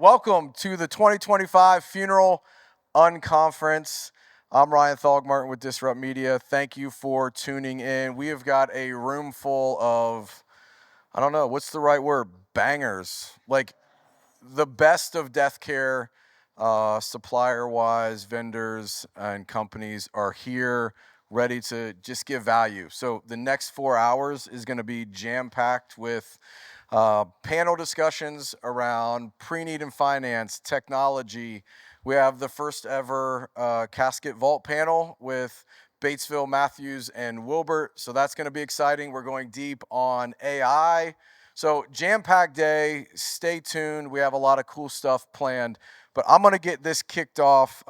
Welcome to the 2025 Funeral Unconference. I'm Ryan Thogmartin with Disrupt Media. Thank you for tuning in. We have got a room full of, I don't know, what's the right word? Bangers. Like the best of deathcare, supplier-wise, vendors and companies are here ready to just give value. So the next 4 hours is going to be jam-packed with panel discussions around Preneed and finance, technology. We have the first ever Casket Vault panel with Batesville, Matthews, and Wilbert. So that's going to be exciting. We're going deep on AI. So jam-packed day. Stay tuned. We have a lot of cool stuff planned. But I'm going to get this kicked off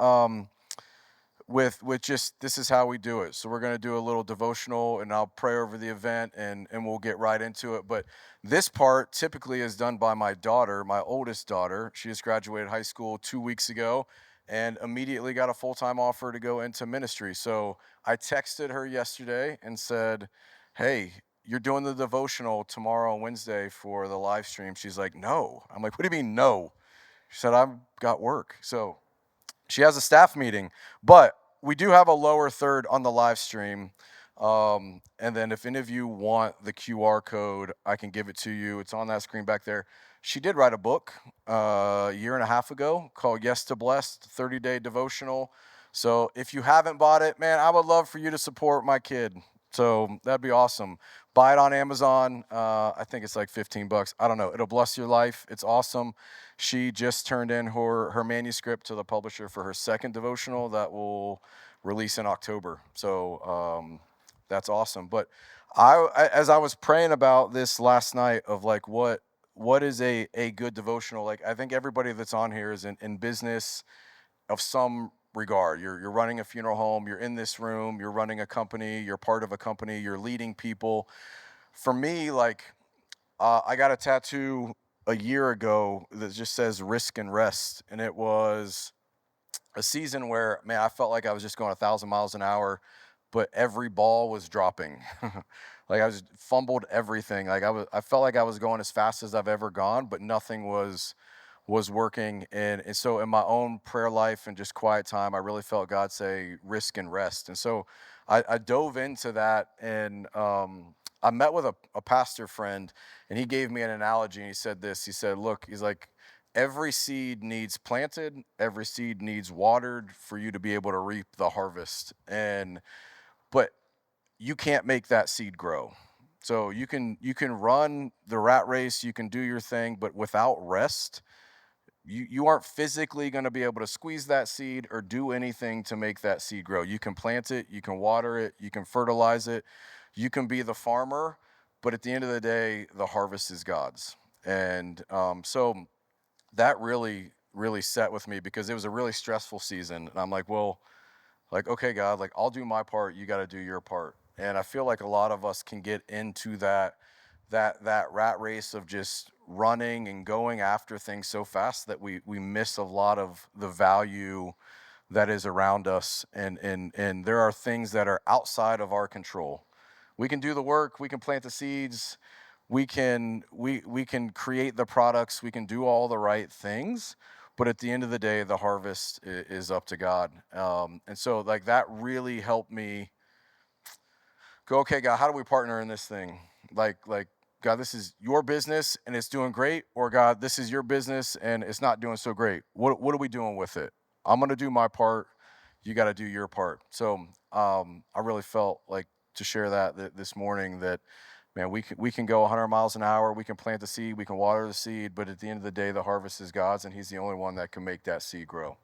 with just this is how we do it. So we're going to do a little devotional and I'll pray over the event and we'll get right into it. But this part typically is done by my daughter, my oldest daughter. She just graduated high school 2 weeks ago and immediately got a full-time offer to go into ministry. So I texted her yesterday and said, hey, you're doing the devotional tomorrow on Wednesday for the live stream. She's like, no. I'm like, what do you mean no? She said, I've got work. So she has a staff meeting, but we do have a lower third on the live stream. And then if any of you want the QR code, I can give it to you. It's on that screen back there. She did write a book a year and a half ago called Yes to Blessed, 30-day devotional. So if you haven't bought it, man, I would love for you to support my kid. So that'd be awesome. Buy it on Amazon. I think it's like $15. I don't know. It'll bless your life. It's awesome. She just turned in her manuscript to the publisher for her second devotional that will release in October. So that's awesome. But as I was praying about this last night of like what is a good devotional, like I think everybody that's on here is in business of some regard. You're running a funeral home, you're in this room, you're running a company, you're part of a company, you're leading people. For me, like I got a tattoo a year ago that just says risk and rest. And it was a season where, man, I felt like I was just going 1,000 miles an hour, but every ball was dropping. Like I was fumbled everything. Like I felt like I was going as fast as I've ever gone, but nothing was working. And so in my own prayer life and just quiet time, I really felt God say risk and rest. And so I dove into that and I met with a pastor friend and he gave me an analogy and he said this. He said, look, he's like, every seed needs planted, every seed needs watered for you to be able to reap the harvest. But you can't make that seed grow. So you can run the rat race, you can do your thing, but without rest, you aren't physically going to be able to squeeze that seed or do anything to make that seed grow. You can plant it, you can water it, you can fertilize it, you can be the farmer, but at the end of the day, the harvest is God's. And so that really set with me because it was a really stressful season. And I'm like, well, like, okay, God, like I'll do my part, you got to do your part. And I feel like a lot of us can get into that rat race of just running and going after things so fast that we miss a lot of the value that is around us. And there are things that are outside of our control. We can do the work, we can plant the seeds, we can create the products, we can do all the right things, but at the end of the day, the harvest is up to God. And so like that really helped me go, okay, God, how do we partner in this thing? Like God, this is your business and it's doing great, or God, this is your business and it's not doing so great. What are we doing with it? I'm gonna do my part. You got to do your part. So I really felt like to share that this morning that, man, we can go 100 miles an hour, we can plant the seed, we can water the seed, but at the end of the day, the harvest is God's, and He's the only one that can make that seed grow.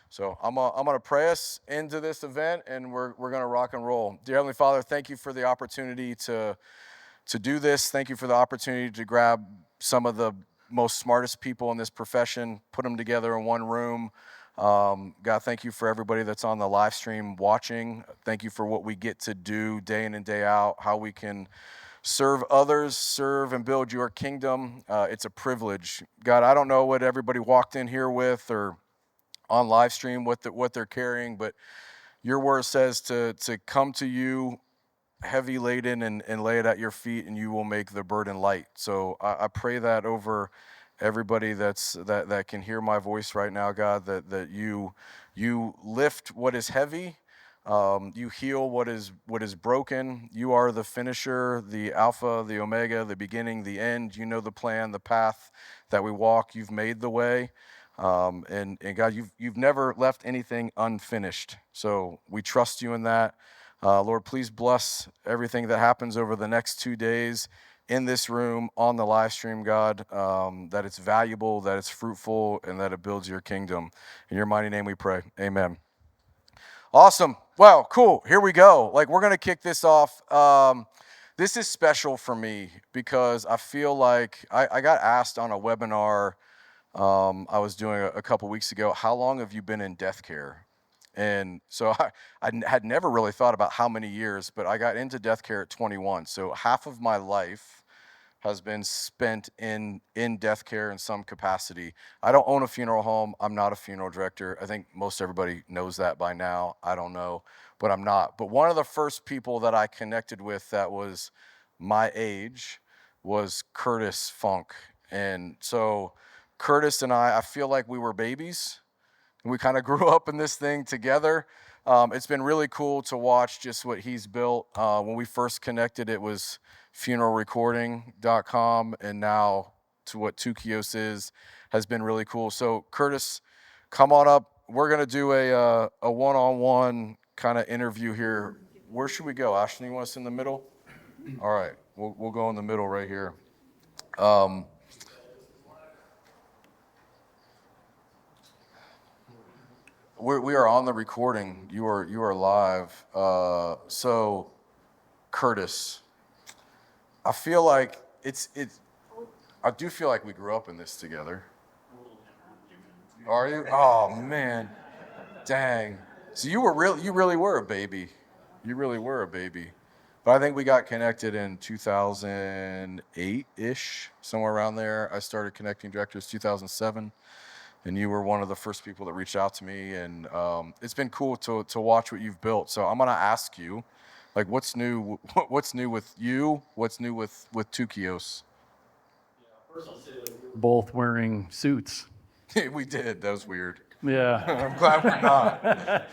So I'm gonna pray us into this event, and we're gonna rock and roll. Dear Heavenly Father, thank you for the opportunity to do this. Thank you for the opportunity to grab some of the most smartest people in this profession, put them together in one room. God, thank you for everybody that's on the live stream watching. Thank you for what we get to do day in and day out, how we can serve others, serve and build your kingdom. It's a privilege. God, I don't know what everybody walked in here with or on live stream what they're carrying, but your word says to come to you heavy laden and lay it at your feet, and you will make the burden light. So I pray that over everybody that can hear my voice right now, God, that you lift what is heavy, you heal what is broken. You are the finisher, the Alpha, the Omega, the beginning, the end. You know the plan, the path that we walk. You've made the way, and God, you've never left anything unfinished. So we trust you in that. Lord, please bless everything that happens over the next 2 days in this room, on the live stream, God, that it's valuable, that it's fruitful, and that it builds your kingdom. In your mighty name we pray. Amen. Awesome. Well, cool. Here we go. Like, we're going to kick this off. This is special for me because I feel like I got asked on a webinar I was doing a couple weeks ago, how long have you been in death care? And so I had never really thought about how many years, but I got into death care at 21. So half of my life has been spent in death care in some capacity. I don't own a funeral home. I'm not a funeral director. I think most everybody knows that by now. I don't know, but I'm not. But one of the first people that I connected with that was my age was Curtis Funk. And so Curtis and I feel like we were babies. We kind of grew up in this thing together. It's been really cool to watch just what he's built. When we first connected, it was funeralrecording.com, and now to what Tukios has been really cool. So Curtis, come on up. We're going to do a one-on-one kind of interview here. Where should we go? Ashton, you want us in the middle? All right, we'll go in the middle right here. We are on the recording. You are live. So, Curtis, I feel like it's. I do feel like we grew up in this together. Are you? Oh man, dang. So you really were a baby. You really were a baby. But I think we got connected in 2008-ish, somewhere around there. I started connecting directors 2007. And you were one of the first people that reached out to me, and it's been cool to watch what you've built. So I'm gonna ask you, like, what's new? What's new with you? What's new with Tukios? Yeah, first I'll say like we were both wearing suits. We did. That was weird. Yeah. I'm glad we're not.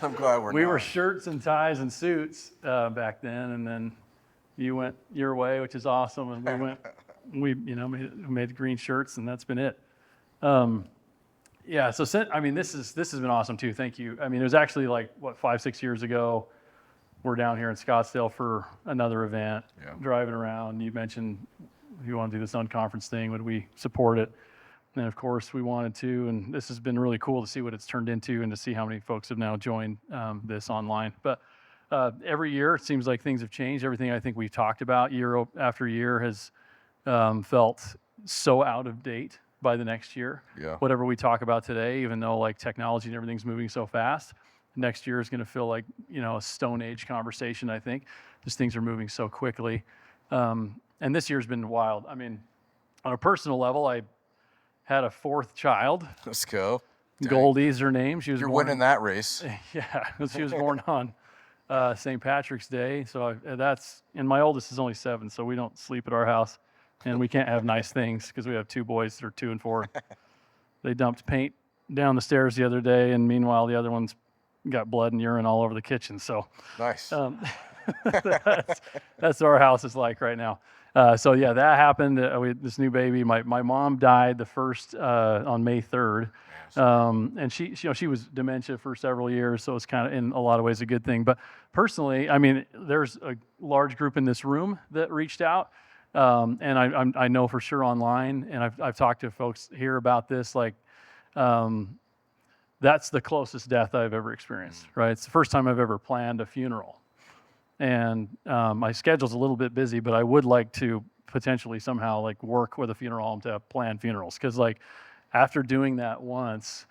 I'm glad we're not. We were shirts and ties and suits back then, and then you went your way, which is awesome, and we made green shirts, and that's been it. Yeah, so this has been awesome too. Thank you. I mean, it was actually like 5-6 years ago. We're down here in Scottsdale for another event, driving around. You mentioned if you want to do this unconference thing, would we support it? And of course we wanted to, and this has been really cool to see what it's turned into and to see how many folks have now joined this online. But every year it seems like things have changed. Everything I think we've talked about year after year has felt so out of date by the next year. Yeah. Whatever we talk about today, even though like technology and everything's moving so fast, next year is going to feel like, a Stone Age conversation, I think. Just things are moving so quickly. And this year's been wild. I mean, on a personal level, I had a fourth child. Let's go. Dang. Goldie's her name. She was You're born, winning that race. Yeah, she was born on St. Patrick's Day. So and my oldest is only 7, so we don't sleep at our house. And we can't have nice things because we have 2 boys that are 2 and 4. They dumped paint down the stairs the other day, and meanwhile the other one's got blood and urine all over the kitchen. So nice. That's what our house is like right now. So yeah, that happened. This new baby. My mom died the first on May 3rd, and she was dementia for several years, so it's kind of in a lot of ways a good thing. But personally, I mean, there's a large group in this room that reached out. And I know for sure online, and I've talked to folks here about this, like, that's the closest death I've ever experienced, right? It's the first time I've ever planned a funeral. And my schedule's a little bit busy, but I would like to potentially somehow like work with a funeral home to plan funerals. Because like after doing that once,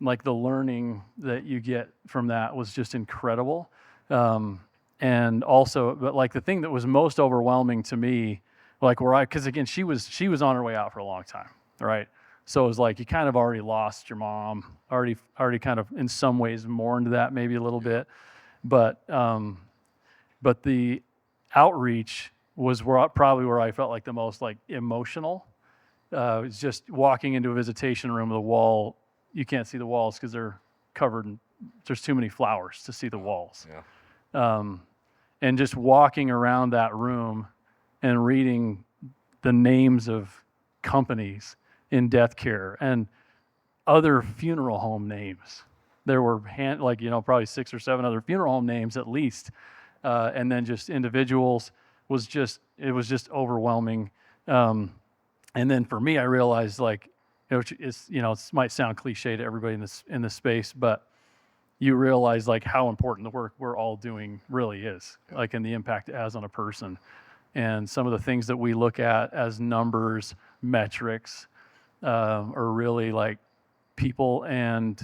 like the learning that you get from that was just incredible. And also, but like the thing that was most overwhelming to me, like because again, she was on her way out for a long time, right? So it was like you kind of already lost your mom, already kind of in some ways mourned that maybe a little bit, but the outreach was probably where I felt like the most like emotional, It's just walking into a visitation room, the wall, you can't see the walls because they're covered in, there's too many flowers to see the walls. Yeah. And just walking around that room and reading the names of companies in death care and other funeral home names. There were probably 6 or 7 other funeral home names at least, and then just individuals it was just overwhelming. And then for me, I realized it might sound cliche to everybody in this space, but you realize how important the work we're all doing really is, and the impact it has on a person. And some of the things that we look at as numbers, metrics, are really people and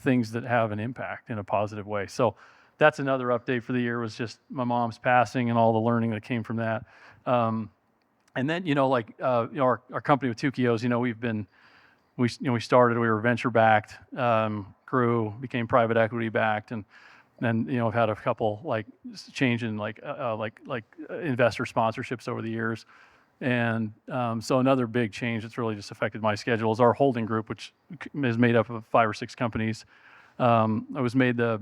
things that have an impact in a positive way. So that's another update for the year, was just my mom's passing and all the learning that came from that. And then, our company with Tukios, we started, we were venture backed, grew, became private equity backed, and then, I've had a couple change in investor sponsorships over the years. And so another big change that's really just affected my schedule is our holding group, which is made up of 5 or 6 companies. I was made the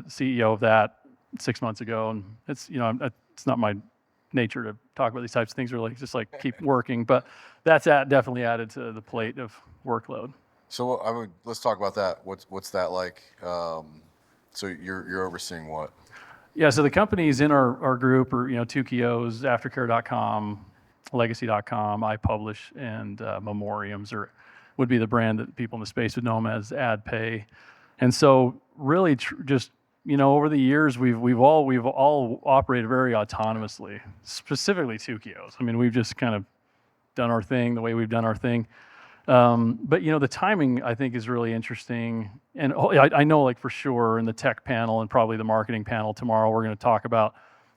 CEO of that 6 months ago, and it's not my nature to talk about these types of things, really just keep working, but that's definitely added to the plate of workload. So let's talk about that. What's that like? So you're overseeing what? Yeah, so the companies in our group are Tukios, aftercare.com, legacy.com, I Publish, and Memoriams would be the brand that people in the space would know them as AdPay. And so really just over the years we've all operated very autonomously, specifically Tukios. I mean, we've just kind of done our thing the way we've done our thing. But the timing, I think, is really interesting. And I know for sure in the tech panel and probably the marketing panel tomorrow, we're going to talk about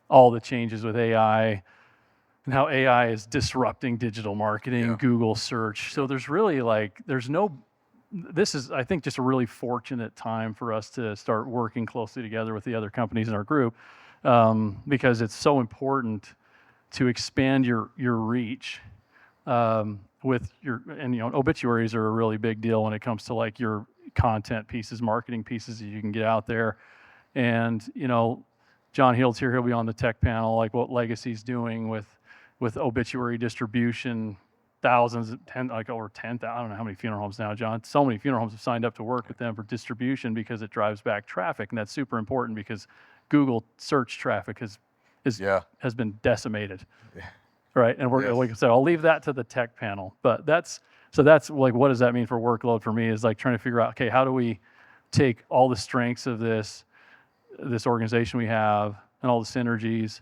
all the changes with AI and how AI is disrupting digital marketing, Google search. So there's really this is, I think, just a really fortunate time for us to start working closely together with the other companies in our group, because it's so important to expand your reach. With obituaries are a really big deal when it comes to your content pieces, marketing pieces that you can get out there. And John Hield's here; he'll be on the tech panel, what Legacy's doing with obituary distribution. Thousands, over 10,000. I don't know how many funeral homes now, John. So many funeral homes have signed up to work with them for distribution because it drives back traffic, and that's super important because Google search traffic has been decimated. Yeah. Right, and we're like I said, I'll leave that to the tech panel. But that's what does that mean for workload for me is trying to figure out, okay, how do we take all the strengths of this organization we have and all the synergies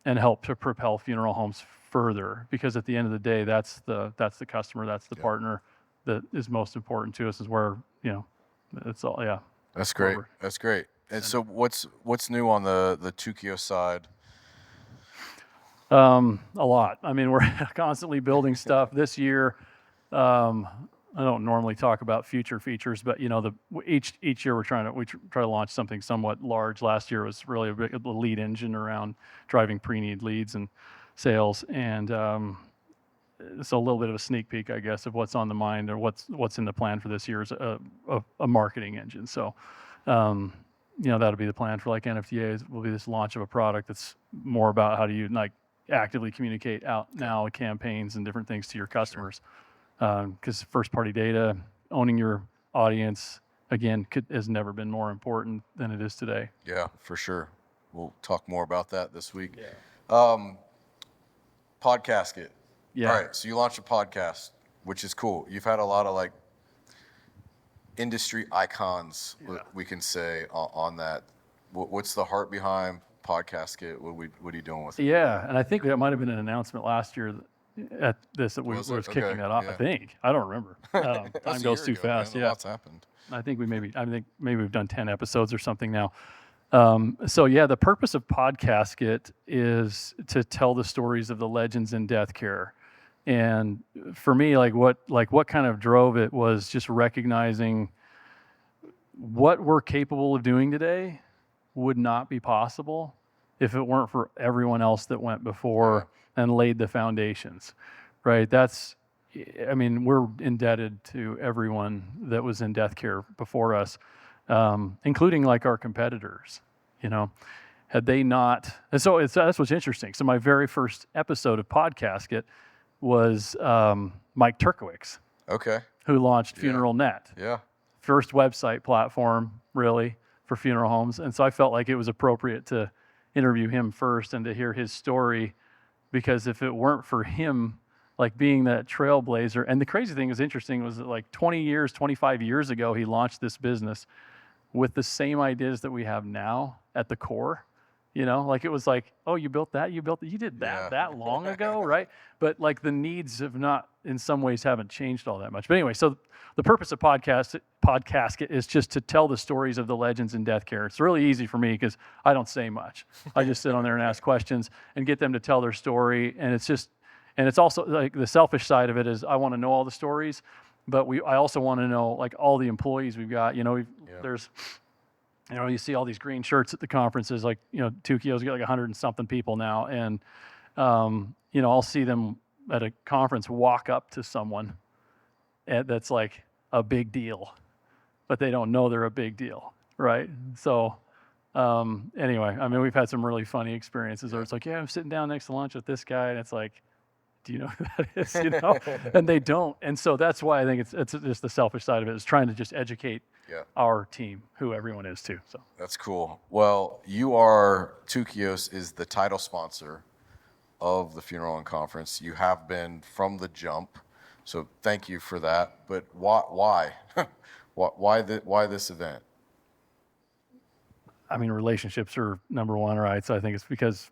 and help to propel funeral homes further, because at the end of the day, that's the customer, that's the partner that is most important to us, is where it's all. Yeah, that's great. That's great. And so what's new on the Tukios side? A lot. I mean, we're constantly building stuff. This year, I don't normally talk about future features, but each year we try to launch something somewhat large. Last year was really a lead engine around driving Preneed leads and sales, and so a little bit of a sneak peek, I guess, of what's on the mind or what's in the plan for this year is a marketing engine. So that'll be the plan for NFTAs. Will be this launch of a product that's more about how do you actively communicate out now campaigns and different things to your customers, because first party data, owning your audience, again, has never been more important than it is today. Yeah, for sure. We'll talk more about that this week. Yeah. Casket. Yeah. All right, so you launched a podcast, which is cool. You've had a lot of industry icons, we can say, on that. What's the heart behind Casket? What are you doing with it? Yeah, and I think that might have been an announcement last year at this that was kicking that off. Yeah. I think, I don't remember. Time goes too fast. Man, lots happened. I think maybe we've done 10 episodes or something now. So the purpose of Casket is to tell the stories of the legends in death care. And for me, what kind of drove it was just recognizing what we're capable of doing today would not be possible if it weren't for everyone else that went before and laid the foundations, right? That's, I mean, we're indebted to everyone that was in death care before us, including like our competitors. You know, had they not, and so that's what's interesting. So my very first episode of Casket was Mike Turkowicz, Okay. who launched Yeah. Funeral Net, Yeah. first website platform really for funeral homes. And so I felt like it was appropriate to interview him first and to hear his story, because if it weren't for him, like being that trailblazer, and the crazy thing is interesting was that like 20 years, 25 years ago, he launched this business with the same ideas that we have now at the core. You know, like it was like, oh, you built that, you did that Yeah. that long ago, right? But like the needs have not, in some ways, haven't changed all that much. But anyway, so the purpose of Podcasket is just to tell the stories of the legends in death care. It's really easy for me because I don't say much. I just sit on there and ask questions and get them to tell their story. And it's also like the selfish side of it is I want to know all the stories, but I also want to know like all the employees we've got. You know, there's, you know, you see all these green shirts at the conferences, like, you know, Tukios got like 100 and something people now. And, you know, I'll see them at a conference walk up to someone that's like a big deal, but they don't know they're a big deal, right? So anyway, I mean, we've had some really funny experiences where it's like, yeah, I'm sitting down next to lunch with this guy, and it's like, do you know who that is? You know, and they don't. And so that's why I think it's just the selfish side of it is trying to just educate our team, who everyone is too. So that's cool. Well, Tukios is the title sponsor of the Funeral and Conference. You have been from the jump, so thank you for that. But why? why this event? I mean, relationships are number one, right? So I think it's because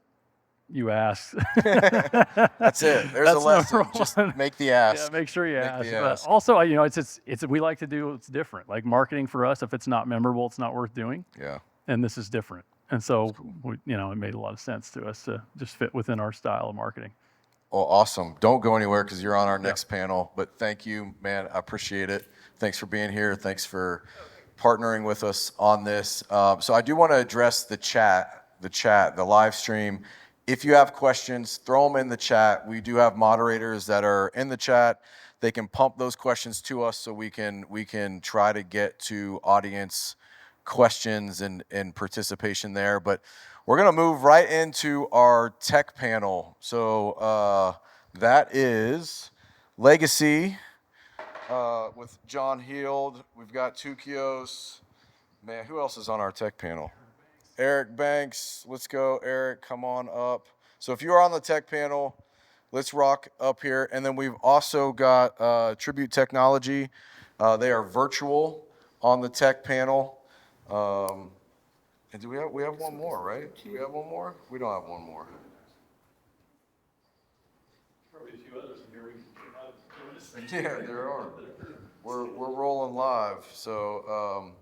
you ask. That's it. There's a lesson. Just make the ask. Yeah, make sure you ask. But also, you know, it's we like to do what's different. Like marketing for us, if it's not memorable, it's not worth doing. Yeah. And this is different. And so, you know, it made a lot of sense to us to just fit within our style of marketing. Well, awesome. Don't go anywhere because you're on our next panel. But thank you, man. I appreciate it. Thanks for being here. Thanks for partnering with us on this. So I do want to address the live stream. If you have questions, throw them in the chat. We do have moderators that are in the chat. They can pump those questions to us so we can try to get to audience questions and participation there. But we're going to move right into our tech panel. So that is Legacy with John Heald. We've got Tukios. Man, who else is on our tech panel? Eric Banks. Let's go, Eric. Come on up. So if you are on the tech panel, let's rock up here. And then we've also got Tribute Technology. They are virtual on the tech panel. And do we have one more, right? Do we have one more? We don't have one more. Probably a few others in here. Yeah, there are. We're rolling live. So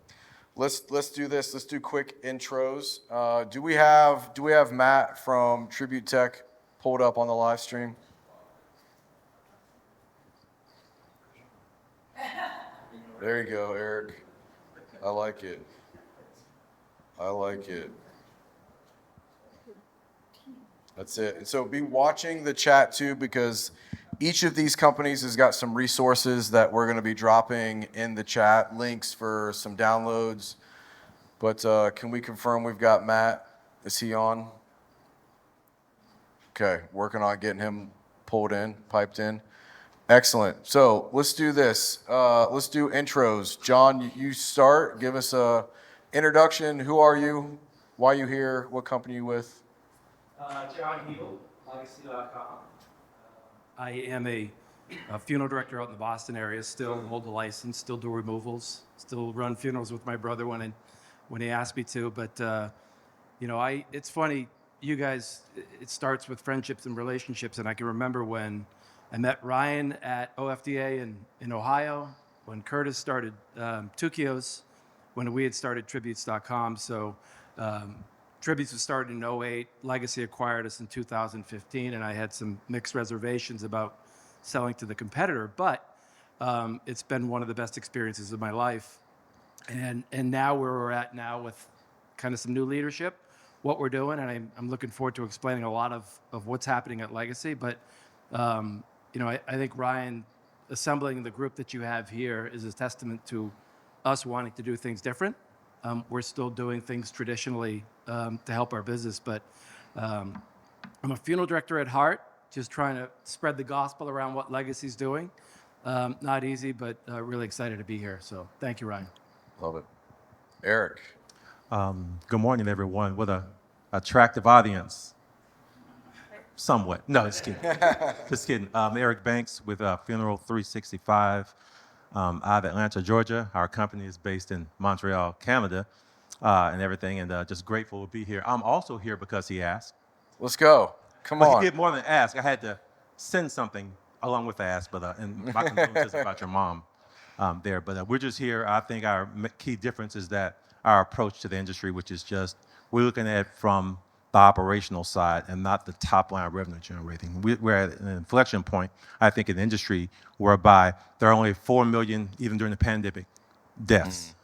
let's do this. Let's do quick intros. Do we have Matt from Tribute Tech pulled up on the live stream? There you go, Eric. I like it. That's it. And so be watching the chat too, because each of these companies has got some resources that we're going to be dropping in the chat, links for some downloads. But can we confirm we've got Matt? Is he on? Okay, working on getting him piped in. Excellent. So let's do this. Let's do intros. John, you start. Give us a introduction. Who are you? Why are you here? What company are you with? John Heald, Legacy.com. I am a funeral director out in the Boston area. Still hold the license. Still do removals. Still run funerals with my brother when he asked me to. But you know, it's funny. You guys, it starts with friendships and relationships. And I can remember when I met Ryan at OFDA in Ohio, when Curtis started Tukios, when we had started Tributes.com. So Tributes was started in 2008. Legacy acquired us in 2015, and I had some mixed reservations about selling to the competitor. But it's been one of the best experiences of my life. And now where we're at now with kind of some new leadership, what we're doing, and I'm looking forward to explaining a lot of what's happening at Legacy. But you know, I think Ryan assembling the group that you have here is a testament to us wanting to do things different. We're still doing things traditionally to help our business, but I'm a funeral director at heart, just trying to spread the gospel around what Legacy's doing. Not easy, but really excited to be here. So thank you, Ryan. Love it. Eric. Good morning, everyone. What a attractive audience. Somewhat. No, just kidding. Just kidding. Eric Banks with Funeral 365 out of Atlanta, Georgia. Our company is based in Montreal, Canada, and everything. And just grateful to be here. I'm also here because he asked. Let's go. Come But on. he did more than ask. I had to send something along with the ask, but and my condolences about your mom there. But we're just here. I think our key difference is that our approach to the industry, which is just we're looking at it from the operational side and not the top line revenue generating. We're at an inflection point, I think, in the industry whereby there are only 4 million, even during the pandemic, deaths.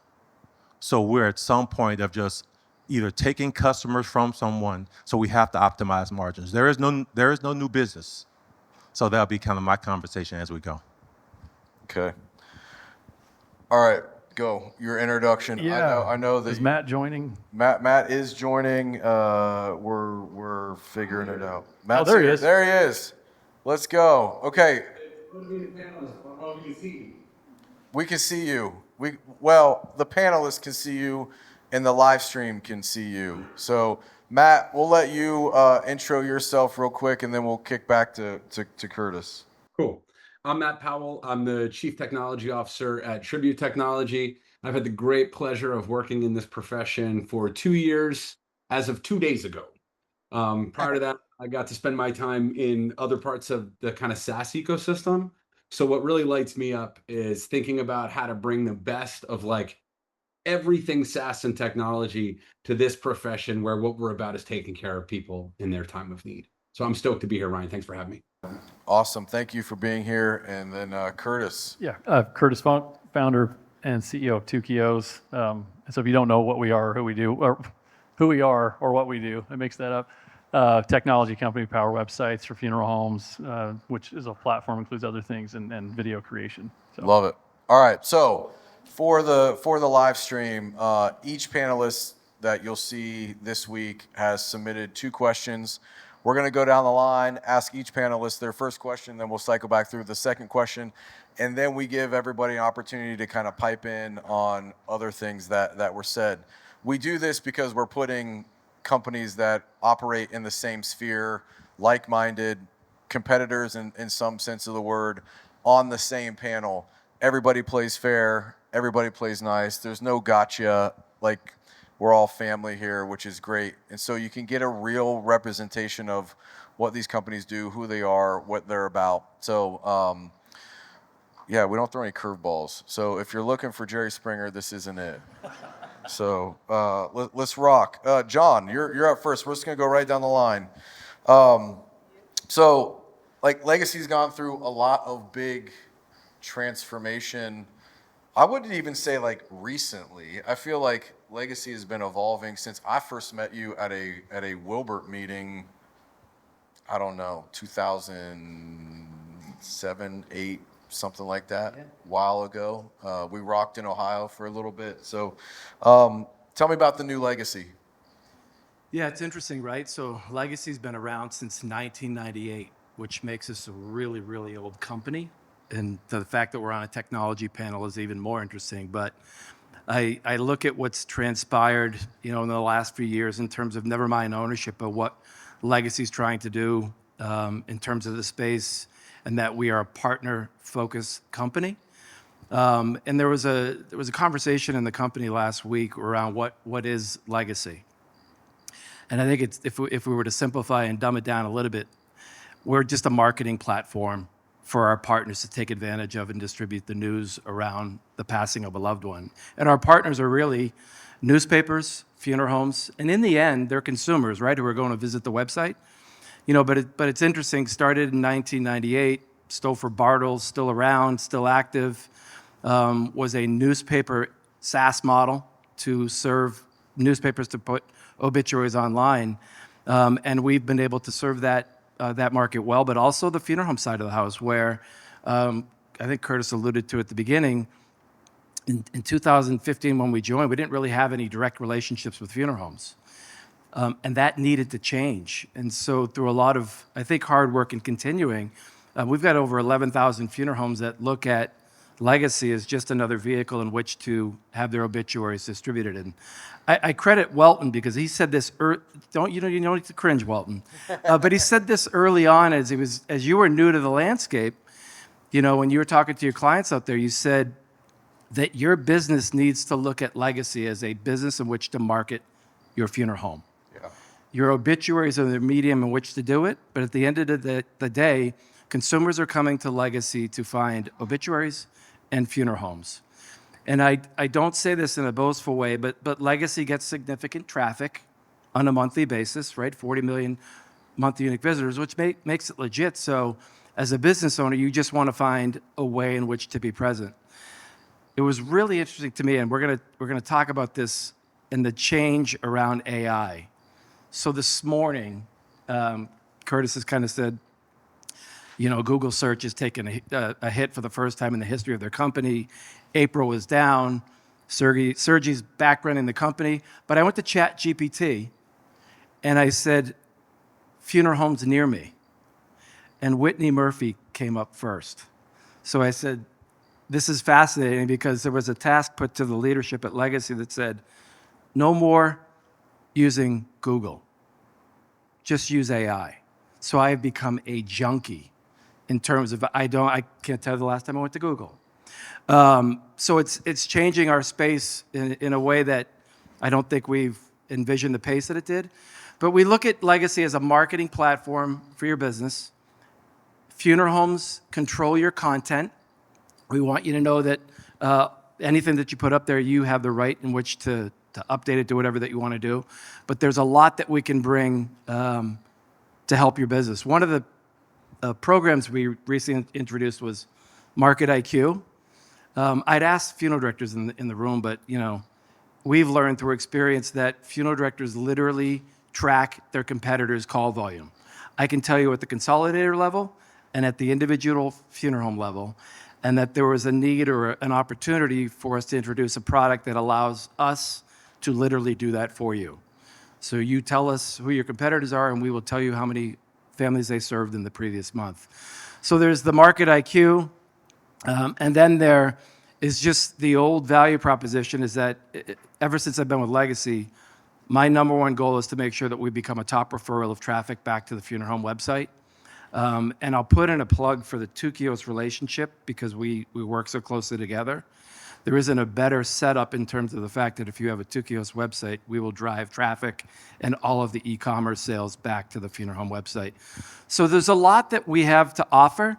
So we're at some point of just either taking customers from someone, so we have to optimize margins. There is no new business. So that'll be kind of my conversation as we go. Okay. All right. Go. Your introduction. Yeah. I know that Is Matt joining? Matt is joining. We're figuring it out. Matt's there he here. is. There he is. Let's go. Okay. We can see you. Well, the panelists can see you, and the live stream can see you. So, Matt, we'll let you intro yourself real quick, and then we'll kick back to Curtis. Cool. I'm Matt Powell. I'm the Chief Technology Officer at Tribute Technology. I've had the great pleasure of working in this profession for 2 years as of 2 days ago. Prior to that, I got to spend my time in other parts of the kind of SaaS ecosystem. So what really lights me up is thinking about how to bring the best of like everything SaaS and technology to this profession where what we're about is taking care of people in their time of need. So I'm stoked to be here, Ryan. Thanks for having me. Awesome. Thank you for being here. And then Curtis. Yeah, Curtis Funk, founder and CEO of Tukios. And so if you don't know what we are, or who we are or what we do, it makes that up. Technology company, power websites for funeral homes, which is a platform, includes other things, and video creation. So. Love it. All right. So for the live stream, each panelist that you'll see this week has submitted 2 questions. We're going to go down the line, ask each panelist their first question, then we'll cycle back through the second question, and then we give everybody an opportunity to kind of pipe in on other things that were said. We do this because we're putting companies that operate in the same sphere, like-minded competitors in some sense of the word, on the same panel. Everybody plays fair. Everybody plays nice. There's no gotcha. Like, we're all family here, which is great. And so you can get a real representation of what these companies do, who they are, what they're about. So, yeah, we don't throw any curveballs. So if you're looking for Jerry Springer, this isn't it. So let's rock. John, you're up first. We're just going to go right down the line. So, like, Legacy's gone through a lot of big transformation. I wouldn't even say like recently. I feel like Legacy has been evolving since I first met you at a Wilbert meeting. I don't know, 2007, 8, something like that. Yeah. A while ago. We rocked in Ohio for a little bit. So, tell me about the new Legacy. Yeah, it's interesting, right? So Legacy's been around since 1998, which makes us a really, really old company. And the fact that we're on a technology panel is even more interesting. But I look at what's transpired, in the last few years in terms of never mind ownership, but what Legacy's trying to do in terms of the space, and that we are a partner-focused company. And there was a conversation in the company last week around what is Legacy. And I think it's if we were to simplify and dumb it down a little bit, we're just a marketing platform for our partners to take advantage of and distribute the news around the passing of a loved one. And our partners are really newspapers, funeral homes, and in the end, they're consumers, right, who are going to visit the website. But it's interesting, started in 1998, Stouffer Bartles, still around, still active, was a newspaper SaaS model to serve newspapers to put obituaries online. And we've been able to serve that market well, but also the funeral home side of the house, where I think Curtis alluded to at the beginning, in 2015 when we joined, we didn't really have any direct relationships with funeral homes. And that needed to change. And so through a lot of, I think, hard work and continuing, we've got over 11,000 funeral homes that look at legacy as just another vehicle in which to have their obituaries distributed. And I credit Welton because he said this, you don't need to cringe, Welton. But he said this early on as you were new to the landscape, when you were talking to your clients out there, you said that your business needs to look at legacy as a business in which to market your funeral home. Yeah. Your obituaries are the medium in which to do it, but at the end of the day, consumers are coming to legacy to find obituaries and funeral homes. And I don't say this in a boastful way, but legacy gets significant traffic on a monthly basis, right? 40 million monthly unique visitors, which makes it legit. So as a business owner, you just want to find a way in which to be present. It was really interesting to me, and we're gonna talk about this in the change around AI. So this morning, Curtis has kind of said, Google search has taken a hit for the first time in the history of their company. April was down. Sergey's back running the company. But I went to ChatGPT, and I said, funeral homes near me. And Whitney Murphy came up first. So I said, this is fascinating because there was a task put to the leadership at Legacy that said, no more using Google. Just use AI. So I have become a junkie in terms of, I can't tell you the last time I went to Google. So it's changing our space in a way that I don't think we've envisioned the pace that it did. But we look at Legacy as a marketing platform for your business. Funeral homes control your content. We want you to know that anything that you put up there, you have the right in which to update it, do whatever that you want to do. But there's a lot that we can bring to help your business. One of the programs we recently introduced was Market IQ. I'd asked funeral directors in the room, but we've learned through experience that funeral directors literally track their competitors' call volume. I can tell you at the consolidator level and at the individual funeral home level, and that there was a need or an opportunity for us to introduce a product that allows us to literally do that for you. So you tell us who your competitors are, and we will tell you how many families they served in the previous month. So there's the Market IQ, and then there is just the old value proposition is that ever since I've been with Legacy, my number one goal is to make sure that we become a top referral of traffic back to the funeral home website. And I'll put in a plug for the Tukios relationship because we work so closely together. There isn't a better setup in terms of the fact that if you have a Tukios website, we will drive traffic and all of the e-commerce sales back to the funeral home website. So there's a lot that we have to offer.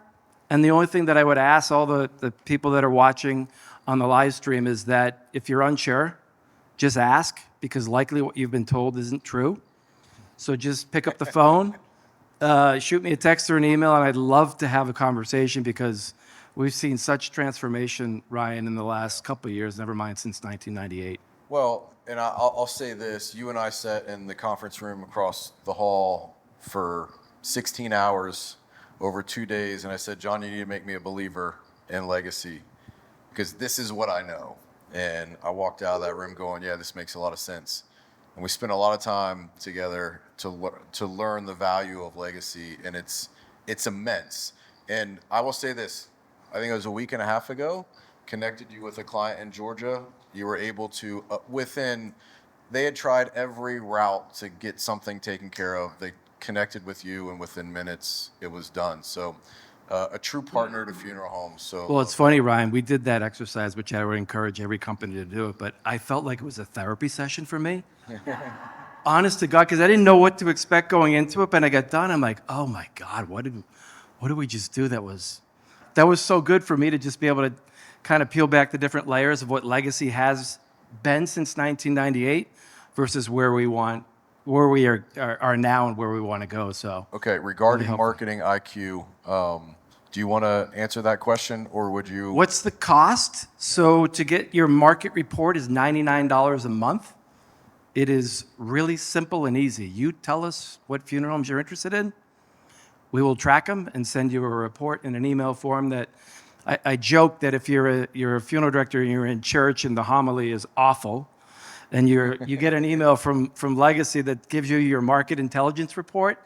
And the only thing that I would ask all the people that are watching on the live stream is that if you're unsure, just ask, because likely what you've been told isn't true. So just pick up the phone. Shoot me a text or an email, and I'd love to have a conversation because we've seen such transformation, Ryan, in the last couple of years, never mind since 1998. Well, and I'll say this. You and I sat in the conference room across the hall for 16 hours over 2 days, and I said, John, you need to make me a believer in Legacy because this is what I know. And I walked out of that room going, yeah, this makes a lot of sense. And we spent a lot of time together to learn the value of Legacy, and it's immense. And I will say this, I think it was a week and a half ago, connected you with a client in Georgia. You were able to, they had tried every route to get something taken care of. They connected with you, and within minutes, it was done. So a true partner to funeral homes. So well, it's funny, Ryan, we did that exercise, which I would encourage every company to do it, but I felt like it was a therapy session for me. Honest to God, because I didn't know what to expect going into it, but I got done, I'm like, oh my God, what did we just do that was so good for me to just be able to kind of peel back the different layers of what Legacy has been since 1998 versus where we are now and where we want to go. So okay, regarding Marketing IQ, do you want to answer that question, or would you? What's the cost? So to get your market report is $99 a month. It is really simple and easy. You tell us what funeral homes you're interested in. We will track them and send you a report in an email form that I joke that if you're a funeral director and you're in church and the homily is awful, and you get an email from Legacy that gives you your market intelligence report,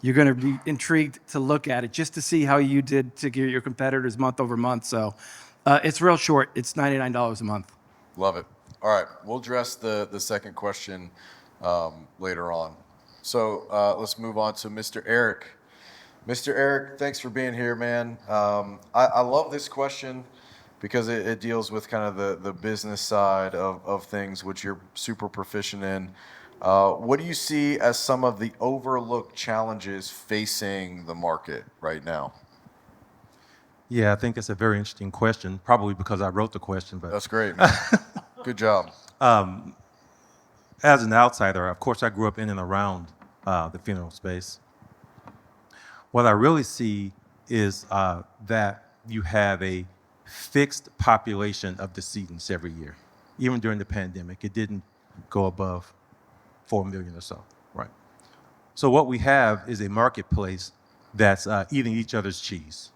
you're going to be intrigued to look at it just to see how you did to get your competitors month over month. So it's real short. It's $99 a month. Love it. All right, we'll address the second question later on. So let's move on to Mr. Eric. Mr. Eric, thanks for being here, man. I love this question because it deals with kind of the business side of things, which you're super proficient in. What do you see as some of the overlooked challenges facing the market right now? Yeah, I think it's a very interesting question, probably because I wrote the question. But That's great, man. Good job. As an outsider, of course, I grew up in and around the funeral space. What I really see is that you have a fixed population of decedents every year. Even during the pandemic, it didn't go above 4 million or so, right? So what we have is a marketplace that's eating each other's cheese.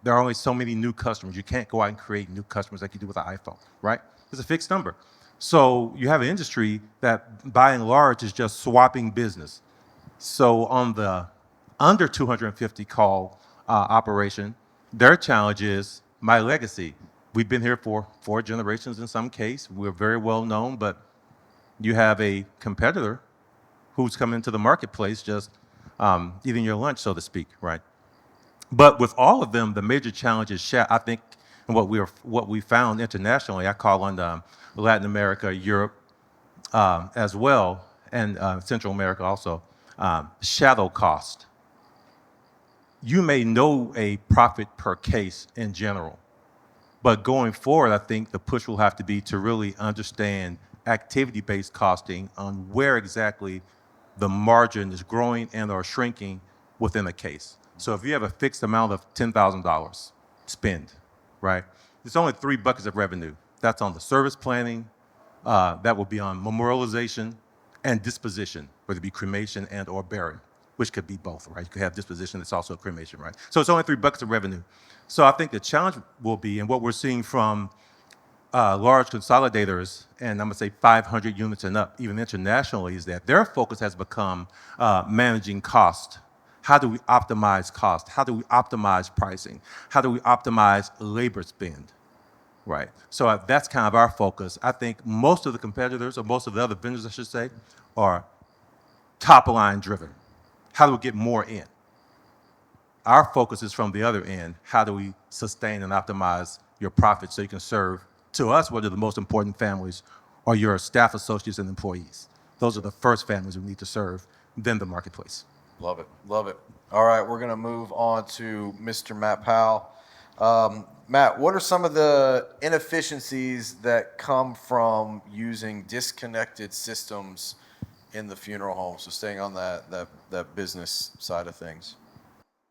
There are only so many new customers. You can't go out and create new customers like you do with an iPhone, right? It's a fixed number. So you have an industry that, by and large, is just swapping business. So on the under 250 call operation, their challenge is my legacy. We've been here for 4 generations in some case. We're very well known, but you have a competitor who's come into the marketplace just eating your lunch, so to speak, right? But with all of them, the major challenge is, I think, and what we found internationally, I call on Latin America, Europe as well, and Central America also, shadow cost. You may know a profit per case in general, but going forward, I think the push will have to be to really understand activity-based costing on where exactly the margin is growing and or shrinking within a case. So if you have a fixed amount of $10,000 spend, right? There's only 3 buckets of revenue. That's on the service planning, that will be on memorialization and disposition, whether it be cremation and or burial, which could be both, right? You could have disposition that's also cremation, right? So it's only 3 buckets of revenue. So I think the challenge will be, and what we're seeing from large consolidators, and I'm gonna say 500 units and up, even internationally, is that their focus has become managing cost. How do we optimize cost? How do we optimize pricing? How do we optimize labor spend, right? So that's kind of our focus. I think most of the competitors, or most of the other vendors, I should say, are top line driven. How do we get more in? Our focus is from the other end. How do we sustain and optimize your profits so you can serve, to us, what are the most important families are your staff, associates, and employees. Those are the first families we need to serve, then the marketplace. Love it. Love it. All right, we're going to move on to Mr. Matt Powell. Matt, what are some of the inefficiencies that come from using disconnected systems in the funeral home? So staying on that business side of things.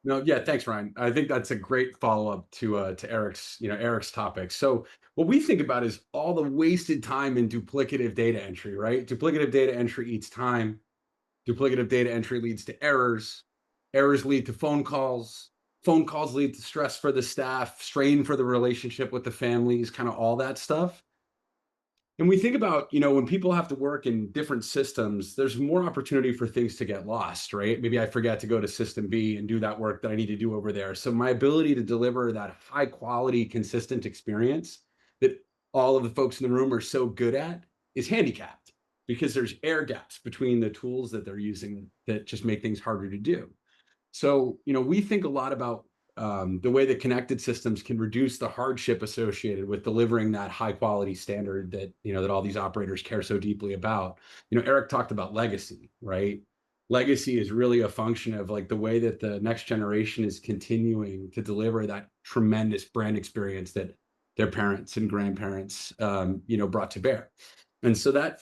No, yeah, thanks, Ryan. I think that's a great follow-up to Eric's topic. So what we think about is all the wasted time in duplicative data entry, right? Duplicative data entry eats time. Duplicative data entry leads to errors. Errors lead to phone calls. Phone calls lead to stress for the staff, strain for the relationship with the families, kind of all that stuff. And we think about, when people have to work in different systems, there's more opportunity for things to get lost, right? Maybe I forget to go to system B and do that work that I need to do over there. So my ability to deliver that high quality, consistent experience that all of the folks in the room are so good at is handicapped because there's air gaps between the tools that they're using that just make things harder to do. So, we think a lot about the way that connected systems can reduce the hardship associated with delivering that high quality standard that, that all these operators care so deeply about. Eric talked about legacy, right? Legacy is really a function of like the way that the next generation is continuing to deliver that tremendous brand experience that their parents and grandparents, brought to bear. And so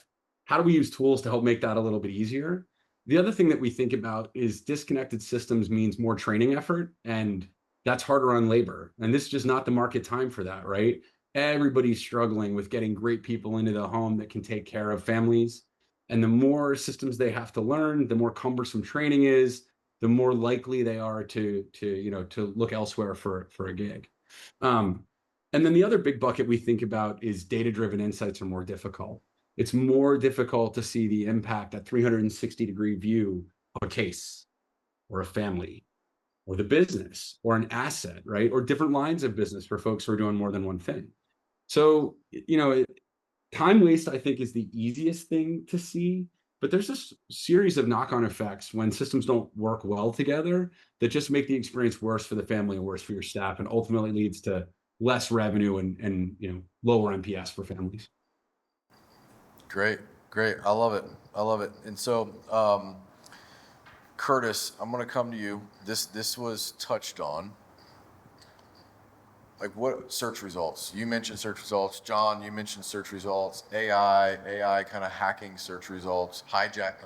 how do we use tools to help make that a little bit easier? The other thing that we think about is disconnected systems means more training effort, and that's harder on labor. And this is just not the market time for that, right? Everybody's struggling with getting great people into the home that can take care of families. And the more systems they have to learn, the more cumbersome training is, the more likely they are to look elsewhere for a gig. And then the other big bucket we think about is data-driven insights are more difficult. It's more difficult to see the impact, that 360-degree view of a case or a family or the business or an asset, right? Or different lines of business for folks who are doing more than one thing. So, time waste, I think, is the easiest thing to see, but there's this series of knock-on effects when systems don't work well together that just make the experience worse for the family and worse for your staff, and ultimately leads to less revenue and lower NPS for families. Great. I love it. And so, Curtis, I'm going to come to you. This was touched on. Like, what search results? You mentioned search results. John, you mentioned search results. AI kind of hacking search results. Hijacking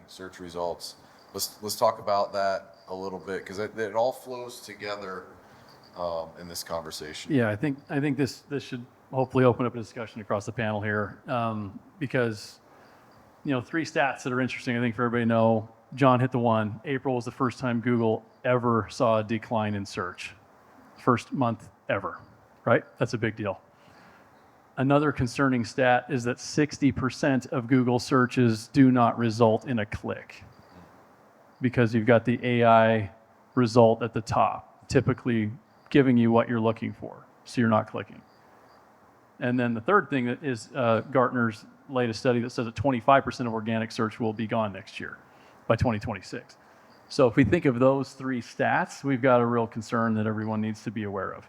search results. Let's talk about that a little bit, because it all flows together in this conversation. Yeah, I think this should hopefully open up a discussion across the panel here, because 3 stats that are interesting, I think, for everybody to know. John hit the one. April was the first time Google ever saw a decline in search. First month ever, right? That's a big deal. Another concerning stat is that 60% of Google searches do not result in a click, because you've got the AI result at the top, typically giving you what you're looking for, so you're not clicking. And then the third thing that is Gartner's latest study that says that 25% of organic search will be gone next year by 2026. So if we think of those 3 stats, we've got a real concern that everyone needs to be aware of,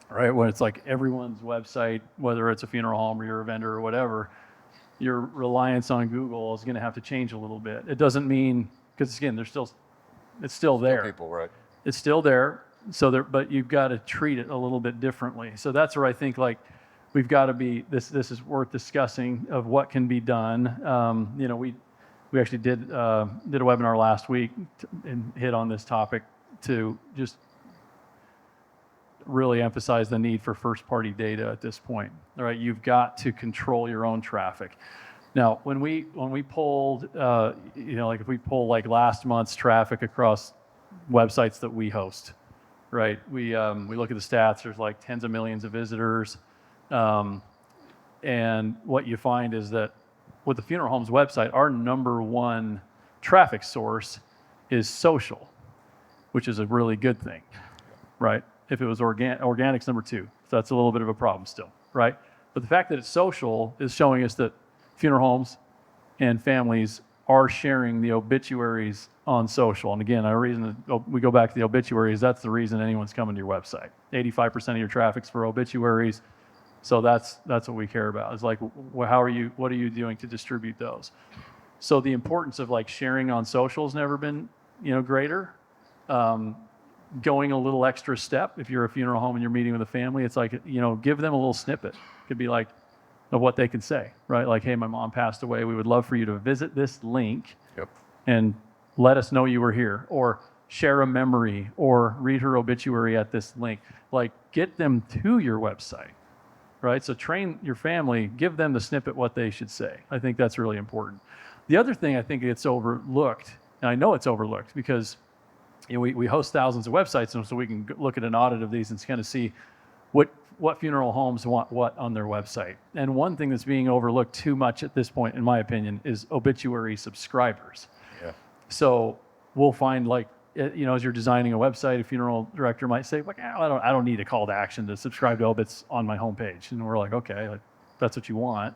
right? When it's like everyone's website, whether it's a funeral home or you're a vendor or whatever, your reliance on Google is going to have to change a little bit. It doesn't mean, because again, it's still there. People, right? It's still there. But you've got to treat it a little bit differently. So that's where I think we've got to be. This is worth discussing of what can be done. We actually did a webinar last week and hit on this topic to just really emphasize the need for first-party data at this point. All right, you've got to control your own traffic. Now, when we polled, if we pull last month's traffic across websites that we host, right? We look at the stats. There's tens of millions of visitors, and what you find is that with the funeral home's website, our number one traffic source is social, which is a really good thing, right? If it was organic's number 2, so that's a little bit of a problem still, right? But the fact that it's social is showing us that funeral homes and families are sharing the obituaries on social. And again, our reason we go back to the obituaries, that's the reason anyone's coming to your website. 85% of your traffic's for obituaries. So that's what we care about. It's what are you doing to distribute those? So the importance of sharing on social has never been, greater. Going a little extra step. If you're a funeral home and you're meeting with a family, it's give them a little snippet. It could be of what they can say, right? Hey, my mom passed away. We would love for you to visit this link. Yep. And let us know you were here, or share a memory, or read her obituary at this link. Get them to your website. Right? So train your family, give them the snippet what they should say. I think that's really important. The other thing I think it's overlooked, and I know it's overlooked because we host thousands of websites, and so we can look at an audit of these and kind of see what funeral homes want what on their website. And one thing that's being overlooked too much at this point, in my opinion, is obituary subscribers. Yeah. So we'll find as you're designing a website, a funeral director might say, I don't need a call to action to subscribe to Obits on my homepage. And we're okay, that's what you want.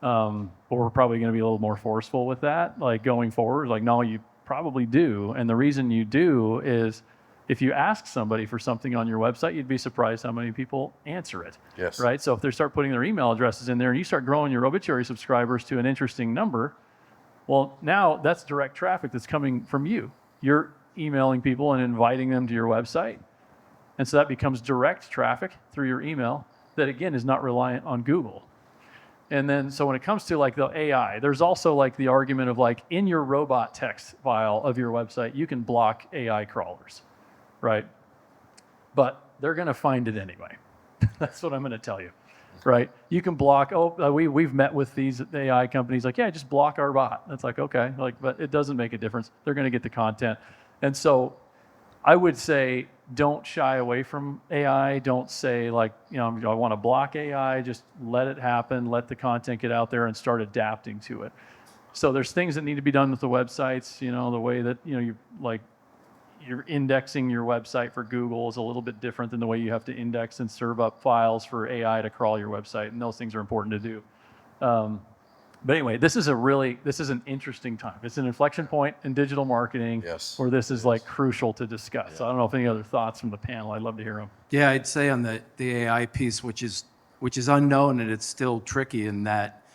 But we're probably going to be a little more forceful with that, going forward. No, you probably do. And the reason you do is if you ask somebody for something on your website, you'd be surprised how many people answer it. Yes. Right? So if they start putting their email addresses in there and you start growing your obituary subscribers to an interesting number, well, now that's direct traffic that's coming from you. You're emailing people and inviting them to your website. And so that becomes direct traffic through your email that, again, is not reliant on Google. And then, so when it comes to the AI, there's also the argument of in your robot text file of your website, you can block AI crawlers, right? But they're going to find it anyway. That's what I'm going to tell you. right? You can block. We've met with these AI companies. Like, yeah, just block our bot. That's like, okay, like, but it doesn't make a difference. They're going to get the content, and so I would say don't shy away from AI. Don't say like, I want to block AI. Just let it happen. Let the content get out there and start adapting to it. So there's things that need to be done with the websites. The way that you're indexing your website for Google is a little bit different than the way you have to index and serve up files for AI to crawl your website, and those things are important to do. But anyway, this is an interesting time. It's an inflection point in digital marketing where this is like crucial to discuss. So I don't know if any other thoughts from the panel. I'd love to hear them. Yeah, I'd say on the AI piece, which is unknown and it's still tricky in that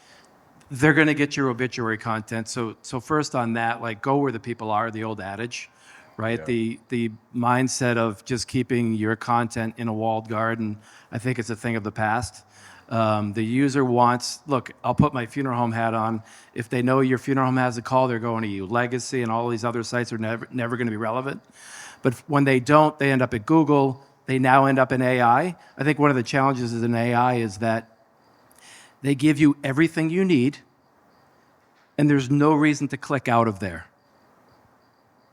they're going to get your obituary content. So first on that, like go where the people are, the old adage, right? Yeah. The mindset of just keeping your content in a walled garden, I think it's a thing of the past. The user wants, look, I'll put my funeral home hat on. If they know your funeral home has a call, they're going to you. Legacy and all these other sites are never going to be relevant. But when they don't, they end up at Google. They now end up in AI. I think one of the challenges in AI is that they give you everything you need, and there's no reason to click out of there.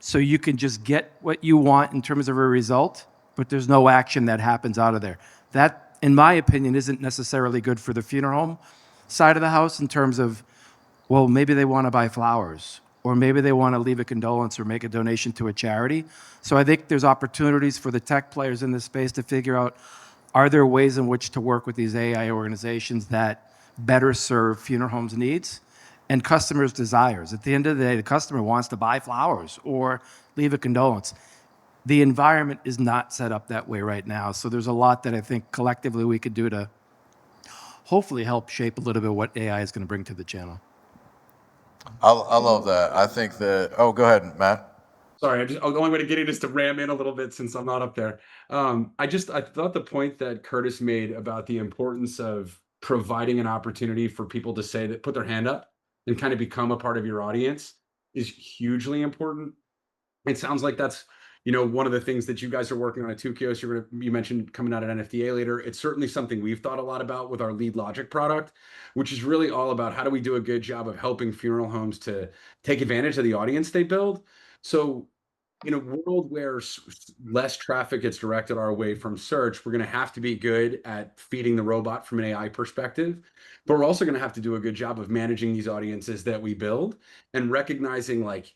So you can just get what you want in terms of a result, but there's no action that happens out of there. That, in my opinion, isn't necessarily good for the funeral home side of the house in terms of, well, maybe they want to buy flowers, or maybe they want to leave a condolence or make a donation to a charity. So I think there's opportunities for the tech players in this space to figure out, are there ways in which to work with these AI organizations that better serve funeral homes' needs and customers' desires? At the end of the day, the customer wants to buy flowers or leave a condolence. The environment is not set up that way right now. So there's a lot that I think collectively we could do to hopefully help shape a little bit what AI is going to bring to the channel. I love that. I think that, go ahead, Matt. Sorry, the only way to get it is to ram in a little bit since I'm not up there. I thought the point that Curtis made about the importance of providing an opportunity for people to say that, put their hand up and kind of become a part of your audience is hugely important. It sounds like that's, one of the things that you guys are working on at Tukios. You mentioned coming out at NFDA later. It's certainly something we've thought a lot about with our Lead Logic product, which is really all about how do we do a good job of helping funeral homes to take advantage of the audience they build. So in a world where less traffic gets directed our way from search, we're going to have to be good at feeding the robot from an AI perspective, but we're also going to have to do a good job of managing these audiences that we build and recognizing like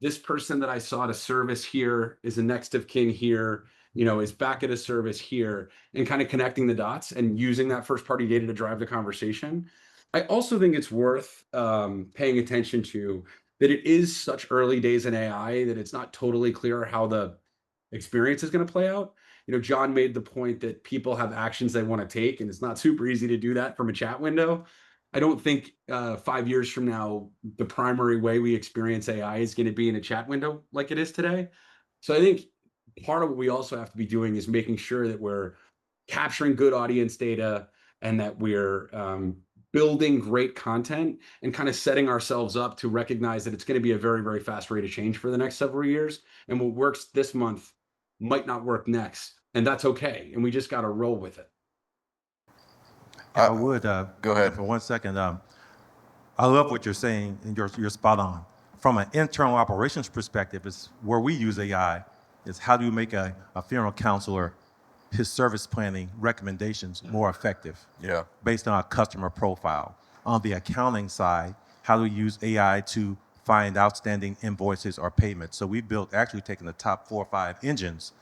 this person that I saw at a service here is a next of kin here, is back at a service here, and kind of connecting the dots and using that first party data to drive the conversation. I also think it's worth paying attention to that it is such early days in AI that it's not totally clear how the experience is going to play out. John made the point that people have actions they want to take, and it's not super easy to do that from a chat window. I don't think 5 years from now, the primary way we experience AI is going to be in a chat window like it is today. So I think part of what we also have to be doing is making sure that we're capturing good audience data and that we're building great content and kind of setting ourselves up to recognize that it's going to be a very, very fast rate of change for the next several years. And what works this month might not work next. And that's okay. And we just got to roll with it. I would go ahead for 1 second. I love what you're saying, and you're spot on. From an internal operations perspective, is where we use AI. Is how do you make a funeral counselor, his service planning recommendations more effective? Yeah. Based on a customer profile. On the accounting side, how do we use AI to find outstanding invoices or payments? So we built, actually taking the top 4 or 5 engines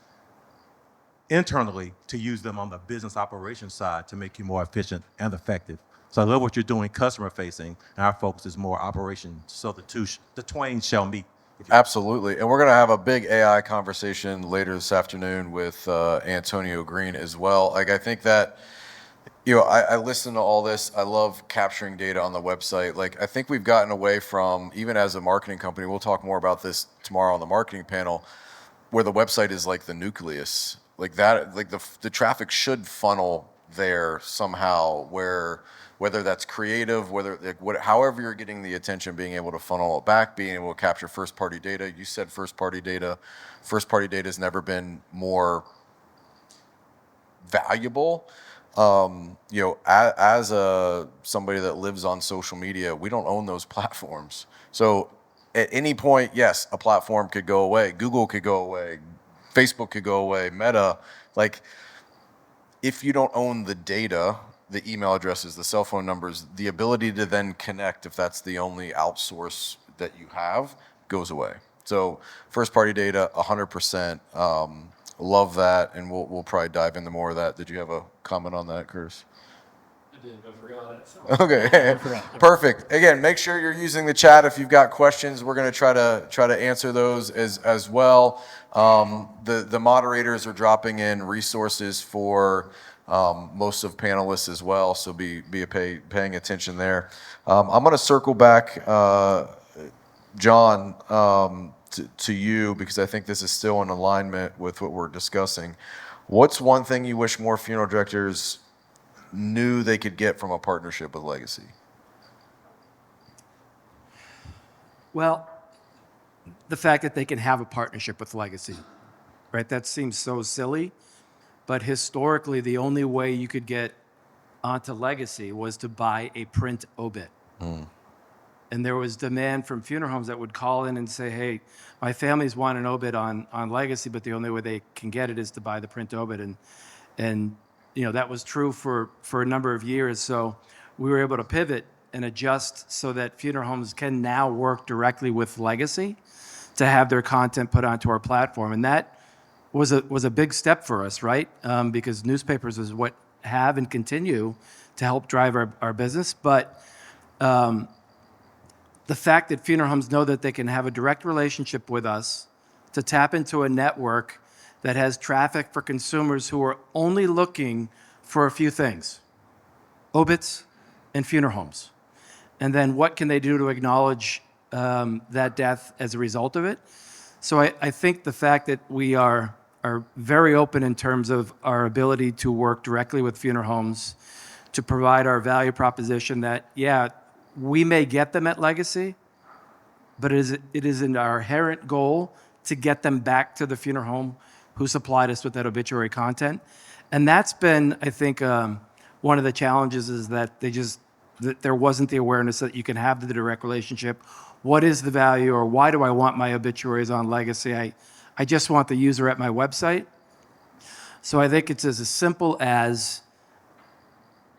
internally to use them on the business operations side to make you more efficient and effective. So I love what you're doing customer facing, and our focus is more operations. So the twain shall meet. Absolutely. And we're going to have a big AI conversation later this afternoon with Antonio Green as well. Like, I think that, I listen to all this. I love capturing data on the website. Like, I think we've gotten away from, even as a marketing company, we'll talk more about this tomorrow on the marketing panel, where the website is like the nucleus. Like that, like the traffic should funnel there somehow, whether that's creative, however you're getting the attention, being able to funnel it back, being able to capture first party data. You said first party data. First party data has never been more valuable. as a somebody that lives on social media, we don't own those platforms. So at any point, yes, a platform could go away. Google could go away. Facebook could go away. Meta, like, if you don't own the data, the email addresses, the cell phone numbers, the ability to then connect, if that's the only outsource that you have, goes away. So first party data, 100%. Love that, and we'll probably dive into more of that. Did you have a comment on that, Curtis? I did, I forgot it. So. Okay, perfect. Again, make sure you're using the chat if you've got questions. We're going to try to answer those as well. The moderators are dropping in resources for most of panelists as well, so be paying attention there. I'm going to circle back, John, to you, because I think this is still in alignment with what we're discussing. What's one thing you wish more funeral directors knew they could get from a partnership with Legacy? Well, the fact that they can have a partnership with Legacy, right? That seems so silly, but historically, the only way you could get onto Legacy was to buy a print obit. And there was demand from funeral homes that would call in and say, hey, my families want an obit on Legacy, but the only way they can get it is to buy the print obit. And that was true for a number of years. So we were able to pivot and adjust so that funeral homes can now work directly with Legacy to have their content put onto our platform. And that was a big step for us, right? Because newspapers is what have and continue to help drive our business. But the fact that funeral homes know that they can have a direct relationship with us to tap into a network that has traffic for consumers who are only looking for a few things: obits and funeral homes. And then what can they do to acknowledge that death as a result of it? So I think the fact that we are very open in terms of our ability to work directly with funeral homes to provide our value proposition that, yeah, we may get them at Legacy, but it is in our inherent goal to get them back to the funeral home who supplied us with that obituary content. And that's been, I think, one of the challenges is that that there wasn't the awareness that you can have the direct relationship. What is the value, or why do I want my obituaries on Legacy? I just want the user at my website. So I think it's as simple as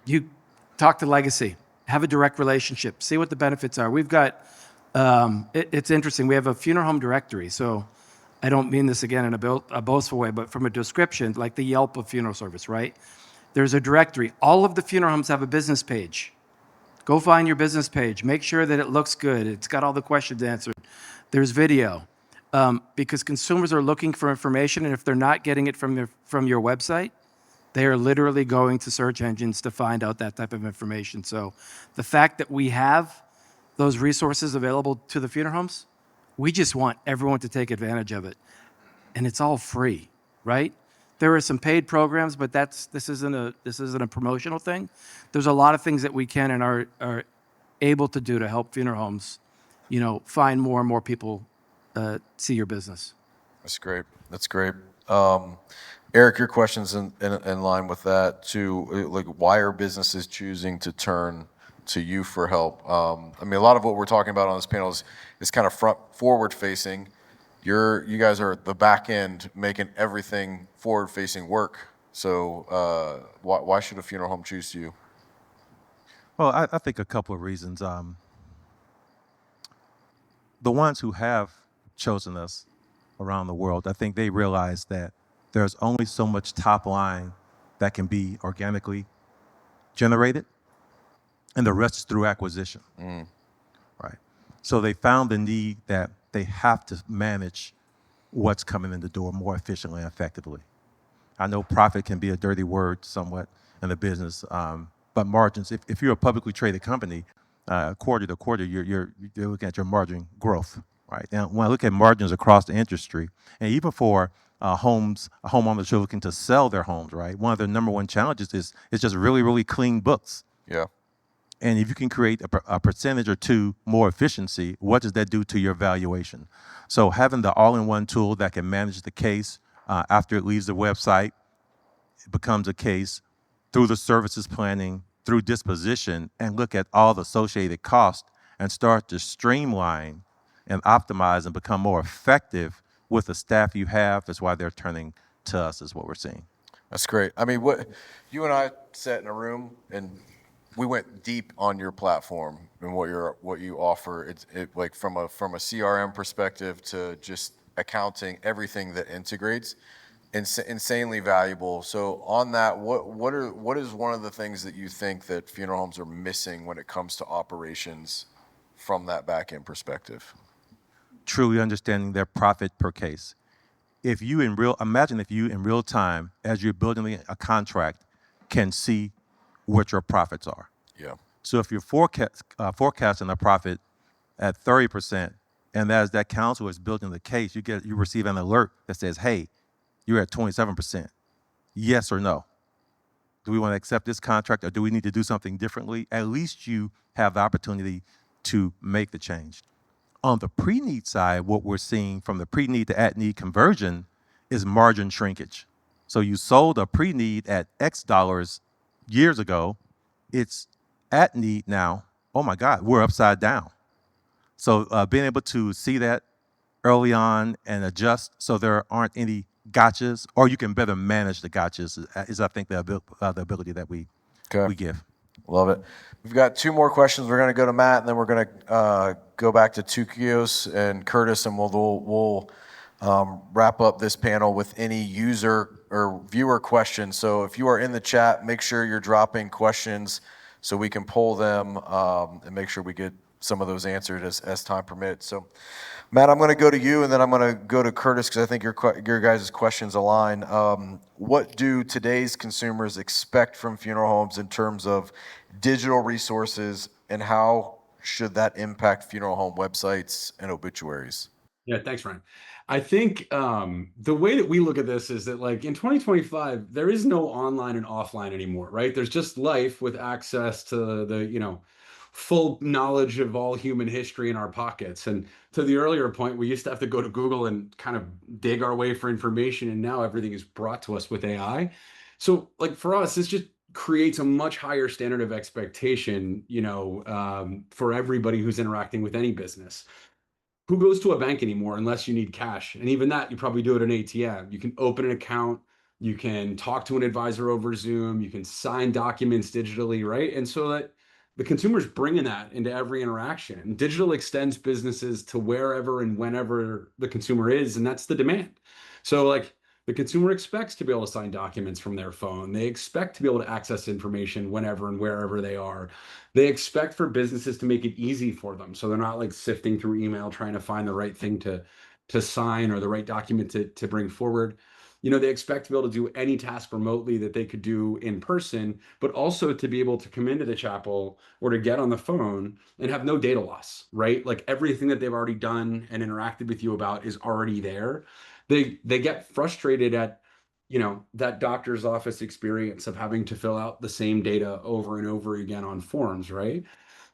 you talk to Legacy, have a direct relationship, see what the benefits are. We've got, it's interesting, we have a funeral home directory. So I don't mean this again in a boastful way, but from a description, like the Yelp of funeral service, right? There's a directory. All of the funeral homes have a business page. Go find your business page. Make sure that it looks good. It's got all the questions answered. There's video. Because consumers are looking for information, and if they're not getting it from your website, they are literally going to search engines to find out that type of information. So the fact that we have those resources available to the funeral homes, we just want everyone to take advantage of it. And it's all free, right? There are some paid programs, but this isn't a promotional thing. There's a lot of things that we can and are able to do to help funeral homes, find more and more people see your business. That's great. That's great. Eric, your question's in line with that too. Like, why are businesses choosing to turn to you for help? I mean, a lot of what we're talking about on this panel is kind of forward facing. You guys are at the back end making everything forward facing work. So why should a funeral home choose you? Well, I think a couple of reasons. The ones who have chosen us around the world, I think they realize that there's only so much top line that can be organically generated, and the rest is through acquisition. Right? So they found the need that they have to manage what's coming in the door more efficiently and effectively. I know profit can be a dirty word somewhat in the business, but margins, if you're a publicly traded company, quarter to quarter, you're looking at your margin growth, right? Now, when I look at margins across the industry, and even for homeowners who are looking to sell their homes, right? One of their number one challenges is just really, really clean books. Yeah. And if you can create a percentage or two more efficiency, what does that do to your valuation? So having the all-in-one tool that can manage the case after it leaves the website, it becomes a case, through the services planning, through disposition, and look at all the associated costs and start to streamline and optimize and become more effective with the staff you have. That's why they're turning to us, is what we're seeing. That's great. I mean, what you and I sat in a room and we went deep on your platform and what you offer. It like from a CRM perspective to just accounting, everything that integrates, insanely valuable. So on that, what is one of the things that you think that funeral homes are missing when it comes to operations from that back end perspective? Truly understanding their profit per case. Imagine if you in real time, as you're building a contract, can see what your profits are. Yeah. So if you're forecasting a profit at 30%, and as that counsel is building the case, you receive an alert that says, "Hey, you're at 27%. Yes or no? Do we want to accept this contract, or do we need to do something differently?" At least you have the opportunity to make the change. On the pre-need side, what we're seeing from the pre-need to at-need conversion is margin shrinkage. So you sold a pre-need at X dollars years ago. It's at-need now. Oh my God, we're upside down. So being able to see that early on and adjust so there aren't any gotchas, or you can better manage the gotchas, is I think the ability that we give. Love it. We've got two more questions. We're going to go to Matt, and then we're going to go back to Tukios and Curtis, and we'll wrap up this panel with any user or viewer questions. So if you are in the chat, make sure you're dropping questions so we can pull them and make sure we get some of those answered as time permits. So, Matt, I'm going to go to you, and then I'm going to go to Curtis because I think your guys' questions align. What do today's consumers expect from funeral homes in terms of digital resources, and how should that impact funeral home websites and obituaries? Yeah, thanks, Ryan. I think the way that we look at this is that, like, in 2025, there is no online and offline anymore, right? There's just life with access to the full knowledge of all human history in our pockets. And to the earlier point, we used to have to go to Google and kind of dig our way for information, and now everything is brought to us with AI. So, like, for us, this just creates a much higher standard of expectation, for everybody who's interacting with any business. Who goes to a bank anymore unless you need cash? And even that, you probably do at an ATM. You can open an account, you can talk to an advisor over Zoom, you can sign documents digitally, right? And so that the consumer's bringing that into every interaction. And digital extends businesses to wherever and whenever the consumer is, and that's the demand. So, like, the consumer expects to be able to sign documents from their phone. They expect to be able to access information whenever and wherever they are. They expect for businesses to make it easy for them, so they're not like sifting through email trying to find the right thing to sign or the right document to bring forward. They expect to be able to do any task remotely that they could do in person, but also to be able to come into the chapel or to get on the phone and have no data loss, right? Like, everything that they've already done and interacted with you about is already there. They get frustrated at that doctor's office experience of having to fill out the same data over and over again on forms, right?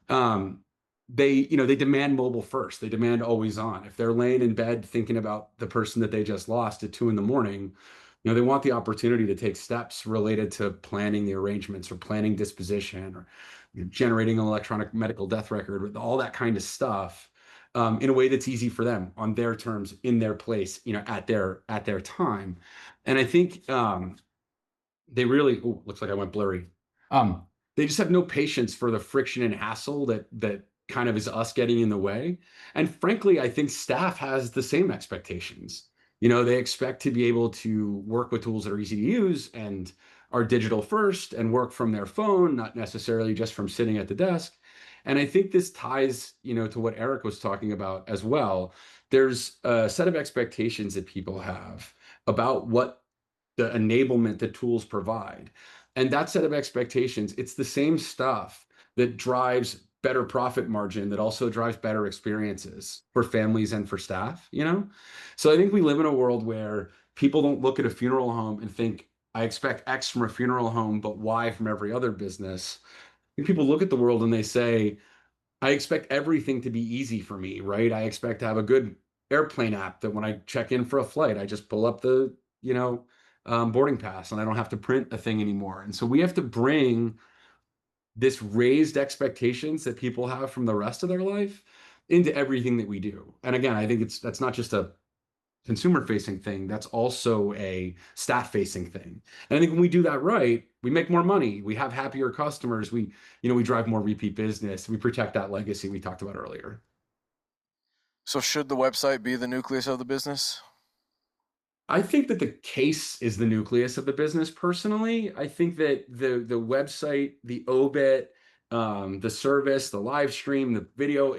um, they demand mobile first. They demand always on. If they're laying in bed thinking about the person that they just lost at 2 a.m, they want the opportunity to take steps related to planning the arrangements or planning disposition or generating an electronic medical death record with all that kind of stuff, in a way that's easy for them on their terms, in their place, at their time. And I think they really, oh, looks like I went blurry. They just have no patience for the friction and hassle that kind of is us getting in the way. And frankly, I think staff has the same expectations. They expect to be able to work with tools that are easy to use and are digital first and work from their phone, not necessarily just from sitting at the desk. And I think this ties, to what Eric was talking about as well. There's a set of expectations that people have about what the enablement that tools provide. And that set of expectations, it's the same stuff that drives better profit margin, that also drives better experiences for families and for staff. So I think we live in a world where people don't look at a funeral home and think, I expect X from a funeral home, but Y from every other business. And people look at the world and they say, I expect everything to be easy for me, right? I expect to have a good airplane app that when I check in for a flight, I just pull up the boarding pass, and I don't have to print a thing anymore. And so we have to bring this raised expectations that people have from the rest of their life into everything that we do. And again, I think that's not just a consumer facing thing, that's also a staff facing thing. And I think when we do that right, we make more money, we have happier customers, we drive more repeat business, we protect that legacy we talked about earlier. So should the website be the nucleus of the business? I think that the case is the nucleus of the business. Personally, I think that the website, the obit, the service, the live stream, the video,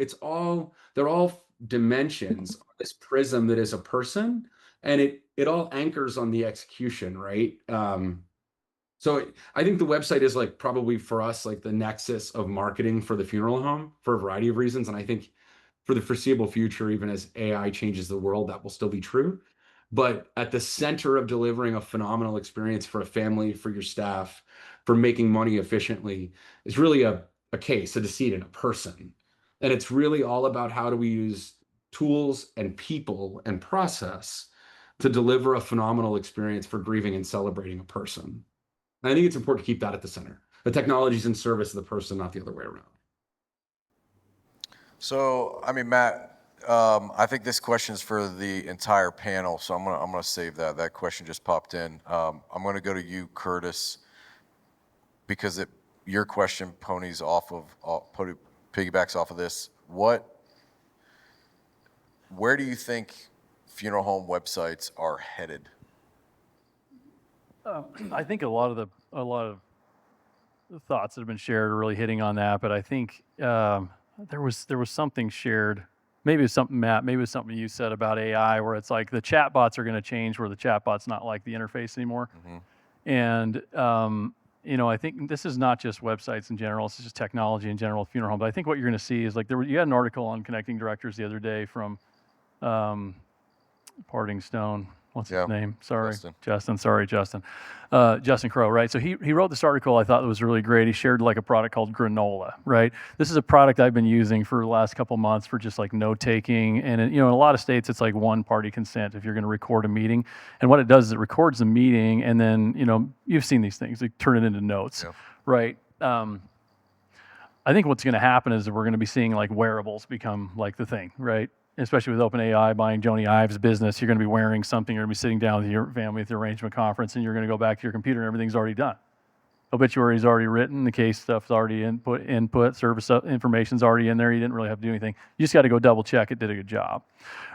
they're all dimensions of this prism that is a person, and it all anchors on the execution, right? So I think the website is like probably for us like the nexus of marketing for the funeral home for a variety of reasons, and I think for the foreseeable future, even as AI changes the world, that will still be true. But at the center of delivering a phenomenal experience for a family, for your staff, for making money efficiently is really a case, a decedent, a person. And it's really all about how do we use tools and people and process to deliver a phenomenal experience for grieving and celebrating a person. And I think it's important to keep that at the center. The technology is in service of the person, not the other way around. So, I mean, Matt, I think this question is for the entire panel, so I'm gonna save that. That question just popped in. I'm gonna go to you, Curtis, because your question piggybacks off of this. Where do you think funeral home websites are headed? I think a lot of the thoughts that have been shared are really hitting on that, but I think there was something shared. Maybe it was something, Matt, maybe it was something you said about AI, where it's like the chatbots are going to change, where the chatbot's not like the interface anymore. And I think this is not just websites in general, this is just technology in general, funeral home. But I think what you're going to see is like you had an article on connecting directors the other day from Parting Stone. What's his name? Sorry, Justin. Sorry, Justin. Justin Crow, right? So he wrote this article I thought was really great. He shared like a product called Granola, right? This is a product I've been using for the last couple months for just like note taking. And in a lot of states, it's like one party consent if you're going to record a meeting. And what it does is it records the meeting, and then you've seen these things. They turn it into notes, right? I think what's going to happen is that we're going to be seeing like wearables become like the thing, right? Especially with OpenAI buying Joni Ives' business, you're going to be wearing something, you're going to be sitting down with your family at the arrangement conference, and you're going to go back to your computer and everything's already done. Obituary is already written, the case stuff's already input, service information's already in there, you didn't really have to do anything. You just got to go double check it did a good job,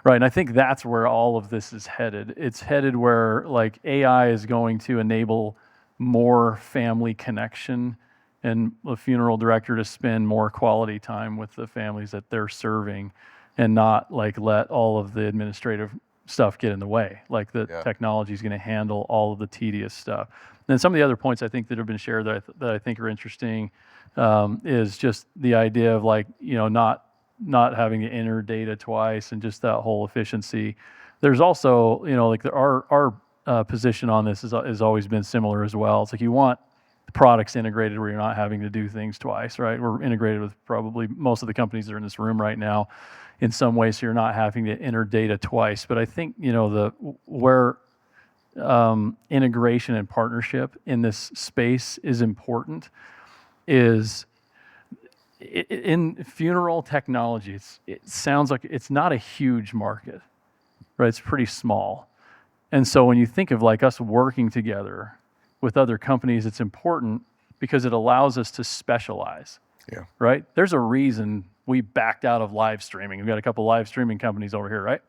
right? And I think that's where all of this is headed. It's headed where like AI is going to enable more family connection and a funeral director to spend more quality time with the families that they're serving, and not like let all of the administrative stuff get in the way. Like the technology is going to handle all of the tedious stuff. And then some of the other points I think that have been shared that I think are interesting is just the idea of like, not having to enter data twice, and just that whole efficiency. There's also, like our position on this has always been similar as well. It's like you want the products integrated where you're not having to do things twice, right? We're integrated with probably most of the companies that are in this room right now in some ways, so you're not having to enter data twice. But I think, where integration and partnership in this space is important is in funeral technology. It sounds like it's not a huge market, right? It's pretty small. And so when you think of like us working together with other companies, it's important because it allows us to specialize. Right? There's a reason we backed out of live streaming. We've got a couple live streaming companies over here, right?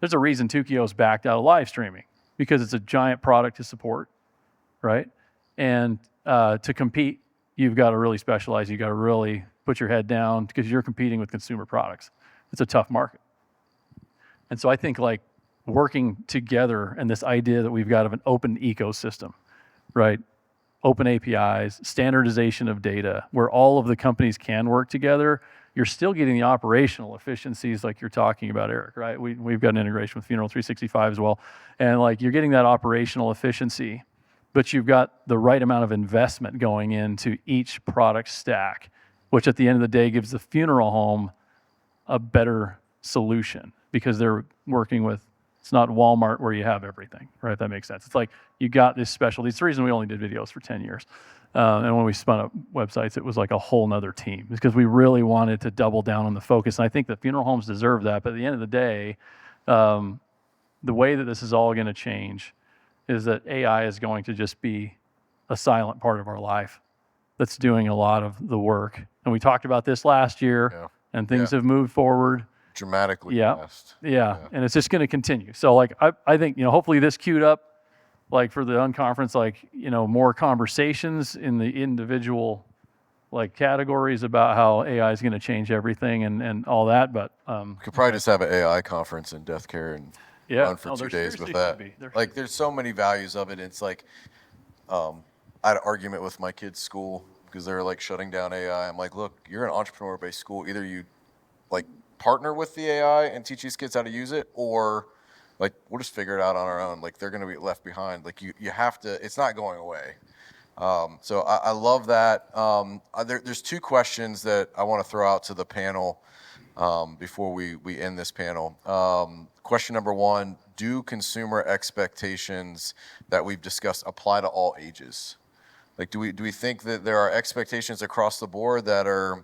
There's a reason Tukios backed out of live streaming, because it's a giant product to support, right? And to compete, you've got to really specialize. You've got to really put your head down, because you're competing with consumer products. It's a tough market. And so I think like working together, and this idea that we've got of an open ecosystem, right? Open APIs, standardization of data, where all of the companies can work together. You're still getting the operational efficiencies like you're talking about, Eric, right? We've got an integration with Funeral 365 as well. And like you're getting that operational efficiency, but you've got the right amount of investment going into each product stack, which at the end of the day gives the funeral home a better solution, because they're working with It's not Walmart where you have everything, right? That makes sense. It's like you got this specialty. It's the reason we only did videos for 10 years. And when we spun up websites, it was like a whole nother team because we really wanted to double down on the focus. And I think the funeral homes deserve that. But at the end of the day, the way that this is all going to change is that AI is going to just be a silent part of our life that's doing a lot of the work. And we talked about this last year, and things have moved forward Dramatically fast. Yeah, and it's just going to continue. So like I think, hopefully this queued up like for the unconference, like, more conversations in the individual like categories about how AI is going to change everything and all that. But we could probably just have an AI conference in deathcare and run for 2 days with that. Like there's so many values of it. It's like I had an argument with my kids' school because they're like shutting down AI. I'm like, look, you're an entrepreneur-based school. Either you like partner with the AI and teach these kids how to use it, or like we'll just figure it out on our own. Like they're going to be left behind. Like you have to. It's not going away. So I love that. There's 2 questions that I want to throw out to the panel before we end this panel. Question number 1: do consumer expectations that we've discussed apply to all ages? Like, do we think that there are expectations across the board that are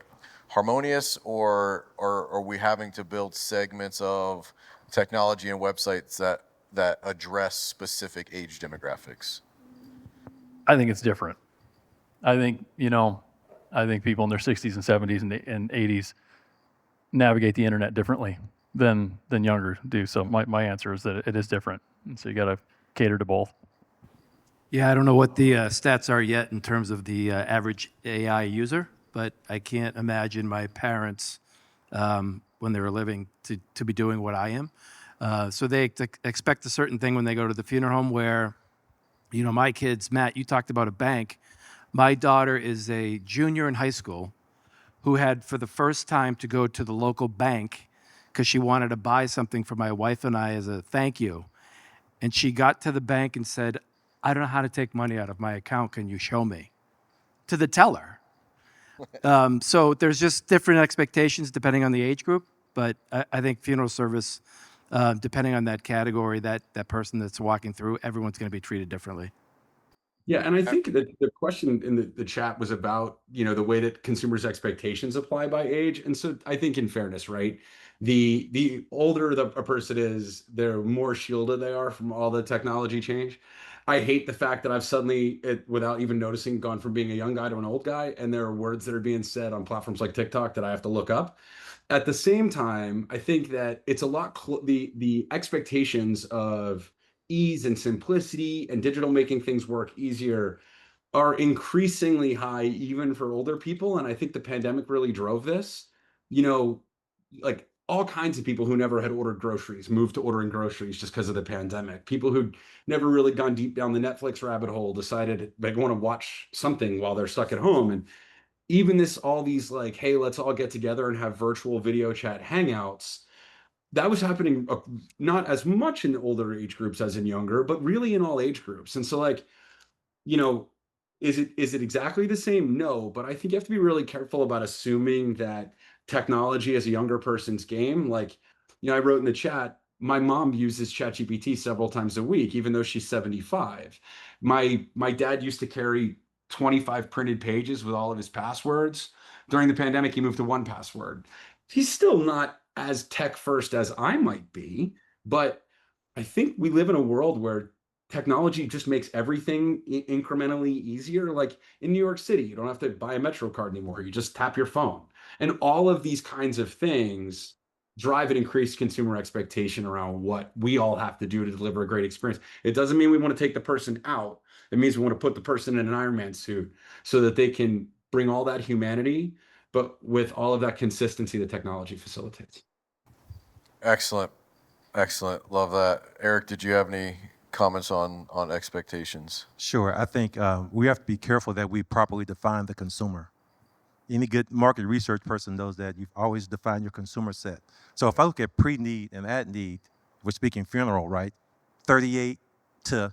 harmonious, or are we having to build segments of technology and websites that address specific age demographics? I think it's different. I think people in their 60s and 70s and 80s navigate the internet differently than younger do. So my answer is that it is different. And so you got to cater to both. Yeah, I don't know what the stats are yet in terms of the average AI user, but I can't imagine my parents, when they were living, to be doing what I am. So they expect a certain thing when they go to the funeral home where, my kids, Matt, you talked about a bank. My daughter is a junior in high school who had, for the first time, to go to the local bank because she wanted to buy something for my wife and I as a thank you. And she got to the bank and said, I don't know how to take money out of my account. Can you show me? To the teller. So there's just different expectations depending on the age group. But I think funeral service, depending on that category, that person that's walking through, everyone's going to be treated differently. Yeah, and I think that the question in the chat was about, the way that consumers' expectations apply by age. And so I think in fairness, right, the older a person is, the more shielded they are from all the technology change. I hate the fact that I've suddenly, without even noticing, gone from being a young guy to an old guy, and there are words that are being said on platforms like TikTok that I have to look up. At the same time, I think that it's a lot the expectations of ease and simplicity and digital making things work easier are increasingly high even for older people. And I think the pandemic really drove this. Like all kinds of people who never had ordered groceries moved to ordering groceries just because of the pandemic. People who'd never really gone deep down the Netflix rabbit hole decided they want to watch something while they're stuck at home. And even all these like, hey, let's all get together and have virtual video chat hangouts, that was happening not as much in older age groups as in younger, but really in all age groups. And so like, is it exactly the same? No, but I think you have to be really careful about assuming that technology is a younger person's game. Like, I wrote in the chat, my mom uses ChatGPT several times a week, even though she's 75. My dad used to carry 25 printed pages with all of his passwords. During the pandemic, he moved to 1Password. He's still not as tech first as I might be, but I think we live in a world where technology just makes everything incrementally easier. Like in New York City, you don't have to buy a Metro card anymore. You just tap your phone. And all of these kinds of things drive an increased consumer expectation around what we all have to do to deliver a great experience. It doesn't mean we want to take the person out. It means we want to put the person in an Iron Man suit so that they can bring all that humanity, but with all of that consistency that technology facilitates. Excellent. Love that. Eric, did you have any comments on expectations? Sure. I think we have to be careful that we properly define the consumer. Any good market research person knows that you've always defined your consumer set. So if I look at pre-need and at-need, we're speaking funeral, right? 38 to,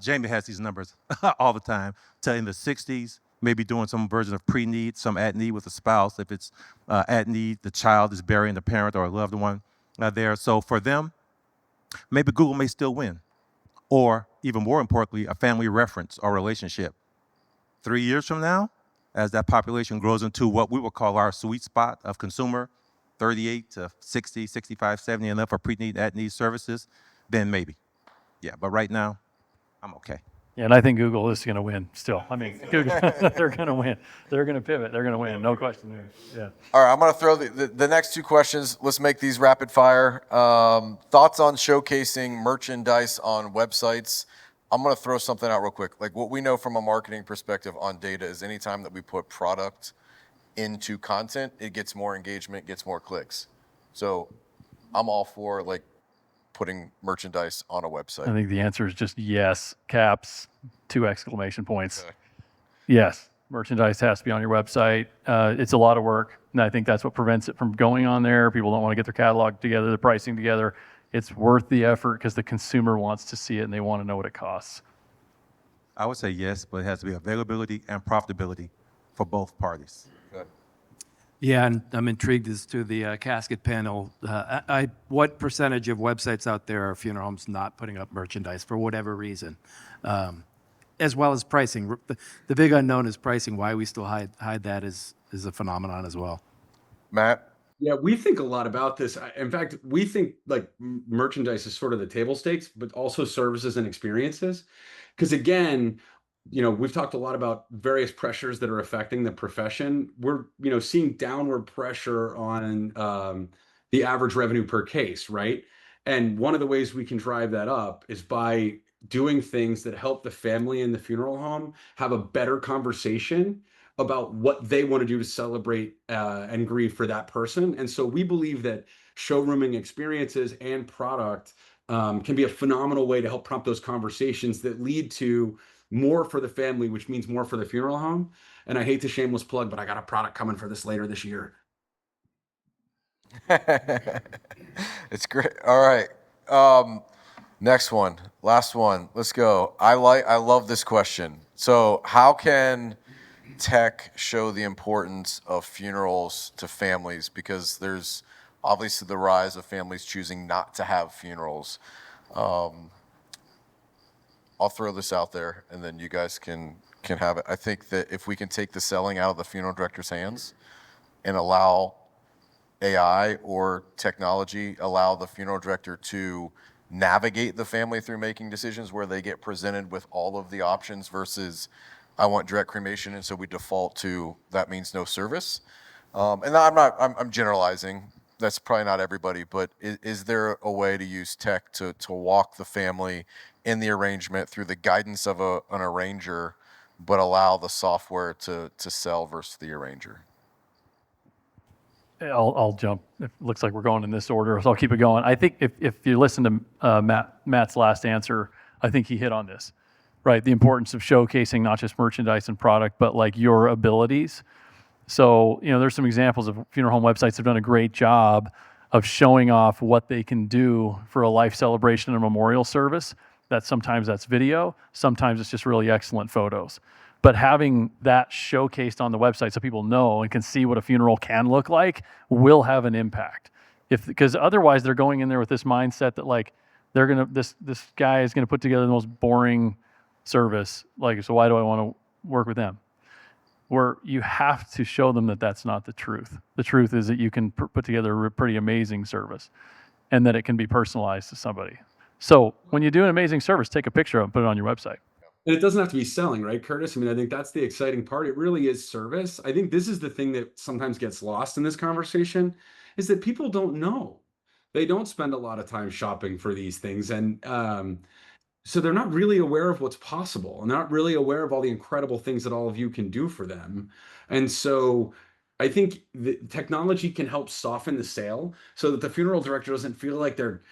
Jamie has these numbers all the time, to in the 60s, maybe doing some version of pre-need, some at-need with a spouse. If it's at-need, the child is burying the parent or a loved one there. So for them, maybe Google may still win. Or even more importantly, a family reference or relationship. 3 years from now, as that population grows into what we would call our sweet spot of consumer, 38 to 60, 65, 70 and up for pre-need, at-need services, then maybe. Yeah, but right now, I'm okay. Yeah, and I think Google is going to win still. I mean, Google, they're going to win. They're going to pivot. They're going to win. No question there. Yeah. All right, I'm going to throw the next two questions. Let's make these rapid fire. Thoughts on showcasing merchandise on websites? I'm going to throw something out real quick. Like what we know from a marketing perspective on data is anytime that we put product into content, it gets more engagement, gets more clicks. So I'm all for like putting merchandise on a website. I think the answer is just yes, caps, 2 exclamation points. Okay. Yes, merchandise has to be on your website. It's a lot of work, and I think that's what prevents it from going on there. People don't want to get their catalog together, the pricing together. It's worth the effort because the consumer wants to see it and they want to know what it costs. I would say yes, but it has to be availability and profitability for both parties. Good. Yeah, and I'm intrigued as to the Casket panel. What percentage of websites out there are funeral homes not putting up merchandise for whatever reason? As well as pricing. The big unknown is pricing. Why we still hide that is a phenomenon as well. Matt? Yeah, we think a lot about this. In fact, we think like merchandise is sort of the table stakes, but also services and experiences. Because again, we've talked a lot about various pressures that are affecting the profession. We're, seeing downward pressure on the average revenue per case, right? And one of the ways we can drive that up is by doing things that help the family in the funeral home have a better conversation about what they want to do to celebrate and grieve for that person. And so we believe that showrooming experiences and product can be a phenomenal way to help prompt those conversations that lead to more for the family, which means more for the funeral home. And I hate to shameless plug, but I got a product coming for this later this year. It's great. All right. Next one, last one. Let's go. I love this question. So, how can tech show the importance of funerals to families? Because there's obviously the rise of families choosing not to have funerals. I'll throw this out there, and then you guys can have it. I think that if we can take the selling out of the funeral director's hands and allow AI or technology, allow the funeral director to navigate the family through making decisions where they get presented with all of the options versus I want direct cremation, and so we default to that means no service. And I'm generalizing. That's probably not everybody, but is there a way to use tech to walk the family in the arrangement through the guidance of an arranger, but allow the software to sell versus the arranger? I'll jump. It looks like we're going in this order, so I'll keep it going. I think if you listen to Matt's last answer, I think he hit on this, right? The importance of showcasing not just merchandise and product, but like your abilities. So, there's some examples of funeral home websites that have done a great job of showing off what they can do for a life celebration and memorial service. Sometimes that's video, sometimes it's just really excellent photos. But having that showcased on the website so people know and can see what a funeral can look like will have an impact. Because otherwise they're going in there with this mindset that like this guy is gonna put together the most boring service. Like, so why do I want to work with them? Where you have to show them that that's not the truth. The truth is that you can put together a pretty amazing service and that it can be personalized to somebody. So when you do an amazing service, take a picture of it and put it on your website. And it doesn't have to be selling, right, Curtis? I mean, I think that's the exciting part. It really is service. I think this is the thing that sometimes gets lost in this conversation is that people don't know. They don't spend a lot of time shopping for these things. And so they're not really aware of what's possible and they're not really aware of all the incredible things that all of you can do for them. And so I think the technology can help soften the sale so that the funeral director doesn't feel like they're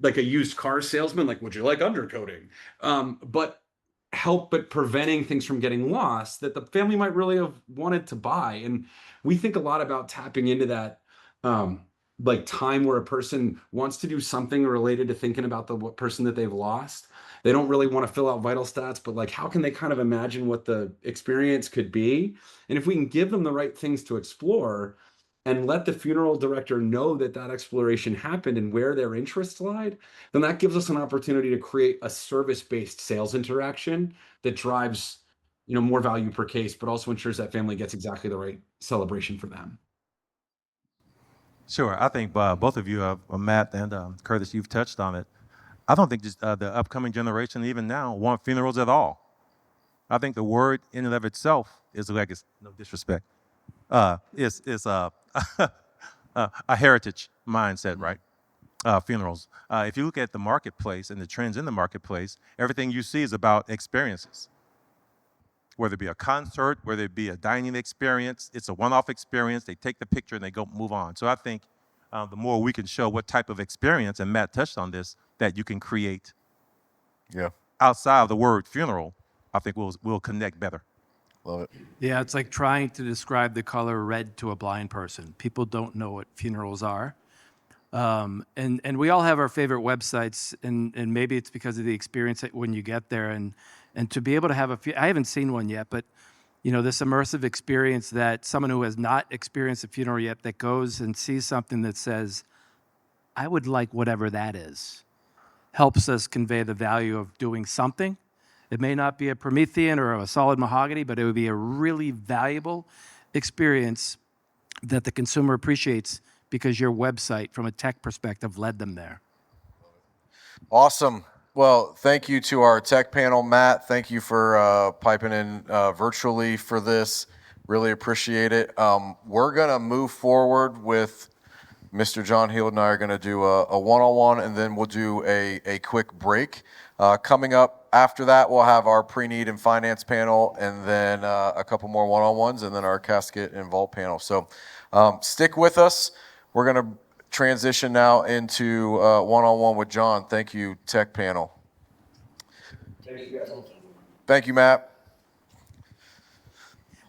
like a used car salesman, like, would you like undercoating? But preventing things from getting lost that the family might really have wanted to buy. And we think a lot about tapping into that like time where a person wants to do something related to thinking about the person that they've lost. They don't really want to fill out vital stats, but like, how can they kind of imagine what the experience could be? And if we can give them the right things to explore, and let the funeral director know that that exploration happened and where their interests lied, then that gives us an opportunity to create a service-based sales interaction that drives, more value per case, but also ensures that family gets exactly the right celebration for them. Sure. I think both of you, Matt and Curtis, you've touched on it. I don't think just, the upcoming generation, even now, want funerals at all. I think the word in and of itself is legacy. No disrespect. Is a heritage mindset, right? Funerals. If you look at the marketplace and the trends in the marketplace, everything you see is about experiences. Whether it be a concert, whether it be a dining experience, it's a one-off experience. They take the picture and they go move on. So I think the more we can show what type of experience, and Matt touched on this, that you can create Yeah. outside of the word funeral, I think we'll connect better. Love it. Yeah, it's like trying to describe the color red to a blind person. People don't know what funerals are. And we all have our favorite websites, and maybe it's because of the experience when you get there, and to be able to have I haven't seen one yet, but this immersive experience that someone who has not experienced a funeral yet, that goes and sees something that says, I would like whatever that is, helps us convey the value of doing something. It may not be a Promethean or a solid mahogany, but it would be a really valuable experience that the consumer appreciates because your website, from a tech perspective, led them there. Awesome. Well, thank you to our tech panel, Matt. Thank you for piping in virtually for this. Really appreciate it. We're going to move forward with Mr. John Heald and I are going to do a one-on-one, and then we'll do a quick break. Coming up after that, we'll have our Preneed and finance panel, and then a couple more one-on-ones, and then our Casket and Vault panel. So stick with us. We're going to transition now into one-on-one with John. Thank you, tech panel. Thank you, Matt.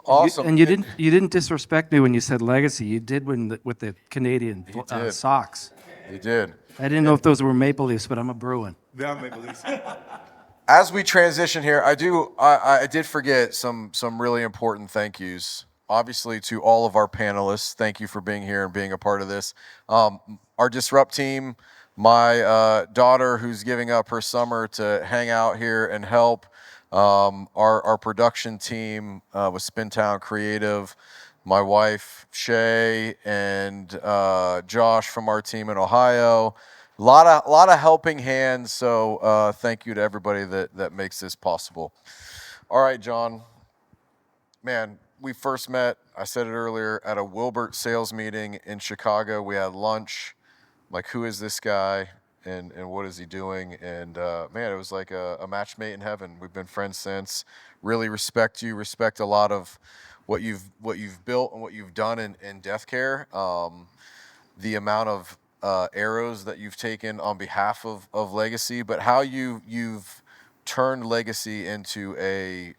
Awesome. And you didn't disrespect me when you said legacy. You did with the Canadian socks. You did. I didn't know if those were Maple Leafs, but I'm a Bruin. They are Maple Leafs. As we transition here, I did forget some really important thank yous. Obviously, to all of our panelists, thank you for being here and being a part of this. Our Disrupt team, my daughter who's giving up her summer to hang out here and help. Our production team with Spintown Creative, my wife Shay, and Josh from our team in Ohio. A lot of helping hands. So thank you to everybody that makes this possible. All right, John. Man, we first met, I said it earlier, at a Wilbert sales meeting in Chicago. We had lunch. Like, who is this guy? And what is he doing? And man, it was like a match made in heaven. We've been friends since. Really respect you. Respect a lot of what you've built and what you've done in deathcare. The amount of arrows that you've taken on behalf of Legacy, but how you've turned Legacy into a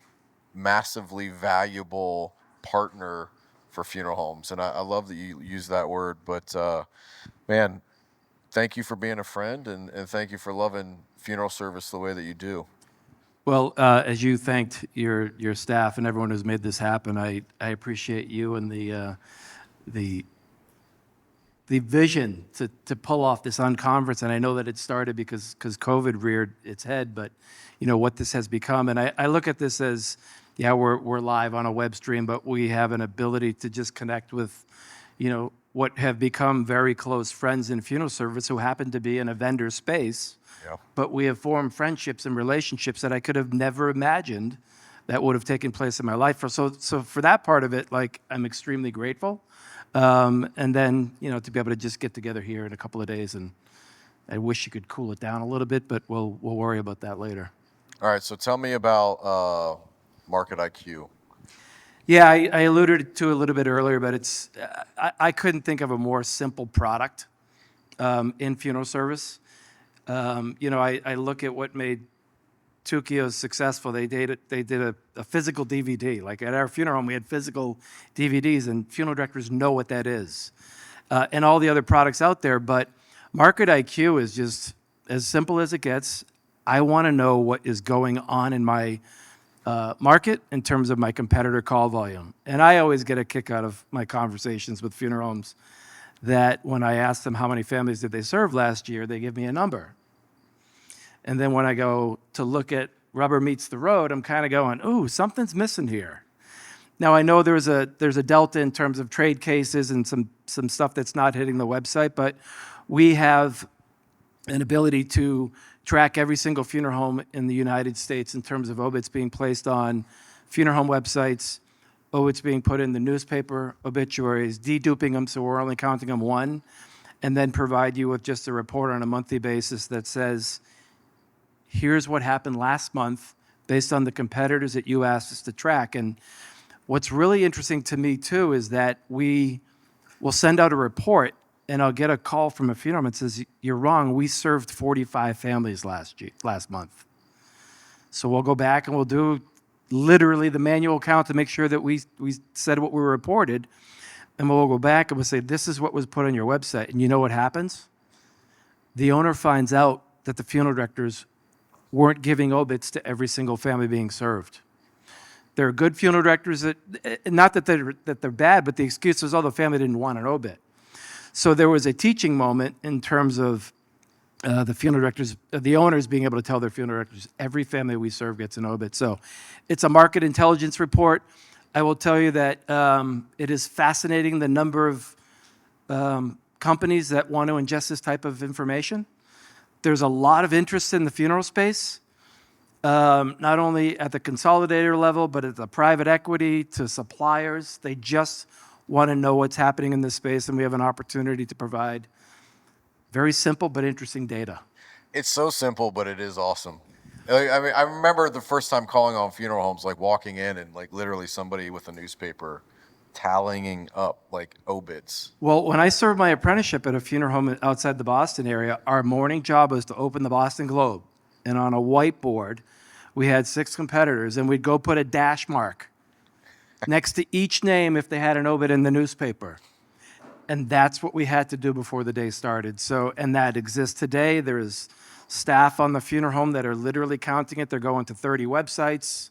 massively valuable partner for funeral homes. And I love that you use that word. But man, thank you for being a friend, and thank you for loving funeral service the way that you do. Well, as you thanked your staff and everyone who's made this happen, I appreciate you and the vision to pull off this unconference. And I know that it started because COVID reared its head, but what this has become. And I look at this as, yeah, we're live on a web stream, but we have an ability to just connect with, what have become very close friends in funeral service who happen to be in a vendor space. Yeah. But we have formed friendships and relationships that I could have never imagined that would have taken place in my life. So for that part of it, like, I'm extremely grateful. And then, to be able to just get together here in a couple of days, and I wish you could cool it down a little bit, but we'll worry about that later. All right, so tell me about Market IQ. Yeah, I alluded to it a little bit earlier, but it's I couldn't think of a more simple product in funeral service. I look at what made Tukios successful. They did a physical DVD. Like, at our funeral home, we had physical DVDs, and funeral directors know what that is, and all the other products out there. But Market IQ is just as simple as it gets. I want to know what is going on in my market in terms of my competitor call volume. And I always get a kick out of my conversations with funeral homes that when I ask them how many families did they serve last year, they give me a number. And then when I go to look at rubber meets the road, I'm kind of going, ooh, something's missing here. Now, I know there's a delta in terms of trade cases and some stuff that's not hitting the website, but we have an ability to track every single funeral home in the United States in terms of obits being placed on funeral home websites, obits being put in the newspaper, obituaries, deduping them so we're only counting them one, and then provide you with just a report on a monthly basis that says, here's what happened last month based on the competitors that you asked us to track. And what's really interesting to me, too, is that we will send out a report, and I'll get a call from a funeral home that says, you're wrong, we served 45 families last month. So we'll go back and we'll do literally the manual count to make sure that we said what we reported, and we'll go back and we'll say, this is what was put on your website. And you know what happens? The owner finds out that the funeral directors weren't giving obits to every single family being served. There are good funeral directors that, not that they're bad, but the excuse is, oh, the family didn't want an obit. So there was a teaching moment in terms of the funeral directors, the owners being able to tell their funeral directors, every family we serve gets an obit. So it's a market intelligence report. I will tell you that it is fascinating the number of companies that want to ingest this type of information. There's a lot of interest in the funeral space, not only at the consolidator level, but at the private equity to suppliers. They just want to know what's happening in this space, and we have an opportunity to provide very simple but interesting data. It's so simple, but it is awesome. I mean, I remember the first time calling on funeral homes, like walking in and like literally somebody with a newspaper tallying up like obits. Well, when I served my apprenticeship at a funeral home outside the Boston area, our morning job was to open the Boston Globe. And on a whiteboard, we had 6 competitors, and we'd go put a dash mark next to each name if they had an obit in the newspaper. And that's what we had to do before the day started. So, and that exists today. There's staff on the funeral home that are literally counting it. They're going to 30 websites.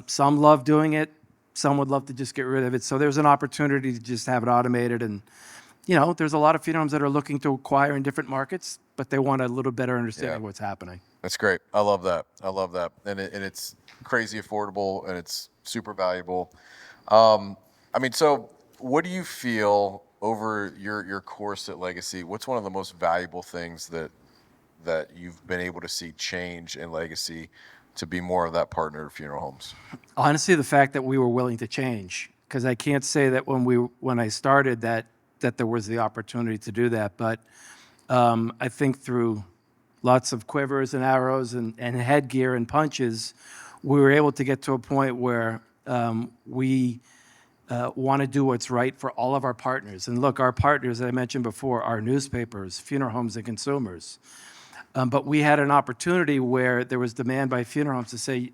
Some love doing it. Some would love to just get rid of it. So there's an opportunity to just have it automated. And, you know, there's a lot of funeral homes that are looking to acquire in different markets, but they want a little better understanding of what's happening. That's great. I love that. I love that. And it's crazy affordable, and it's super valuable. I mean, so what do you feel over your course at Legacy? What's one of the most valuable things that you've been able to see change in Legacy to be more of that partner to funeral homes? Honestly, the fact that we were willing to change, because I can't say that when I started that there was the opportunity to do that, but I think through lots of quivers and arrows and headgear and punches, we were able to get to a point where we want to do what's right for all of our partners. And look, our partners, as I mentioned before, are newspapers, funeral homes, and consumers. But we had an opportunity where there was demand by funeral homes to say,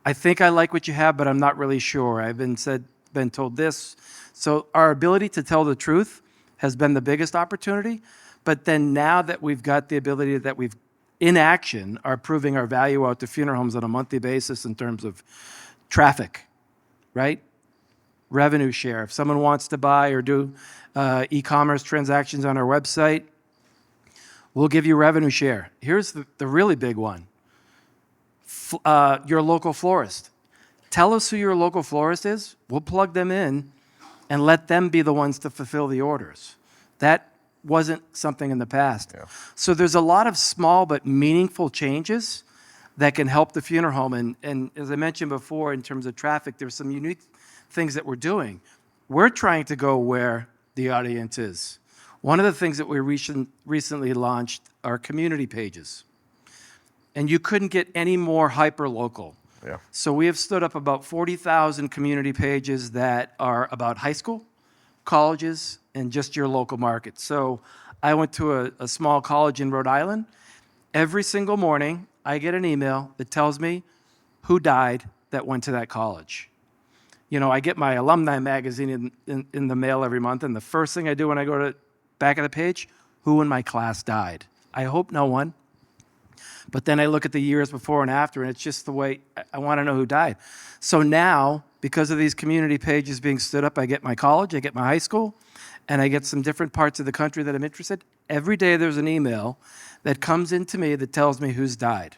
I think I like what you have, but I'm not really sure. I've been told this. So our ability to tell the truth has been the biggest opportunity. But then now that we've got the ability that we've in action are proving our value out to funeral homes on a monthly basis in terms of traffic, right? Revenue share. If someone wants to buy or do e-commerce transactions on our website, we'll give you revenue share. Here's the really big one. Your local florist. Tell us who your local florist is. We'll plug them in and let them be the ones to fulfill the orders. That wasn't something in the past. Yeah. So there's a lot of small but meaningful changes that can help the funeral home. And as I mentioned before, in terms of traffic, there's some unique things that we're doing. We're trying to go where the audience is. One of the things that we recently launched are community pages. And you couldn't get any more hyper-local. Yeah. So we have stood up about 40,000 community pages that are about high school, colleges, and just your local market. So I went to a small college in Rhode Island. Every single morning, I get an email that tells me who died that went to that college. You know, I get my alumni magazine in the mail every month, and the first thing I do when I go to back of the page, who in my class died. I hope no one. But then I look at the years before and after, and it's just the way I want to know who died. So now, because of these community pages being stood up, I get my college, I get my high school, and I get some different parts of the country that I'm interested. Every day there's an email that comes into me that tells me who's died.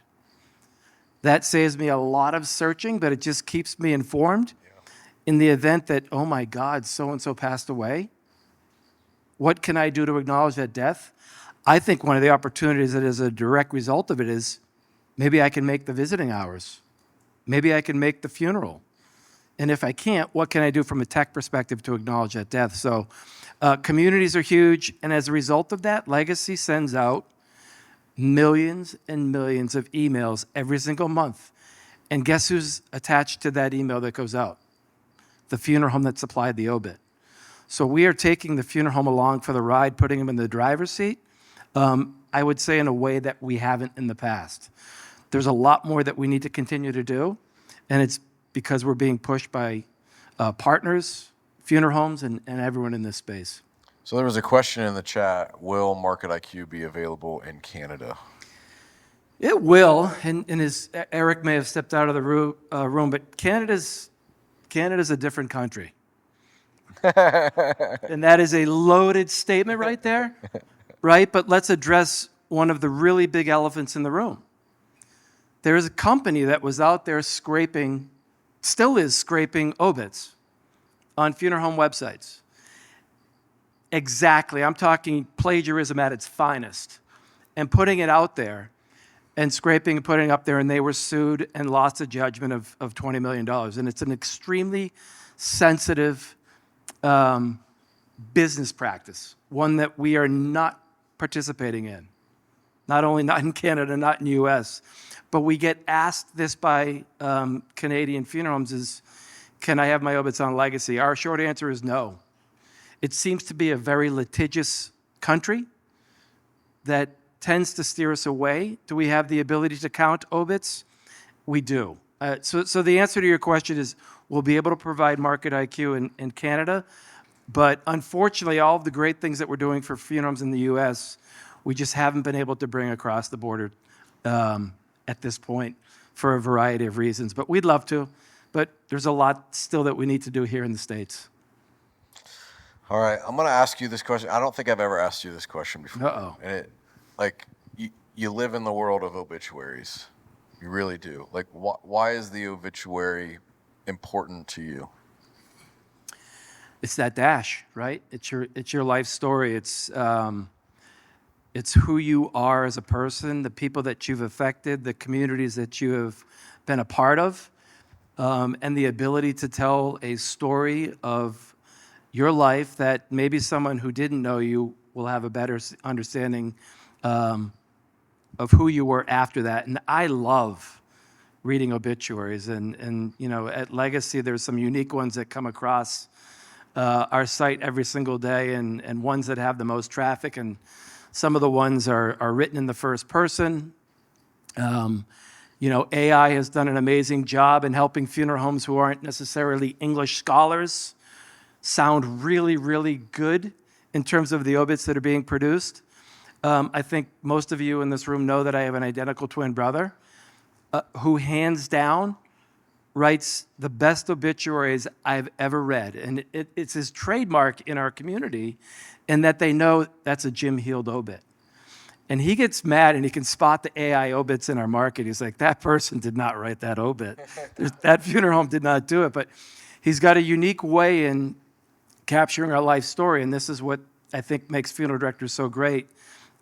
That saves me a lot of searching, but it just keeps me informed. In the event that, oh my God, so-and-so passed away, what can I do to acknowledge that death? I think one of the opportunities that is a direct result of it is maybe I can make the visiting hours. Maybe I can make the funeral. And if I can't, what can I do from a tech perspective to acknowledge that death? So communities are huge. And as a result of that, Legacy sends out millions and millions of emails every single month. And guess who's attached to that email that goes out? The funeral home that supplied the obit. So we are taking the funeral home along for the ride, putting them in the driver's seat, I would say in a way that we haven't in the past. There's a lot more that we need to continue to do, and it's because we're being pushed by partners, funeral homes, and everyone in this space. So there was a question in the chat, will Market IQ be available in Canada? It will, and Eric may have stepped out of the room, but Canada's a different country. And that is a loaded statement right there, right? But let's address one of the really big elephants in the room. There is a company that was out there scraping, still is scraping obits on funeral home websites. Exactly, I'm talking plagiarism at its finest, and putting it out there and scraping and putting it up there, and they were sued and lost a judgment of $20 million. And it's an extremely sensitive business practice, one that we are not participating in. Not only not in Canada, not in the US, but we get asked this by Canadian funeral homes is, can I have my obits on Legacy? Our short answer is no. It seems to be a very litigious country that tends to steer us away. Do we have the ability to count obits? We do. So the answer to your question is we'll be able to provide Market IQ in Canada, but unfortunately, all of the great things that we're doing for funeral homes in the US, we just haven't been able to bring across the border at this point for a variety of reasons. But we'd love to, but there's a lot still that we need to do here in the States. All right, I'm going to ask you this question. I don't think I've ever asked you this question before. Uh-oh. And you live in the world of obituaries. You really do. Like, why is the obituary important to you? It's that dash, right? It's your life story. It's who you are as a person, the people that you've affected, the communities that you have been a part of, and the ability to tell a story of your life that maybe someone who didn't know you will have a better understanding of who you were after that. And I love reading obituaries, and you know, at Legacy, there's some unique ones that come across our site every single day, and ones that have the most traffic, and some of the ones are written in the first person. You know, AI has done an amazing job in helping funeral homes who aren't necessarily English scholars sound really, really good in terms of the obits that are being produced. I think most of you in this room know that I have an identical twin brother who hands down writes the best obituaries I've ever read. And it's his trademark in our community in that they know that's a Jim Heald obit. And he gets mad and he can spot the AI obits in our market. He's like, that person did not write that obit. That funeral home did not do it. But he's got a unique way in capturing our life story. And this is what I think makes funeral directors so great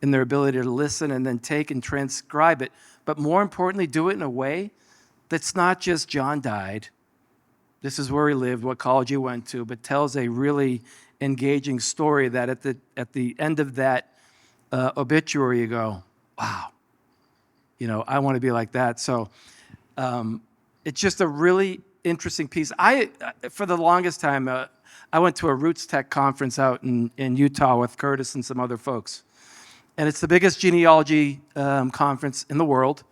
in their ability to listen and then take and transcribe it. But more importantly, do it in a way that's not just John died, this is where he lived, what college he went to, but tells a really engaging story that at the end of that obituary you go, wow, you know, I want to be like that. So it's just a really interesting piece. For the longest time, I went to a Roots Tech conference out in Utah with Curtis and some other folks. And it's the biggest genealogy conference in the world.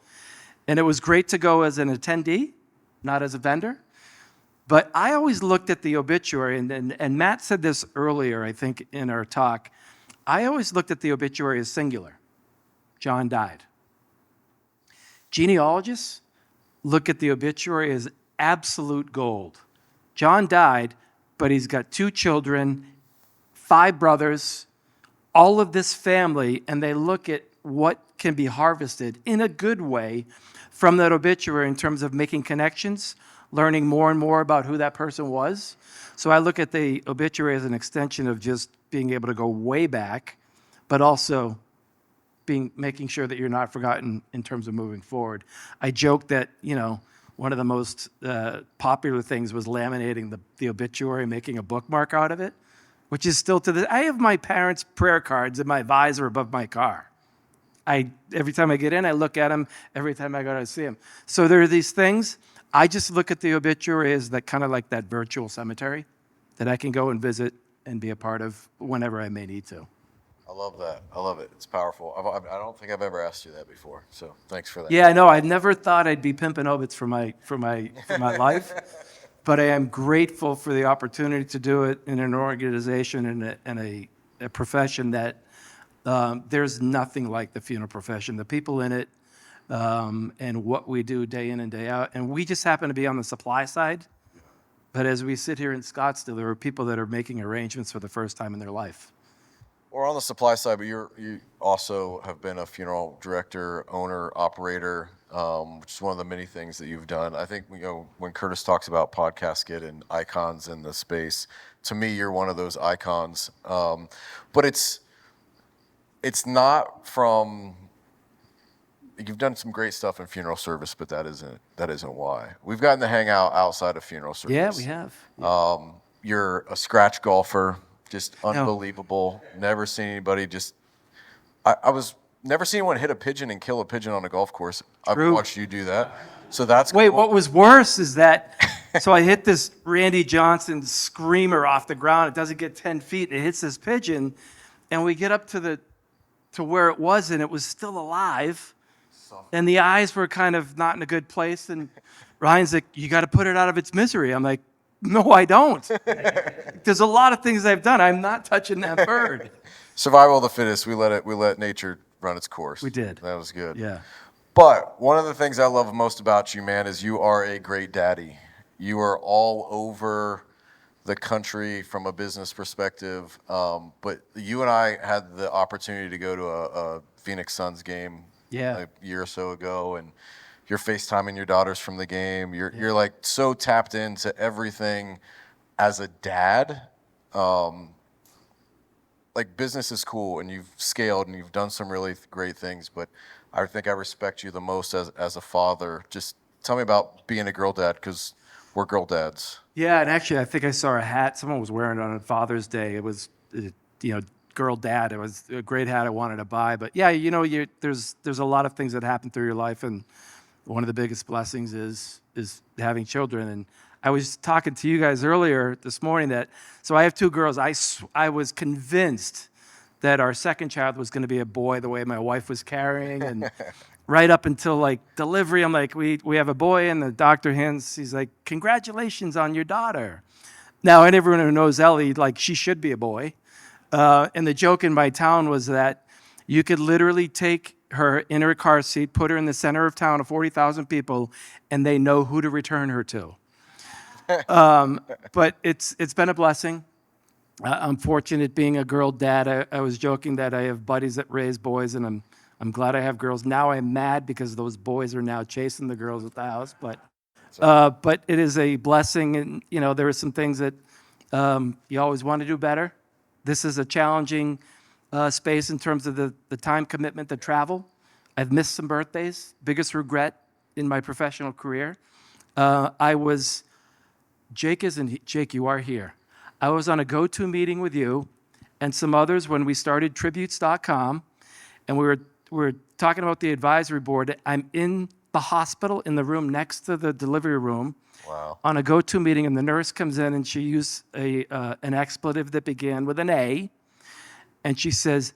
And it was great to go as an attendee, not as a vendor. But I always looked at the obituary, and Matt said this earlier, I think, in our talk. I always looked at the obituary as singular. John died. Genealogists look at the obituary as absolute gold. John died, but he's got 2 children, 5 brothers, all of this family, and they look at what can be harvested in a good way from that obituary in terms of making connections, learning more and more about who that person was. So I look at the obituary as an extension of just being able to go way back, but also making sure that you're not forgotten in terms of moving forward. I joke that, one of the most popular things was laminating the obituary, making a bookmark out of it, which is still I have my parents' prayer cards in my visor above my car. Every time I get in, I look at them. Every time I go to see them. So there are these things. I just look at the obituary as that kind of like that virtual cemetery that I can go and visit and be a part of whenever I may need to. I love that. I love it. It's powerful. I don't think I've ever asked you that before, so thanks for that. Yeah, I know. I never thought I'd be pimping obits for my life, but I am grateful for the opportunity to do it in an organization and a profession that there's nothing like the funeral profession. The people in it and what we do day in and day out, and we just happen to be on the supply side. But as we sit here in Scottsdale, there are people that are making arrangements for the first time in their life. Or on the supply side, but you also have been a funeral director, owner, operator, which is one of the many things that you've done. I think when Curtis talks about Casket and icons in the space, to me, you're one of those icons. But it's not from. You've done some great stuff in funeral service, but that isn't why. We've gotten to hang out outside of funeral service. Yeah, we have. You're a scratch golfer. Just unbelievable. Never seen anybody I was never seen anyone hit a pigeon and kill a pigeon on a golf course. True. I've watched you do that. So that's Wait, cool. what was worse is that, so I hit this Randy Johnson screamer off the ground. It doesn't get 10 feet. And it hits this pigeon. And we get up to where it was, and it was still alive. And the eyes were kind of not in a good place. And Ryan's like, you got to put it out of its misery. I'm like, no, I don't. There's a lot of things I've done. I'm not touching that bird. Survival of the fittest. We let nature run its course. We did. That was good. Yeah. But one of the things I love most about you, man, is you are a great daddy. You are all over the country from a business perspective. But you and I had the opportunity to go to a Phoenix Suns game a year or so ago, and you're FaceTiming your daughters from the game. You're like so tapped into everything as a dad. Like business is cool, and you've scaled and you've done some really great things, but I think I respect you the most as a father. Just tell me about being a girl dad, because we're girl dads. Yeah, and actually, I think I saw a hat someone was wearing on Father's Day. It was, girl dad. It was a great hat I wanted to buy. But yeah, there's a lot of things that happen through your life, and one of the biggest blessings is having children. And I was talking to you guys earlier this morning so I have 2 girls. I was convinced that our second child was going to be a boy, the way my wife was carrying, and right up until like delivery, I'm like, we have a boy, and the doctor he's like, congratulations on your daughter. Now, and everyone who knows Ellie, like, she should be a boy. And the joke in my town was that you could literally take her in her car seat, put her in the center of town of 40,000 people, and they know who to return her to. But it's been a blessing. I'm fortunate being a girl dad. I was joking that I have buddies that raise boys, and I'm glad I have girls. Now I'm mad because those boys are now chasing the girls at the house. But it is a blessing, and there are some things that you always want to do better. This is a challenging space in terms of the time commitment to travel. I've missed some birthdays. Biggest regret in my professional career. Jake, you are here. I was on a go-to meeting with you and some others when we started Tributes.com, and we were talking about the advisory board. I'm in the hospital in the room next to the delivery room. Wow. On a go-to meeting, and the nurse comes in and she used an expletive that began with an A, and she says,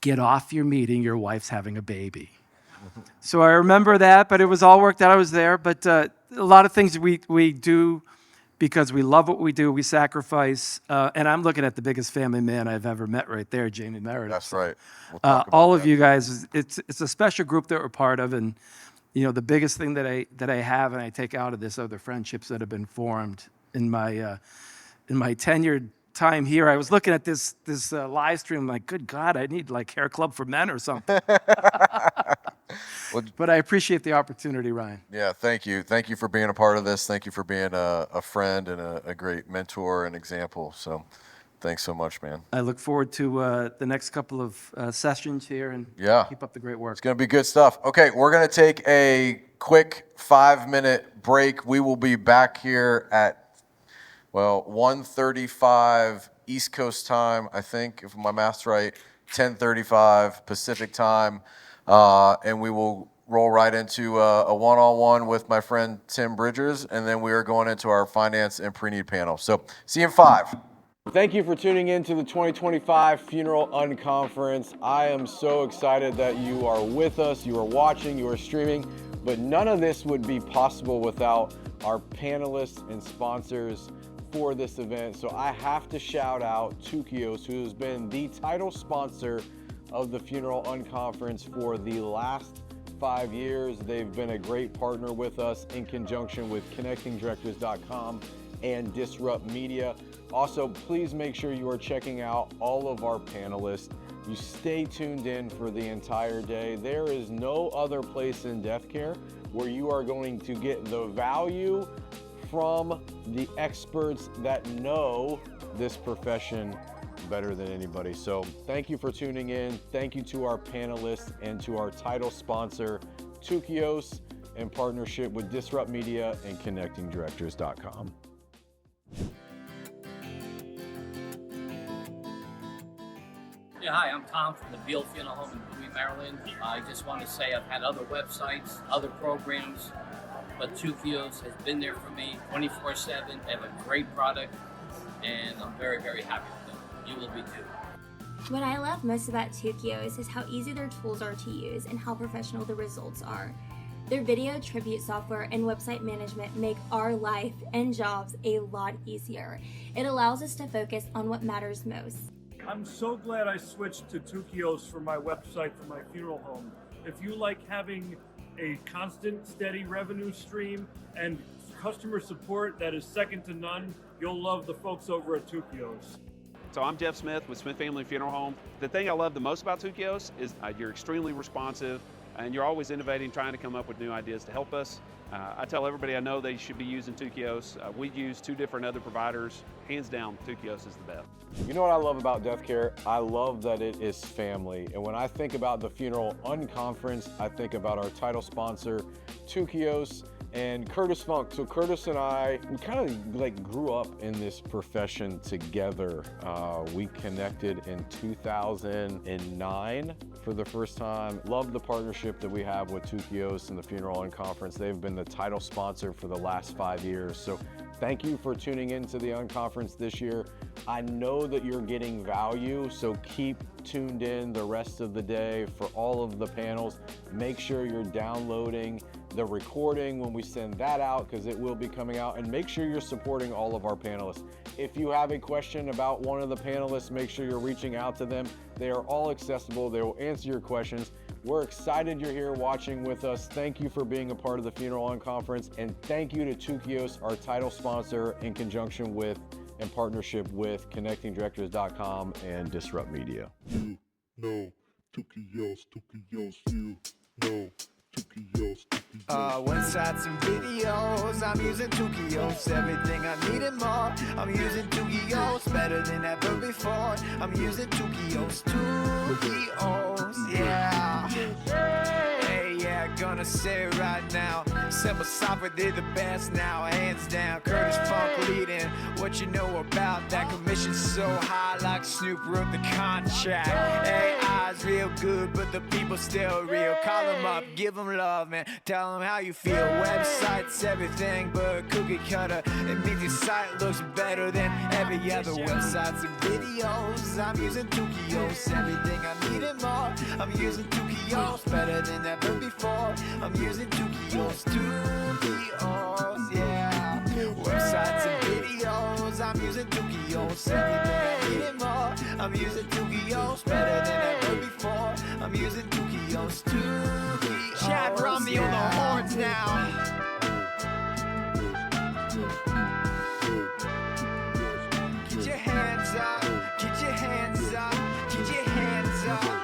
"Get off your meeting, your wife's having a baby." So I remember that, but it was all worked out. I was there, but a lot of things we do because we love what we do, we sacrifice, and I'm looking at the biggest family man I've ever met right there, Jamie Meredith. That's right. We'll talk about all of that. you guys, it's a special group that we're part of, and You know, the biggest thing that I have and I take out of this are the friendships that have been formed in my tenured time here. I was looking at this live stream, like, good God, I need like hair club for men or something. Well, But I appreciate the opportunity, Ryan. yeah, thank you. Thank you for being a part of this. Thank you for being a friend and a great mentor and example. So thanks so much, man. I look forward to the next couple of sessions here, and Yeah. keep up the great work. It's going to be good stuff. Okay, we're going to take a quick 5-minute break. We will be back here at, 1:35 East Coast time, I think, if my math's right, 10:35 Pacific time. And we will roll right into a one-on-one with my friend Tim Bridgers, and then we are going into our finance and pre-need panel. So see you in 5. Thank you for tuning in to the 2025 Funeral Unconference. I am so excited that you are with us, you are watching, you are streaming, but none of this would be possible without our panelists and sponsors for this event. So I have to shout out Tukios, who has been the title sponsor of the Funeral Unconference for the last 5 years. They've been a great partner with us in conjunction with connectingdirectors.com and Disrupt Media. Also, please make sure you are checking out all of our panelists. You stay tuned in for the entire day. There is no other place in death care where you are going to get the value from the experts that know this profession better than anybody. So thank you for tuning in. Thank you to our panelists and to our title sponsor, Tukios, in partnership with Disrupt Media and connectingdirectors.com. Yeah, hi, I'm Tom from the Beale Funeral Home in Bowie, Maryland. I just want to say I've had other websites, other programs, but Tukios has been there for me 24/7. They have a great product, and I'm very, very happy with them. You will be too. What I love most about Tukios is how easy their tools are to use and how professional the results are. Their video tribute software and website management make our life and jobs a lot easier. It allows us to focus on what matters most. I'm so glad I switched to Tukios for my website for my funeral home. If you like having a constant, steady revenue stream and customer support that is second to none, you'll love the folks over at Tukios. So I'm Jeff Smith with Smith Family Funeral Home. The thing I love the most about Tukios is you're extremely responsive and you're always innovating, trying to come up with new ideas to help us. I tell everybody I know they should be using Tukios. We use 2 different other providers. Hands down, Tukios is the best. You know what I love about death care? I love that it is family. And when I think about the Funeral Unconference, I think about our title sponsor, Tukios, and Curtis Funk. So Curtis and I, we kind of like grew up in this profession together. We connected in 2009 for the first time. Love the partnership that we have with Tukios and the Funeral Unconference. They've been the title sponsor for the last 5 years. So thank you for tuning in to the Unconference this year. I know that you're getting value, so keep tuned in the rest of the day for all of the panels. Make sure you're downloading the recording when we send that out, because it will be coming out, and make sure you're supporting all of our panelists. If you have a question about one of the panelists, make sure you're reaching out to them. They are all accessible. They will answer your questions. We're excited you're here watching with us. Thank you for being a part of the Funeral Unconference, and thank you to Tukios, our title sponsor, in conjunction with and partnership with connectingdirectors.com and Disrupt Media. You know Tukios, you know Tukios. Websites and videos, I'm using Tukios. Everything I need and more, I'm using Tukios. Better than ever before, I'm using Tukios. Tukios, yeah. Hey, yeah, gonna say it right now. Simple software, they're the best now, hands down. Curtis Funk leading, what you know about that? Commission so high, like Snoop wrote the contract. AI's real good, but the people still real. Call them up, give them love, man. Tell them how you feel. Websites, everything but a cookie cutter. It means your site looks better than every other. Websites and videos, I'm using Tukios. Everything I need and more, I'm using Tukios. Better than ever before, I'm using Tukios. Tukios, yeah. Websites and videos, I'm using Tukios. Everything I need and more, I'm using Tukios. Better than ever before, I'm using Tukios. Tukios. Chad, Romney on the horns now. Get your hands up, get your hands up, get your hands up.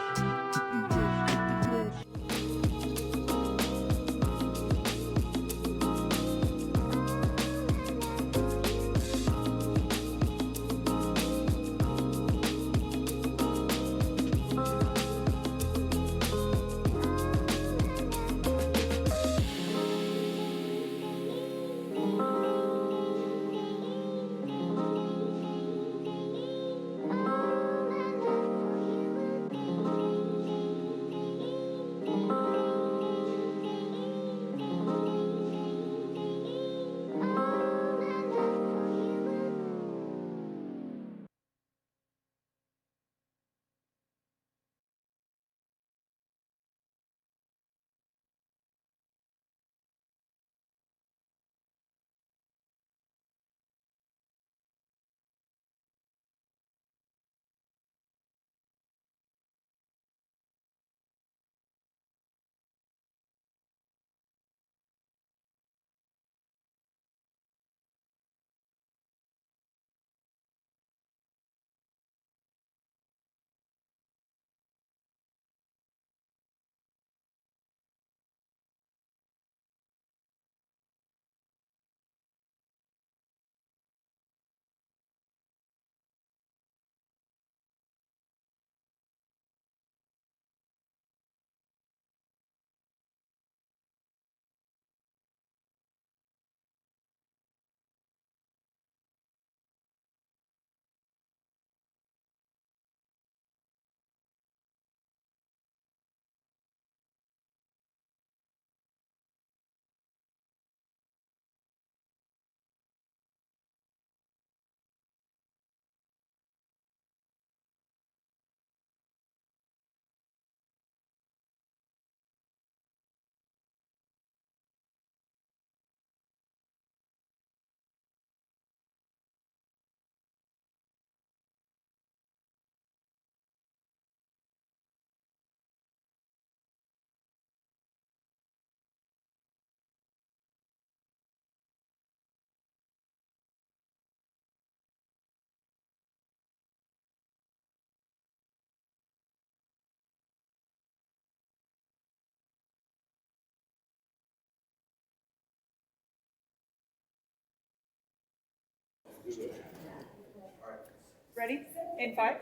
Ready? In 5?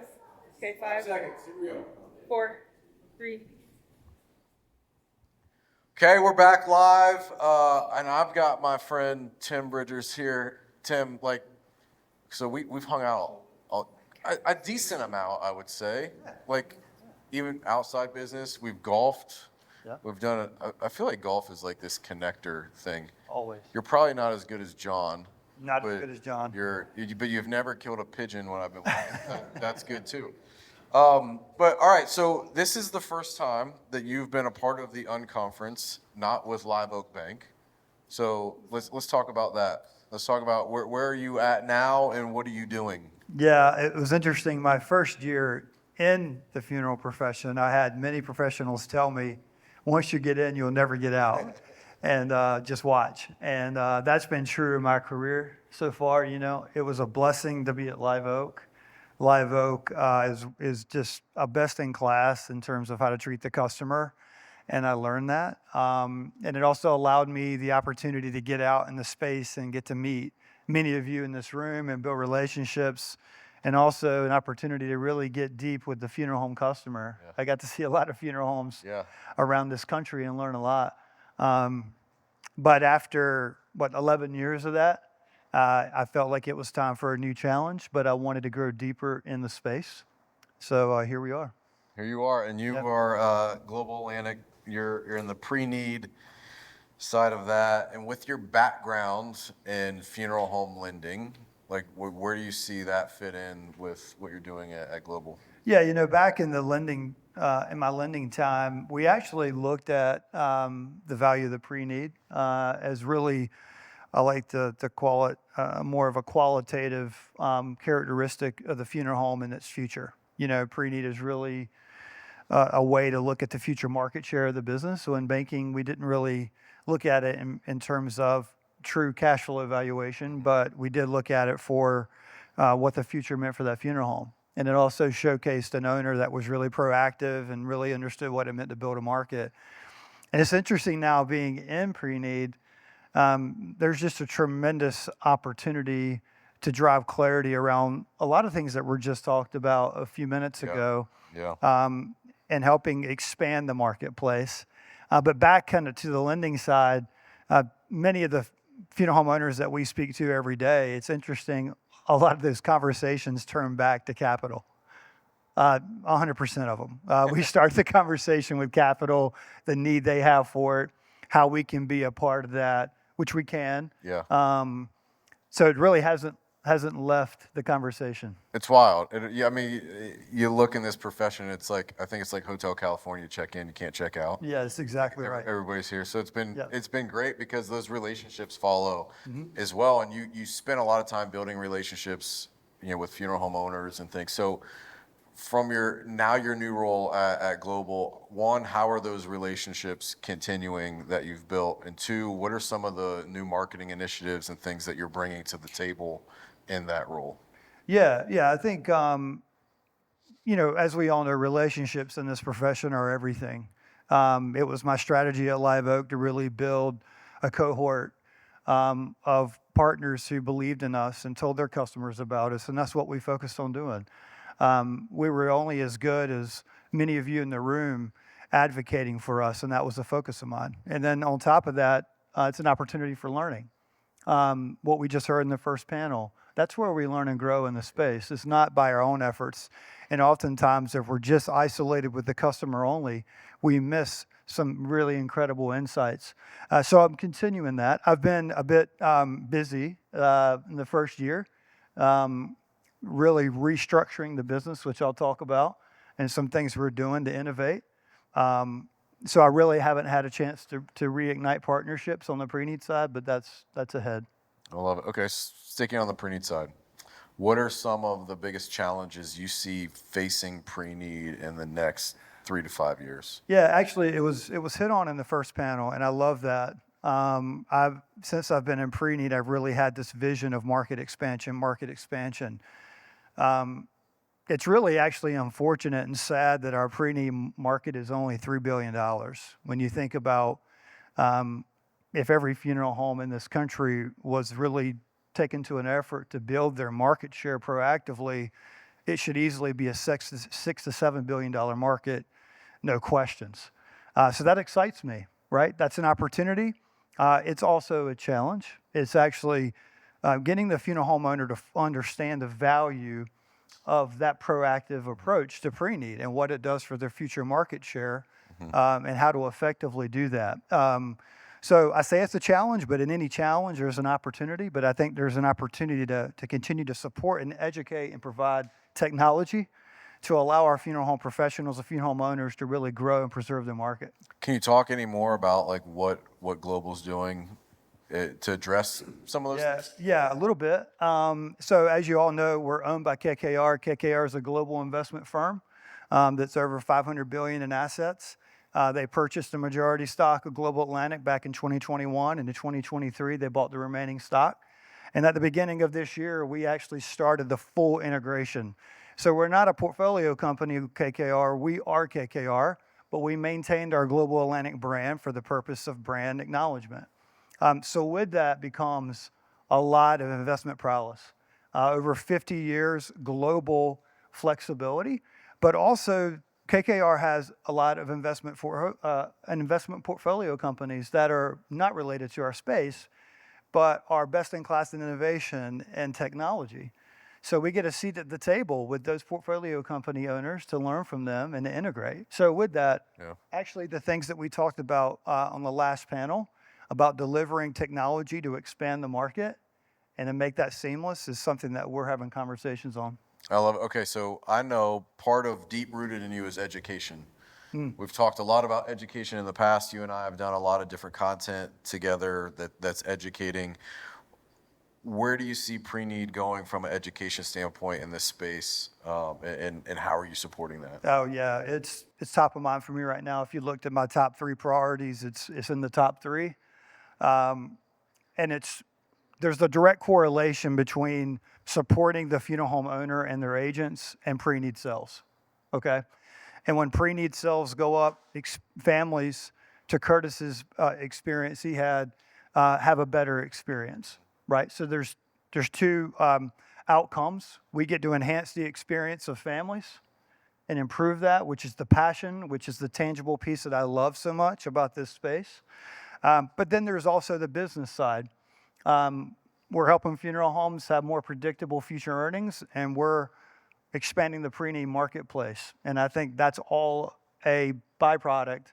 Okay, 5 seconds. 4, 3. Okay, we're back live, and I've got my friend Tim Bridgers here. Tim, so we've hung out a decent amount, I would say. Like, even outside business, we've golfed. Yeah. We've done I feel like golf is like this connector thing. Always. You're probably not as good as John. Not as good as John. But you've never killed a pigeon when I've been watching. That's good too. But all right, so this is the first time that you've been a part of the unconference, not with Live Oak Bank. So let's talk about that. Let's talk about where are you at now and what are you doing? Yeah, it was interesting. My first year in the funeral profession, I had many professionals tell me, once you get in, you'll never get out. And just watch. And that's been true in my career so far. You know, it was a blessing to be at Live Oak. Live Oak is just a best in class in terms of how to treat the customer. And I learned that. And it also allowed me the opportunity to get out in the space and get to meet many of you in this room and build relationships. And also an opportunity to really get deep with the funeral home customer. Yeah. I got to see a lot of funeral homes around this country and learn a lot. But after, 11 years of that, I felt like it was time for a new challenge, but I wanted to grow deeper in the space. So here we are. Here you are, and you are Global Atlantic. You're in the Preneed side of that. And with your background in funeral home lending, where do you see that fit in with what you're doing at Global? Yeah, you know, back in the lending, in my lending time, we actually looked at the value of the Preneed as really, I like to call it more of a qualitative characteristic of the funeral home and its future. You know, Preneed is really a way to look at the future market share of the business. So in banking, we didn't really look at it in terms of true cash flow evaluation, but we did look at it for what the future meant for that funeral home. And it also showcased an owner that was really proactive and really understood what it meant to build a market. And it's interesting now being in Preneed, there's just a tremendous opportunity to drive clarity around a lot of things that were just talked about a few minutes ago. And helping expand the marketplace. But back kind of to the lending side, many of the funeral home owners that we speak to every day, it's interesting, a lot of those conversations turn back to capital. 100% of them. We start the conversation with capital, the need they have for it, how we can be a part of that, which we can. So it really hasn't left the conversation. It's wild. I mean, you look in this profession, it's like, I think it's like Hotel California, check in, you can't check out. Yeah, that's exactly right. Everybody's here. So it's been great because those relationships follow as well. And you spend a lot of time building relationships, with funeral home owners and things. So from your new role at Global, one, how are those relationships continuing that you've built? And two, what are some of the new marketing initiatives and things that you're bringing to the table in that role? Yeah, I think, as we all know, relationships in this profession are everything. It was my strategy at Live Oak to really build a cohort of partners who believed in us and told their customers about us, and that's what we focused on doing. We were only as good as many of you in the room advocating for us, and that was a focus of mine. And then on top of that, it's an opportunity for learning. What we just heard in the first panel, that's where we learn and grow in the space. It's not by our own efforts. And oftentimes, if we're just isolated with the customer only, we miss some really incredible insights. So I'm continuing that. I've been a bit busy in the first year, really restructuring the business, which I'll talk about, and some things we're doing to innovate. So I really haven't had a chance to reignite partnerships on the Preneed side, but that's ahead. I love it. Okay, sticking on the Preneed side, what are some of the biggest challenges you see facing Preneed in the next 3 to 5 years? Yeah, actually, it was hit on in the first panel, and I love that. Since I've been in Preneed, I've really had this vision of market expansion. It's really actually unfortunate and sad that our Preneed market is only $3 billion. When you think about if every funeral home in this country was really taken to an effort to build their market share proactively, it should easily be a $6 to $7 billion market, no questions. So that excites me, right? That's an opportunity. It's also a challenge. It's actually getting the funeral home owner to understand the value of that proactive approach to Preneed and what it does for their future market share, and how to effectively do that. So I say it's a challenge, but in any challenge, there's an opportunity. But I think there's an opportunity to continue to support and educate and provide technology to allow our funeral home professionals and funeral home owners to really grow and preserve their market. Can you talk any more about like what Global's doing to address some of those things? Yeah, a little bit. So as you all know, we're owned by KKR. KKR is a global investment firm that's over $500 billion in assets. They purchased the majority stock of Global Atlantic back in 2021, and in 2023 they bought the remaining stock. And at the beginning of this year, we actually started the full integration. So we're not a portfolio company of KKR. We are KKR, but we maintained our Global Atlantic brand for the purpose of brand acknowledgement. So with that becomes a lot of investment prowess. Over 50 years, global flexibility, but also KKR has a lot of investment portfolio companies that are not related to our space, but are best in class in innovation and technology. So we get a seat at the table with those portfolio company owners to learn from them and to integrate. So with that, actually the things that we talked about on the last panel about delivering technology to expand the market and to make that seamless is something that we're having conversations on. I love it. Okay, so I know part of deep rooted in you is education. We've talked a lot about education in the past. You and I have done a lot of different content together that's educating. where do you see Preneed going from an education standpoint in this space, and how are you supporting that? Oh yeah, it's top of mind for me right now. If you looked at my top 3 priorities, it's in the top 3, and there's a direct correlation between supporting the funeral home owner and their agents and pre-need sales. Okay, and when pre-need sales go up, families, to Curtis's experience he had, have a better experience, right? So there's 2 outcomes. We get to enhance the experience of families and improve that, which is the passion, which is the tangible piece that I love so much about this space. But then there's also the business side. We're helping funeral homes have more predictable future earnings, and we're expanding the pre-need marketplace. And I think that's all a byproduct,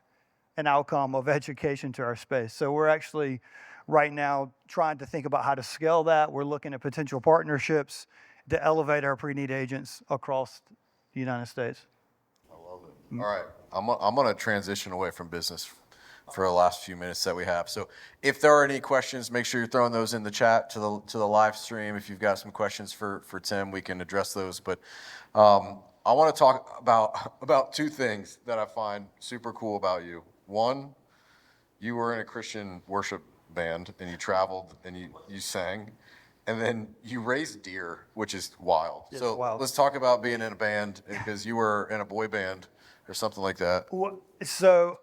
an outcome of education to our space. So we're actually right now trying to think about how to scale that. We're looking at potential partnerships to elevate our pre-need agents across the United States. I love it. All right, I'm gonna transition away from business for the last few minutes that we have. So if there are any questions, make sure you're throwing those in the chat to the live stream. If you've got some questions for Tim, we can address those. But I want to talk about 2 things that I find super cool about you. One, you were in a Christian worship band and you traveled and you sang, and then you raised deer, which is wild. It's so wild. Let's talk about being in a band, because you were in a boy band or something like that. So,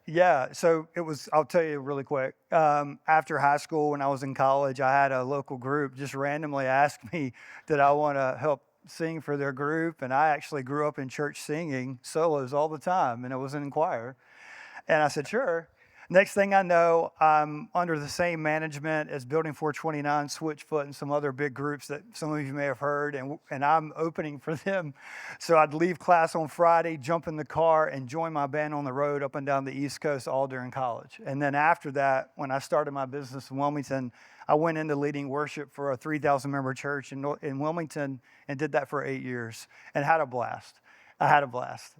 yeah, so it was, I'll tell you really quick. After high school, when I was in college, I had a local group just randomly ask me, did I want to help sing for their group? And I actually grew up in church singing solos all the time, and I was in choir. And I said, sure. Next thing I know, I'm under the same management as Building 429, Switchfoot, and some other big groups that some of you may have heard, and I'm opening for them. So I'd leave class on Friday, jump in the car, and join my band on the road up and down the East Coast all during college. And then after that, when I started my business in Wilmington, I went into leading worship for a 3,000-member church in Wilmington and did that for 8 years and had a blast. I had a blast.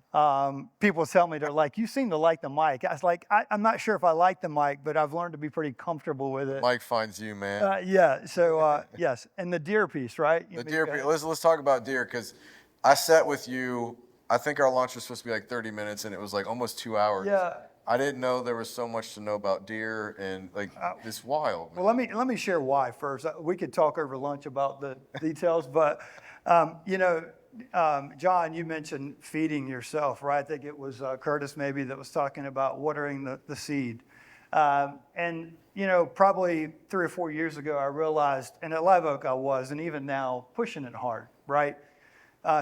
People tell me, they're like, you seem to like the mic. I was like, I'm not sure if I like the mic, but I've learned to be pretty comfortable with it. Mike finds you, man. Yeah, so yes. And the deer piece, right? The deer piece. Let's talk about deer, because I sat with you. I think our lunch was supposed to be like 30 minutes, and it was like almost 2 hours. Yeah. I didn't know there was so much to know about deer, and like it's wild. Well, let me share why first. We could talk over lunch about the details, but John, you mentioned feeding yourself, right? I think it was Curtis maybe that was talking about watering the seed. And probably 3 or 4 years ago, I realized, and at Live Oak I was, and even now, pushing it hard, right?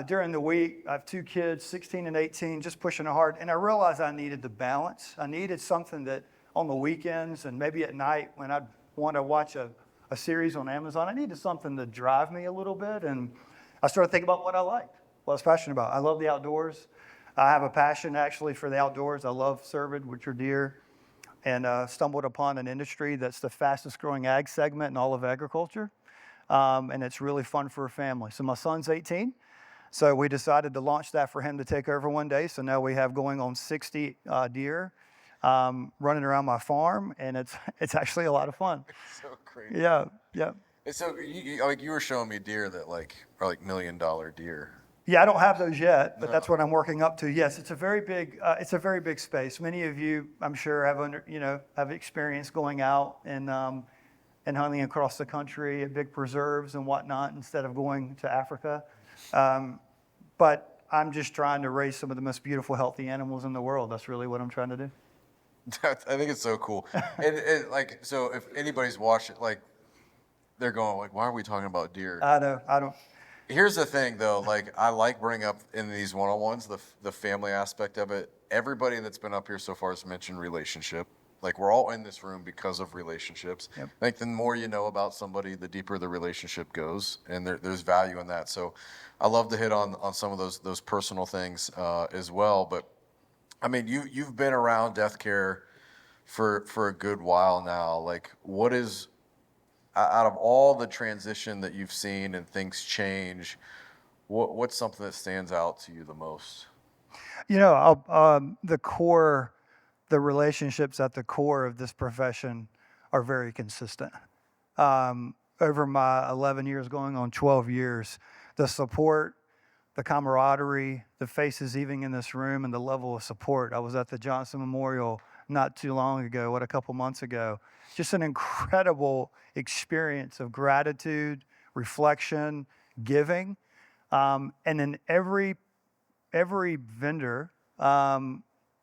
During the week, I have 2 kids, 16 and 18, just pushing it hard. And I realized I needed the balance. I needed something that on the weekends and maybe at night when I'd want to watch a series on Amazon, I needed something to drive me a little bit. And I started thinking about what I liked, what I was passionate about. I love the outdoors. I have a passion actually for the outdoors. I love cervid, which are deer, and stumbled upon an industry that's the fastest growing ag segment in all of agriculture. And it's really fun for a family. So my son's 18. So we decided to launch that for him to take over one day. So now we have going on 60 deer running around my farm, and it's actually a lot of fun. It's so crazy. Yeah, yeah. And so you were showing me deer that are like $1 million deer. Yeah, I don't have those yet, but that's what I'm working up to. Yes, it's a very big space. Many of you, I'm sure, have experience going out and hunting across the country at big preserves and whatnot instead of going to Africa. But I'm just trying to raise some of the most beautiful, healthy animals in the world. That's really what I'm trying to do. I think it's so cool. and so if anybody's watching, they're going why are we talking about deer? I don't. Here's the thing, though. I like bringing up in these one-on-ones the family aspect of it. Everybody that's been up here so far has mentioned relationship. We're all in this room because of relationships. Yep. I think the more you know about somebody, the deeper the relationship goes, and there's value in that. So I love to hit on some of those personal things as well. But I mean, you've been around death care for a good while now. What is, out of all the transition that you've seen and things change, what's something that stands out to you the most? The relationships at the core of this profession are very consistent. over my 11 years, going on 12 years. The support, the camaraderie, the faces even in this room, and the level of support. I was at the Johnson Memorial not too long ago, a couple months ago. Just an incredible experience of gratitude, reflection, giving. And then every vendor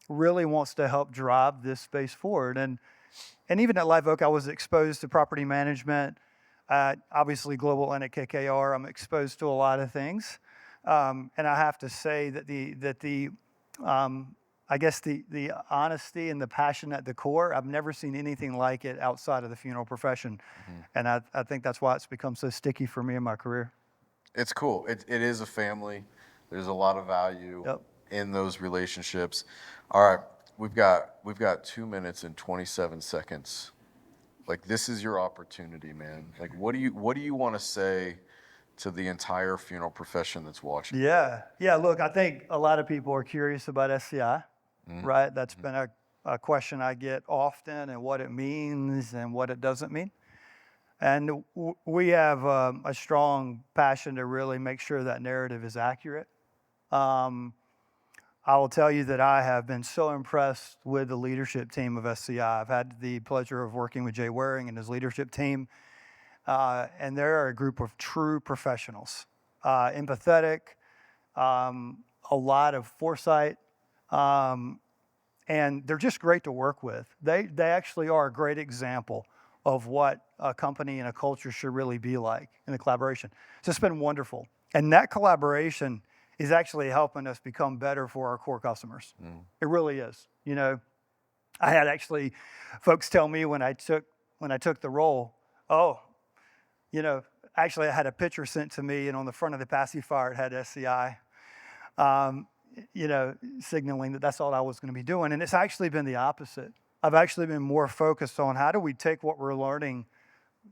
really wants to help drive this space forward. And even at Live Oak, I was exposed to property management, obviously global and at KKR. I'm exposed to a lot of things. And I have to say that the honesty and the passion at the core, I've never seen anything like it outside of the funeral profession. And I think that's why it's become so sticky for me in my career. It's cool. It is a family. There's a lot of value Yep. in those relationships. All right, we've got 2 minutes and 27 seconds. Like, this is your opportunity, man. Like, what do you want to say to the entire funeral profession that's watching? Yeah. Look, I think a lot of people are curious about SCI, right? That's been a question I get often, and what it means and what it doesn't mean. And we have a strong passion to really make sure that narrative is accurate. I will tell you that I have been so impressed with the leadership team of SCI. I've had the pleasure of working with Jay Waring and his leadership team. And they're a group of true professionals, empathetic, a lot of foresight, and they're just great to work with. They actually are a great example of what a company and a culture should really be like in the collaboration. So it's been wonderful. And that collaboration is actually helping us become better for our core customers. It really is. You know, I had actually folks tell me when I took the role, actually I had a picture sent to me, and on the front of the pacifier it had SCI, signaling that that's all I was going to be doing. And it's actually been the opposite. I've actually been more focused on how do we take what we're learning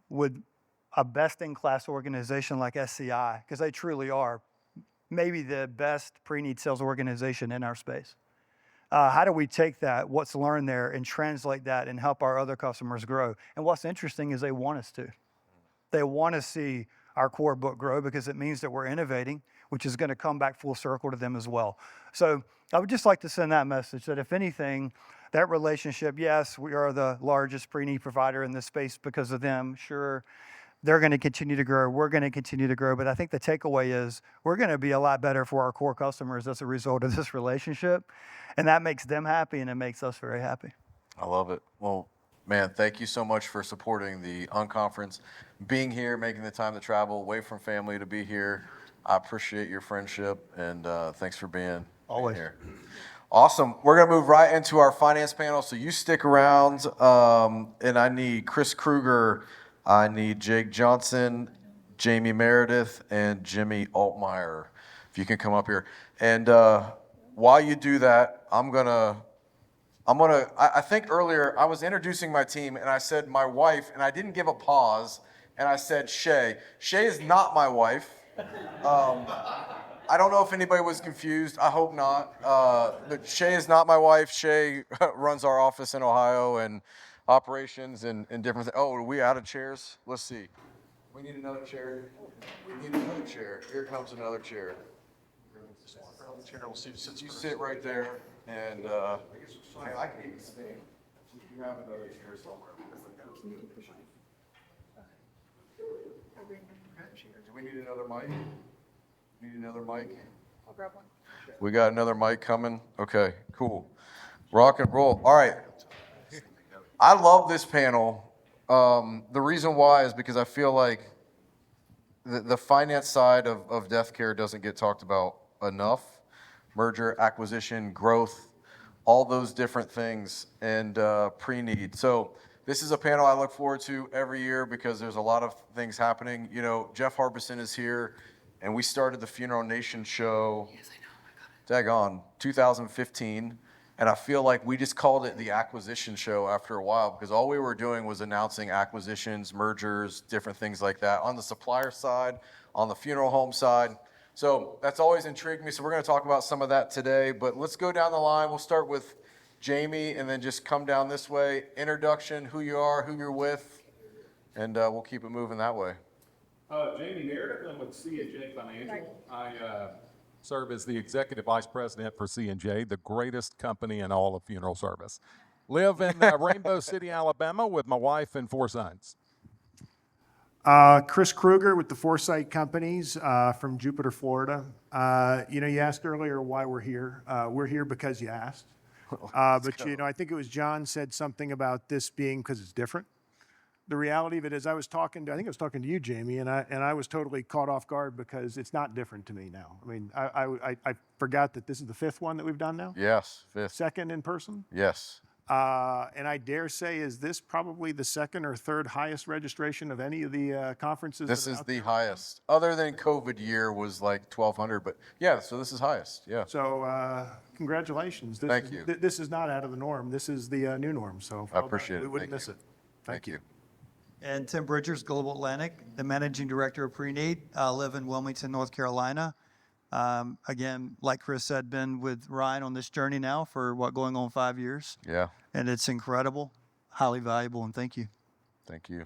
with a best-in-class organization like SCI, because they truly are maybe the best pre-need sales organization in our space. How do we take that, what's learned there, and translate that and help our other customers grow? And what's interesting is they want us to. They want to see our core book grow because it means that we're innovating, which is going to come back full circle to them as well. So I would just like to send that message that if anything, that relationship, yes, we are the largest pre-need provider in this space because of them. Sure, they're going to continue to grow. We're going to continue to grow. But I think the takeaway is we're going to be a lot better for our core customers as a result of this relationship. And that makes them happy, and it makes us very happy. I love it. Well, man, thank you so much for supporting the Unconference, being here, making the time to travel away from family to be here. I appreciate your friendship, and thanks for being Always here. Awesome. We're going to move right into our finance panel, so you stick around. And I need Chris Kruger, I need Jake Johnson, Jamie Meredith, and Jimmy Altmeyer. If you can come up here. And while you do that, I think earlier I was introducing my team and I said my wife, and I didn't give a pause, and I said Shay. Shay is not my wife. I don't know if anybody was confused. I hope not. But Shay is not my wife. Shay runs our office in Ohio and operations and different things. Oh, are we out of chairs? Let's see. We need another chair. We need another chair. Here comes another chair. You sit right there, and I can even stay. You have another chair somewhere. Do we need another mic? Need another mic? I'll grab one. We got another mic coming? Okay, cool. Rock and roll. All right. I love this panel. The reason why is because I feel like the finance side of death care doesn't get talked about enough. Merger, acquisition, growth, all those different things, and pre-need. So this is a panel I look forward to every year because there's a lot of things happening. You know, Jeff Harbison is here, and we started the Funeral Nation show, 2015. And I feel like we just called it the acquisition show after a while because all we were doing was announcing acquisitions, mergers, different things like that on the supplier side, on the funeral home side. So that's always intrigued me. So we're going to talk about some of that today, but let's go down the line. We'll start with Jamie and then just come down this way. Introduction, who you are, who you're with, and we'll keep it moving that way. Jamie Meredith, I'm with C&J Financial. I serve as the Executive Vice President for C&J, the greatest company in all of funeral service. Live in Rainbow City, Alabama with my wife and 4 sons. Chris Kruger with the Foresight Companies from Jupiter, Florida. You asked earlier why we're here. We're here because you asked. But I think it was John said something about this being because it's different. The reality of it is I think I was talking to you, Jamie, and I was totally caught off guard because it's not different to me now. I mean, I forgot that this is the 5th one that we've done now? Yes, 5th. Second in person? Yes. And I dare say, is this probably the 2nd or 3rd highest registration of any of the conferences? This is the highest. Other than COVID year was like 1,200, but yeah, so this is highest, yeah. So congratulations. Thank you. This is not out of the norm. This is the new norm, so I appreciate it. we wouldn't Thank miss you. it. Thank you. And Tim Bridgers, Global Atlantic, the Managing Director of Preneed. I live in Wilmington, North Carolina. Again, like Chris said, been with Ryan on this journey now for going on 5 years. Yeah. And it's incredible, highly valuable, and thank you. Thank you.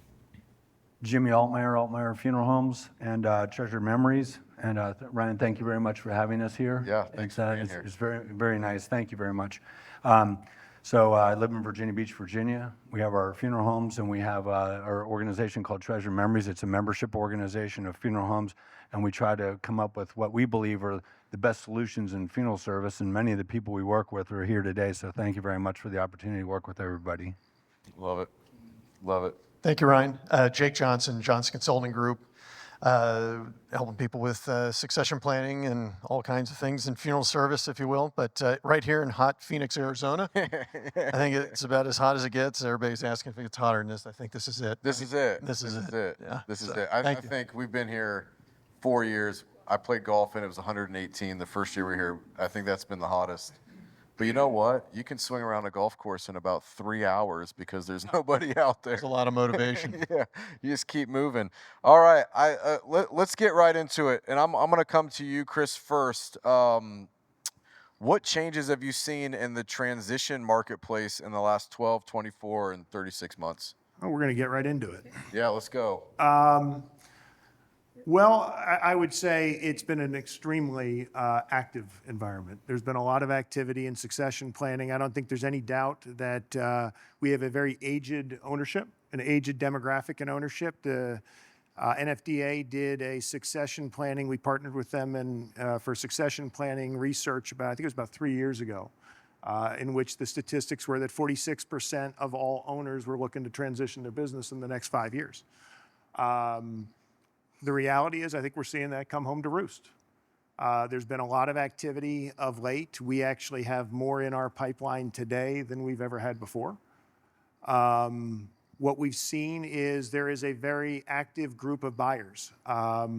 Jimmy Altmeyer Funeral Homes and Treasure Memories. And Ryan, thank you very much for having us here. Yeah, thanks for being here. It's very, very nice. Thank you very much. So I live in Virginia Beach, Virginia. We have our funeral homes, and we have our organization called Treasure Memories. It's a membership organization of funeral homes, and we try to come up with what we believe are the best solutions in funeral service, and many of the people we work with are here today, so thank you very much for the opportunity to work with everybody. Love it. Love it. Thank you, Ryan. Jake Johnson Consulting Group, helping people with succession planning and all kinds of things in funeral service, if you will. But right here in hot Phoenix, Arizona, I think it's about as hot as it gets. Everybody's asking if it gets hotter than this. I think this is it. This is it. This is it. Yeah. This is it. I think we've been here 4 years. I played golf and it was 118 the first year we were here. I think that's been the hottest. But you know what? You can swing around a golf course in about 3 hours because there's nobody out there. There's a lot of motivation. Yeah, you just keep moving. All right, let's get right into it. And I'm going to come to you, Chris, first. What changes have you seen in the transition marketplace in the last 12, 24, and 36 months? Oh, we're going to get right into it. Yeah, let's go. Well, I would say it's been an extremely active environment. There's been a lot of activity in succession planning. I don't think there's any doubt that we have a very aged ownership, an aged demographic in ownership. The NFDA did a succession planning. We partnered with them for succession planning research I think it was about 3 years ago, in which the statistics were that 46% of all owners were looking to transition their business in the next 5 years. The reality is, I think we're seeing that come home to roost. There's been a lot of activity of late. We actually have more in our pipeline today than we've ever had before. What we've seen is there is a very active group of buyers. The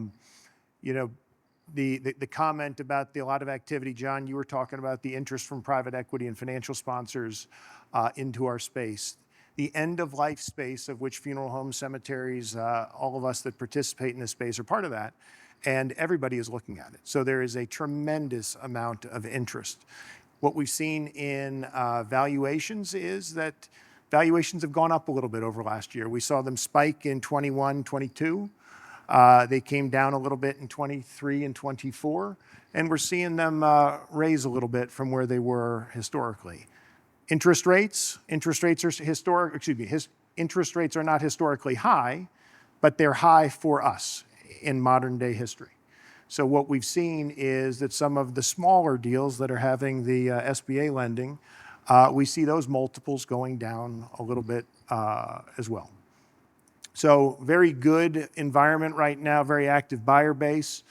comment about a lot of activity, John, you were talking about the interest from private equity and financial sponsors into our space. The end-of-life space, of which funeral homes, cemeteries, all of us that participate in this space are part of that, and everybody is looking at it. So there is a tremendous amount of interest. What we've seen in valuations is that valuations have gone up a little bit over last year. We saw them spike in 21, 22. They came down a little bit in 23 and 24, and we're seeing them raise a little bit from where they were historically. Interest rates are interest rates are not historically high, but they're high for us in modern day history. So what we've seen is that some of the smaller deals that are having the SBA lending, we see those multiples going down a little bit as well. So very good environment right now, very active buyer base,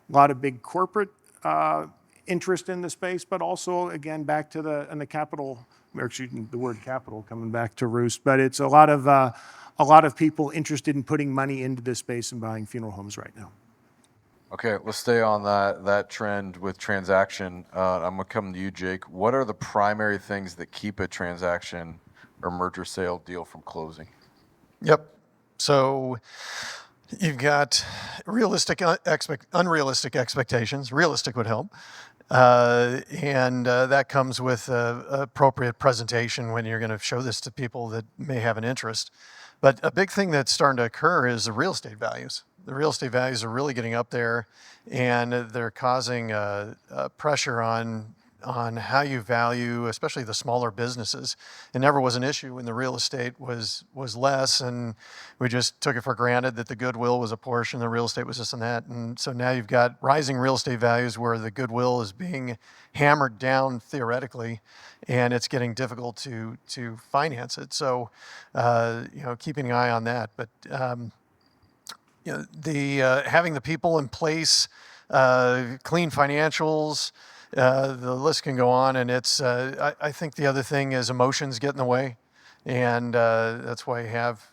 a lot of big corporate interest in the space, but also again back to the capital. The word capital coming back to roost, but it's a lot of people interested in putting money into this space and buying funeral homes right now. Okay, let's stay on that trend with transaction. I'm gonna come to you, Jake. What are the primary things that keep a transaction or merger sale deal from closing? Yep. So you've got realistic, unrealistic expectations. Realistic would help. And that comes with appropriate presentation when you're going to show this to people that may have an interest. But a big thing that's starting to occur is the real estate values. The real estate values are really getting up there, and they're causing pressure on how you value, especially the smaller businesses. It never was an issue when the real estate was less, and we just took it for granted that the goodwill was a portion, the real estate was this and that. And so now you've got rising real estate values where the goodwill is being hammered down theoretically, and it's getting difficult to finance it. So, keeping an eye on that. But the having the people in place, clean financials, the list can go on, and it's. I think the other thing is emotions get in the way, and that's why you have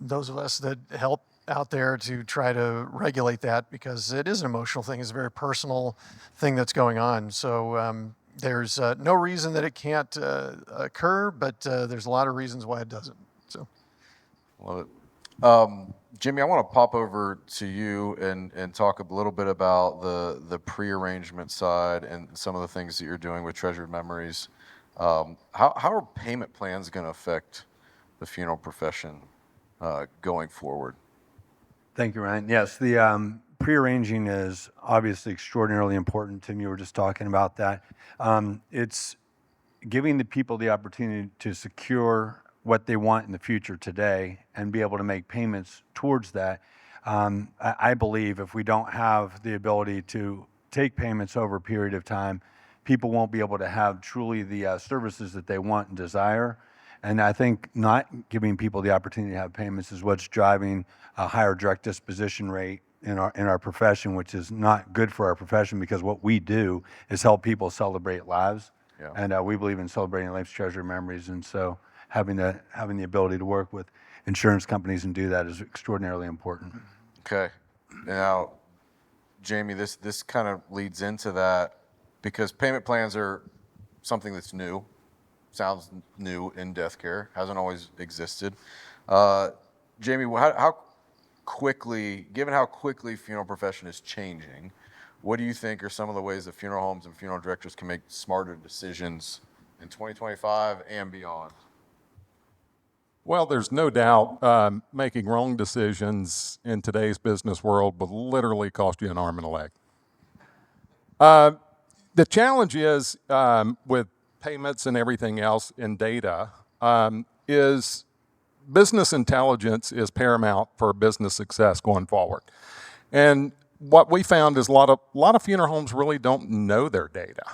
those of us that help out there to try to regulate that, because it is an emotional thing. It's a very personal thing that's going on. So there's no reason that it can't occur, but there's a lot of reasons why it doesn't. So. Love it. Jimmy, I want to pop over to you and talk a little bit about the pre-arrangement side and some of the things that you're doing with Treasured Memories. How are payment plans going to affect the funeral profession going forward? Thank you, Ryan. Yes, the pre-arranging is obviously extraordinarily important. Tim, you were just talking about that. It's giving the people the opportunity to secure what they want in the future today and be able to make payments towards that. I believe if we don't have the ability to take payments over a period of time, people won't be able to have truly the services that they want and desire. And I think not giving people the opportunity to have payments is what's driving a higher direct disposition rate in our profession, which is not good for our profession, because what we do is help people celebrate lives. Yeah. And we believe in celebrating life's treasured memories. And so having the ability to work with insurance companies and do that is extraordinarily important. Okay. Now, Jamie, this kind of leads into that, because payment plans are something that's new. Sounds new in death care, hasn't always existed. Jamie, how quickly, given how quickly funeral profession is changing, what do you think are some of the ways that funeral homes and funeral directors can make smarter decisions in 2025 and beyond? Well, there's no doubt making wrong decisions in today's business world will literally cost you an arm and a leg. The challenge is with payments and everything else in data is business intelligence is paramount for business success going forward. And what we found is a lot of funeral homes really don't know their data.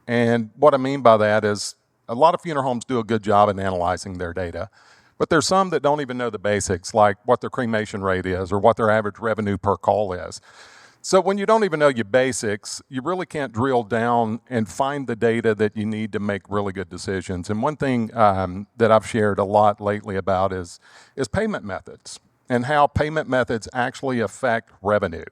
And what I mean by that is a lot of funeral homes do a good job in analyzing their data, but there's some that don't even know the basics, like what their cremation rate is or what their average revenue per call is. So when you don't even know your basics, you really can't drill down and find the data that you need to make really good decisions. And one thing that I've shared a lot lately about is payment methods and how payment methods actually affect revenue.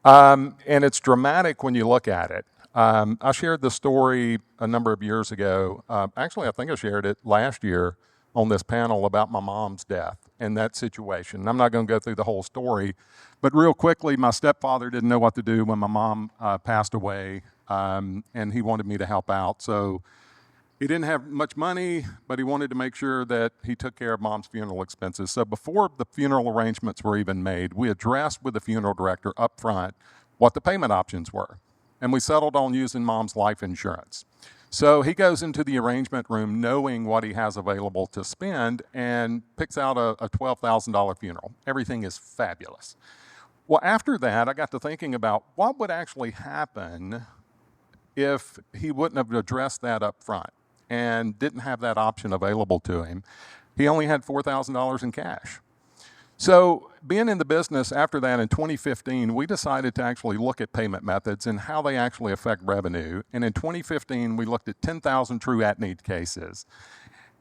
And it's dramatic when you look at it. I shared the story a number of years ago. Actually, I think I shared it last year on this panel about my mom's death and that situation. I'm not going to go through the whole story, but real quickly, my stepfather didn't know what to do when my mom passed away, and he wanted me to help out. So he didn't have much money, but he wanted to make sure that he took care of mom's funeral expenses. So before the funeral arrangements were even made, we addressed with the funeral director up front what the payment options were, and we settled on using mom's life insurance. So he goes into the arrangement room knowing what he has available to spend and picks out a $12,000 funeral. Everything is fabulous. Well, after that, I got to thinking about what would actually happen if he wouldn't have addressed that up front and didn't have that option available to him. He only had $4,000 in cash. So being in the business after that in 2015, we decided to actually look at payment methods and how they actually affect revenue. And in 2015, we looked at 10,000 true at-need cases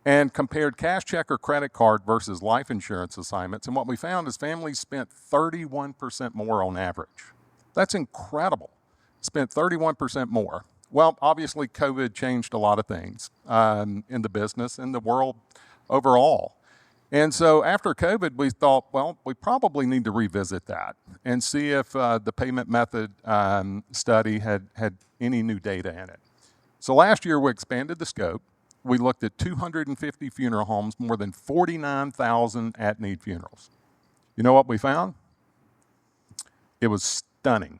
and compared cash, check, or credit card versus life insurance assignments. And what we found is families spent 31% more on average. That's incredible. Spent 31% more. Well, obviously, COVID changed a lot of things in the business and the world overall. And so after COVID, we thought, well, we probably need to revisit that and see if the payment method study had any new data in it. So last year, we expanded the scope. we looked at 250 funeral homes, more than 49,000 at-need funerals. You know what we found? It was stunning.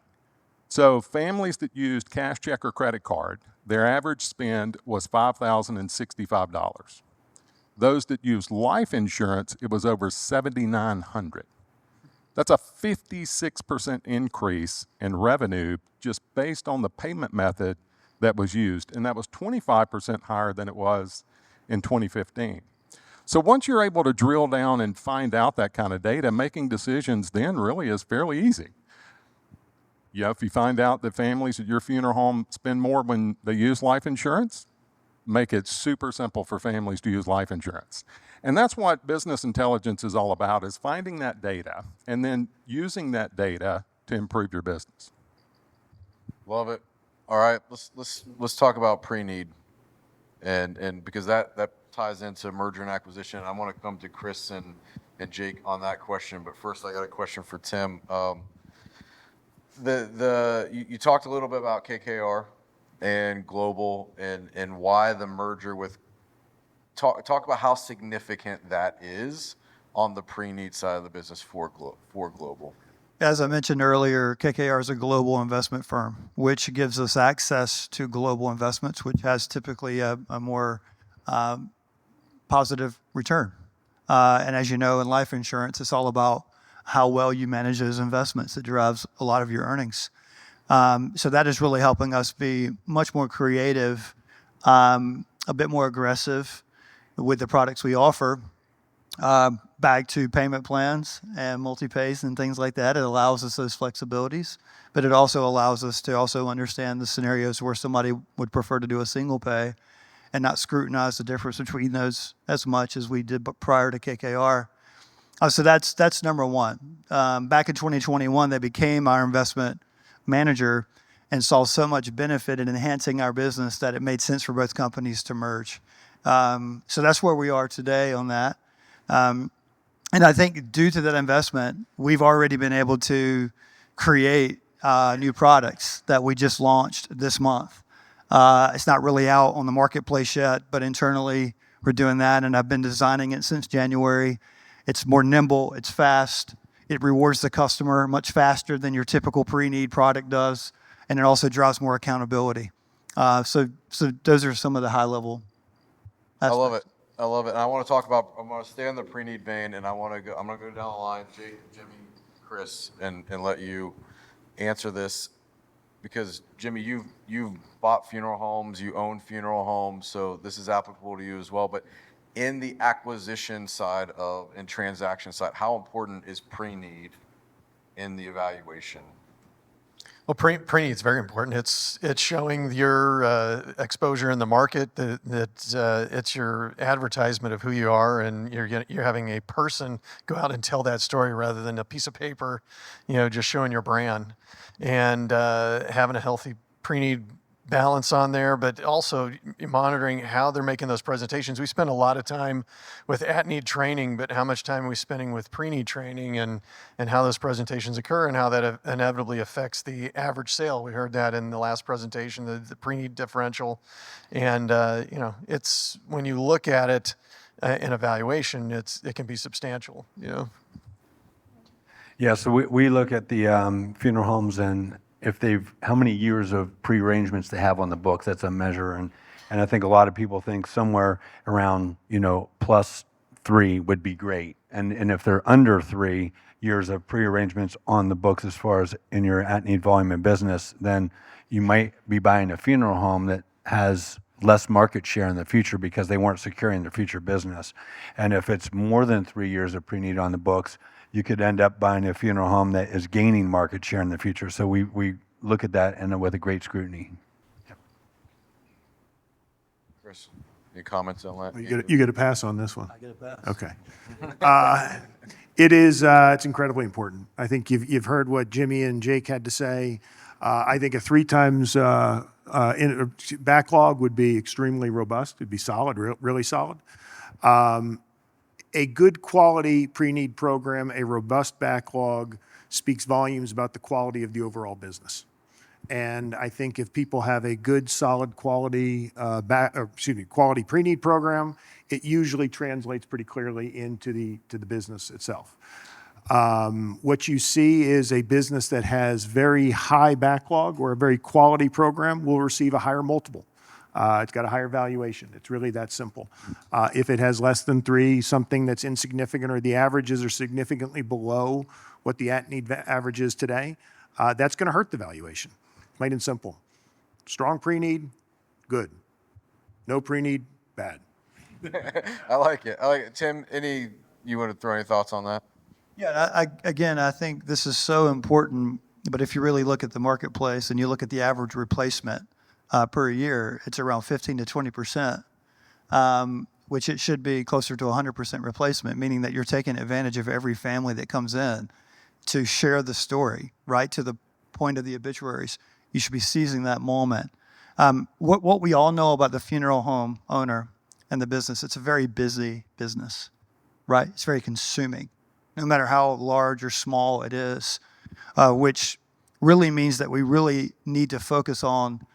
So families that used cash, check, or credit card, their average spend was $5,065. Those that used life insurance, it was over $7,900. That's a 56% increase in revenue just based on the payment method that was used, and that was 25% higher than it was in 2015. So once you're able to drill down and find out that kind of data, making decisions then really is fairly easy. Yeah, if you find out that families at your funeral home spend more when they use life insurance, make it super simple for families to use life insurance. And that's what business intelligence is all about, is finding that data and then using that data to improve your business. Love it. All right, let's talk about Preneed, and because that ties into merger and acquisition. I want to come to Chris and Jake on that question, but first I got a question for Tim. You talked a little bit about KKR and global and why the merger with talk about how significant that is on the Preneed side of the business for global. As I mentioned earlier, KKR is a global investment firm, which gives us access to global investments, which has typically a more positive return. And as you know, in life insurance, it's all about how well you manage those investments that drives a lot of your earnings. So that is really helping us be much more creative, a bit more aggressive with the products we offer. Back to payment plans and multi-pays and things like that. It allows us those flexibilities, but it also allows us to also understand the scenarios where somebody would prefer to do a single pay and not scrutinize the difference between those as much as we did prior to KKR. So that's number one. Back in 2021, they became our investment manager and saw so much benefit in enhancing our business that it made sense for both companies to merge. So that's where we are today on that. And I think due to that investment, we've already been able to create new products that we just launched this month. It's not really out on the marketplace yet, but internally we're doing that, and I've been designing it since January. It's more nimble, it's fast, it rewards the customer much faster than your typical Preneed product does, and it also drives more accountability. So those are some of the high level aspects. I love it. And I want to talk about, I'm going to stay on the Preneed vein, and I'm going to go down the line, Jake, Jimmy, Chris, and let you answer this, because Jimmy, you've bought funeral homes, you own funeral homes, so this is applicable to you as well. But in the acquisition side and transaction side, how important is Preneed in the evaluation? Well, Preneed is very important. It's showing your exposure in the market. That it's your advertisement of who you are, and you're having a person go out and tell that story rather than a piece of paper, just showing your brand, and having a healthy Preneed balance on there, but also monitoring how they're making those presentations. We spend a lot of time with at-need training, but how much time are we spending with Preneed training and how those presentations occur and how that inevitably affects the average sale. We heard that in the last presentation, the Preneed differential. And, it's when you look at it in evaluation, it can be substantial, Yeah, so we look at the funeral homes and if how many years of pre-arrangements they have on the books. That's a measure, and I think a lot of people think somewhere around +3 would be great, and if they're under 3 years of pre-arrangements on the books as far as in your at-need volume of business, then you might be buying a funeral home that has less market share in the future because they weren't securing their future business. And if it's more than 3 years of pre-need on the books, you could end up buying a funeral home that is gaining market share in the future. So we look at that and with a great scrutiny. Yep. Chris, any comments on that? You get a pass on this one. I get a pass. Okay. It's incredibly important. I think you've heard what Jimmy and Jake had to say. I think a 3 times backlog would be extremely robust. It'd be solid, really solid. A good quality Preneed program, a robust backlog, speaks volumes about the quality of the overall business. And I think if people have a good, solid quality, quality pre-need program, it usually translates pretty clearly into the business itself. What you see is a business that has very high backlog or a very quality program will receive a higher multiple. It's got a higher valuation. It's really that simple. If it has less than 3, something that's insignificant or the averages are significantly below what the at-need average is today, that's going to hurt the valuation. Plain and simple. Strong pre-need, good. No pre-need, bad. I like it. Tim, you want to throw any thoughts on that? Yeah, I think this is so important, but if you really look at the marketplace and you look at the average replacement per year, it's around 15 to 20%, which it should be closer to 100% replacement, meaning that you're taking advantage of every family that comes in to share the story, right to the point of the obituaries. You should be seizing that moment. What we all know about the funeral home owner and the business, it's a very busy business, right? It's very consuming, no matter how large or small it is, which really means that we really need to focus on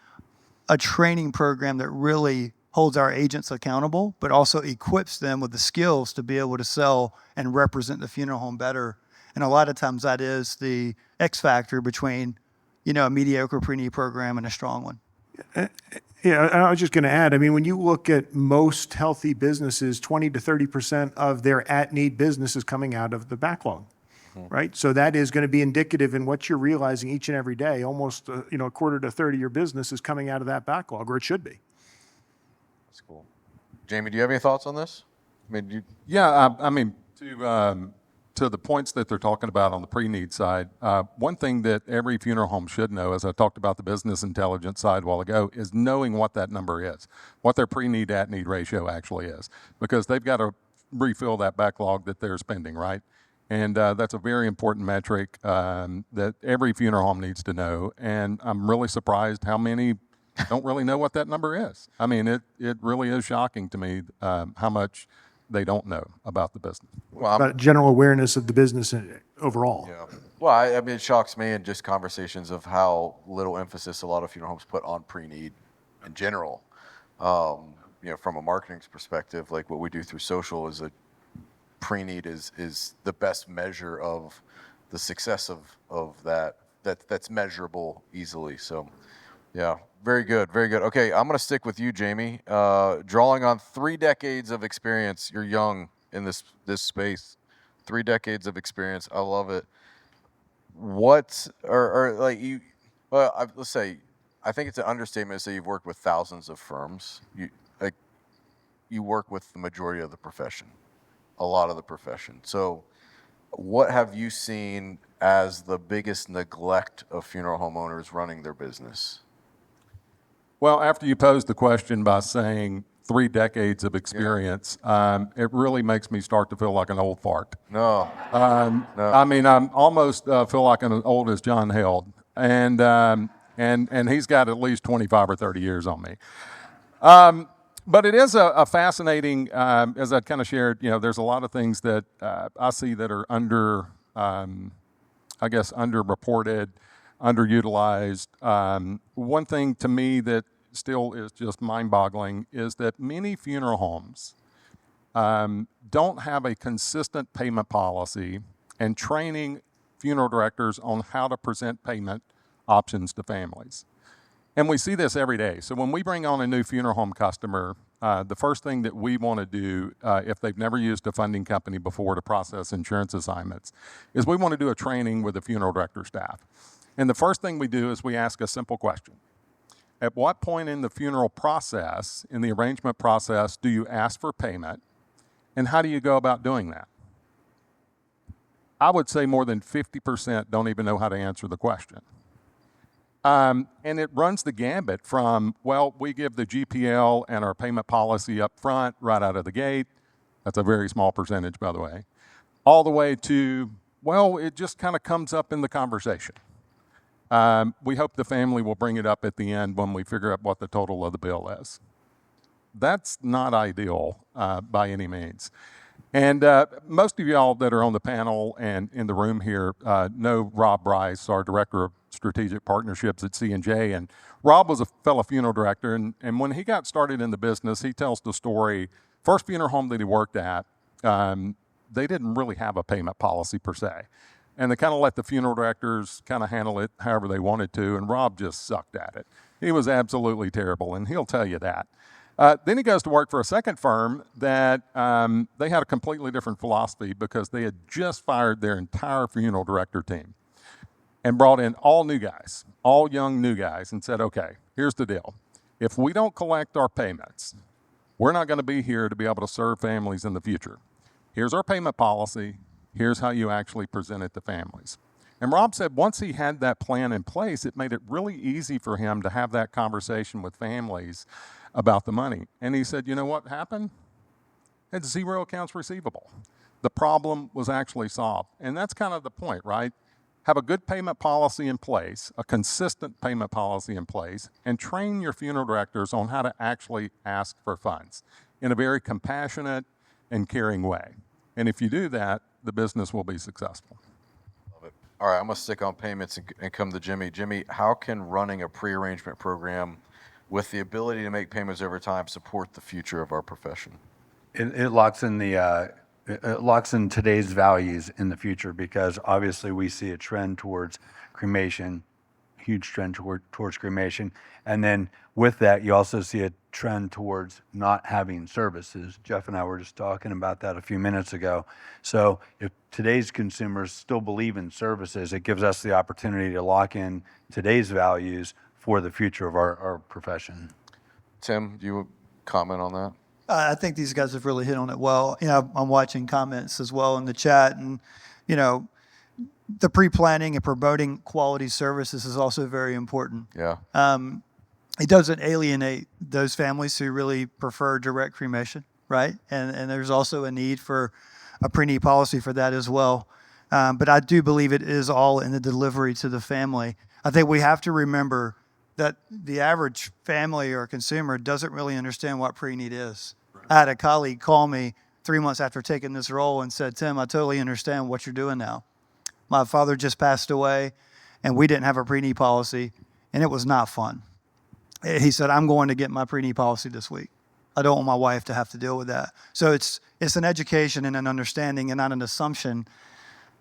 a training program that really holds our agents accountable, but also equips them with the skills to be able to sell and represent the funeral home better. And a lot of times that is the X factor between, a mediocre pre-need program and a strong one. Yeah, I was just going to add, when you look at most healthy businesses, 20 to 30% of their at-need business is coming out of the backlog, right? So that is going to be indicative in what you're realizing each and every day. Almost, a quarter to a third of your business is coming out of that backlog, or it should be. That's cool. Jamie, do you have any thoughts on this? To the points that they're talking about on the pre-need side, one thing that every funeral home should know, as I talked about the business intelligence side a while ago, is knowing what that number is, what their pre-need at-need ratio actually is, because they've got to refill that backlog that they're spending, right? And that's a very important metric that every funeral home needs to know. And I'm really surprised how many don't really know what that number is. It really is shocking to me how much they don't know about the business. About general awareness of the business overall. Yeah. Well, it shocks me in just conversations of how little emphasis a lot of funeral homes put on pre-need in general. From a marketing perspective, like what we do through social is pre-need is the best measure of the success of that's measurable easily. So, yeah, very good, very good. Okay, I'm going to stick with you, Jamie. Drawing on 3 decades of experience, you're young in this space. 3 decades of experience, I love it. Let's say, I think it's an understatement to say you've worked with thousands of firms. You work with the majority of the profession, a lot of the profession. So, what have you seen as the biggest neglect of funeral home owners running their business? Well, after you posed the question by saying 3 decades of experience, it really makes me start to feel like an old fart. No. No. I'm almost feel like I'm as old as John Held, and he's got at least 25 or 30 years on me. But it is a fascinating, as I kind of shared, there's a lot of things that I see that are underreported, underutilized. One thing to me that still is just mind-boggling is that many funeral homes don't have a consistent payment policy and training funeral directors on how to present payment options to families. And we see this every day. So when we bring on a new funeral home customer, the first thing that we want to do, if they've never used a funding company before to process insurance assignments, is we want to do a training with the funeral director staff. And the first thing we do is we ask a simple question. At what point in the funeral process, in the arrangement process, do you ask for payment? And how do you go about doing that? I would say more than 50% don't even know how to answer the question. And it runs the gambit from, we give the GPL and our payment policy up front, right out of the gate. That's a very small percentage, by the way. All the way to, it just kind of comes up in the conversation. We hope the family will bring it up at the end when we figure out what the total of the bill is. That's not ideal by any means. And most of y'all that are on the panel and in the room here know Rob Bryce, our Director of strategic partnerships at C&J. And Rob was a fellow funeral director. And when he got started in the business, he tells the story, first funeral home that he worked at, they didn't really have a payment policy per se. And they kind of let the funeral directors kind of handle it however they wanted to. And Rob just sucked at it. He was absolutely terrible. And he'll tell you that. Then he goes to work for a second firm that they had a completely different philosophy because they had just fired their entire funeral director team and brought in all new guys, all young new guys, and said, okay, here's the deal. If we don't collect our payments, we're not going to be here to be able to serve families in the future. Here's our payment policy. Here's how you actually present it to families. And Rob said once he had that plan in place, it made it really easy for him to have that conversation with families about the money. And he said, you know what happened? It's 0 accounts receivable. The problem was actually solved. And that's kind of the point, right? Have a good payment policy in place, a consistent payment policy in place, and train your funeral directors on how to actually ask for funds in a very compassionate and caring way. And if you do that, the business will be successful. Love it. All right, I'm going to stick on payments and come to Jimmy. Jimmy, how can running a pre-arrangement program with the ability to make payments over time support the future of our profession? It locks in it locks in today's values in the future, because obviously we see a trend towards cremation, huge trend towards cremation. And then with that, you also see a trend towards not having services. Jeff and I were just talking about that a few minutes ago. So if today's consumers still believe in services, it gives us the opportunity to lock in today's values for the future of our profession. Tim, do you comment on that? I think these guys have really hit on it well. I'm watching comments as well in the chat, and the pre-planning and promoting quality services is also very important. Yeah. It doesn't alienate those families who really prefer direct cremation, right? And there's also a need for a pre-need policy for that as well. But I do believe it is all in the delivery to the family. I think we have to remember that the average family or consumer doesn't really understand what pre-need is. Right. I had a colleague call me 3 months after taking this role and said, Tim, I totally understand what you're doing now. My father just passed away, and we didn't have a pre-need policy, and it was not fun. He said, I'm going to get my pre-need policy this week. I don't want my wife to have to deal with that. So it's an education and an understanding and not an assumption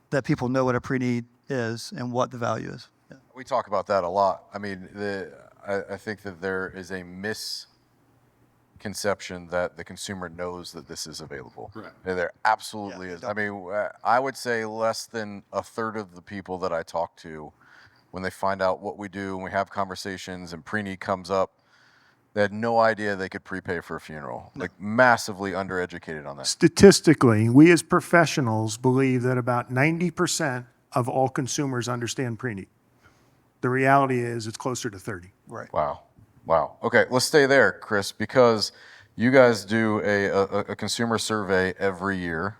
that people know what a pre-need is and what the value is. Yeah. We talk about that a lot. I mean, I think that there is a misconception that the consumer knows that this is available. Right. There absolutely is. I mean, I would say less than a third of the people that I talk to, when they find out what we do and we have conversations and pre-need comes up, they had no idea they could prepay for a funeral. Like massively undereducated on that. Statistically, we as professionals believe that about 90% of all consumers understand pre-need. The reality is it's closer to 30. Right. Wow. Okay, let's stay there, Chris, because you guys do a consumer survey every year.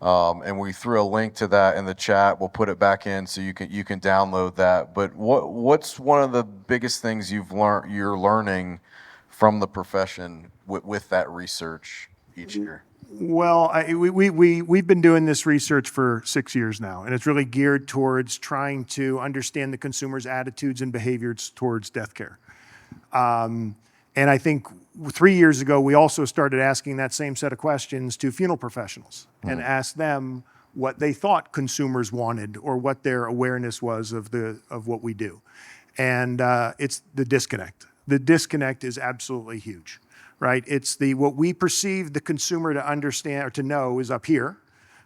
And we threw a link to that in the chat. We'll put it back in so you can download that. But what's one of the biggest things you're learning from the profession with that research each year? Well, we've been doing this research for 6 years now, and it's really geared towards trying to understand the consumer's attitudes and behaviors towards death care. And I think 3 years ago, we also started asking that same set of questions to funeral professionals and asked them what they thought consumers wanted or what their awareness was of what we do. And it's the disconnect. The disconnect is absolutely huge, right? It's what we perceive the consumer to understand or to know is up here.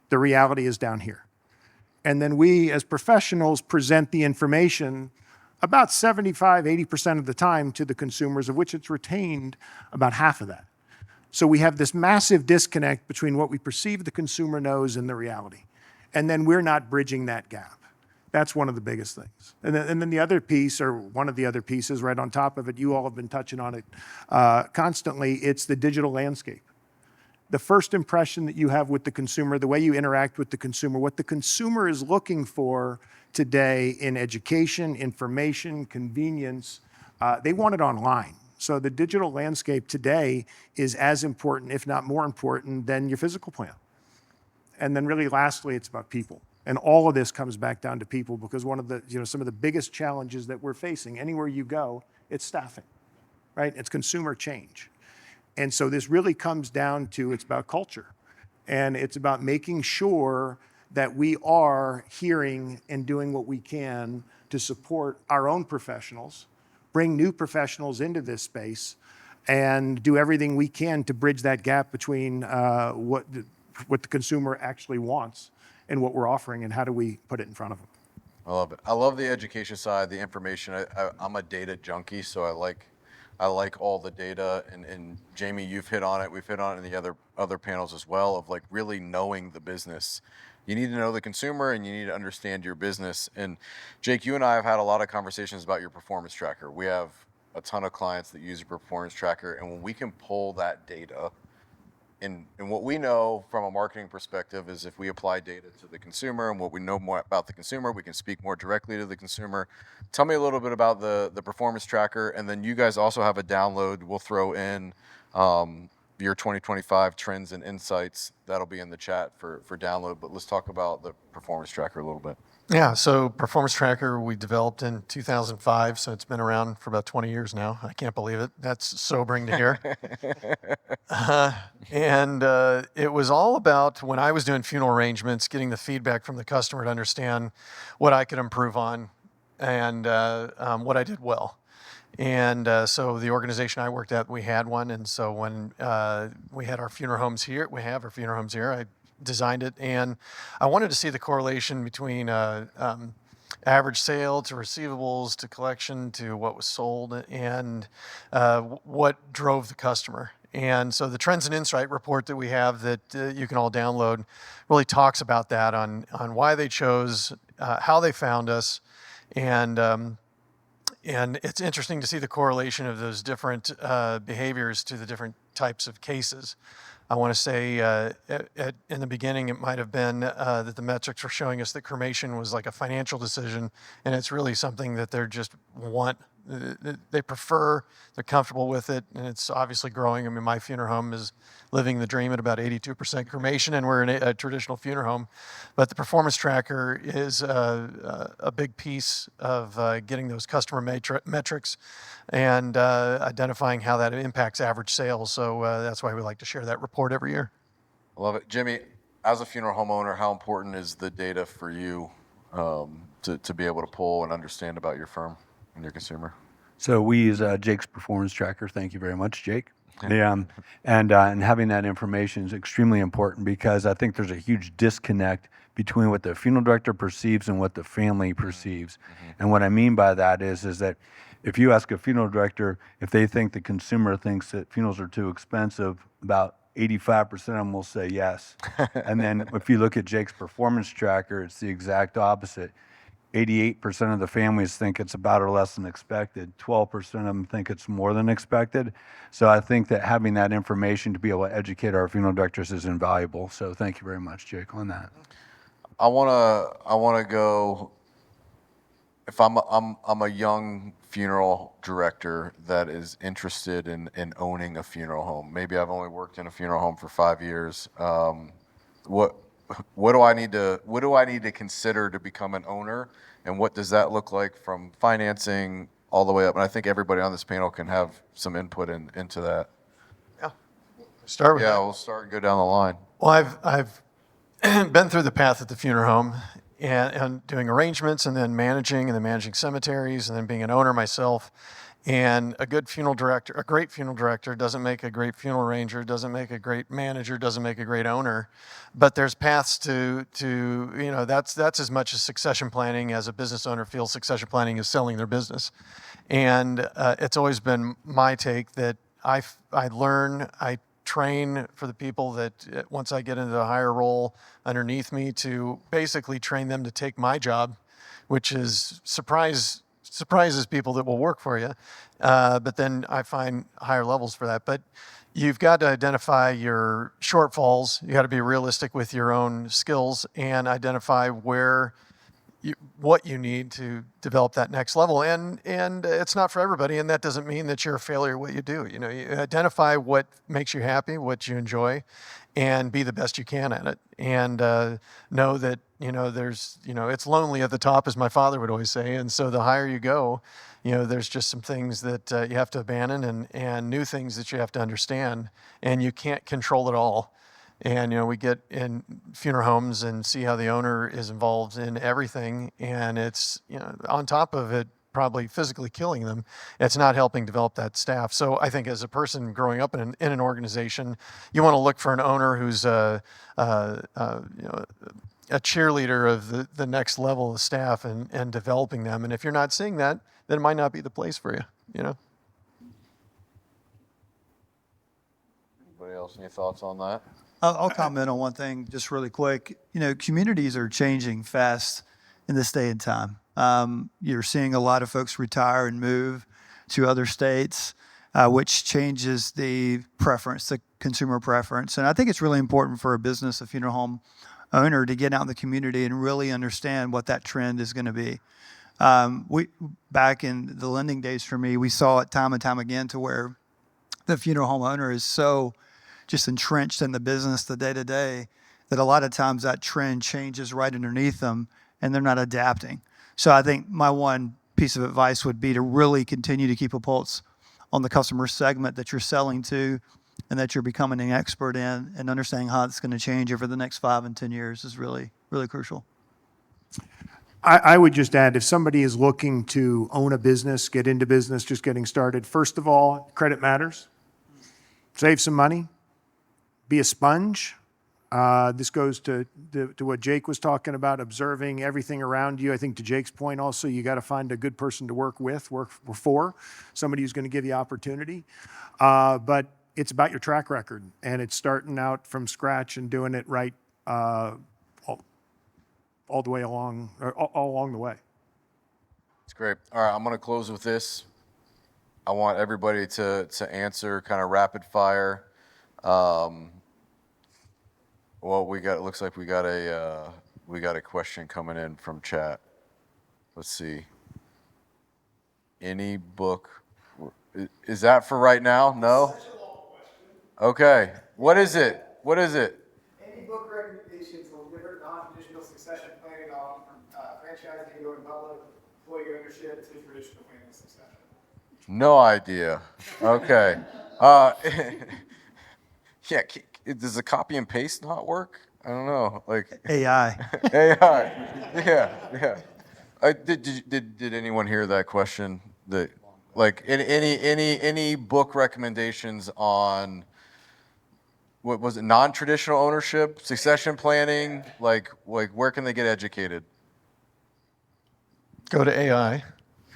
The reality is down here. And then we as professionals present the information about 75, 80% of the time to the consumers, of which it's retained about half of that. So we have this massive disconnect between what we perceive the consumer knows and the reality. And then we're not bridging that gap. That's one of the biggest things. And then the other piece, or one of the other pieces right on top of it, you all have been touching on it constantly, it's the digital landscape. The first impression that you have with the consumer, the way you interact with the consumer, what the consumer is looking for today in education, information, convenience, they want it online. So the digital landscape today is as important, if not more important, than your physical plan. And then really lastly, it's about people. And all of this comes back down to people, because one of the, some of the biggest challenges that we're facing anywhere you go, it's staffing, right? It's consumer change. And so this really comes down to, it's about culture. And it's about making sure that we are hearing and doing what we can to support our own professionals, bring new professionals into this space, and do everything we can to bridge that gap between what the consumer actually wants and what we're offering, and how do we put it in front of them. I love it. I love the education side, the information. I'm a data junkie, so I like all the data. And Jamie, you've hit on it. We've hit on it in the other panels as well, of like really knowing the business. You need to know the consumer, and you need to understand your business. And Jake, you and I have had a lot of conversations about your performance tracker. We have a ton of clients that use your performance tracker, and when we can pull that data, and what we know from a marketing perspective is if we apply data to the consumer and what we know more about the consumer, we can speak more directly to the consumer. Tell me a little bit about the performance tracker, and then you guys also have a download. We'll throw in your 2025 trends and insights. That'll be in the chat for download, but let's talk about the performance tracker a little bit. Yeah, so Performance Tracker we developed in 2005, so it's been around for about 20 years now. I can't believe it. That's sobering to hear. It was all about, when I was doing funeral arrangements, getting the feedback from the customer to understand what I could improve on and what I did well. And so the organization I worked at, we had one. And so when we had our funeral homes here, I designed it, and I wanted to see the correlation between average sale to receivables to collection to what was sold, and what drove the customer. And so the Trends and Insight report that we have that you can all download really talks about that, on why they chose, how they found us, and it's interesting to see the correlation of those different behaviors to the different types of cases. I want to say in the beginning, it might have been that the metrics were showing us that cremation was like a financial decision, and it's really something that they're just they prefer, they're comfortable with it, and it's obviously growing. I mean, my funeral home is living the dream at about 82% cremation, and we're in a traditional funeral home. But the performance tracker is a big piece of getting those customer metrics and identifying how that impacts average sales. So that's why we like to share that report every year. I love it. Jimmy, as a funeral homeowner, how important is the data for you to be able to pull and understand about your firm and your consumer? So we use Jake's performance tracker. Thank you very much, Jake. And having that information is extremely important, because I think there's a huge disconnect between what the funeral director perceives and what the family perceives. And what I mean by that is that if you ask a funeral director if they think the consumer thinks that funerals are too expensive, about 85% of them will say yes. And then if you look at Jake's performance tracker, it's the exact opposite. 88% of the families think it's about or less than expected. 12% of them think it's more than expected. So I think that having that information to be able to educate our funeral directors is invaluable. So thank you very much, Jake, on that. I wanna go. If I'm a young funeral director that is interested in owning a funeral home. Maybe I've only worked in a funeral home for 5 years. What do I need to consider to become an owner, and what does that look like from financing all the way up? And I think everybody on this panel can have some input into that. Yeah, start with that. Yeah, we'll start and go down the line. Well, I've been through the path at the funeral home, and doing arrangements, and then managing cemeteries, and then being an owner myself. And a great funeral director doesn't make a great funeral arranger, doesn't make a great manager, doesn't make a great owner. But there's paths to that's as much as succession planning as a business owner feels succession planning is selling their business. And it's always been my take that I train for the people that once I get into a higher role underneath me, to basically train them to take my job, which is surprises people that will work for you. But then I find higher levels for that. But you've got to identify your shortfalls. You got to be realistic with your own skills and identify where what you need to develop that next level. And it's not for everybody, and that doesn't mean that you're a failure at what you do. You identify what makes you happy, what you enjoy, and be the best you can at it. And know that, there's, it's lonely at the top, as my father would always say. And so the higher you go, there's just some things that you have to abandon and new things that you have to understand, and you can't control it all. And, we get in funeral homes and see how the owner is involved in everything. And it's, on top of it, probably physically killing them, it's not helping develop that staff. So I think as a person growing up in an organization, you want to look for an owner who's a cheerleader of the next level of staff and developing them. And if you're not seeing that, then it might not be the place for you, Anybody else, any thoughts on that? I'll comment on one thing just really quick. Communities are changing fast in this day and time. You're seeing a lot of folks retire and move to other states, which changes the preference, the consumer preference. And I think it's really important for a business, a funeral home owner, to get out in the community and really understand what that trend is going to be. Back in the lending days for me, we saw it time and time again to where the funeral home owner is so just entrenched in the business, the day-to-day, that a lot of times that trend changes right underneath them and they're not adapting. So I think my one piece of advice would be to really continue to keep a pulse on the customer segment that you're selling to and that you're becoming an expert in, and understanding how it's going to change over the next 5 and 10 years is really, really crucial. I would just add, if somebody is looking to own a business, get into business, just getting started, first of all, credit matters. Save some money. Be a sponge. This goes to what Jake was talking about, observing everything around you. I think to Jake's point also, you got to find a good person to work for, somebody who's going to give you opportunity. But it's about your track record, and it's starting out from scratch and doing it right all the way along, or all along the way. It's great. All right, I'm going to close with this. I want everybody to answer kind of rapid fire. Well, it looks like we got a question coming in from chat. Let's see. Any book? Is that for right now? No? Okay. What is it? Any book recommendations on different non-traditional succession planning on franchising, going public, employee ownership to traditional family succession? No idea. Okay. Yeah. Does the copy and paste not work? I don't know. Like AI. AI. Yeah. Did anyone hear that question? Any book recommendations on what was it? Non-traditional ownership, succession planning. Like where can they get educated? Go to AI.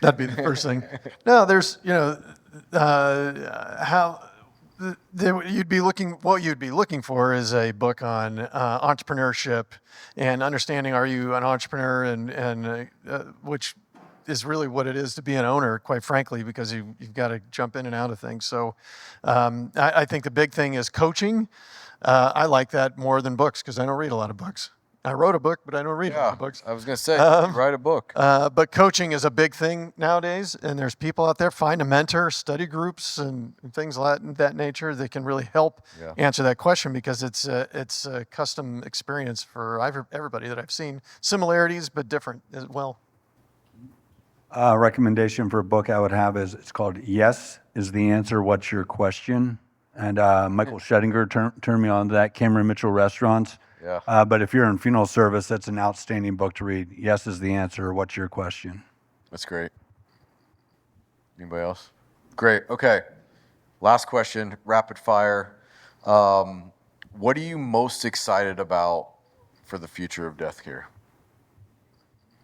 That'd be the first thing. No, there's what you'd be looking for is a book on entrepreneurship and understanding, are you an entrepreneur, and which is really what it is to be an owner, quite frankly, because you've got to jump in and out of things. So I think the big thing is coaching. I like that more than books because I don't read a lot of books. I wrote a book, but I don't read a lot of books. I was going to say, write a book. But coaching is a big thing nowadays, and there's people out there. Find a mentor, study groups, and things like that nature that can really help answer that question, because it's a custom experience for everybody that I've seen. Similarities, but different as well. Recommendation for a book I would have it's called Yes is the Answer, What's Your Question? And Michael Schettinger turned me on to that, Cameron Mitchell Restaurants. Yeah. But if you're in funeral service, that's an outstanding book to read. Yes is the answer. What's your question? That's great. Anybody else? Great. Okay. Last question, rapid fire. What are you most excited about for the future of death care?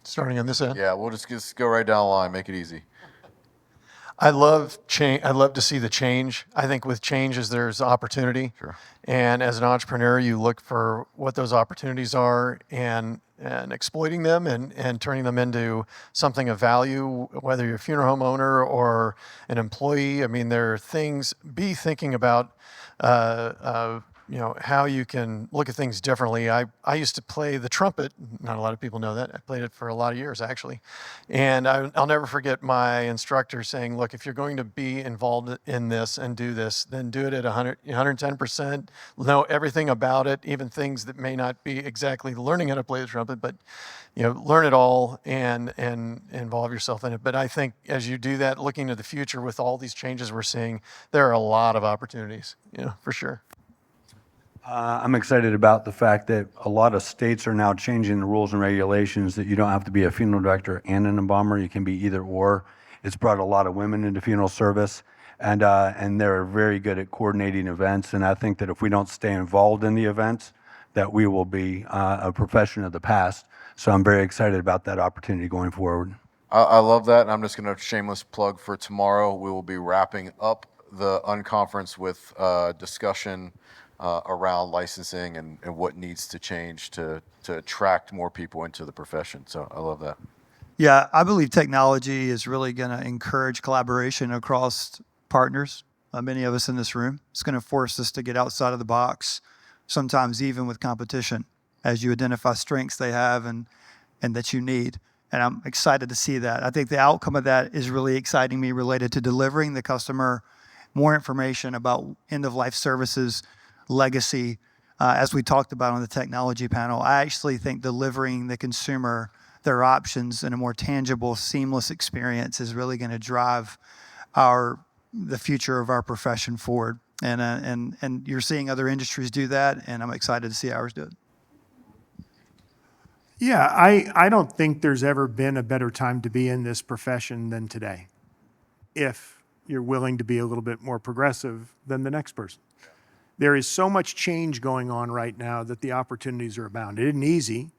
Starting on this end? Yeah, we'll just go right down the line, make it easy. I love change. I love to see the change. I think with changes, there's opportunity. Sure. And as an entrepreneur, you look for what those opportunities are and exploiting them and turning them into something of value, whether you're a funeral home owner or an employee. I mean, there are things, be thinking about how you can look at things differently. I used to play the trumpet. Not a lot of people know that. I played it for a lot of years, actually. And I'll never forget my instructor saying, look, if you're going to be involved in this and do this, then do it at 110%, know everything about it, even things that may not be exactly learning how to play the trumpet, but learn it all and involve yourself in it. But I think as you do that, looking to the future with all these changes we're seeing, there are a lot of opportunities, for sure. I'm excited about the fact that a lot of states are now changing the rules and regulations that you don't have to be a funeral director and an embalmer. You can be either or. It's brought a lot of women into funeral service, and they're very good at coordinating events. And I think that if we don't stay involved in the events, that we will be a profession of the past. So I'm very excited about that opportunity going forward. I love that, and I'm just going to shameless plug for tomorrow. We will be wrapping up the unconference with discussion around licensing and what needs to change to attract more people into the profession. So I love that. Yeah, I believe technology is really going to encourage collaboration across partners, many of us in this room. It's going to force us to get outside of the box, sometimes even with competition, as you identify strengths they have and that you need. And I'm excited to see that. I think the outcome of that is really exciting me, related to delivering the customer more information about end-of-life services, legacy. As we talked about on the technology panel, I actually think delivering the consumer their options in a more tangible, seamless experience is really going to drive the future of our profession forward. And you're seeing other industries do that, and I'm excited to see ours do it. Yeah, I don't think there's ever been a better time to be in this profession than today, if you're willing to be a little bit more progressive than the next person. There is so much change going on right now that the opportunities are abound. It isn't easy,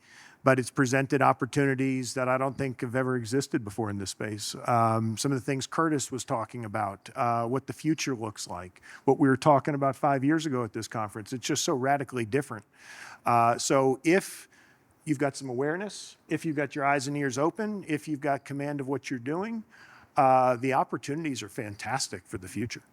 but it's presented opportunities that I don't think have ever existed before in this space. Some of the things Curtis was talking about, what the future looks like, what we were talking about 5 years ago at this conference, it's just so radically different. So if you've got some awareness, if you've got your eyes and ears open, if you've got command of what you're doing, the opportunities are fantastic for the future.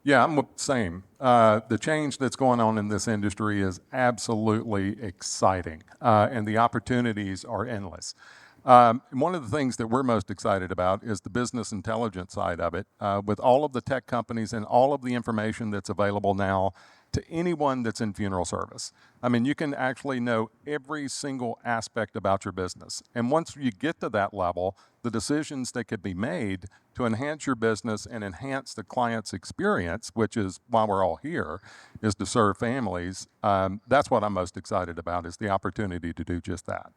Yeah, I'm the same. The change that's going on in this industry is absolutely exciting, and the opportunities are endless. One of the things that we're most excited about is the business intelligence side of it, with all of the tech companies and all of the information that's available now to anyone that's in funeral service. I mean, you can actually know every single aspect about your business. And once you get to that level, the decisions that could be made to enhance your business and enhance the client's experience, which is why we're all here, is to serve families. That's what I'm most excited about, is the opportunity to do just that.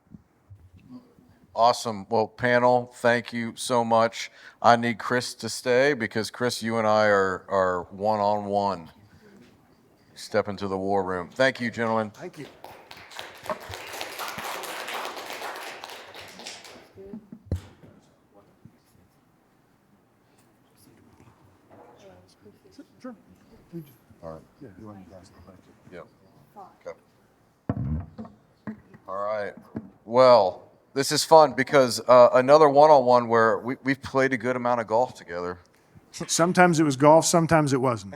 Awesome. Well, panel, thank you so much. I need Chris to stay because, Chris, you and I are one-on-one. Step into the war room. Thank you, gentlemen. Thank you. Sure. All right. Yeah, you want to guys to thank you. Yep. Okay. All right. Well, this is fun because another one-on-one where we've played a good amount of golf together. Sometimes it was golf, sometimes it wasn't.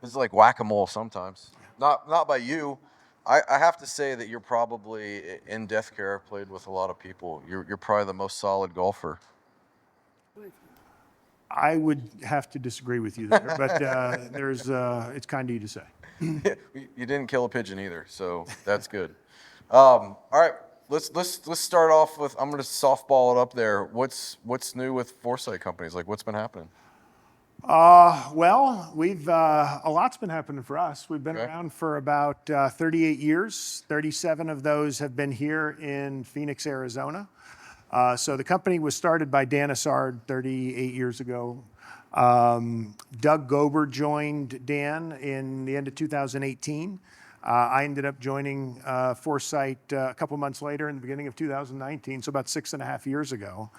It's like whack-a-mole sometimes. Not by you. I have to say that you're probably, in deathcare, I've played with a lot of people. You're probably the most solid golfer. I would have to disagree with you there, but it's kind of you to say. You didn't kill a pigeon either, so that's good. All right, let's start off with, I'm going to softball it up there. What's new with Foresight companies? Like, what's been happening? Well, a lot's been happening for us. We've been around for about 38 years. 37 of those have been here in Phoenix, Arizona. So the company was started by Dan Assard 38 years ago. Doug Gober joined Dan in the end of 2018. I ended up joining Foresight a couple months later in the beginning of 2019, so about 6.5 years ago.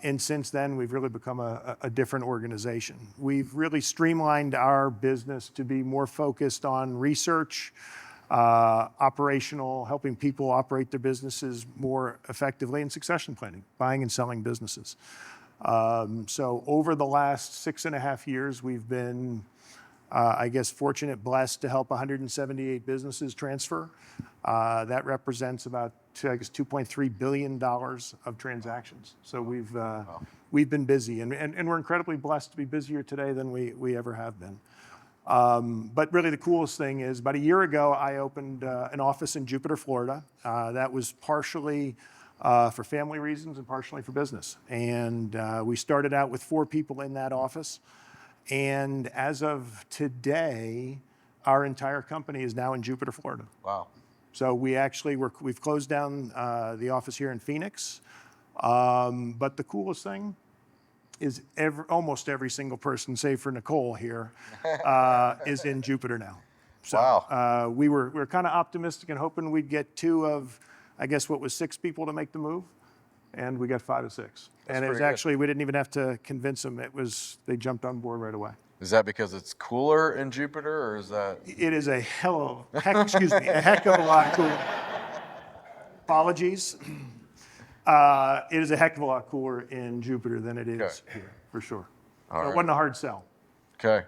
And since then, we've really become a different organization. We've really streamlined our business to be more focused on research, operational, helping people operate their businesses more effectively, and succession planning, buying and selling businesses. So over the last 6.5 years, we've been I guess fortunate, blessed to help 178 businesses transfer. That represents about, I guess, $2.3 billion of transactions. So we've been busy, and we're incredibly blessed to be busier today than we ever have been. But really the coolest thing is about a year ago, I opened an office in Jupiter, Florida. That was partially for family reasons and partially for business. And we started out with 4 people in that office. And as of today, our entire company is now in Jupiter, Florida. Wow. So we've closed down the office here in Phoenix. But the coolest thing is almost every single person, save for Nicole here, is in Jupiter now. So wow. We were kind of optimistic and hoping we'd get 2 of, I guess, what was 6 people to make the move. And we got 5 of 6. And it was actually, we didn't even have to convince them. They jumped on board right away. Is that because it's cooler in Jupiter, or is that? It is a heck of a lot cooler. Apologies. It is a heck of a lot cooler in Jupiter than it is here, for sure. All So right. it wasn't a hard sell. Okay.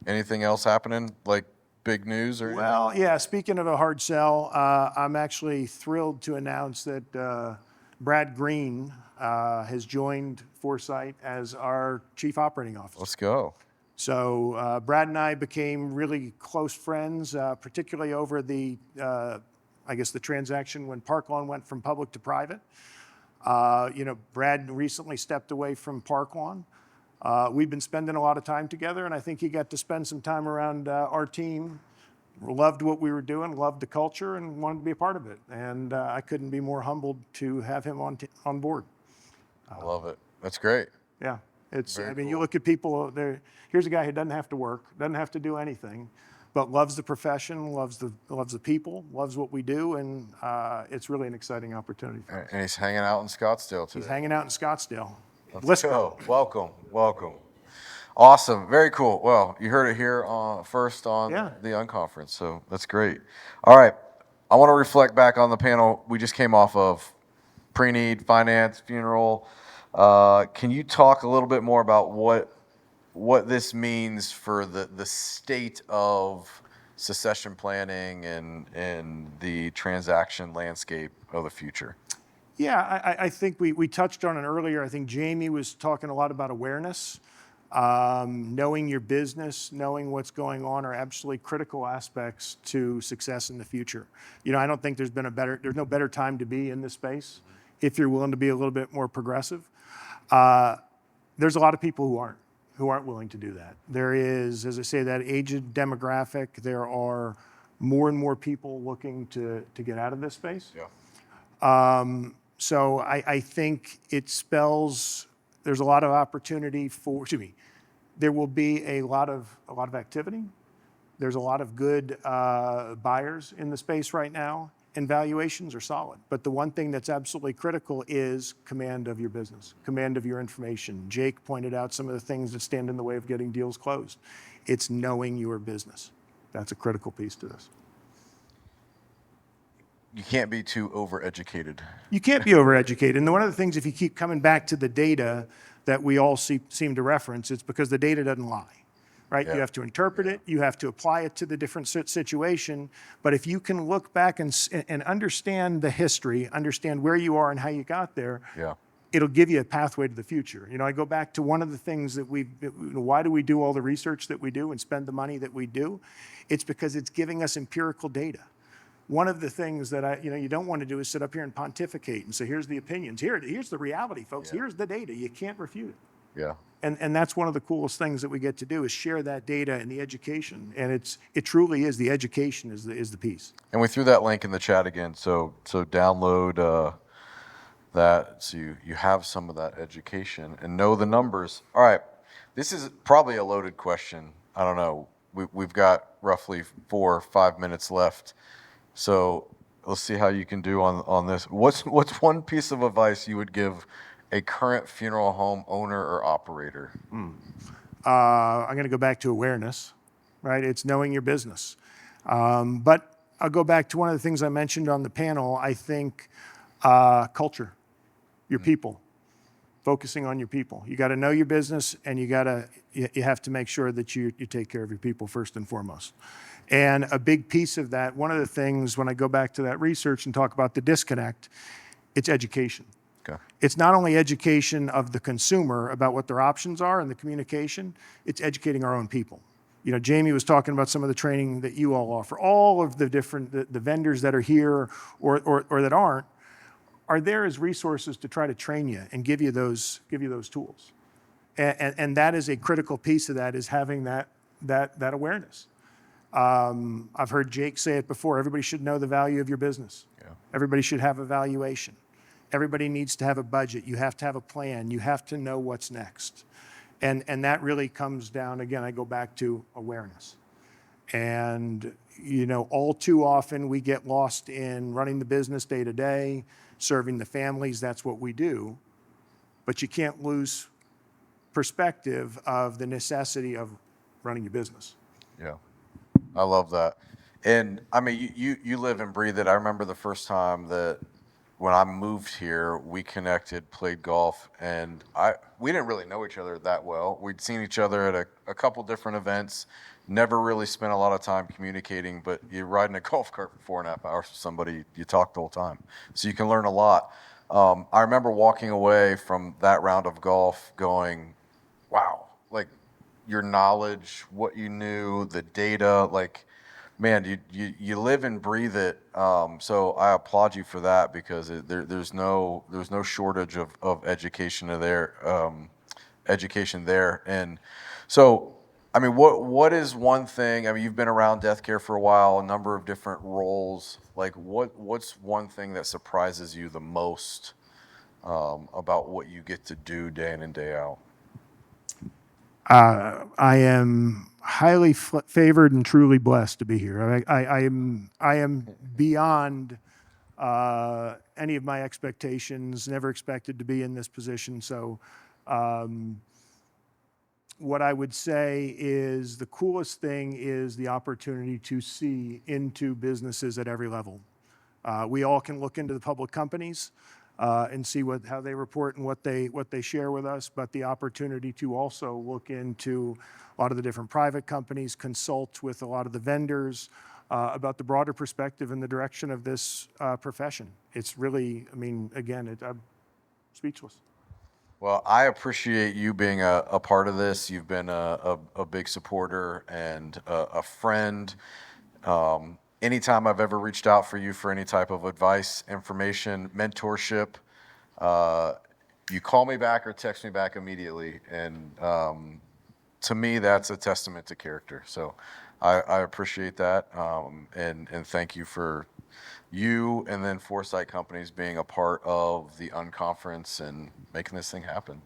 Anything else happening, like big news or anything? Well, yeah, speaking of a hard sell, I'm actually thrilled to announce that Brad Green has joined Foresight as our Chief Operating Officer. Let's go. So Brad and I became really close friends, particularly over the transaction when Park Lawn went from public to private. Brad recently stepped away from Park Lawn. We've been spending a lot of time together, and I think he got to spend some time around our team. Loved what we were doing, loved the culture, and wanted to be a part of it. And I couldn't be more humbled to have him on board. I love it. That's great. Yeah. Very you cool. look at people there. Here's a guy who doesn't have to work, doesn't have to do anything, but loves the profession, loves the people, loves what we do, and it's really an exciting opportunity for us. And he's hanging out in Scottsdale today. He's hanging out in Scottsdale. Let's go. Welcome. Awesome. Very cool. Well, you heard it here first on the Unconference, so that's great. All right. I want to reflect back on the panel we just came off of. Preneed, finance, funeral. Can you talk a little bit more about what this means for the state of succession planning and the transaction landscape of the future? Yeah, I think we touched on it earlier. I think Jamie was talking a lot about awareness. Knowing your business, knowing what's going on are absolutely critical aspects to success in the future. I don't think there's no better time to be in this space if you're willing to be a little bit more progressive. There's a lot of people who aren't willing to do that. There is, as I say, that aged demographic. There are more and more people looking to get out of this space. Yeah. So I think it spells there's a lot of opportunity there will be a lot of activity. There's a lot of good buyers in the space right now, and valuations are solid. But the one thing that's absolutely critical is command of your business, command of your information. Jake pointed out some of the things that stand in the way of getting deals closed. It's knowing your business. That's a critical piece to this. You can't be too overeducated. You can't be overeducated. And one of the things, if you keep coming back to the data that we all seem to reference, it's because the data doesn't lie, right? Yeah. You have to interpret it. You have to apply it to the different situation. But if you can look back and understand the history, understand where you are and how you got there, it'll give you a pathway to the future. I go back to one of the things that why do we do all the research that we do and spend the money that we do? It's because it's giving us empirical data. One of the things that you don't want to do is sit up here and pontificate and say, here's the opinions. Here's the reality, folks. Here's the data. You can't refute it. Yeah. And that's one of the coolest things that we get to do is share that data and the education. And it truly is the education is the piece. And we threw that link in the chat again. So download that so you have some of that education and know the numbers. All right. This is probably a loaded question. I don't know. We've got roughly 4 or 5 minutes left. So let's see how you can do on this. What's one piece of advice you would give a current funeral home owner or operator? I'm going to go back to awareness, right? It's knowing your business. But I'll go back to one of the things I mentioned on the panel. I think culture, your people. focusing on your people. You got to know your business, and you have to make sure that you take care of your people first and foremost. And a big piece of that, one of the things when I go back to that research and talk about the disconnect, it's education. Okay. It's not only education of the consumer about what their options are and the communication, it's educating our own people. You know, Jamie was talking about some of the training that you all offer. All of the different, the vendors that are here or that aren't, are there as resources to try to train you and give you those tools. And that is a critical piece of that, is having that awareness. I've heard Jake say it before, everybody should know the value of your business. Yeah. Everybody should have a valuation. Everybody needs to have a budget. You have to have a plan. You have to know what's next. And that really comes down, again, I go back to awareness. And, you know, all too often we get lost in running the business day to day, serving the families, that's what we do. But you can't lose perspective of the necessity of running your business. Yeah, I love that. And I mean, you live and breathe it. I remember the first time that when I moved here, we connected, played golf, and we didn't really know each other that well. We'd seen each other at a couple different events, never really spent a lot of time communicating, but you're riding a golf cart for 4.5 hours with somebody, you talk the whole time. So you can learn a lot. I remember walking away from that round of golf going, wow, like your knowledge, what you knew, the data, like, man, you live and breathe it. So I applaud you for that, because there's no shortage of education there. And so, I mean, what is one thing? I mean, you've been around death care for a while, a number of different roles. Like, what's one thing that surprises you the most about what you get to do day in and day out? I am highly favored and truly blessed to be here. I am beyond any of my expectations. Never expected to be in this position. So, what I would say is the coolest thing is the opportunity to see into businesses at every level. We all can look into the public companies and see how they report and what they share with us, but the opportunity to also look into a lot of the different private companies, consult with a lot of the vendors about the broader perspective and the direction of this profession. It's really, I mean, again, I'm speechless. Well, I appreciate you being a part of this. You've been a big supporter and a friend. Anytime I've ever reached out for you for any type of advice, information, mentorship, you call me back or text me back immediately. And to me, that's a testament to character. So I appreciate that. And thank you for you and then Foresight Companies being a part of the Unconference and making this thing happen.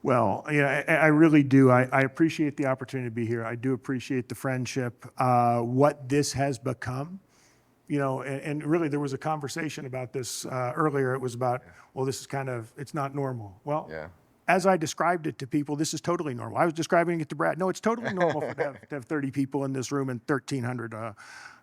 Well, yeah, I really do. I appreciate the opportunity to be here. I do appreciate the friendship, what this has become. You know, and really there was a conversation about this earlier. It was about, well, this is kind of, it's not normal. Well, yeah. As I described it to people, this is totally normal. I was describing it to Brad. No, it's totally normal to have 30 people in this room and 1,300,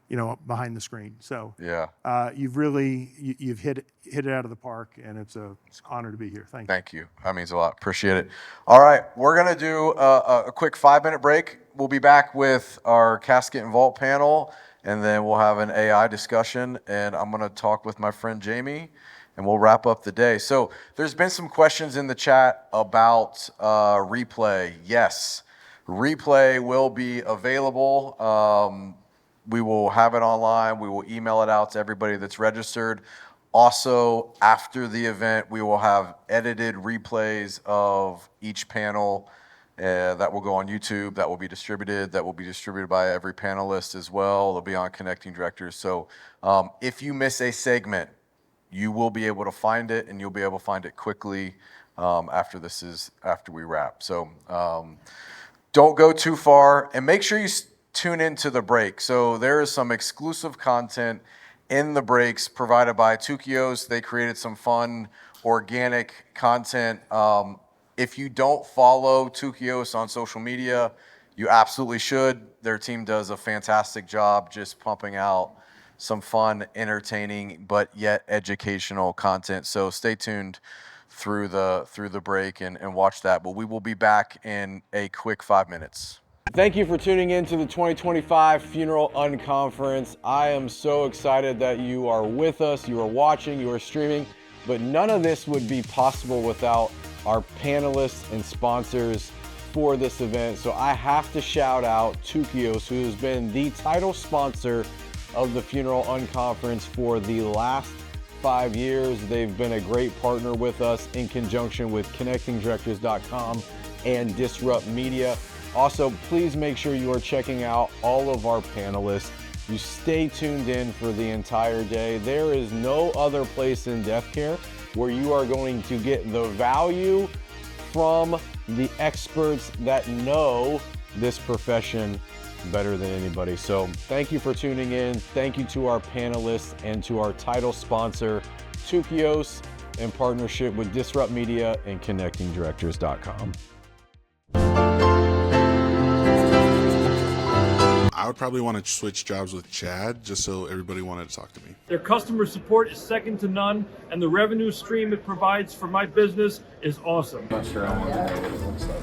you know, behind the screen. So yeah, you've really, you've hit it out of the park, and it's an honor to be here. Thank you. Thank you. That means a lot. Appreciate it. All right, we're gonna do a quick 5-minute break. We'll be back with our Casket and Vault panel, and then we'll have an AI discussion, and I'm gonna talk with my friend Jamie, and we'll wrap up the day. So there's been some questions in the chat about replay. Yes, replay will be available. We will have it online. We will email it out to everybody that's registered. Also, after the event, we will have edited replays of each panel that will go on YouTube, that will be distributed by every panelist as well. They'll be on Connecting Directors. So if you miss a segment, you will be able to find it, and you'll be able to find it quickly after we wrap. So don't go too far, and make sure you tune into the break. So there is some exclusive content in the breaks provided by Tukios. They created some fun, organic content. If you don't follow Tukios on social media, you absolutely should. Their team does a fantastic job just pumping out some fun, entertaining, but yet educational content. So stay tuned through the break and watch that. But we will be back in a quick 5 minutes. Thank you for tuning in to the 2025 Funeral Unconference. I am so excited that you are with us, you are watching, you are streaming, but none of this would be possible without our panelists and sponsors for this event. So I have to shout out Tukios, who has been the title sponsor of the Funeral Unconference for the last 5 years. They've been a great partner with us in conjunction with connectingdirectors.com and Disrupt Media. Also, please make sure you are checking out all of our panelists. You stay tuned in for the entire day. There is no other place in death care where you are going to get the value from the experts that know this profession better than anybody. So thank you for tuning in. Thank you to our panelists and to our title sponsor, Tukios, in partnership with Disrupt Media and connectingdirectors.com. I would probably want to switch jobs with Chad just so everybody wanted to talk to me. Their customer support is second to none, and the revenue stream it provides for my business is awesome. I'm not sure I want to know what it looks like.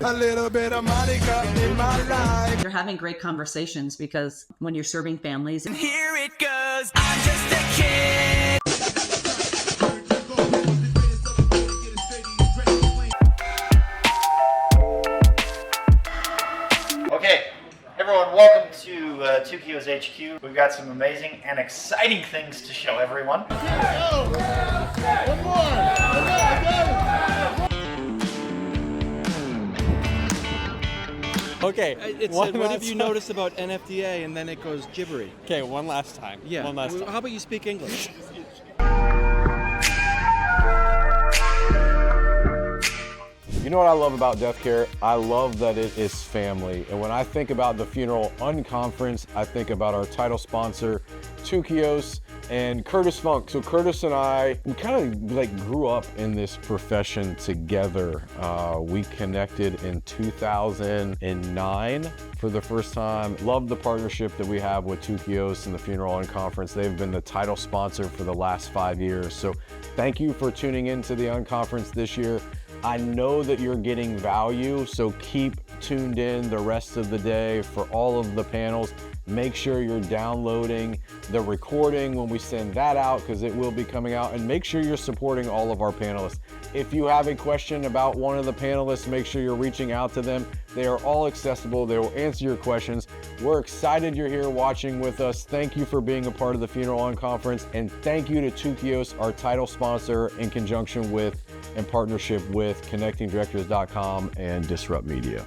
A little bit of Monica in my life. You're having great conversations because when you're serving families. And here it goes, I'm just a kid. Okay, everyone, welcome to Tukios HQ. We've got some amazing and exciting things to show everyone. Okay. What have you noticed about NFDA and then it goes gibbery? Okay, one last time. Yeah. One last time. How about you speak English? You know what I love about death care? I love that it is family. And when I think about the Funeral Unconference, I think about our title sponsor, Tukios, and Curtis Funk. So Curtis and I, we kind of like grew up in this profession together. We connected in 2009 for the first time. Love the partnership that we have with Tukios and the Funeral Unconference. They've been the title sponsor for the last 5 years. So thank you for tuning into the Unconference this year. I know that you're getting value, so keep tuned in the rest of the day for all of the panels. Make sure you're downloading the recording when we send that out, because it will be coming out, and make sure you're supporting all of our panelists. If you have a question about one of the panelists, make sure you're reaching out to them. They are all accessible. They will answer your questions. We're excited you're here watching with us. Thank you for being a part of the Funeral Unconference, and thank you to Tukios, our title sponsor, in conjunction with and partnership with connectingdirectors.com and Disrupt Media.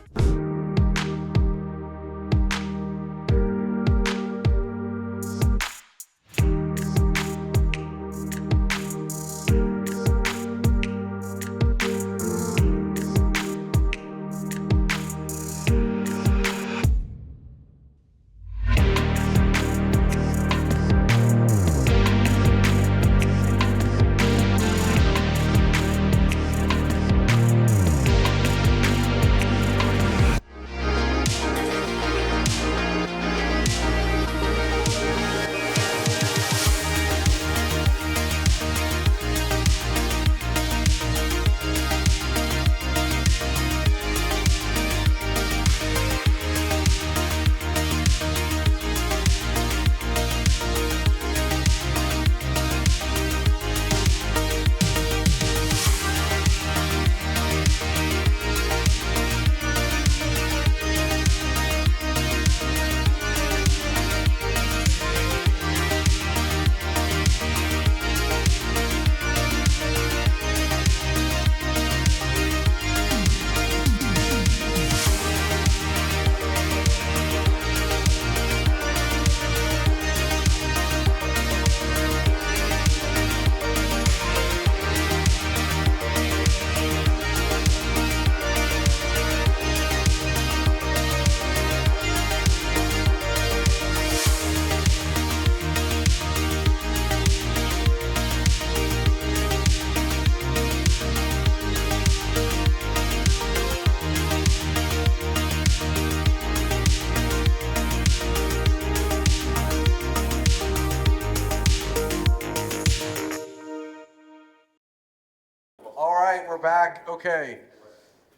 All right, we're back. Okay.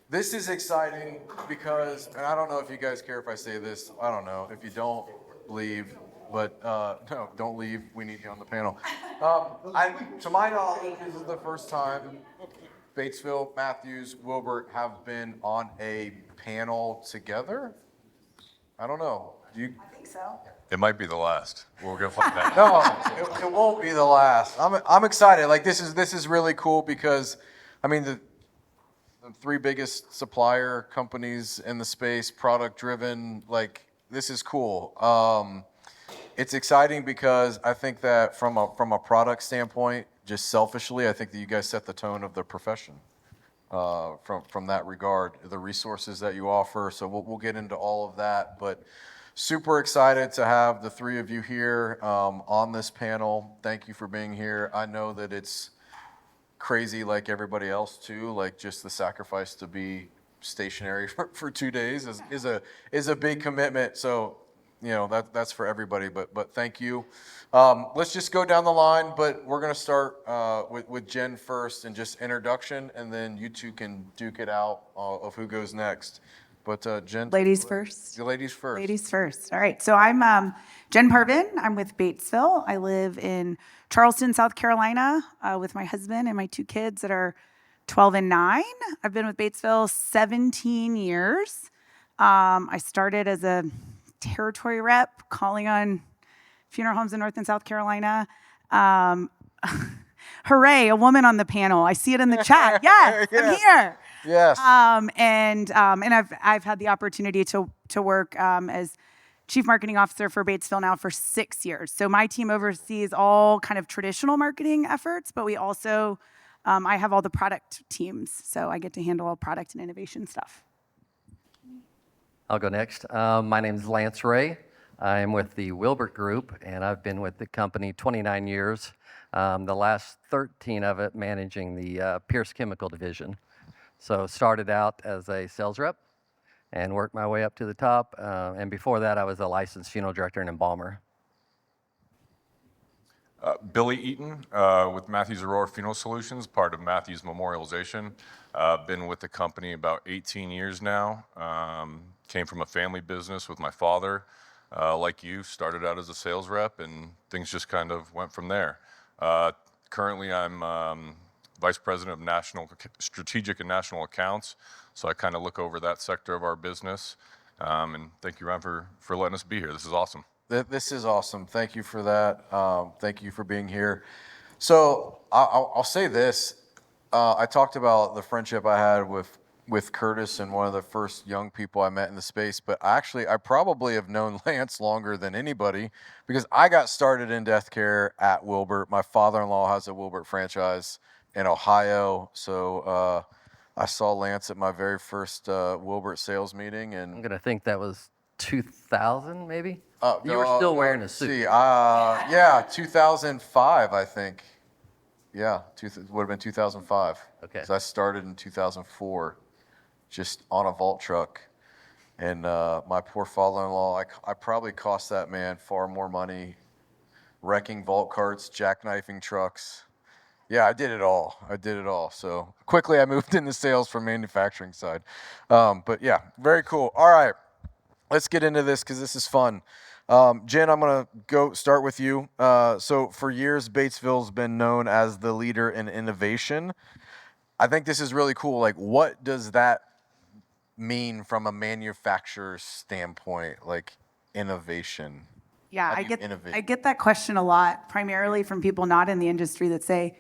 This is exciting because, and I don't know if you guys care if I say this. I don't know. If you don't, leave. But no, don't leave. We need you on the panel. To my knowledge, this is the first time Batesville, Matthews, Wilbert have been on a panel together. I don't know. I think so. It might be the last. We'll go find that. No, it won't be the last. I'm excited. Like this is really cool because, I mean, the three biggest supplier companies in the space, product driven. Like this is cool. It's exciting because I think that from a product standpoint, just selfishly, I think that you guys set the tone of the profession. From that regard, the resources that you offer. So we'll get into all of that, but. Super excited to have the three of you here on this panel. Thank you for being here. I know that it's crazy like everybody else too, like just the sacrifice to be stationary for 2 days is a big commitment. So, you know, that's for everybody, but thank you. Let's just go down the line, but we're gonna start with Jen first and just introduction, and then you two can duke it out of who goes next. But Jen, ladies first. The ladies first. Ladies first. All right. So I'm Jen Parvin. I'm with Batesville. I live in Charleston, South Carolina, with my husband and my 2 kids that are 12 and 9. I've been with Batesville 17 years. I started as a territory rep, calling on funeral homes in North and South Carolina. Hooray! A woman on the panel. I see it in the chat. Yes, I'm here. Yes. And I've had the opportunity to work as Chief Marketing Officer for Batesville now for 6 years. So my team oversees all kind of traditional marketing efforts, but we also, I have all the product teams. So I get to handle all product and innovation stuff. I'll go next. My name is Lance Ray. I'm with the Wilbert Group, and I've been with the company 29 years. The last 13 of it managing the Pierce Chemical Division. So started out as a sales rep and worked my way up to the top. And before that, I was a licensed funeral director and embalmer. Billy Eaton with Matthews Aurora Funeral Solutions, part of Matthews Memorialization. Been with the company about 18 years now. Came from a family business with my father. Like you, started out as a sales rep, and things just kind of went from there. Currently, I'm Vice President of Strategic and National Accounts, so I kind of look over that sector of our business. And thank you, Ryan, for letting us be here. This is awesome. This is awesome. Thank you for that. Thank you for being here. So I'll say this. I talked about the friendship I had with Curtis and one of the first young people I met in the space, but I probably have known Lance longer than anybody because I got started in deathcare at Wilbert. My father-in-law has a Wilbert franchise in Ohio, so I saw Lance at my very first Wilbert sales meeting, and I'm gonna think that was 2000, maybe. You were still wearing a suit. Yeah, 2005, I think. Yeah, would have been 2005. Okay. So I started in 2004, just on a vault truck, and my poor father-in-law, I probably cost that man far more money, wrecking vault carts, jackknifing trucks. Yeah, I did it all. So quickly I moved into sales from manufacturing side. But yeah, very cool. All right, let's get into this because this is fun. Jen, I'm going to start with you. So for years, Batesville's been known as the leader in innovation. I think this is really cool. Like, what does that mean from a manufacturer's standpoint, like innovation? Yeah, How I do you get innovate? I get that question a lot, primarily from people not in the industry that say,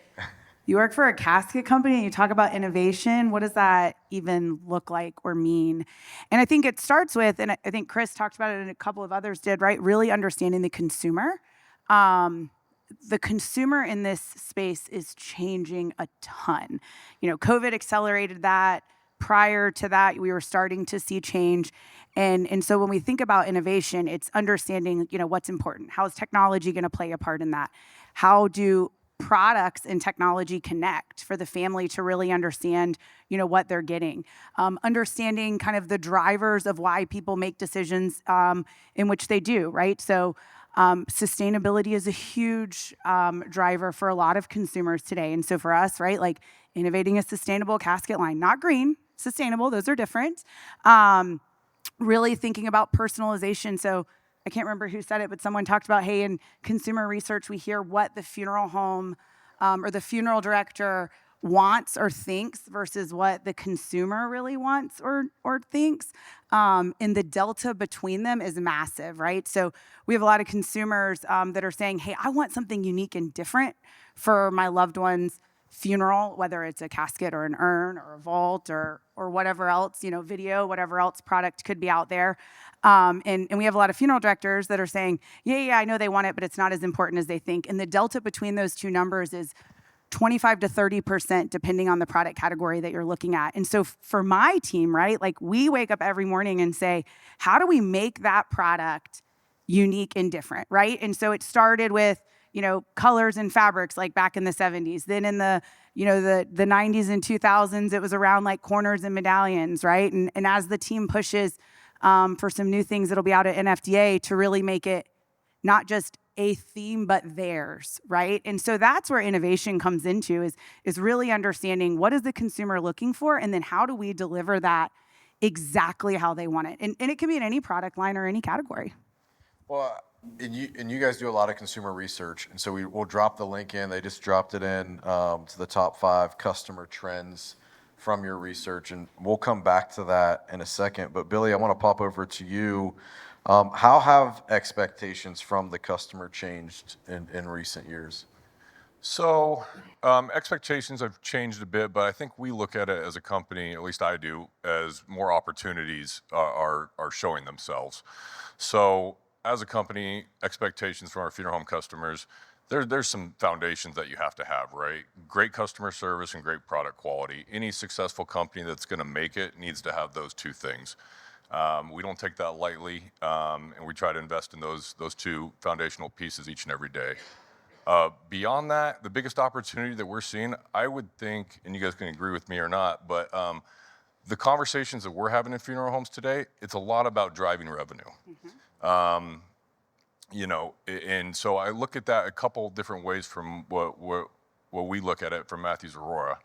you work for a casket company and you talk about innovation. What does that even look like or mean? And I think it starts with, and I think Chris talked about it and a couple of others did, right? Really understanding the consumer. The consumer in this space is changing a ton. You know, COVID accelerated that. Prior to that, we were starting to see change. And so when we think about innovation, it's understanding, you know, what's important. How is technology going to play a part in that? How do products and technology connect for the family to really understand, you know, what they're getting? Understanding kind of the drivers of why people make decisions in which they do, right? So Sustainability is a huge driver for a lot of consumers today. And so for us, right, like innovating a sustainable casket line, not green, sustainable, those are different. Really thinking about personalization. So I can't remember who said it, but someone talked about, hey, in consumer research, we hear what the funeral home or the funeral director wants or thinks versus what the consumer really wants or thinks. And the delta between them is massive, right? So we have a lot of consumers that are saying, hey, I want something unique and different for my loved one's funeral, whether it's a casket or an urn or a vault or whatever else, video, whatever else product could be out there. And we have a lot of funeral directors that are saying, yeah, I know they want it, but it's not as important as they think. And the delta between those two numbers is 25 to 30%, depending on the product category that you're looking at. And so for my team, right, like we wake up every morning and say, how do we make that product unique and different, right? And so it started with, colors and fabrics like back in the 70s. Then in the 90s and 2000s, it was around like corners and medallions, right? And as the team pushes for some new things that'll be out at NFDA to really make it not just a theme, but theirs, right? And so that's where innovation comes into is really understanding what is the consumer looking for, and then how do we deliver that exactly how they want it. And it can be in any product line or any category. Well, and you guys do a lot of consumer research, and so we'll drop the link in. They just dropped it in to the top 5 customer trends from your research, and we'll come back to that in a second. But Billy, I want to pop over to you. How have expectations from the customer changed in recent years? So expectations have changed a bit, but I think we look at it as a company, at least I do, as more opportunities are showing themselves. So as a company, expectations from our funeral home customers, there's some foundations that you have to have, right? Great customer service and great product quality. Any successful company that's going to make it needs to have those two things. We don't take that lightly, and we try to invest in those two foundational pieces each and every day. Beyond that, the biggest opportunity that we're seeing, I would think, and you guys can agree with me or not, but the conversations that we're having in funeral homes today, it's a lot about driving revenue. And so I look at that a couple different ways from what we look at it from Matthews Aurora.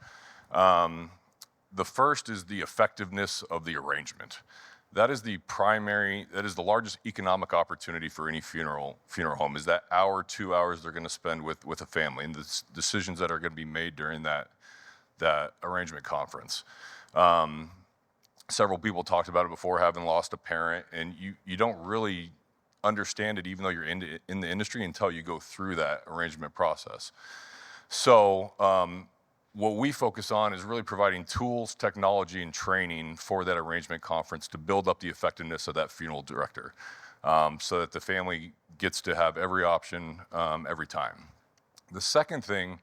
The first is the effectiveness of the arrangement. That is the largest economic opportunity for any funeral home, is that hour, 2 hours they're going to spend with a family, and the decisions that are going to be made during that arrangement conference. Several people talked about it before, having lost a parent, and you don't really understand it, even though you're in the industry, until you go through that arrangement process. So what we focus on is really providing tools, technology, and training for that arrangement conference to build up the effectiveness of that funeral director, so that the family gets to have every option every time. The second thing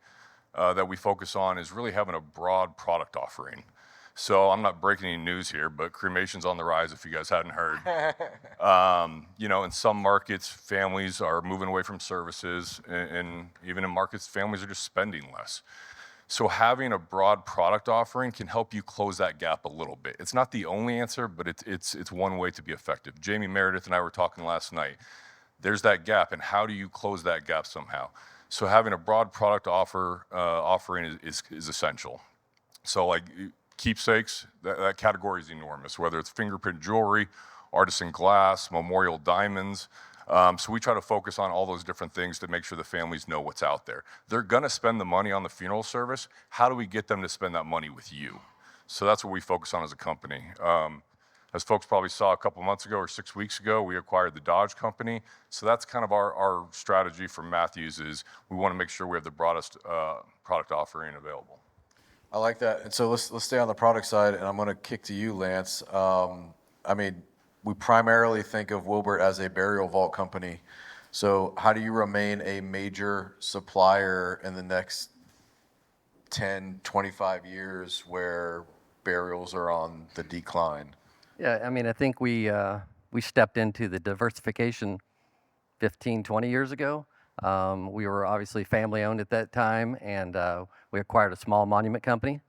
that we focus on is really having a broad product offering. So I'm not breaking any news here, but cremation's on the rise, if you guys hadn't heard. In some markets, families are moving away from services, and even in markets, families are just spending less. So having a broad product offering can help you close that gap a little bit. It's not the only answer, but it's one way to be effective. Jamie, Meredith, and I were talking last night. There's that gap, and how do you close that gap somehow? So having a broad product offering is essential. So like keepsakes, that category is enormous, whether it's fingerprint jewelry, artisan glass, memorial diamonds. So we try to focus on all those different things to make sure the families know what's out there. They're gonna spend the money on the funeral service. How do we get them to spend that money with you? So that's what we focus on as a company. As folks probably saw a couple months ago or 6 weeks ago, we acquired the Dodge company. So that's kind of our strategy for Matthews, is we wanna make sure we have the broadest product offering available. I like that. And so let's stay on the product side, and I'm going to kick to you, Lance. We primarily think of Wilbert as a burial vault company. So how do you remain a major supplier in the next 10, 25 years where burials are on the decline? Yeah, I think we stepped into the diversification 15, 20 years ago. We were obviously family owned at that time, and we acquired a small monument company.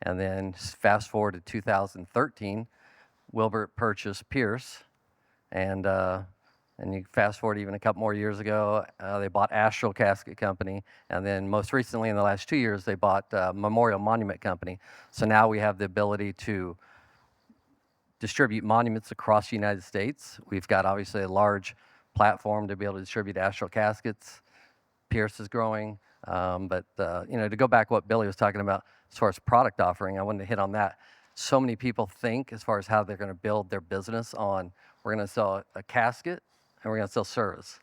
And then fast forward to 2013, Wilbert purchased Pierce, and And you fast forward even a couple more years ago, they bought Astral Casket Company. And then most recently, in the last 2 years, they bought Memorial Monument Company. So now we have the ability to distribute monuments across the United States. We've got obviously a large platform to be able to distribute Astral Caskets. Pierce is growing. But to go back what Billy was talking about as far as product offering, I wanted to hit on that. So many people think as far as how they're going to build their business on, we're going to sell a casket and we're going to sell service.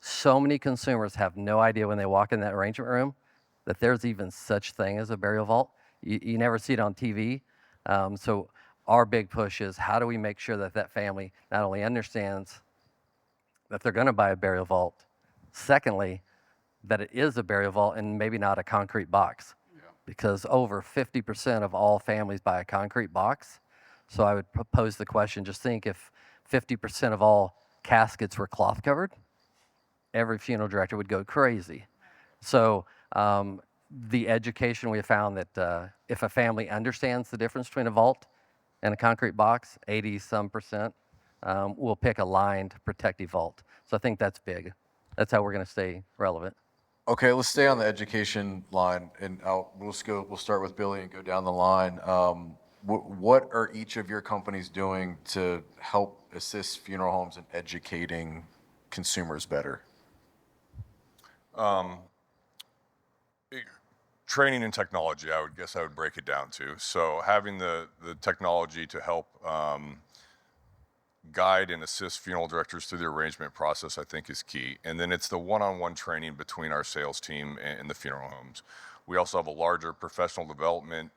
So many consumers have no idea when they walk in that arrangement room that there's even such thing as a burial vault. You never see it on TV. So our big push is how do we make sure that that family not only understands that they're going to buy a burial vault, secondly, that it is a burial vault and maybe not a concrete box. Because over 50% of all families buy a concrete box. So I would pose the question, just think if 50% of all caskets were cloth covered, every funeral director would go crazy. So the education, we have found that if a family understands the difference between a vault and a concrete box, 80-some%, will pick a lined protective vault. So I think that's big. That's how we're going to stay relevant. Okay, let's stay on the education line, and we'll start with Billy and go down the line. What are each of your companies doing to help assist funeral homes in educating consumers better? Training and technology, I would break it down to. So having the technology to help guide and assist funeral directors through the arrangement process, I think, is key. And then it's the one-on-one training between our sales team and the funeral homes. We also have a larger professional development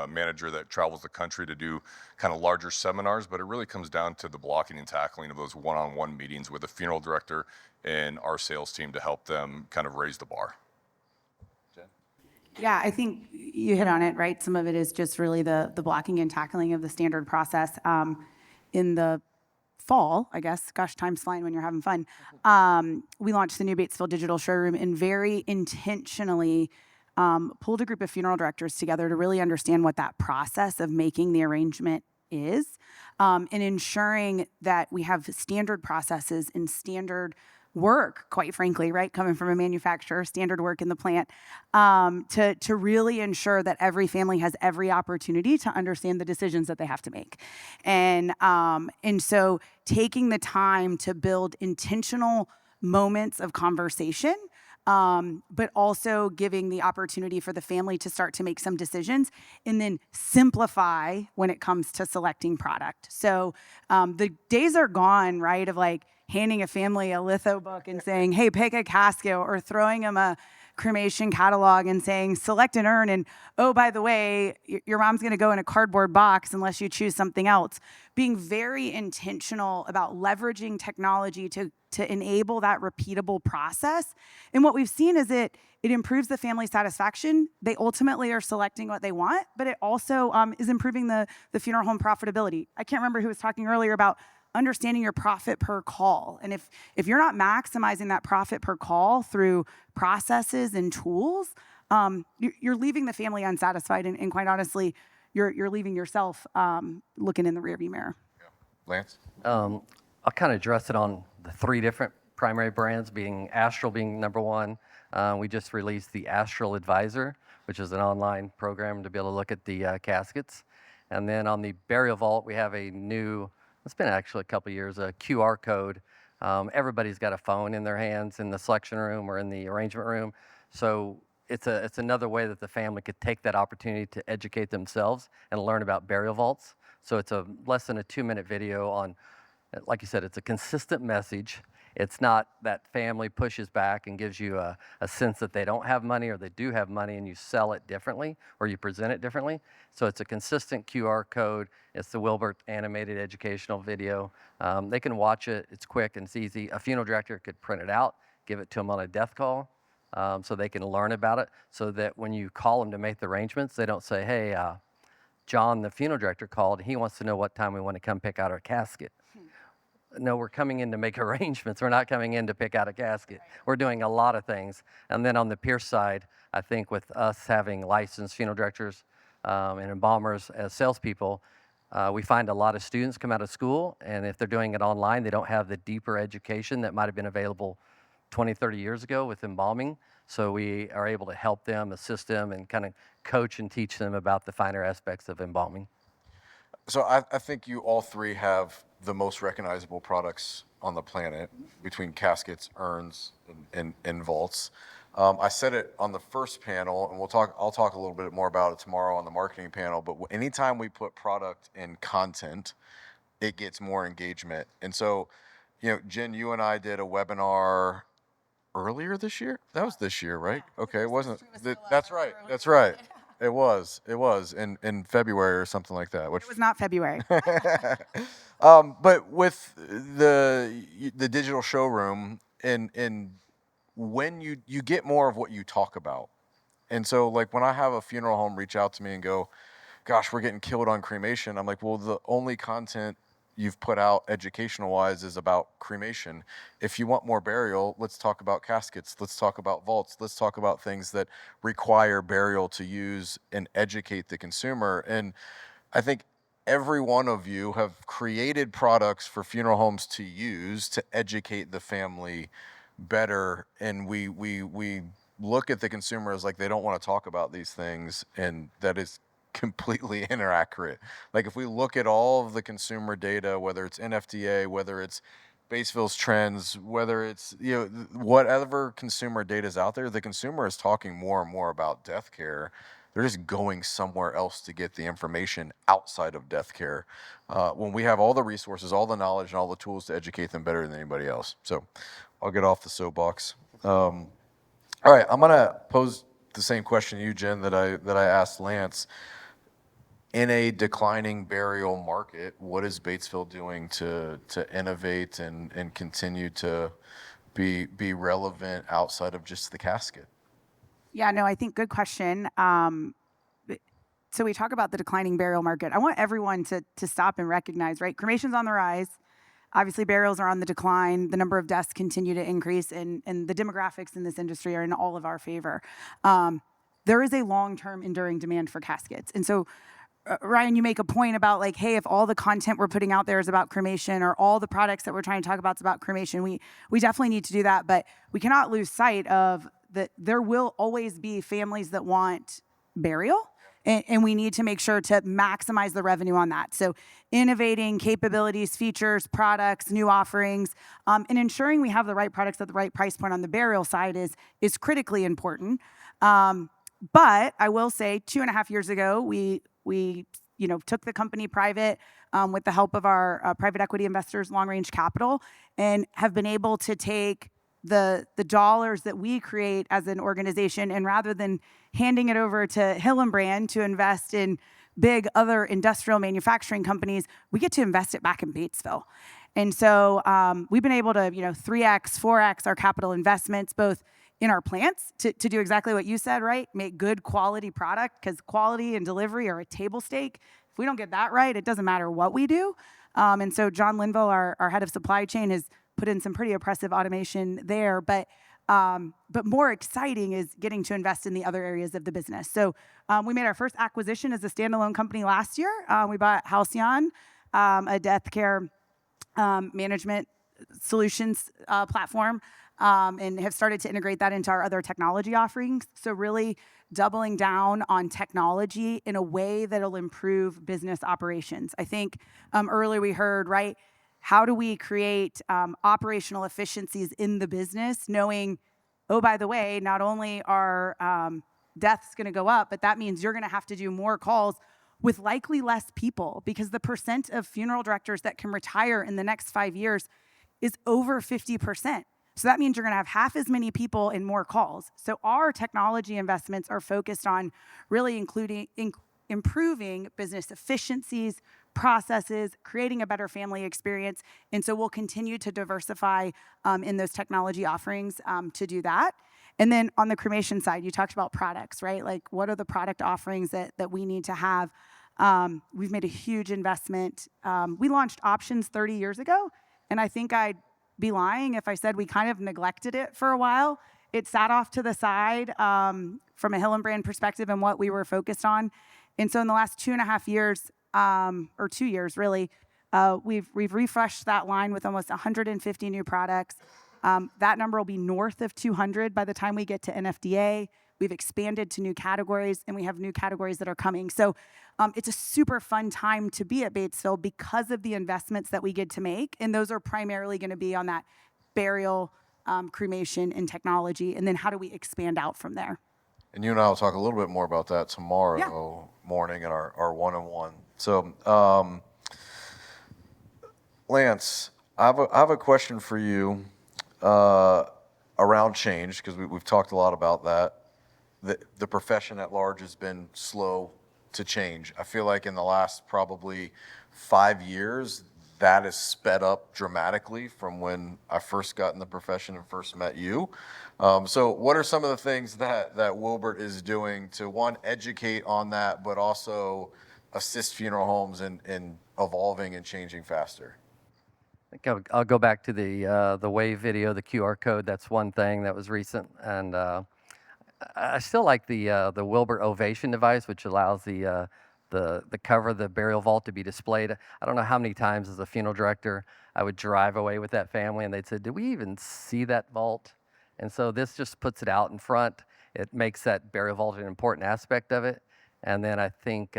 manager that travels the country to do kind of larger seminars, but it really comes down to the blocking and tackling of those one-on-one meetings with the funeral director and our sales team to help them kind of raise the bar. Yeah, I think you hit on it, right? Some of it is just really the blocking and tackling of the standard process. In the fall, I guess, gosh, time's flying when you're having fun, we launched the new Batesville digital showroom and very intentionally pulled a group of funeral directors together to really understand what that process of making the arrangement is, and ensuring that we have standard processes and standard work, quite frankly, right? Coming from a manufacturer, standard work in the plant, to really ensure that every family has every opportunity to understand the decisions that they have to make. And so taking the time to build intentional moments of conversation, but also giving the opportunity for the family to start to make some decisions and then simplify when it comes to selecting product. So the days are gone, right, of like handing a family a litho book and saying, hey, pick a casket, or throwing them a cremation catalog and saying, select an urn, and oh, by the way, your mom's going to go in a cardboard box unless you choose something else. Being very intentional about leveraging technology to enable that repeatable process. And what we've seen is it improves the family satisfaction. They ultimately are selecting what they want, but it also is improving the funeral home profitability. I can't remember who was talking earlier about understanding your profit per call. And if you're not maximizing that profit per call through processes and tools, you're leaving the family unsatisfied. And quite honestly, you're leaving yourself looking in the rearview mirror. Lance? I'll kind of address it on the three different primary brands, being Astral being number one. We just released the Astral Advisor, which is an online program to be able to look at the caskets. And then on the burial vault, we have a new, it's been actually a couple of years, a QR code. Everybody's got a phone in their hands in the selection room or in the arrangement room. So it's another way that the family could take that opportunity to educate themselves and learn about burial vaults. So it's a less than a 2-minute video on, like you said, it's a consistent message. It's not that family pushes back and gives you a sense that they don't have money or they do have money and you sell it differently or you present it differently. So it's a consistent QR code. It's the Wilbert animated educational video. They can watch it. It's quick and it's easy. A funeral director could print it out, give it to them on a death call so they can learn about it, so that when you call them to make the arrangements, they don't say, hey, John, the funeral director, called. He wants to know what time we want to come pick out our casket. No, we're coming in to make arrangements. We're not coming in to pick out a casket. We're doing a lot of things. And then on the Pierce side, I think with us having licensed funeral directors and embalmers as salespeople, We find a lot of students come out of school, and if they're doing it online, they don't have the deeper education that might have been available 20, 30 years ago with embalming. So we are able to help them, assist them, and kind of coach and teach them about the finer aspects of embalming. So I think you all three have the most recognizable products on the planet between caskets, urns, and vaults. I said it on the first panel, and I'll talk a little bit more about it tomorrow on the marketing panel. But anytime we put product in content, it gets more engagement. And so, Jen, you and I did a webinar earlier this year. That was this year, right? Okay, it wasn't. That's right. That's right. It was in February or something like that. Which It was not February. but with the digital showroom, and when you get more of what you talk about, and so like when I have a funeral home reach out to me and go, "Gosh, we're getting killed on cremation," I'm like, "Well, the only content you've put out educational wise is about cremation. If you want more burial, let's talk about caskets. Let's talk about vaults. Let's talk about things that require burial to use and educate the consumer." And I think every one of you have created products for funeral homes to use to educate the family better. And we look at the consumer as like they don't want to talk about these things, and that is completely inaccurate. Like if we look at all of the consumer data, whether it's NFDA, whether it's Batesville's trends, whether it's whatever consumer data is out there, the consumer is talking more and more about death care. They're just going somewhere else to get the information outside of death care, when we have all the resources, all the knowledge, and all the tools to educate them better than anybody else. So I'll get off the soapbox. All right, I'm gonna pose the same question to you, Jen, that I asked Lance. In a declining burial market, what is Batesville doing to innovate and continue to be relevant outside of just the casket? Yeah, no, I think good question. So we talk about the declining burial market. I want everyone to stop and recognize, right? Cremation's on the rise. Obviously, burials are on the decline. The number of deaths continue to increase, and the demographics in this industry are in all of our favor. There is a long-term enduring demand for caskets. And so, Ryan, you make a point about like, hey, if all the content we're putting out there is about cremation, or all the products that we're trying to talk about is about cremation, we definitely need to do that. But we cannot lose sight of that there will always be families that want burial. And we need to make sure to maximize the revenue on that. So innovating capabilities, features, products, new offerings, and ensuring we have the right products at the right price point on the burial side is critically important. But I will say 2.5 years ago, we took the company private with the help of our private equity investors, Long Range Capital, and have been able to take the dollars that we create as an organization, and rather than handing it over to Hillenbrand to invest in big other industrial manufacturing companies, we get to invest it back in Batesville. And so we've been able to 3x, 4x our capital investments, both in our plants to do exactly what you said, right? Make good quality product, because quality and delivery are a table stake. If we don't get that right, it doesn't matter what we do. And so John Linville, our head of supply chain, has put in some pretty impressive automation there. But more exciting is getting to invest in the other areas of the business. So we made our first acquisition as a standalone company last year. We bought Halcyon, a death care management solutions platform, and have started to integrate that into our other technology offerings. So really doubling down on technology in a way that'll improve business operations. I think earlier we heard, right, how do we create operational efficiencies in the business, knowing, oh, by the way, not only are deaths going to go up, but that means you're going to have to do more calls with likely less people, because the percent of funeral directors that can retire in the next 5 years is over 50%. So that means you're going to have half as many people and more calls. So our technology investments are focused on really improving business efficiencies, processes, creating a better family experience. And so we'll continue to diversify in those technology offerings to do that. And then on the cremation side, you talked about products, right? Like, what are the product offerings that we need to have? We've made a huge investment. We launched options 30 years ago, and I think I'd be lying if I said we kind of neglected it for a while. It sat off to the side from a Hillenbrand perspective and what we were focused on. And so in the last 2.5 years, or 2 years really. We've refreshed that line with almost 150 new products. That number will be north of 200 by the time we get to NFDA. We've expanded to new categories, and we have new categories that are coming. So it's a super fun time to be at Batesville because of the investments that we get to make, and those are primarily going to be on that burial, cremation, and technology, and then how do we expand out from there? And you and I will talk a little bit more about that tomorrow morning in our one-on-one. So, Lance, I have a question for you around change, because we've talked a lot about that. The profession at large has been slow to change. I feel like in the last probably 5 years, that has sped up dramatically from when I first got in the profession and first met you. So what are some of the things that Wilbert is doing to, one, educate on that, but also assist funeral homes in evolving and changing faster? I think I'll go back to the Wave video, the QR code. That's one thing that was recent, and I still like the Wilbert Ovation device, which allows the cover of the burial vault to be displayed. I don't know how many times as a funeral director I would drive away with that family and they'd say, "Did we even see that vault?" And so this just puts it out in front. It makes that burial vault an important aspect of it. And then I think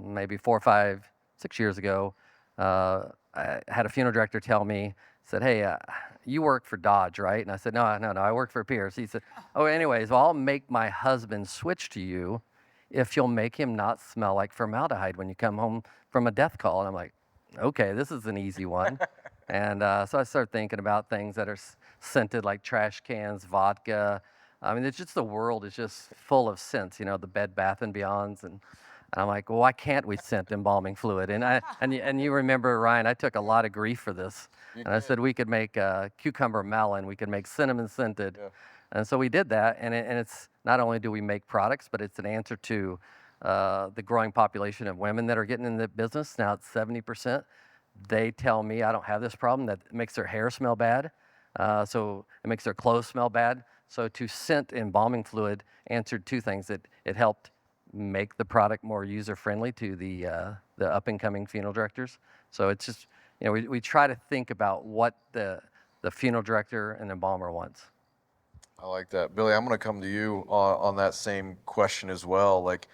maybe 4, 5, 6 years ago, I had a funeral director tell me, said, "Hey, you work for Dodge, right?" And I said, no, I work for Pierce. He said, "Oh, anyways, well, I'll make my husband switch to you if you'll make him not smell like formaldehyde when you come home from a death call." And I'm like, okay, this is an easy one. And so I started thinking about things that are scented, like trash cans, vodka. I mean, it's just, the world is just full of scents, the Bed Bath and Beyonds. And I'm like, well, why can't we scent embalming fluid? And you remember, Ryan, I took a lot of grief for this. And I said we could make cucumber melon, we could make cinnamon scented. Yeah. And so we did that, and it's not only do we make products, but it's an answer to the growing population of women that are getting in the business. Now it's 70%. They tell me I don't have this problem, that it makes their hair smell bad, so it makes their clothes smell bad. So to scent embalming fluid answered two things. It helped make the product more user-friendly to the up-and-coming funeral directors. So it's just, we try to think about what the funeral director and embalmer wants. I like that. Billy, I'm going to come to you on that same question as well. Like,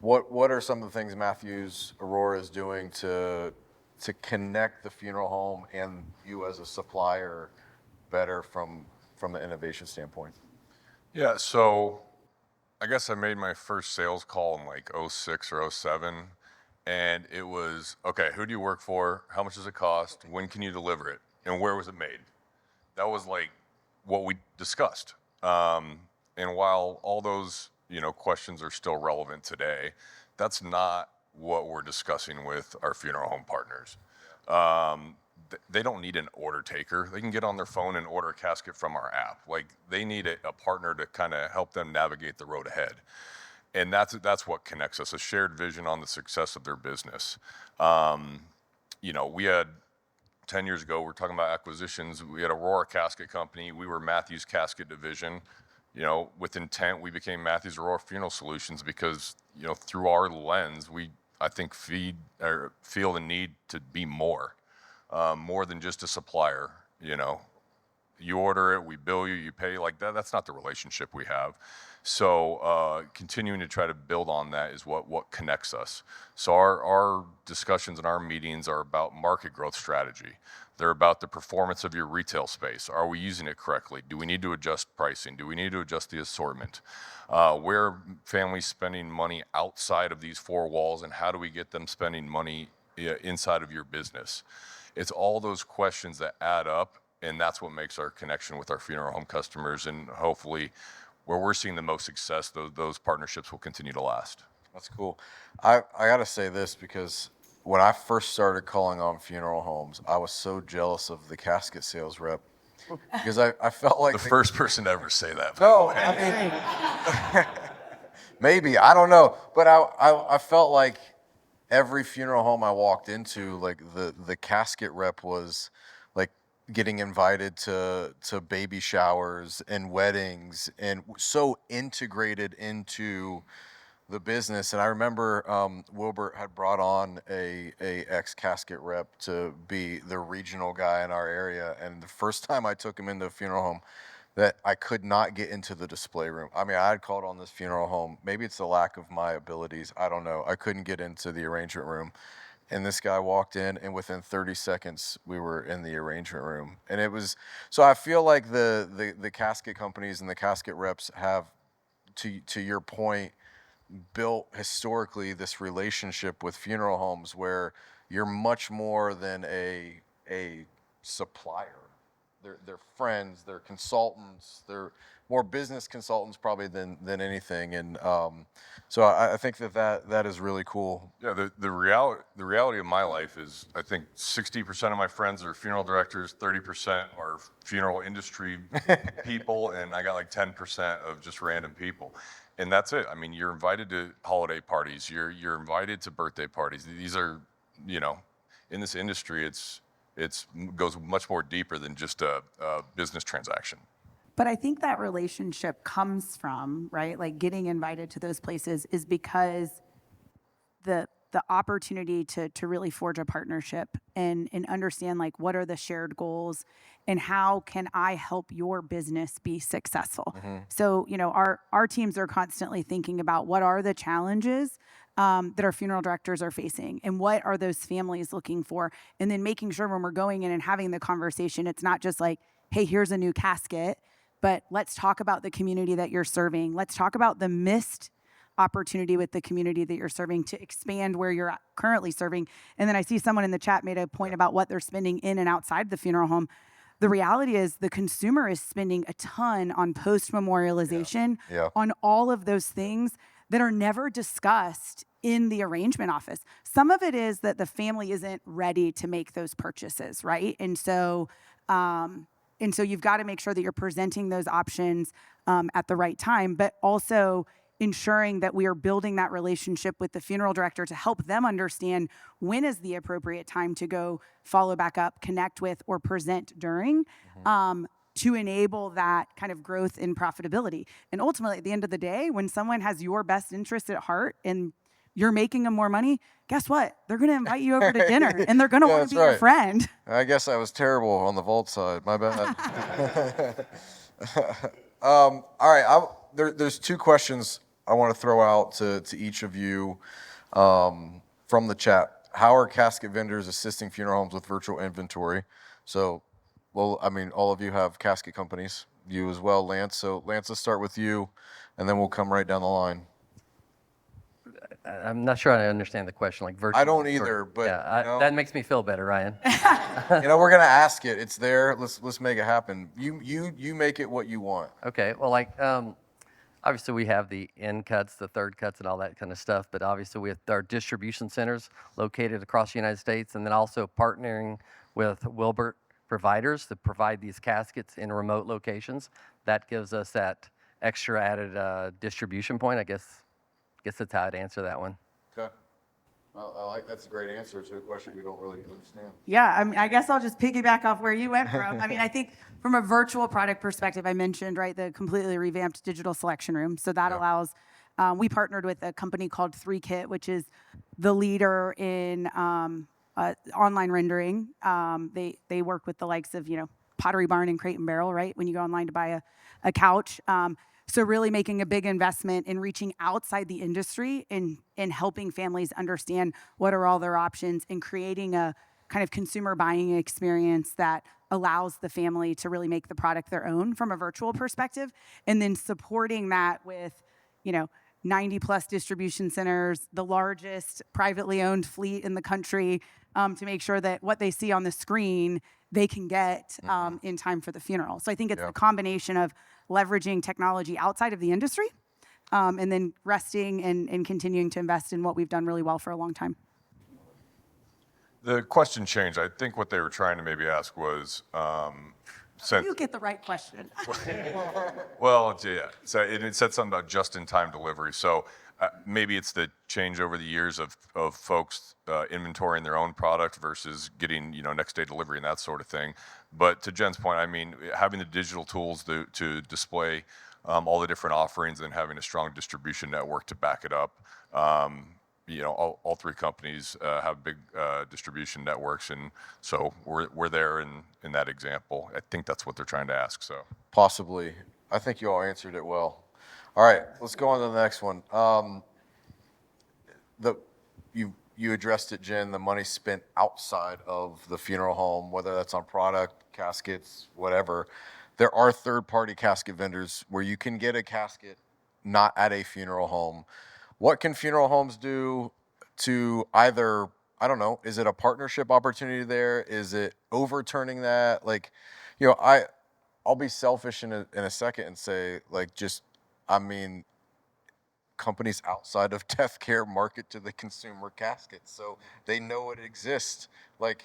what are some of the things Matthews Aurora is doing to connect the funeral home and you as a supplier better from the innovation standpoint? Yeah, so I guess I made my first sales call in like 06 or 07, and it was, okay, who do you work for? How much does it cost? When can you deliver it? And where was it made? That was like what we discussed. And while all those, questions are still relevant today, that's not what we're discussing with our funeral home partners. They don't need an order taker. They can get on their phone and order a casket from our app. Like, they need a partner to kind of help them navigate the road ahead. And that's what connects us, a shared vision on the success of their business. We had 10 years ago, we're talking about acquisitions. We had Aurora Casket Company. We were Matthews Casket Division. With intent, we became Matthews Aurora Funeral Solutions because, through our lens, I think feel the need to be more than just a supplier. You order it, we bill you, you pay. Like that. That's not the relationship we have. So continuing to try to build on that is what connects us. So our discussions and our meetings are about market growth strategy. They're about the performance of your retail space. Are we using it correctly? Do we need to adjust pricing? Do we need to adjust the assortment? Where are families spending money outside of these four walls, and how do we get them spending money inside of your business? It's all those questions that add up, and that's what makes our connection with our funeral home customers, and hopefully where we're seeing the most success, those partnerships will continue to last. That's cool. I got to say this, because when I first started calling on funeral homes, I was so jealous of the casket sales rep, because I felt like the first person to ever say that. No, I mean, maybe, I don't know, but I felt like every funeral home I walked into, like the casket rep was like getting invited to baby showers and weddings, and so integrated into the business. And I remember Wilbert had brought on a ex-casket rep to be the regional guy in our area. And the first time I took him into a funeral home, that I could not get into the display room. I mean, I had called on this funeral home. Maybe it's the lack of my abilities. I don't know. I couldn't get into the arrangement room. And this guy walked in, and within 30 seconds, we were in the arrangement room. And it was, so I feel like the casket companies and the casket reps have, to your point, built historically this relationship with funeral homes where you're much more than a supplier. They're friends, they're consultants, they're more business consultants probably than anything. And so I think that is really cool. Yeah, the reality of my life is I think 60% of my friends are funeral directors, 30% are funeral industry people, and I got like 10% of just random people. And that's it. I mean, you're invited to holiday parties, you're invited to birthday parties. These are, you know, in this industry, it's goes much more deeper than just a business transaction. But I think that relationship comes from, right, like getting invited to those places is because the opportunity to really forge a partnership and understand like what are the shared goals and how can I help your business be successful. So, you know, our teams are constantly thinking about what are the challenges that our funeral directors are facing and what are those families looking for, and then making sure when we're going in and having the conversation, it's not just like, hey, here's a new casket, but let's talk about the community that you're serving. Let's talk about the missed opportunity with the community that you're serving to expand where you're currently serving. And then I see someone in the chat made a point about what they're spending in and outside the funeral home. The reality is the consumer is spending a ton on post-memorialization, on all of those things that are never discussed in the arrangement office. Some of it is that the family isn't ready to make those purchases, right? And so you've got to make sure that you're presenting those options at the right time, but also ensuring that we are building that relationship with the funeral director to help them understand when is the appropriate time to go follow back up, connect with, or present during, to enable that kind of growth in profitability. And ultimately, at the end of the day, when someone has your best interest at heart and you're making them more money, guess what? They're going to invite you over to dinner, and they're going to want to be your friend. I guess I was terrible on the vault side. My bad. All right, there's two questions I want to throw out to each of you from the chat. How are casket vendors assisting funeral homes with virtual inventory? So, well, I mean, all of you have casket companies. You as well, Lance. So, Lance, let's start with you, and then we'll come right down the line. I'm not sure I understand the question. Like virtual. I don't either, but yeah, you know, that makes me feel better, Ryan. You know, we're gonna ask it. It's there. Let's make it happen. You make it what you want. Okay. Well, like obviously we have the end cuts, the third cuts, and all that kind of stuff. But obviously we have our distribution centers located across the United States, and then also partnering with Wilbert providers to provide these caskets in remote locations. That gives us that extra added distribution point, I guess that's how I'd answer that one. Okay. Well, I like that's a great answer to a question we don't really understand. Yeah, I mean, I guess I'll just piggyback off where you went from. I mean, I think from a virtual product perspective, I mentioned, right, the completely revamped digital selection room. So that allows, we partnered with a company called 3Kit, which is the leader in online rendering. They work with the likes of, you know, Pottery Barn and Crate and Barrel, right, when you go online to buy a couch. So really making a big investment in reaching outside the industry and helping families understand what are all their options and creating a kind of consumer buying experience that allows the family to really make the product their own from a virtual perspective, and then supporting that with, you know, 90 plus distribution centers, the largest privately owned fleet in the country, to make sure that what they see on the screen they can get in time for the funeral. So I think it's a combination of leveraging technology outside of the industry, and then resting and continuing to invest in what we've done really well for a long time. The question changed. I think what they were trying to maybe ask was, You get the right question. well, yeah. So it said something about just-in-time delivery. So maybe it's the change over the years of folks inventorying their own product versus getting, you know, next day delivery and that sort of thing. But to Jen's point, I mean, having the digital tools to display all the different offerings and having a strong distribution network to back it up. All three companies have big distribution networks, and so we're there in that example. I think that's what they're trying to ask. So Possibly. I think you all answered it well. All right, let's go on to the next one. You addressed it, Jen, the money spent outside of the funeral home, whether that's on product, caskets, whatever. There are third-party casket vendors where you can get a casket not at a funeral home. What can funeral homes do to either, I don't know, is it a partnership opportunity there? Is it overturning that? I'll be selfish in a second and say, companies outside of deathcare market to the consumer caskets, so they know it exists. Like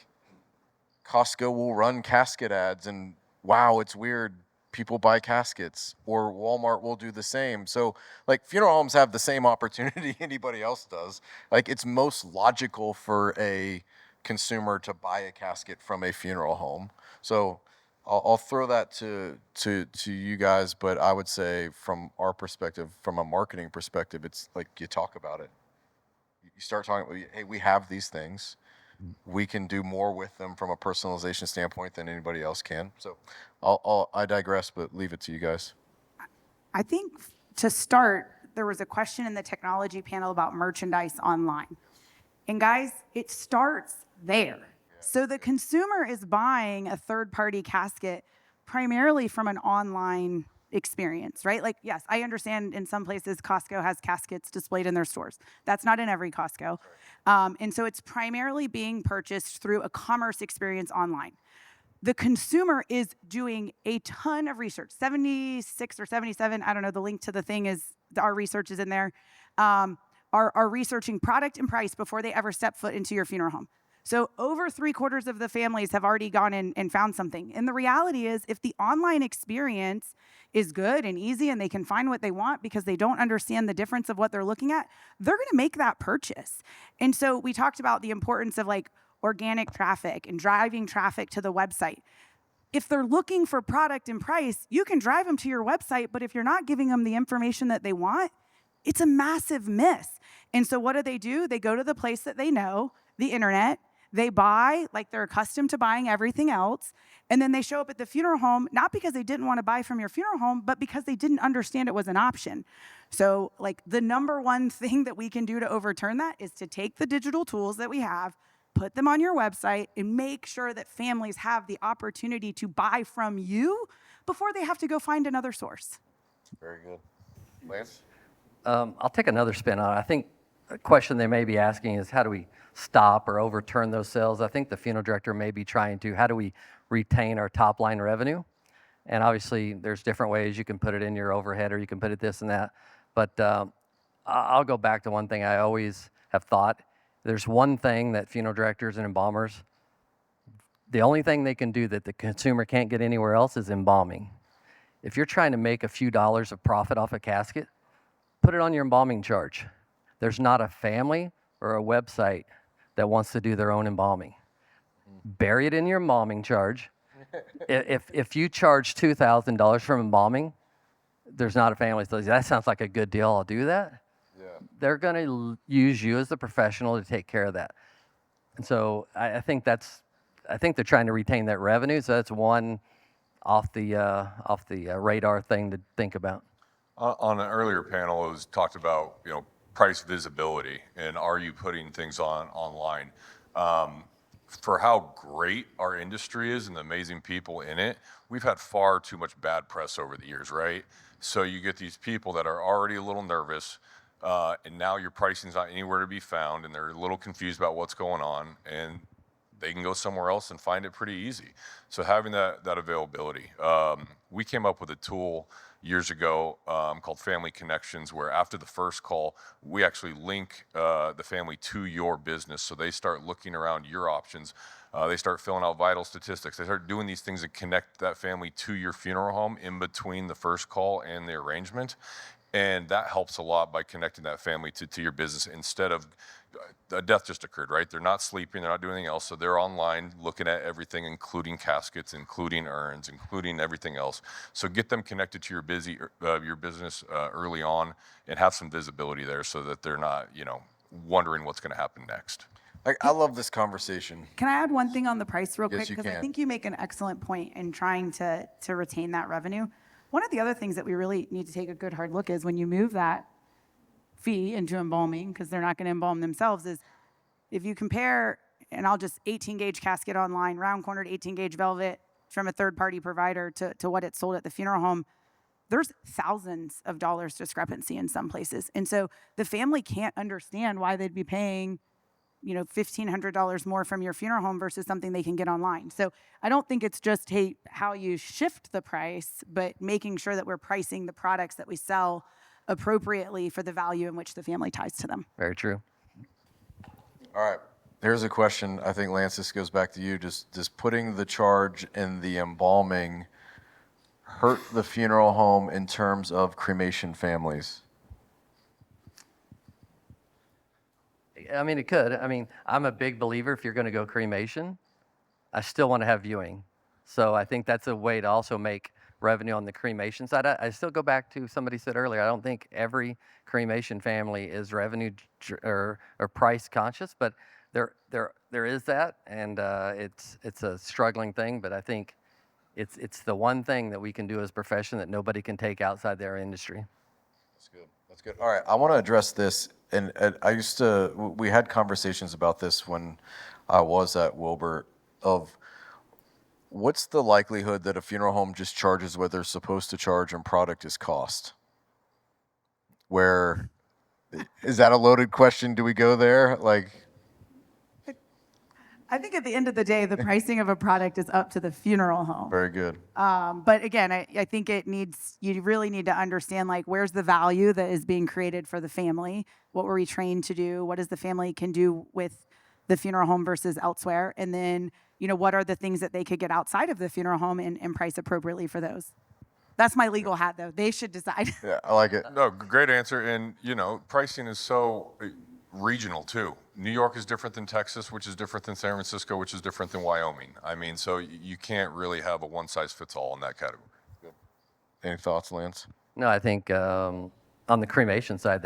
Costco will run casket ads, and wow, it's weird. People buy caskets, or Walmart will do the same. So, funeral homes have the same opportunity anybody else does. It's most logical for a consumer to buy a casket from a funeral home. So, I'll throw that to you guys, but I would say from our perspective, from a marketing perspective, it's like you talk about it. You start talking, hey, we have these things. We can do more with them from a personalization standpoint than anybody else can. So I digress, but leave it to you guys. I think to start, there was a question in the technology panel about merchandise online. And guys, it starts there. So the consumer is buying a third-party casket primarily from an online experience, right? Yes, I understand in some places Costco has caskets displayed in their stores. That's not in every Costco. And so it's primarily being purchased through a commerce experience online. The consumer is doing a ton of research, 76 or 77, I don't know, the link to the thing is, our research is in there, are researching product and price before they ever step foot into your funeral home. So over 3/4 of the families have already gone in and found something. And the reality is, if the online experience is good and easy and they can find what they want because they don't understand the difference of what they're looking at, they're going to make that purchase. And so we talked about the importance of organic traffic and driving traffic to the website. If they're looking for product and price, you can drive them to your website, but if you're not giving them the information that they want, it's a massive miss. And so what do? They go to the place that they know, the internet. They buy like they're accustomed to buying everything else, and then they show up at the funeral home, not because they didn't want to buy from your funeral home, but because they didn't understand it was an option. So the number one thing that we can do to overturn that is to take the digital tools that we have, put them on your website, and make sure that families have the opportunity to buy from you before they have to go find another source. Very good. Lance? I'll take another spin on it. I think a question they may be asking is, how do we stop or overturn those sales? I think the funeral director may be trying to, how do we retain our top line revenue? And obviously there's different ways you can put it in your overhead, or you can put it this and that. But I'll go back to one thing I always have thought. There's one thing that funeral directors and embalmers, the only thing they can do that the consumer can't get anywhere else is embalming. If you're trying to make a few dollars of profit off a casket, put it on your embalming charge. There's not a family or a website that wants to do their own embalming. Bury it in your embalming charge. If you charge $2,000 from embalming, there's not a family that says, that sounds like a good deal, I'll do that. Yeah. They're going to use you as the professional to take care of that. And so I think they're trying to retain that revenue. So that's one off the radar thing to think about. On an earlier panel, it was talked about, price visibility, and are you putting things online? For how great our industry is and the amazing people in it, we've had far too much bad press over the years, right? So you get these people that are already a little nervous, and now your pricing's not anywhere to be found, and they're a little confused about what's going on, and they can go somewhere else and find it pretty easy. So having that availability. We came up with a tool years ago called Family Connections, where after the first call, we actually link the family to your business. So they start looking around your options. They start filling out vital statistics. They start doing these things to connect that family to your funeral home in between the first call and the arrangement. And that helps a lot by connecting that family to your business instead of a death just occurred, right? They're not sleeping, they're not doing anything else. So they're online looking at everything, including caskets, including urns, including everything else. So get them connected to your business early on and have some visibility there so that they're not, wondering what's going to happen next. I love this conversation. Can I add one thing on the price real Yes, quick? you Because I can. think you make an excellent point in trying to retain that revenue. One of the other things that we really need to take a good hard look is when you move that fee into embalming, because they're not going to embalm themselves, is if you compare, and I'll just 18 gauge casket online, round cornered 18 gauge velvet from a third party provider to what it's sold at the funeral home, there's thousands of dollars discrepancy in some places. And so the family can't understand why they'd be paying $1,500 more from your funeral home versus something they can get online. So I don't think it's just, hey, how you shift the price, but making sure that we're pricing the products that we sell appropriately for the value in which the family ties to them. Very true. All right. Here's a question. I think, Lance, this goes back to you. Does putting the charge in the embalming hurt the funeral home in terms of cremation families? I mean, it could. I mean, I'm a big believer if you're going to go cremation, I still want to have viewing. So I think that's a way to also make revenue on the cremation side. I still go back to somebody said earlier, I don't think every cremation family is revenue or price conscious, but there is that, and it's a struggling thing, but I think it's the one thing that we can do as a profession that nobody can take outside their industry. That's good. That's good. All right. I want to address this. And we had conversations about this when I was at Wilbur, of what's the likelihood that a funeral home just charges what they're supposed to charge and product is cost? Where, is that a loaded question? Do we go there? I think at the end of the day, the pricing of a product is up to the funeral home. Very good. But again, I think you really need to understand, where's the value that is being created for the family? What were we trained to do? What does the family can do with the funeral home versus elsewhere? And then, what are the things that they could get outside of the funeral home and price appropriately for those? That's my legal hat, though. They should decide. Yeah, I like it. No, great answer. And, pricing is so regional too. New York is different than Texas, which is different than San Francisco, which is different than Wyoming. I mean, so you can't really have a one size fits all in that category. Good. Any thoughts, Lance? No, I think on the cremation side,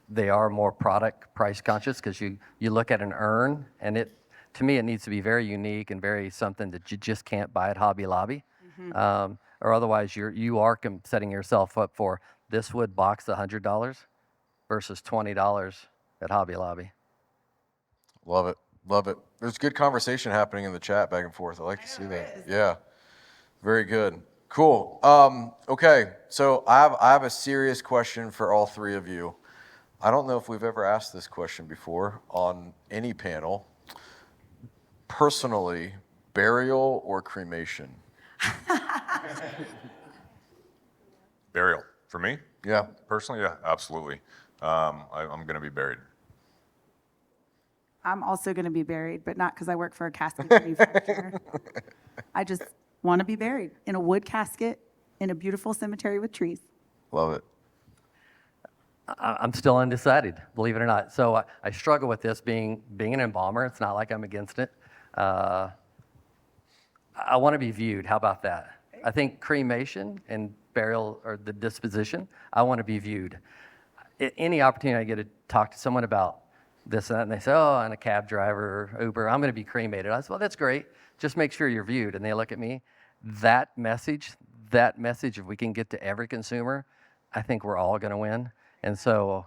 they are more product price conscious because you look at an urn and to me, it needs to be very unique and very something that you just can't buy at Hobby Lobby. Mm-hmm. Or otherwise you are setting yourself up for this wood box $100 versus $20 at Hobby Lobby. Love it. Love it. There's good conversation happening in the chat back and forth. I like to see that. Yeah. Very good. Cool. Okay. So I have a serious question for all three of you. I don't know if we've ever asked this question before on any panel. Personally, burial or cremation? Burial. For me? Yeah. Personally, yeah, absolutely. I'm going to be buried. I'm also going to be buried, but not because I work for a casket manufacturer. I just want to be buried in a wood casket in a beautiful cemetery with trees. Love it. I'm still undecided, believe it or not. So I struggle with this being an embalmer. It's not like I'm against it. I want to be viewed. How about that? I think cremation and burial or the disposition, I want to be viewed. Any opportunity I get to talk to someone about this and that, and they say, oh, I'm a cab driver or Uber, I'm going to be cremated. I said, well, that's great. Just make sure you're viewed. And they look at me. That message, if we can get to every consumer, I think we're all going to win. And so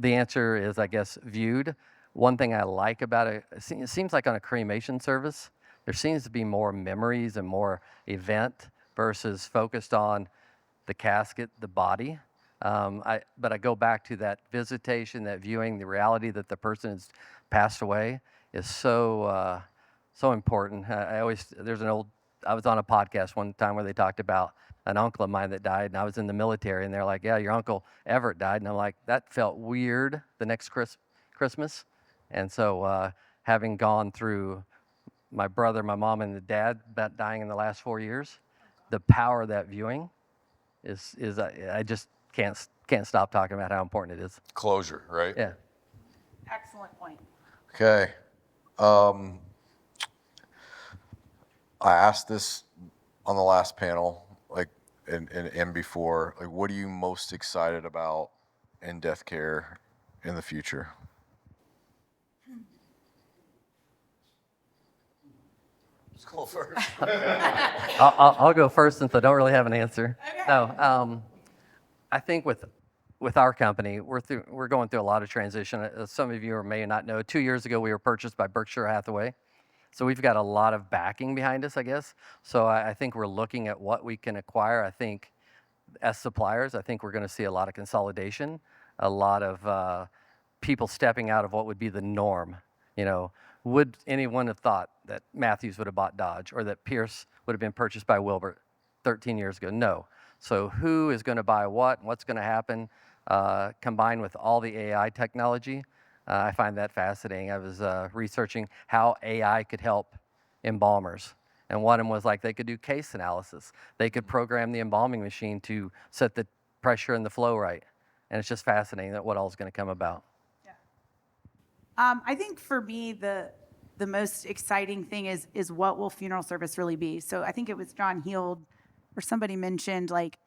the answer is, I guess, viewed. One thing I like about it seems like on a cremation service, there seems to be more memories and more event versus focused on the casket, the body. But I go back to that visitation, that viewing, the reality that the person has passed away is so important. I was on a podcast one time where they talked about an uncle of mine that died, and I was in the military, and they're like, yeah, your uncle Everett died. And I'm like, that felt weird the next Christmas. And so having gone through my brother, my mom, and the dad dying in the last 4 years, the power of that viewing is can't stop talking about how important it is. Closure, right? Yeah. Excellent point. Okay. I asked this on the last panel, like, and before, like, what are you most excited about in death care in the future? Let's go first. I'll go first since I don't really have an answer. Okay. No, I think with our company, we're going through a lot of transition. As some of you may not know, 2 years ago we were purchased by Berkshire Hathaway. So we've got a lot of backing behind us, I guess. So I think we're looking at what we can acquire. I think as suppliers, I think we're going to see a lot of consolidation, a lot of people stepping out of what would be the norm. You know, would anyone have thought that Matthews would have bought Dodge or that Pierce would have been purchased by Wilbur 13 years ago? No. So who is going to buy what and what's going to happen combined with all the AI technology? I find that fascinating. I was researching how AI could help embalmers. And one of them was like they could do case analysis. They could program the embalming machine to set the pressure and the flow right. And it's just fascinating that what all is going to come about. I think for me, the most exciting thing is what will funeral service really be? So I think it was John Heald or somebody mentioned like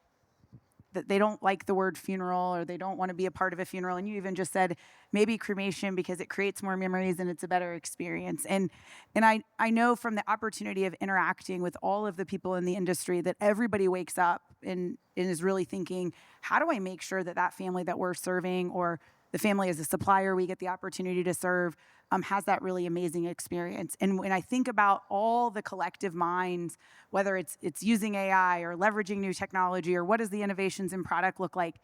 that they don't like the word funeral or they don't want to be a part of a funeral. And you even just said maybe cremation because it creates more memories and it's a better experience. And I know from the opportunity of interacting with all of the people in the industry that everybody wakes up and is really thinking, how do I make sure that that family that we're serving or the family as a supplier we get the opportunity to serve has that really amazing experience. And when I think about all the collective minds, whether it's using AI or leveraging new technology or what does the innovations in product look like,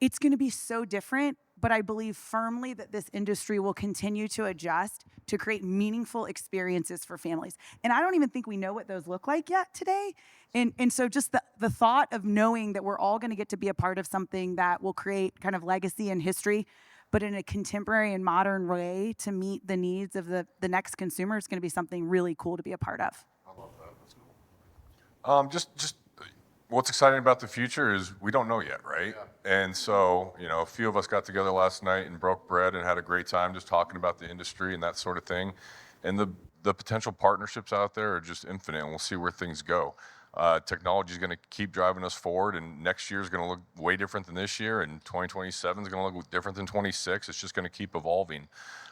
it's going to be so different. But I believe firmly that this industry will continue to adjust to create meaningful experiences for families. And I don't even think we know what those look like yet today. And so just the thought of knowing that we're all going to get to be a part of something that will create kind of legacy and history, but in a contemporary and modern way to meet the needs of the next consumer is going to be something really cool to be a part of. I love that. That's cool. Just what's exciting about the future is we don't know yet, right? Yeah. And so, you know, a few of us got together last night and broke bread and had a great time just talking about the industry and that sort of thing. And the potential partnerships out there are just infinite, and we'll see where things go. Technology is going to keep driving us forward, and next year is going to look way different than this year, and 2027 is going to look different than 26. It's just going to keep evolving.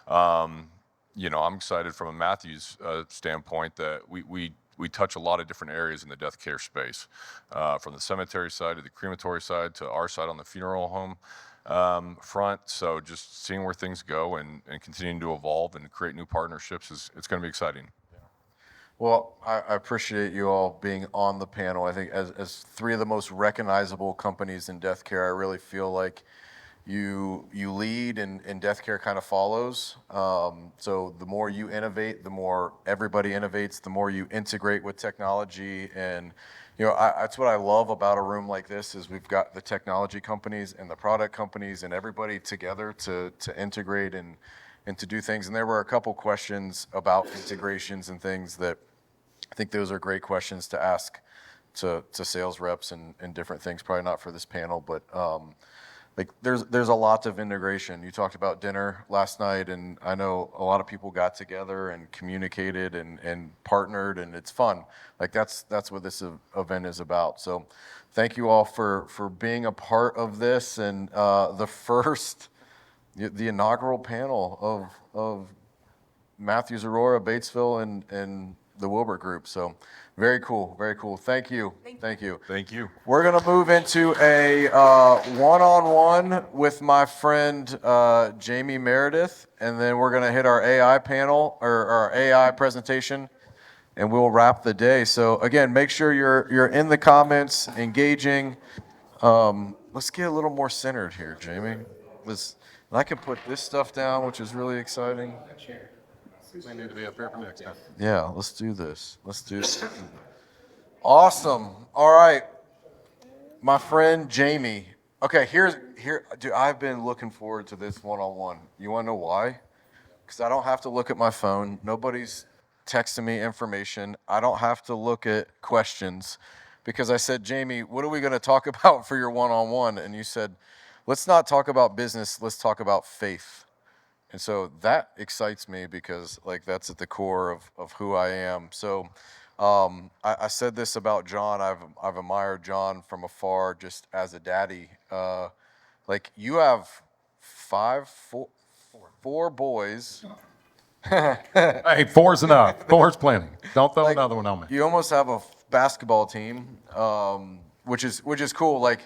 You know, I'm excited from a Matthews standpoint that we touch a lot of different areas in the death care space, from the cemetery side to the crematory side to our side on the funeral home front. So just seeing where things go and continuing to evolve and create new partnerships it's going to be exciting. Well, I appreciate you all being on the panel. I think as three of the most recognizable companies in death care, I really feel like you lead and death care kind of follows. So the more you innovate, the more everybody innovates, the more you integrate with technology. And, you know, that's what I love about a room like this is we've got the technology companies and the product companies and everybody together to integrate and to do things. And there were a couple questions about integrations and things that I think those are great questions to ask to sales reps and different things. Probably not for this panel, but like there's a lot of integration. You talked about dinner last night, and I know a lot of people got together and communicated and partnered, and it's fun. Like that's what this event is about. So thank you all for being a part of this and the inaugural panel of Matthews Aurora, Batesville, and the Wilbur Group. So very cool, very cool. Thank you. Thank you. Thank you. We're going to move into a one-on-one with my friend Jamie Meredith, and then we're going to hit our AI panel or our AI presentation, and we'll wrap the day. So again, make sure you're in the comments, engaging. Let's get a little more centered here, Jamie. I can put this stuff down, which is really exciting. We need to be up here for next time. Yeah, let's do this. Awesome. All right. My friend Jamie. Okay, dude, I've been looking forward to this one-on-one. You want to know why? Because I don't have to look at my phone. Nobody's texting me information. I don't have to look at questions. because I said, Jamie, what are we going to talk about for your one-on-one? And you said, let's not talk about business, let's talk about faith. And so that excites me because like that's at the core of who I am. So I said this about John. I've admired John from afar just as a daddy. Like you have four boys. Hey, four's enough. Four's plenty. Don't throw another one on me. You almost have a basketball team, which is cool. Like,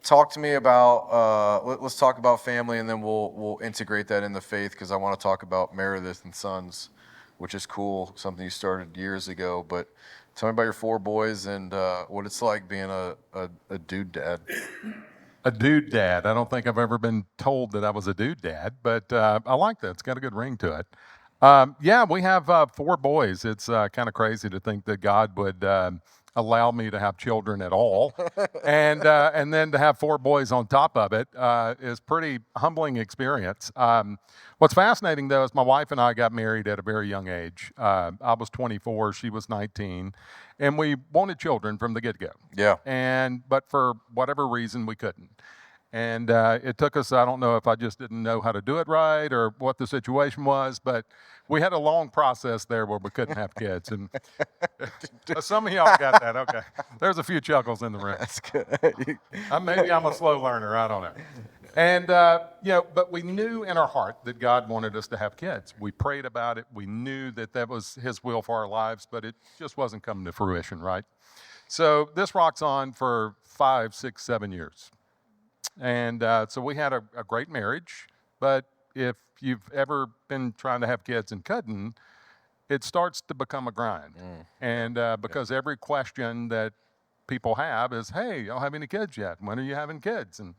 talk to me about. Let's talk about family, and then we'll integrate that in the faith because I want to talk about Meredith and Sons, which is cool. Something you started years ago. But tell me about your four boys and what it's like being a dude dad. A dude dad. I don't think I've ever been told that I was a dude dad, but I like that. It's got a good ring to it. Yeah, we have four boys. It's kind of crazy to think that God would allow me to have children at all, and then to have four boys on top of it is pretty humbling experience. What's fascinating though is my wife and I got married at a very young age. I was 24, she was 19, and we wanted children from the get-go. Yeah. But for whatever reason we couldn't. And it took us, I don't know if I just didn't know how to do it right or what the situation was, but we had a long process there where we couldn't have kids. And some of y'all got that, okay. There's a few chuckles in the room. That's good. Maybe I'm a slow learner, I don't know. And, but we knew in our heart that God wanted us to have kids. We prayed about it. We knew that that was his will for our lives, but it just wasn't coming to fruition, right? So this rocks on for 5, 6, 7 years. And so we had a great marriage, but if you've ever been trying to have kids and couldn't, it starts to become a grind. And because every question that people have is, hey, y'all have any kids yet? When are you having kids? And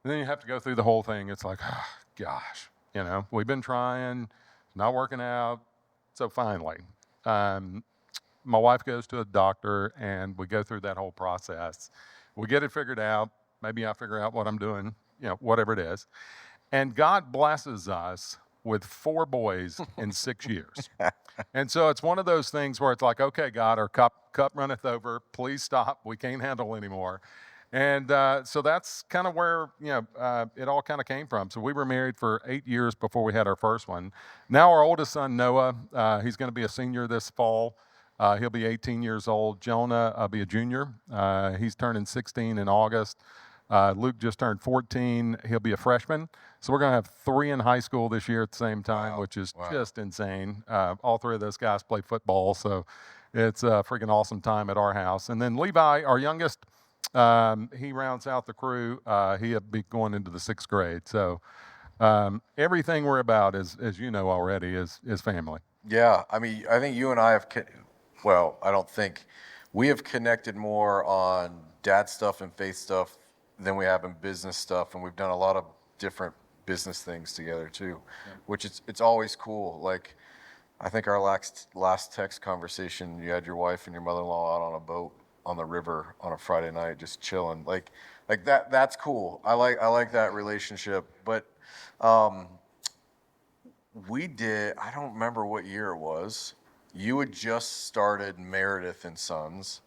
then you have to go through the whole thing. It's like, oh, gosh, we've been trying, not working out. So finally, my wife goes to a doctor and we go through that whole process. We get it figured out. Maybe I figure out what I'm doing, whatever it is. And God blesses us with 4 boys in 6 years. And so it's one of those things where it's like, okay, God, our cup runneth over. Please stop. We can't handle anymore. And so that's kind of where, it all kind of came from. So we were married for 8 years before we had our first one. Now our oldest son, Noah, he's going to be a senior this fall. He'll be 18 years old. Jonah will be a junior. He's turning 16 in August. Luke just turned 14. He'll be a freshman. So we're going to have 3 in high school this year at the same time, which is just insane. All 3 of those guys play football, so it's a freaking awesome time at our house. And then Levi, our youngest, he rounds out the crew. He'll be going into the 6th grade. So everything we're about, as you know already, is family. Yeah, I mean, I think you and I have, I don't think, we have connected more on dad stuff and faith stuff than we have in business stuff, and we've done a lot of different business things together too, which it's always cool. Like, I think our last text conversation, you had your wife and your mother-in-law out on a boat on the river on a Friday night, just chilling. Like that's cool. I like that relationship. But we did. I don't remember what year it was. You had just started Meredith and Sons.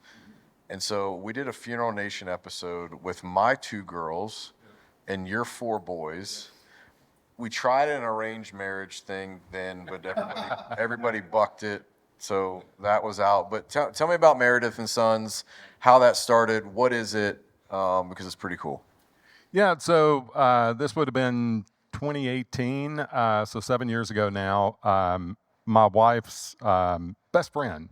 And so we did a Funeral Nation episode with my 2 girls and your 4 boys. We tried an arranged marriage thing then, but everybody bucked it. So that was out. But tell me about Meredith and Sons, how that started. What is it? Because it's pretty cool. Yeah, so this would have been 2018, so 7 years ago now. My wife's best friend,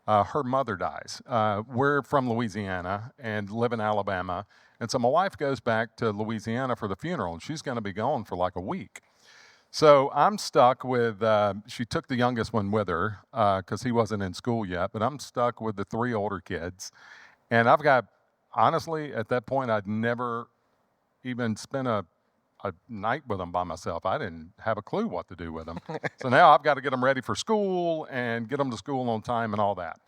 her mother dies. We're from Louisiana and live in Alabama. And so my wife goes back to Louisiana for the funeral, and she's going to be gone for like a week. So I'm stuck with, she took the youngest one with her because he wasn't in school yet, but I'm stuck with the 3 older kids. And I've got, honestly, at that point, I'd never even spent a night with them by myself. I didn't have a clue what to do with them. So now I've got to get them ready for school and get them to school on time and all that.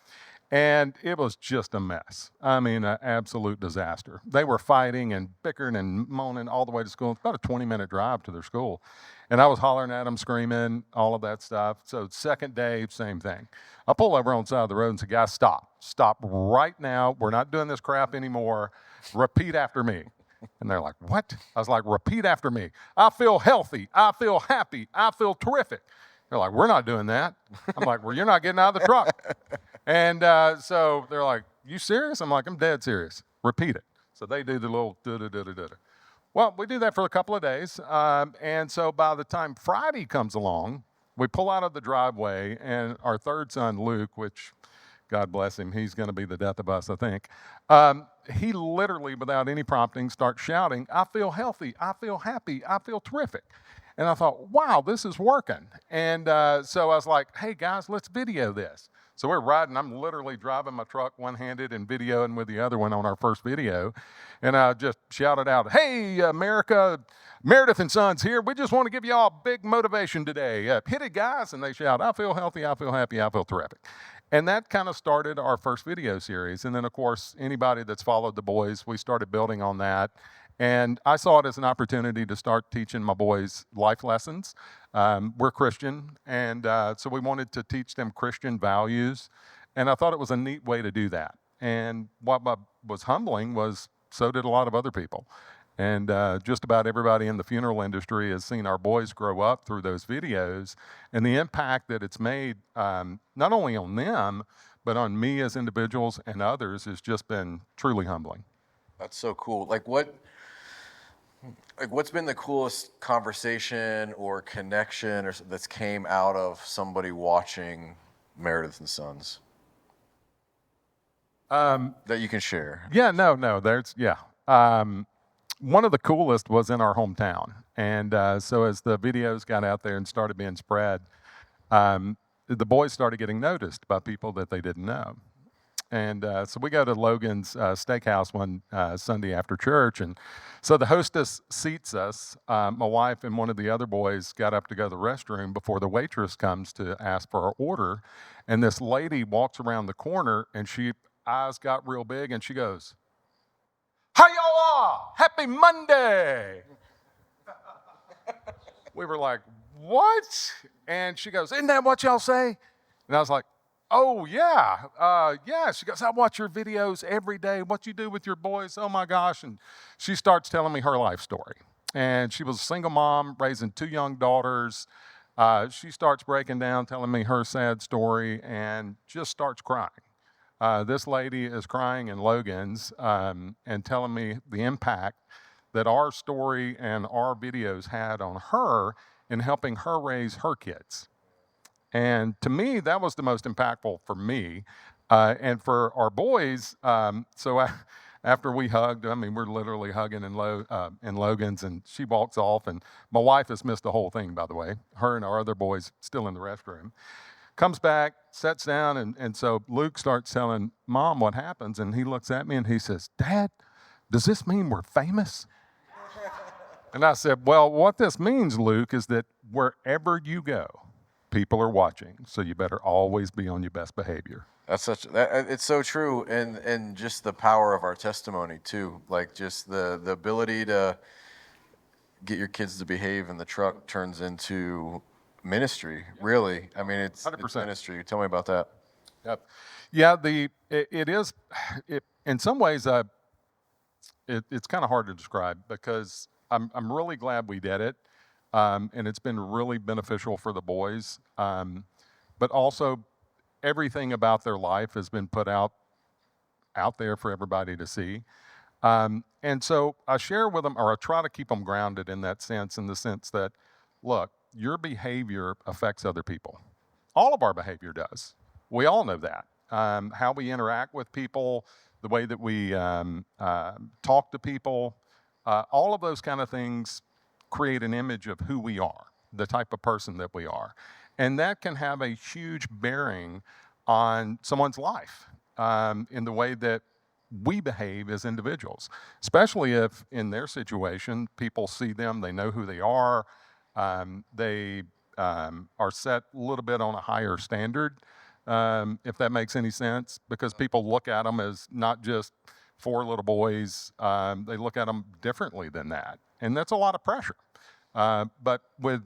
And it was just a mess. I mean, an absolute disaster. They were fighting and bickering and moaning all the way to school. It's about a 20-minute drive to their school. And I was hollering at them, screaming, all of that stuff. So second day, same thing. I pull over on the side of the road and say, guys, stop. Stop right now. We're not doing this crap anymore. Repeat after me. And they're like, what? I was like, repeat after me. I feel healthy. I feel happy. I feel terrific. They're like, we're not doing that. I'm like, well, you're not getting out of the truck. And so they're like, you serious? I'm like, I'm dead serious. Repeat it. So they do the little da-da-da-da-da. Well, we do that for a couple of days. And so by the time Friday comes along, we pull out of the driveway, and our third son, Luke, which, God bless him, he's going to be the death of us, I think. He literally, without any prompting, starts shouting, I feel healthy, I feel happy, I feel terrific. And I thought, wow, this is working. And so I was like, hey, guys, let's video this. So we're riding. I'm literally driving my truck one-handed and videoing with the other one on our first video. And I just shouted out, hey, America, Meredith and Sons here. We just want to give you all big motivation today. Hit it, guys. And they shout, I feel healthy, I feel happy, I feel terrific. And that kind of started our first video series. And then, of course, anybody that's followed the boys, we started building on that. And I saw it as an opportunity to start teaching my boys life lessons. We're Christian, and so we wanted to teach them Christian values. And I thought it was a neat way to do that. And what was humbling was so did a lot of other people. And just about everybody in the funeral industry has seen our boys grow up through those videos. And the impact that it's made, not only on them, but on me as individuals and others has just been truly humbling. That's so cool. What's been the coolest conversation or connection that's came out of somebody watching Meredith and Sons that you can share? Yeah, no, one of the coolest was in our hometown. And so as the videos got out there and started being spread, the boys started getting noticed by people that they didn't know. And so we go to Logan's Steakhouse one Sunday after church. And so the hostess seats us. My wife and one of the other boys got up to go to the restroom before the waitress comes to ask for our order. And this lady walks around the corner, and she eyes got real big, and she goes, "How y'all are? Happy Monday." We were like, "What?" And she goes, "Isn't that what y'all say?" And I was like, "Oh, yeah. Yeah." She goes, "I watch your videos every day, what you do with your boys. Oh, my gosh." And she starts telling me her life story. And she was a single mom raising 2 young daughters. She starts breaking down, telling me her sad story, and just starts crying. This lady is crying in Logan's and telling me the impact that our story and our videos had on her in helping her raise her kids. And to me, that was the most impactful for me. And for our boys, after we hugged, I mean, we're literally hugging in Logan's, and she walks off. And my wife has missed the whole thing, by the way. Her and our other boys still in the restroom. Comes back, sits down, and so Luke starts telling Mom what happens. And he looks at me and he says, "Dad, does this mean we're famous?" And I said, "Well, what this means, Luke, is that wherever you go, people are watching, so you better always be on your best behavior." It's so true, and just the power of our testimony too. Like just the ability to get your kids to behave in the truck turns into ministry. Really, I mean, it's 100%. ministry. Tell me about that. Yep. Yeah, it is. In some ways, it's kind of hard to describe because I'm really glad we did it. And it's been really beneficial for the boys. But also, everything about their life has been put out there for everybody to see. And so I share with them, or I try to keep them grounded in that sense, in the sense that, look, your behavior affects other people. All of our behavior does. We all know that. How we interact with people, the way that we talk to people, all of those kind of things create an image of who we are, the type of person that we are. And that can have a huge bearing on someone's life in the way that we behave as individuals, especially if in their situation, people see them, they know who they are, they are set a little bit on a higher standard. if that makes any sense, because people look at them as not just 4 little boys. They look at them differently than that, and that's a lot of pressure. But with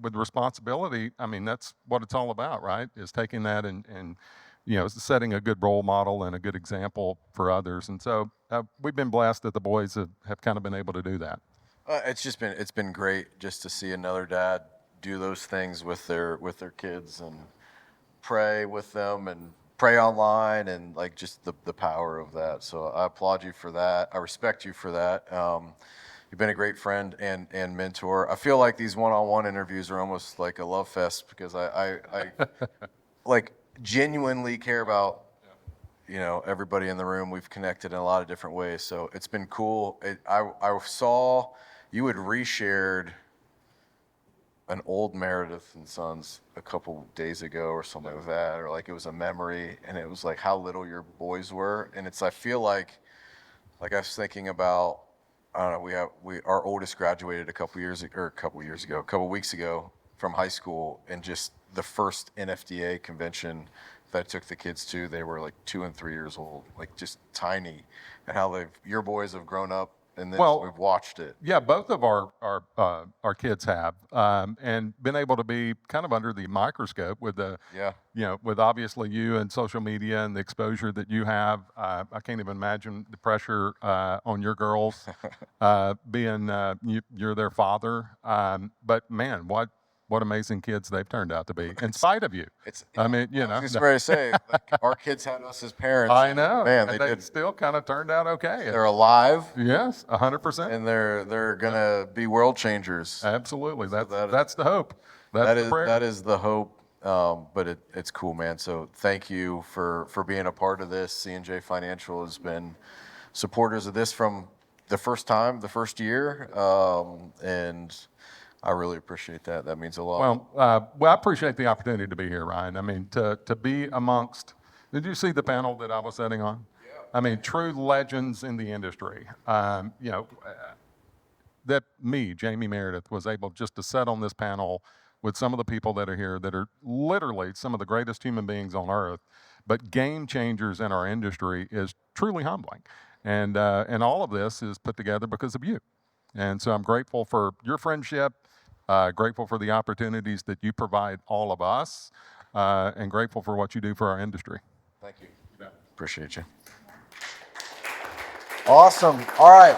with responsibility, I mean, that's what it's all about, right? Is taking that and setting a good role model and a good example for others. And so we've been blessed that the boys have kind of been able to do that. It's been great just to see another dad do those things with their kids and pray with them and pray online and like just the power of that. So I applaud you for that. I respect you for that. You've been a great friend and mentor. I feel like these one-on-one interviews are almost like a love fest because I like genuinely care about everybody in the room. We've connected in a lot of different ways, so it's been cool. I saw you had reshared an old Meredith and Sons a couple days ago or something like that, or like it was a memory, and it was like how little your boys were, and I feel like I was thinking about, I don't know, our oldest graduated a couple weeks ago from high school, and just the first NFDA convention that I took the kids to, they were like 2 and 3 years old, like just tiny, and how your boys have grown up, and then we've watched it. Yeah, both of our kids have, and been able to be kind of under the microscope with with obviously you and social media and the exposure that you have. I can't even imagine the pressure on your girls being you're their father. But man, what amazing kids they've turned out to be, in spite of you. I mean, I was ready to say, like, our kids had us as parents. I know, man, and they they did. still kind of turned out okay. They're alive. Yes, 100%. And they're gonna be world changers. Absolutely, that's the hope. That's the prayer. That is the hope. But it's cool, man. So thank you for being a part of this. C&J Financial has been supporters of this from the first year, and I really appreciate that. That means a lot. Well, I appreciate the opportunity to be here, Ryan. I mean, to be amongst. Did you see the panel that I was sitting on? Yeah. I mean, true legends in the industry. That Jamie Meredith, was able just to sit on this panel with some of the people that are here that are literally some of the greatest human beings on earth, but game changers in our industry, is truly humbling. And all of this is put together because of you. And so I'm grateful for your friendship, grateful for the opportunities that you provide all of us, and grateful for what you do for our industry. Thank you. Appreciate you. Awesome. All right.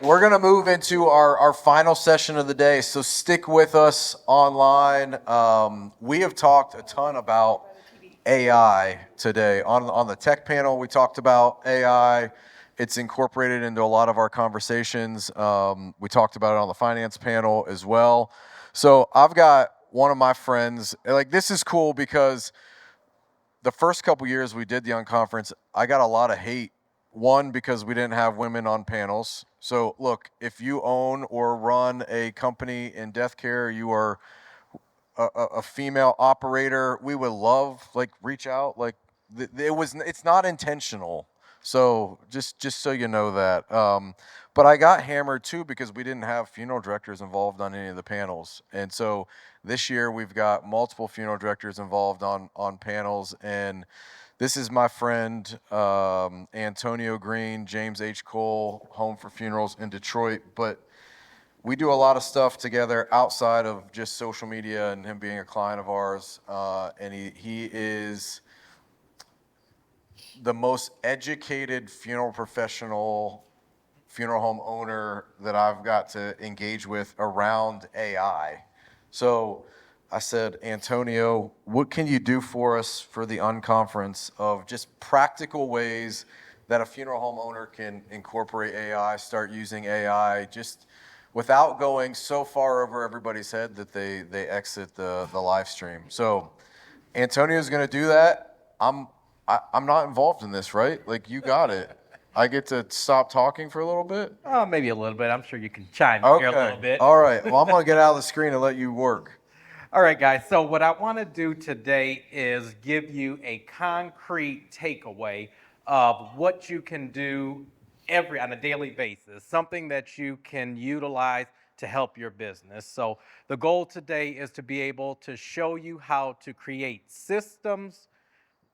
We're going to move into our final session of the day, so stick with us online. We have talked a ton about AI today. On the tech panel, we talked about AI. It's incorporated into a lot of our conversations. We talked about it on the finance panel as well. So I've got one of my friends, like, this is cool because the first couple years we did the Unconference, I got a lot of hate. One, because we didn't have women on panels. So look, if you own or run a company in death care, you are a female operator, we would love, like, reach out. Like, it's not intentional. So just so you know that. But I got hammered too because we didn't have funeral directors involved on any of the panels. And so this year we've got multiple funeral directors involved on panels. And this is my friend Antonio Green, James H. Cole, Home for Funerals in Detroit. But we do a lot of stuff together outside of just social media and him being a client of ours. And he is the most educated funeral professional, funeral home owner that I've got to engage with around AI. So I said, Antonio, what can you do for us for the Unconference of just practical ways that a funeral home owner can incorporate AI, start using AI, just without going so far over everybody's head that they exit the live stream. So Antonio's going to do that. I'm not involved in this, right? Like, you got it. I get to stop talking for a little bit? Oh, maybe a little bit. I'm sure you can chime in here a little bit. All right. Well, I'm going to get out of the screen and let you work. All right, guys. So what I want to do today is give you a concrete takeaway of what you can do on a daily basis, something that you can utilize to help your business. So the goal today is to be able to show you how to create systems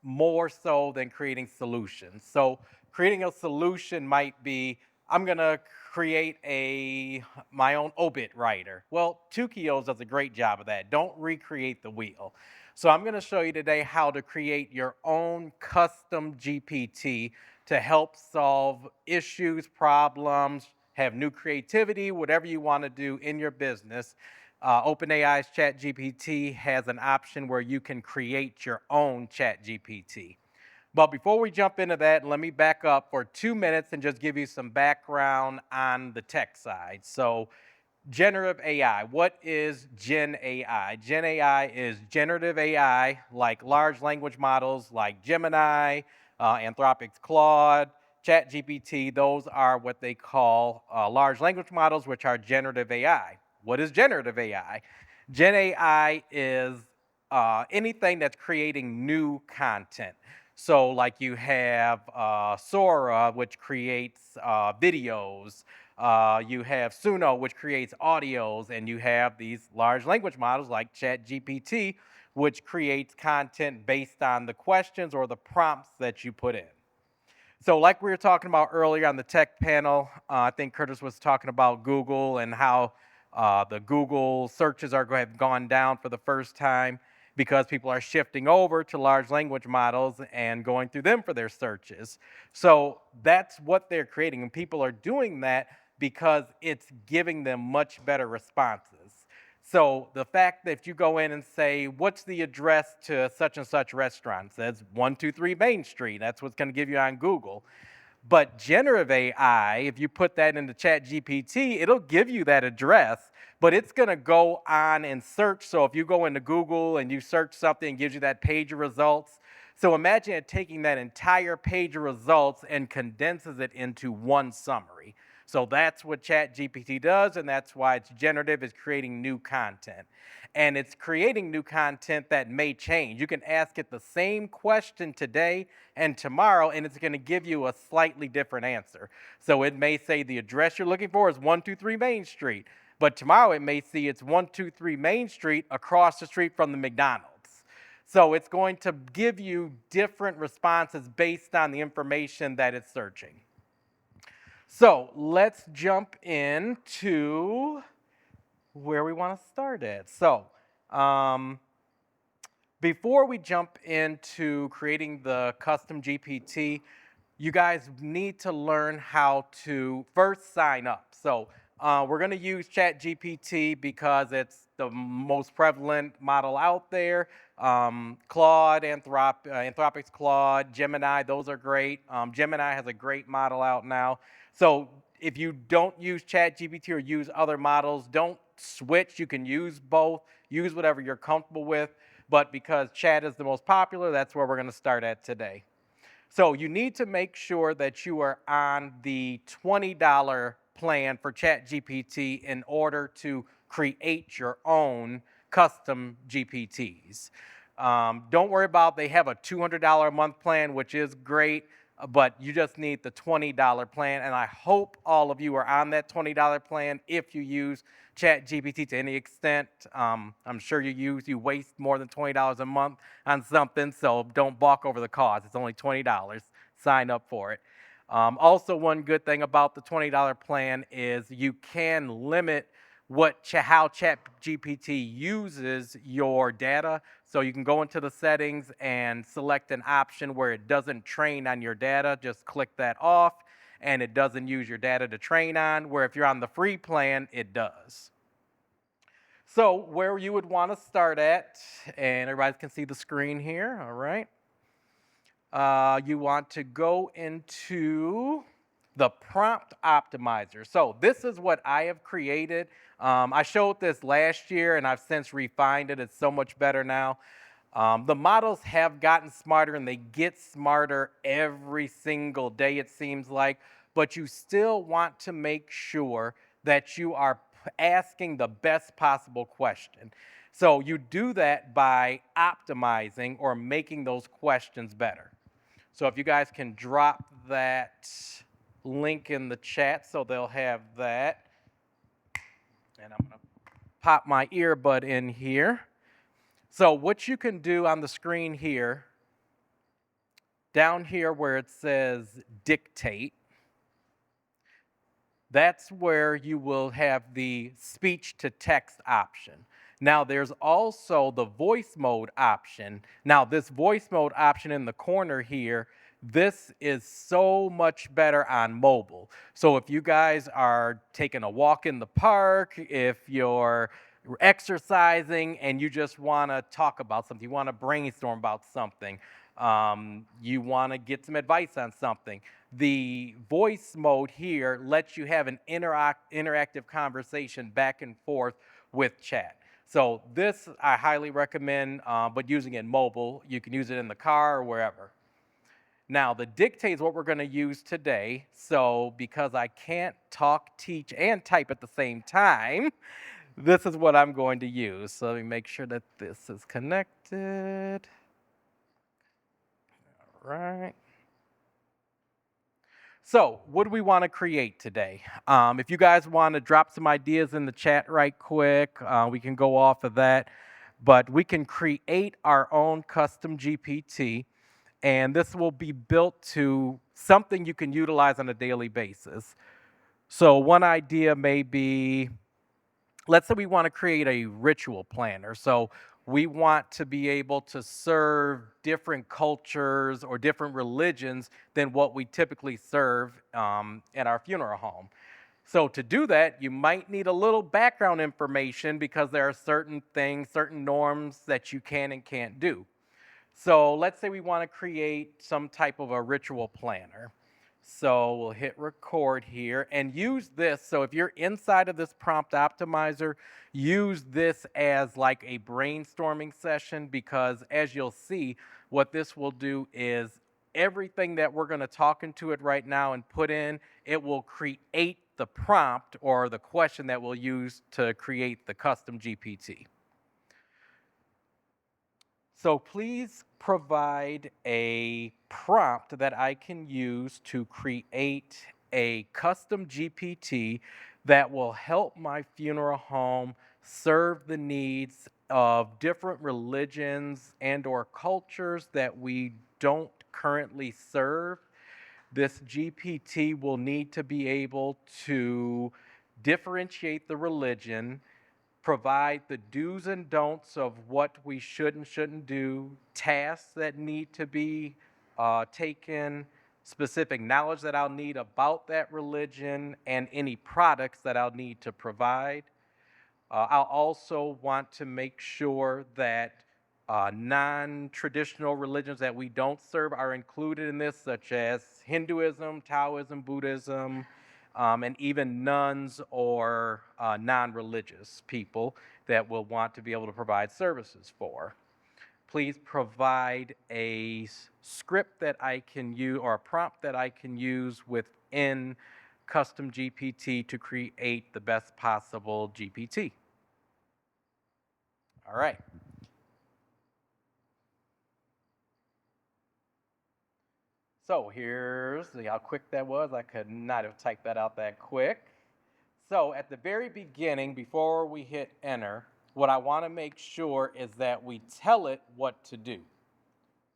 more so than creating solutions. So creating a solution might be, I'm gonna create my own obit writer. Well, Tukios does a great job of that. Don't recreate the wheel. So I'm gonna show you today how to create your own custom GPT to help solve issues, problems, have new creativity, whatever you wanna do in your business. OpenAI's ChatGPT has an option where you can create your own ChatGPT. But before we jump into that, let me back up for 2 minutes and just give you some background on the tech side. So, generative AI. What is Gen AI? Gen AI is generative AI, like large language models like Gemini, Anthropic's Claude, ChatGPT. Those are what they call large language models, which are generative AI. What is generative AI? Gen AI is anything that's creating new content. So like you have Sora, which creates videos. You have Suno, which creates audios. And you have these large language models like ChatGPT, which creates content based on the questions or the prompts that you put in. So like we were talking about earlier on the tech panel, I think Curtis was talking about Google and how the Google searches have gone down for the first time because people are shifting over to large language models and going through them for their searches. So that's what they're creating, and people are doing that because it's giving them much better responses. So the fact that you go in and say, what's the address to such and such restaurant? It says 123 Main Street. That's what's going to give you on Google. But generative AI, if you put that into ChatGPT, it'll give you that address, but it's going to go on and search. So if you go into Google and you search something, it gives you that page of results. So imagine it taking that entire page of results and condenses it into one summary. So that's what ChatGPT does, and that's why it's generative, is creating new content. And it's creating new content that may change. You can ask it the same question today and tomorrow, and it's going to give you a slightly different answer. So it may say the address you're looking for is 123 Main Street, but tomorrow it may see it's 123 Main Street across the street from the McDonald's. So it's going to give you different responses based on the information that it's searching. So let's jump into where we want to start at. So before we jump into creating the custom GPT, you guys need to learn how to first sign up. So we're going to use ChatGPT because it's the most prevalent model out there. Claude, Anthropic's Claude, Gemini, those are great. Gemini has a great model out now. So if you don't use ChatGPT or use other models, don't switch. You can use both. Use whatever you're comfortable with. But because Chat is the most popular, that's where we're going to start at today. So you need to make sure that you are on the $20 plan for ChatGPT in order to create your own custom GPTs. Don't worry about, they have a $200 a month plan, which is great, but you just need the $20 plan, and I hope all of you are on that $20 plan if you use ChatGPT to any extent. I'm sure you waste more than $20 a month on something, so don't balk over the cost. It's only $20. Sign up for it. Also, one good thing about the $20 plan is you can limit how ChatGPT uses your data. So you can go into the settings and select an option where it doesn't train on your data. Just click that off, and it doesn't use your data to train on, where if you're on the free plan, it does. So where you would want to start at, and everybody can see the screen here, all right? You want to go into the prompt optimizer. So this is what I have created. I showed this last year, and I've since refined it. It's so much better now. The models have gotten smarter, and they get smarter every single day, it seems like, but you still want to make sure that you are asking the best possible question. So you do that by optimizing or making those questions better. So if you guys can drop that link in the chat so they'll have that. And I'm going to pop my earbud in here. So what you can do on the screen here down here where it says dictate, that's where you will have the speech to text option. Now there's also the voice mode option. Now this voice mode option in the corner here, this is so much better on mobile. So if you guys are taking a walk in the park, if you're exercising and you just want to talk about something, you want to brainstorm about something, you want to get some advice on something, the voice mode here lets you have an interactive conversation back and forth with chat. So this I highly recommend, but using it mobile. You can use it in the car or wherever. Now, the dictate is what we're going to use today. So because I can't talk, teach, and type at the same time, this is what I'm going to use. So let me make sure that this is connected. All right. So what do we want to create today? If you guys want to drop some ideas in the chat right quick, we can go off of that. But we can create our own custom GPT, and this will be built to something you can utilize on a daily basis. So one idea may be, let's say we want to create a ritual planner. So we want to be able to serve different cultures or different religions than what we typically serve at our funeral home. So to do that, you might need a little background information because there are certain things, certain norms that you can and can't do. So let's say we want to create some type of a ritual planner. So we'll hit record here and use this. So if you're inside of this prompt optimizer, use this as like a brainstorming session, because as you'll see, what this will do is everything that we're going to talk into it right now and put in, it will create the prompt or the question that we'll use to create the custom GPT. So please provide a prompt that I can use to create a custom GPT that will help my funeral home serve the needs of different religions and or cultures that we don't currently serve. This GPT will need to be able to differentiate the religion, provide the do's and don'ts of what we should and shouldn't do, tasks that need to be taken, specific knowledge that I'll need about that religion, and any products that I'll need to provide. I'll also want to make sure that non-traditional religions that we don't serve are included in this, such as Hinduism, Taoism, Buddhism, and even nuns or non-religious people that will want to be able to provide services for. Please provide a script that I can use or a prompt that I can use within custom GPT to create the best possible GPT. All right. So here's how quick that was. I could not have typed that out that quick. So at the very beginning, before we hit enter, what I want to make sure is that we tell it what to do.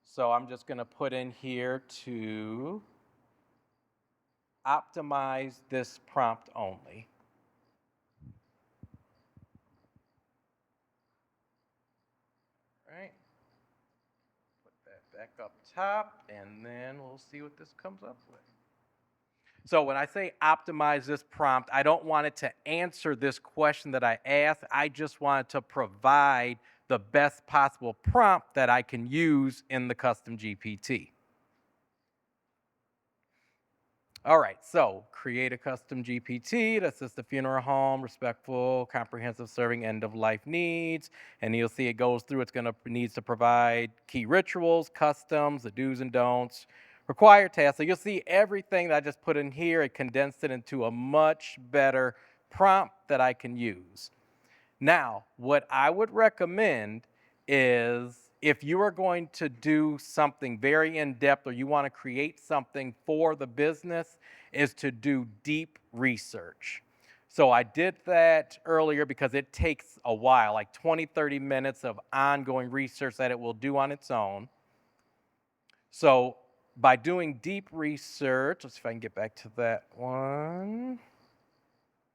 So I'm just going to put in here to optimize this prompt only. All right. Put that back up top, and then we'll see what this comes up with. So when I say optimize this prompt, I don't want it to answer this question that I asked. I just want it to provide the best possible prompt that I can use in the custom GPT. All right, so create a custom GPT to assist the funeral home, respectful, comprehensive serving end-of-life needs. And you'll see it goes through, needs to provide key rituals, customs, the do's and don'ts, required tasks. So you'll see everything that I just put in here, it condensed it into a much better prompt that I can use. Now, what I would recommend is if you are going to do something very in-depth or you want to create something for the business, is to do deep research. So I did that earlier because it takes a while, like 20, 30 minutes of ongoing research that it will do on its own. So by doing deep research, let's see if I can get back to that one.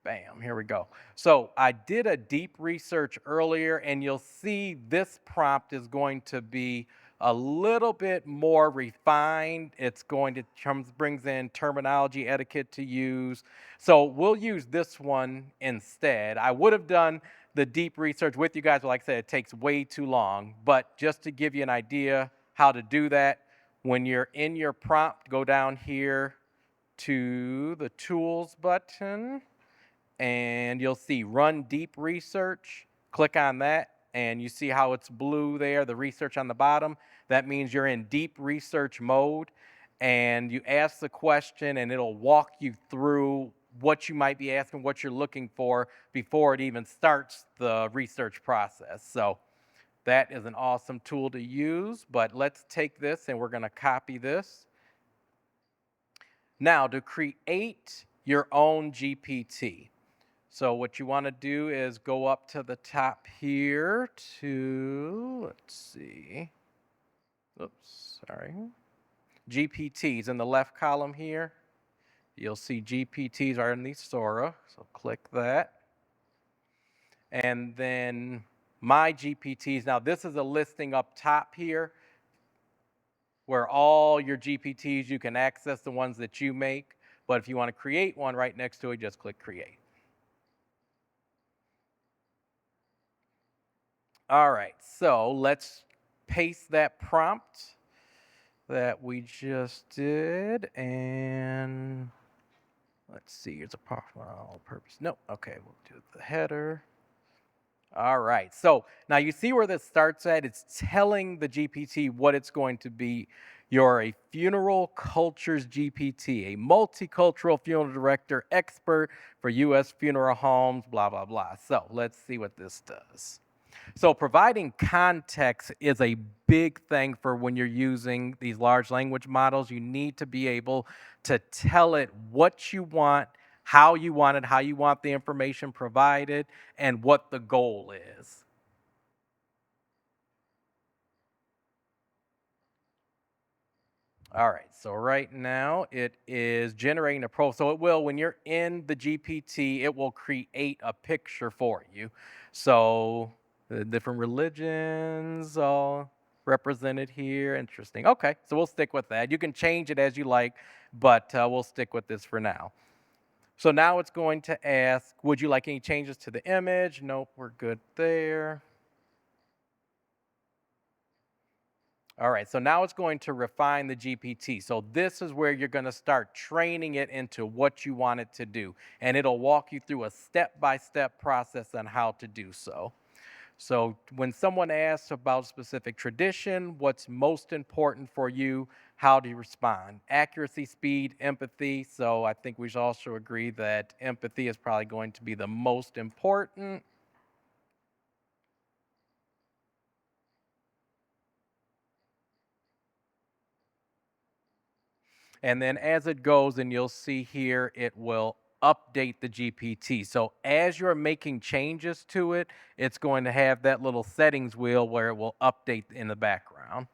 Bam, here we go. So I did a deep research earlier, and you'll see this prompt is going to be a little bit more refined. It's going to brings in terminology, etiquette to use. So we'll use this one instead. I would have done the deep research with you guys, but like I said, it takes way too long. But just to give you an idea how to do that, when you're in your prompt, go down here to the Tools button, and you'll see Run Deep Research. Click on that, and you see how it's blue there, the research on the bottom. That means you're in deep research mode, and you ask the question, and it'll walk you through what you might be asking, what you're looking for before it even starts the research process. So that is an awesome tool to use, but let's take this, and we're going to copy this. Now, to create your own GPT. So what you want to do is go up to the top here to, let's see, oops, sorry, GPTs in the left column here. You'll see GPTs are in the Sora, so click that. And then My GPTs, now this is a listing up top here where all your GPTs, you can access the ones that you make. But if you want to create one right next to it, just click Create. All right, so let's paste that prompt that we just did, and let's see, here's a purpose. No, okay, we'll do the header. All right, so now you see where this starts at. It's telling the GPT what it's going to be. You're a funeral cultures GPT, a multicultural funeral director, expert for U.S. funeral homes, blah, blah, blah. So let's see what this does. So providing context is a big thing for when you're using these large language models. You need to be able to tell it what you want, how you want it, how you want the information provided, and what the goal is. All right, so right now it is generating a profile. So it will, when you're in the GPT, it will create a picture for you. So the different religions all represented here. Interesting. Okay, so we'll stick with that. You can change it as you like, but we'll stick with this for now. So now it's going to ask, would you like any changes to the image? Nope, we're good there. All right, so now it's going to refine the GPT. So this is where you're going to start training it into what you want it to do. And it'll walk you through a step-by-step process on how to do so. So when someone asks about specific tradition, what's most important for you, how do you respond? Accuracy, speed, empathy. So I think we should also agree that empathy is probably going to be the most important. And then as it goes, and you'll see here, it will update the GPT. So as you're making changes to it, it's going to have that little settings wheel where it will update in the background.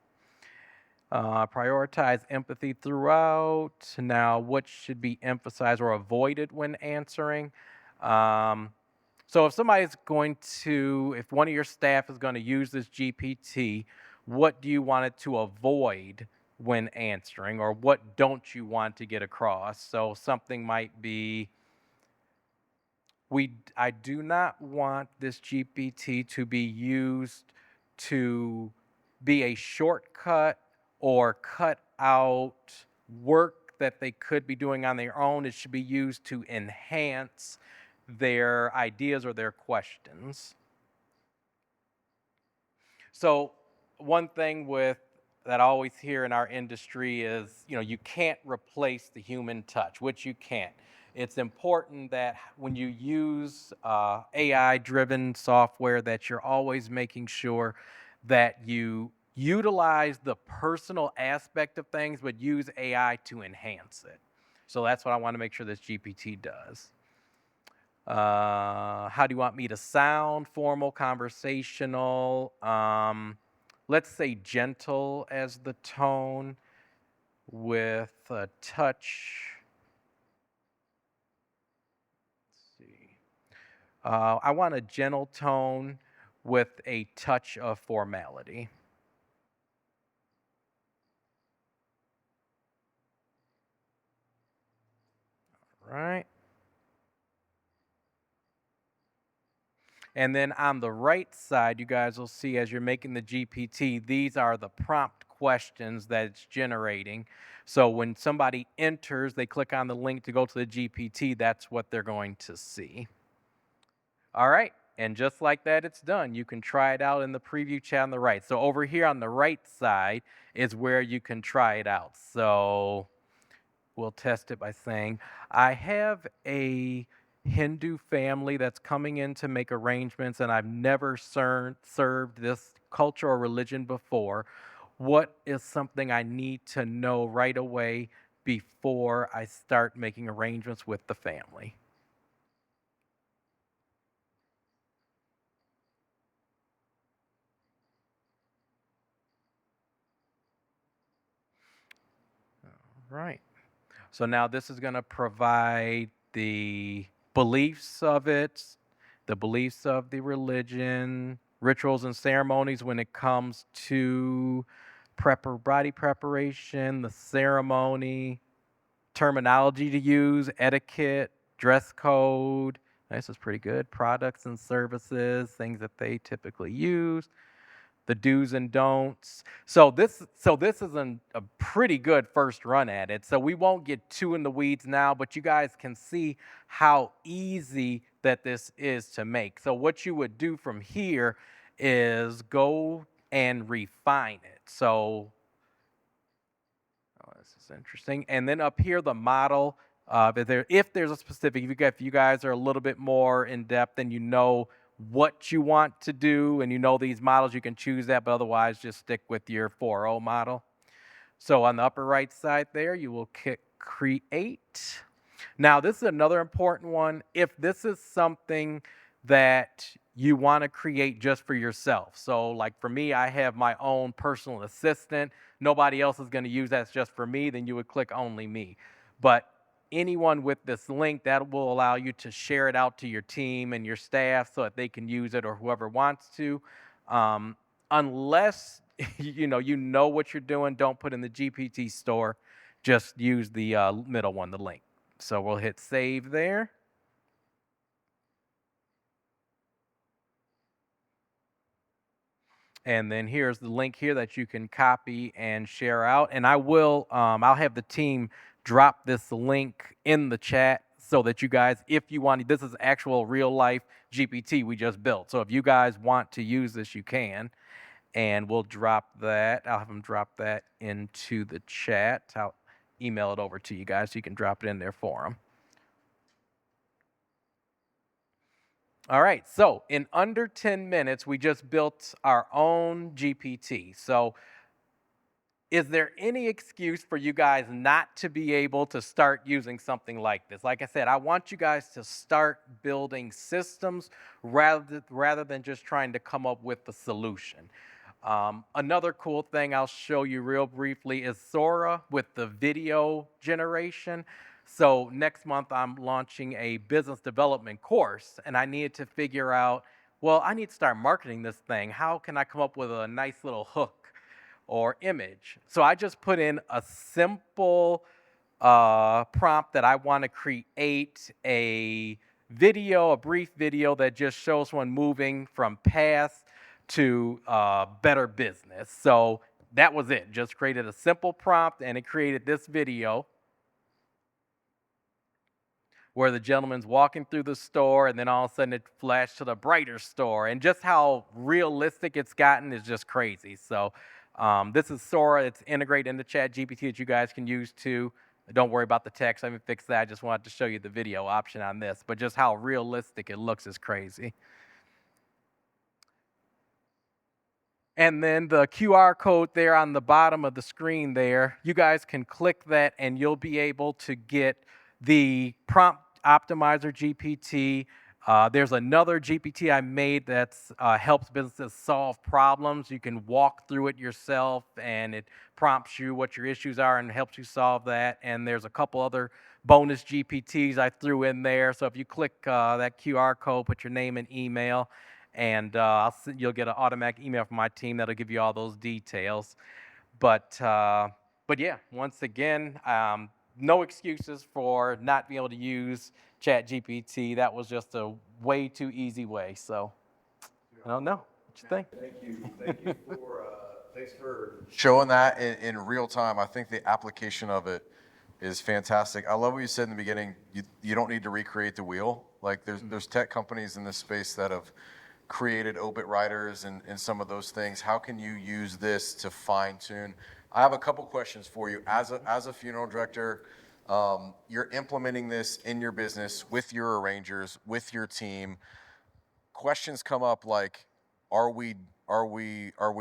Prioritize empathy throughout. Now, what should be emphasized or avoided when answering? So if somebody's going to, if one of your staff is going to use this GPT, what do you want it to avoid when answering, or what don't you want to get across? So something might be, I do not want this GPT to be used to be a shortcut or cut out work that they could be doing on their own. It should be used to enhance their ideas or their questions. So one thing that I always hear in our industry is, you can't replace the human touch, which you can't. It's important that when you use AI-driven software that you're always making sure that you utilize the personal aspect of things, but use AI to enhance it. So that's what I want to make sure this GPT does. How do you want me to sound? Formal, conversational. Let's say gentle as the tone. with a touch. Let's see. I want a gentle tone with a touch of formality. All right. And then on the right side, you guys will see as you're making the GPT, these are the prompt questions that it's generating. So when somebody enters, they click on the link to go to the GPT, that's what they're going to see. All right, and just like that, it's done. You can try it out in the preview chat on the right. So over here on the right side is where you can try it out. So we'll test it by saying, I have a Hindu family that's coming in to make arrangements, and I've never served this culture or religion before. What is something I need to know right away before I start making arrangements with the family? All right. So now this is going to provide the beliefs of it, the beliefs of the religion, rituals and ceremonies when it comes to body preparation, the ceremony, terminology to use, etiquette, dress code. This is pretty good. Products and services, things that they typically use, the do's and don'ts. So this is a pretty good first run at it. So we won't get too in the weeds now, but you guys can see how easy that this is to make. So what you would do from here is go and refine it. So this is interesting. And then up here, the model, if there's a specific, if you guys are a little bit more in depth and you know what you want to do and you know these models, you can choose that, but otherwise just stick with your 4.0 model. So on the upper right side there, you will click create. Now this is another important one. If this is something that you want to create just for yourself. So like for me, I have my own personal assistant. Nobody else is going to use that. It's just for me. Then you would click only me. But anyone with this link, that will allow you to share it out to your team and your staff so that they can use it or whoever wants to. Unless you know what you're doing, don't put in the GPT store. Just use the middle one, the link. So we'll hit save there. And then here's the link here that you can copy and share out. And I will, I'll have the team drop this link in the chat so that you guys, if you want, this is actual real life GPT we just built. So if you guys want to use this, you can. And we'll drop that. I'll have them drop that into the chat. I'll email it over to you guys so you can drop it in there for them. All right, so in under 10 minutes, we just built our own GPT. So is there any excuse for you guys not to be able to start using something like this? Like I said, I want you guys to start building systems rather than just trying to come up with the solution. Another cool thing I'll show you real briefly is Sora with the video generation. So next month I'm launching a business development course and I needed to figure out, well, I need to start marketing this thing. How can I come up with a nice little hook or image? So I just put in a simple prompt that I want to create a video, a brief video that just shows one moving from past to better business. So that was it. Just created a simple prompt and it created this video where the gentleman's walking through the store and then all of a sudden it flashed to the brighter store. And just how realistic it's gotten is just crazy. So this is Sora. It's integrated into ChatGPT that you guys can use too. Don't worry about the text. I haven't fixed that. I just wanted to show you the video option on this. But just how realistic it looks is crazy. And then the QR code there on the bottom of the screen there, you guys can click that and you'll be able to get the prompt optimizer GPT, There's another GPT I made that helps businesses solve problems. You can walk through it yourself, and it prompts you what your issues are and helps you solve that. And there's a couple other bonus GPTs I threw in there. So if you click that QR code, put your name and email, and you'll get an automatic email from my team that'll give you all those details. But yeah, once again, no excuses for not being able to use ChatGPT. That was just a way too easy way. So I don't know. What you think? Thank you for thanks for showing that in real time. I think the application of it is fantastic. I love what you said in the beginning. You don't need to recreate the wheel. Like there's tech companies in this space that have created obit writers and some of those things. How can you use this to fine tune? I have a couple questions for you. As a funeral director, you're implementing this in your business with your arrangers, with your team. Questions come up like, are we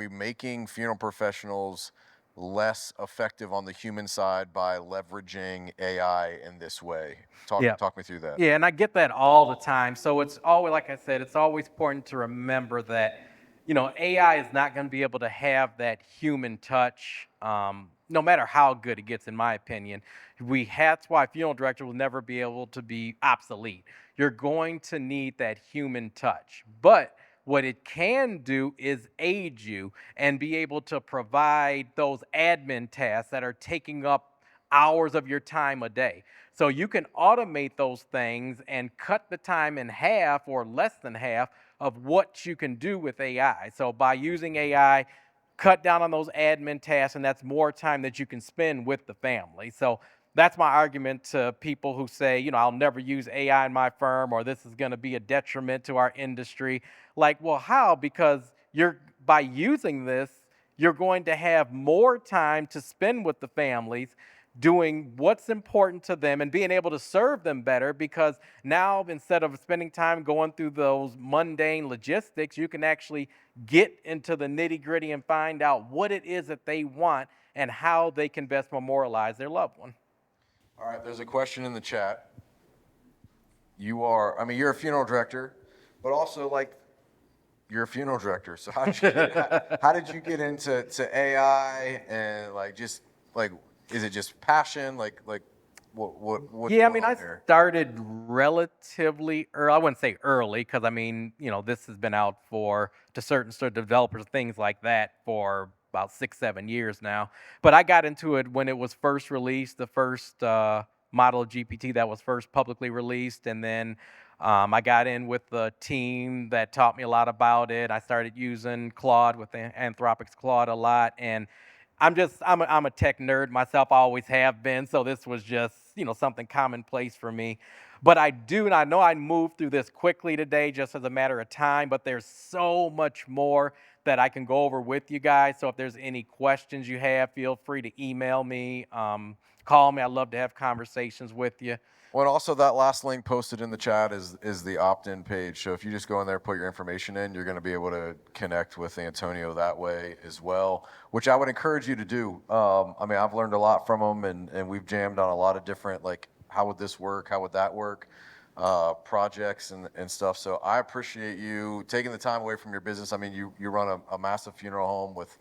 making funeral professionals less effective on the human side by leveraging AI in this way? Talk me through that. Yeah, and I get that all the time. So it's always, like I said, it's always important to remember that, AI is not going to be able to have that human touch, no matter how good it gets, in my opinion. That's why funeral director will never be able to be obsolete. You're going to need that human touch. But what it can do is aid you and be able to provide those admin tasks that are taking up hours of your time a day. So you can automate those things and cut the time in half or less than half of what you can do with AI. So by using AI, cut down on those admin tasks, and that's more time that you can spend with the family. So that's my argument to people who say, I'll never use AI in my firm, or this is going to be a detriment to our industry. Like, well, how? Because by using this, you're going to have more time to spend with the families, doing what's important to them and being able to serve them better, because now instead of spending time going through those mundane logistics, you can actually get into the nitty-gritty and find out what it is that they want and how they can best memorialize their loved one. All right, there's a question in the chat. You're a funeral director, but also you're a funeral director. So how did you get into AI and is it just passion? What? Yeah, I started relatively early. I wouldn't say early, because this has been out to certain developers, things like that, for about 6-7 years now. But I got into it when it was first released, the first model of GPT that was first publicly released, and then I got in with the team that taught me a lot about it. I started using Claude with Anthropic's Claude a lot, and I'm a tech nerd myself. I always have been. So this was just, something commonplace for me. But I know I moved through this quickly today just as a matter of time, but there's so much more that I can go over with you guys. So if there's any questions you have, feel free to email me, call me. I'd love to have conversations with you. Well, and also that last link posted in the chat is the opt-in page. So if you just go in there, put your information in, you're going to be able to connect with Antonio that way as well, which I would encourage you to do. I've learned a lot from him, and we've jammed on a lot of different, how would this work? How would that work? Projects and stuff. So I appreciate you taking the time away from your business. You run a massive funeral home with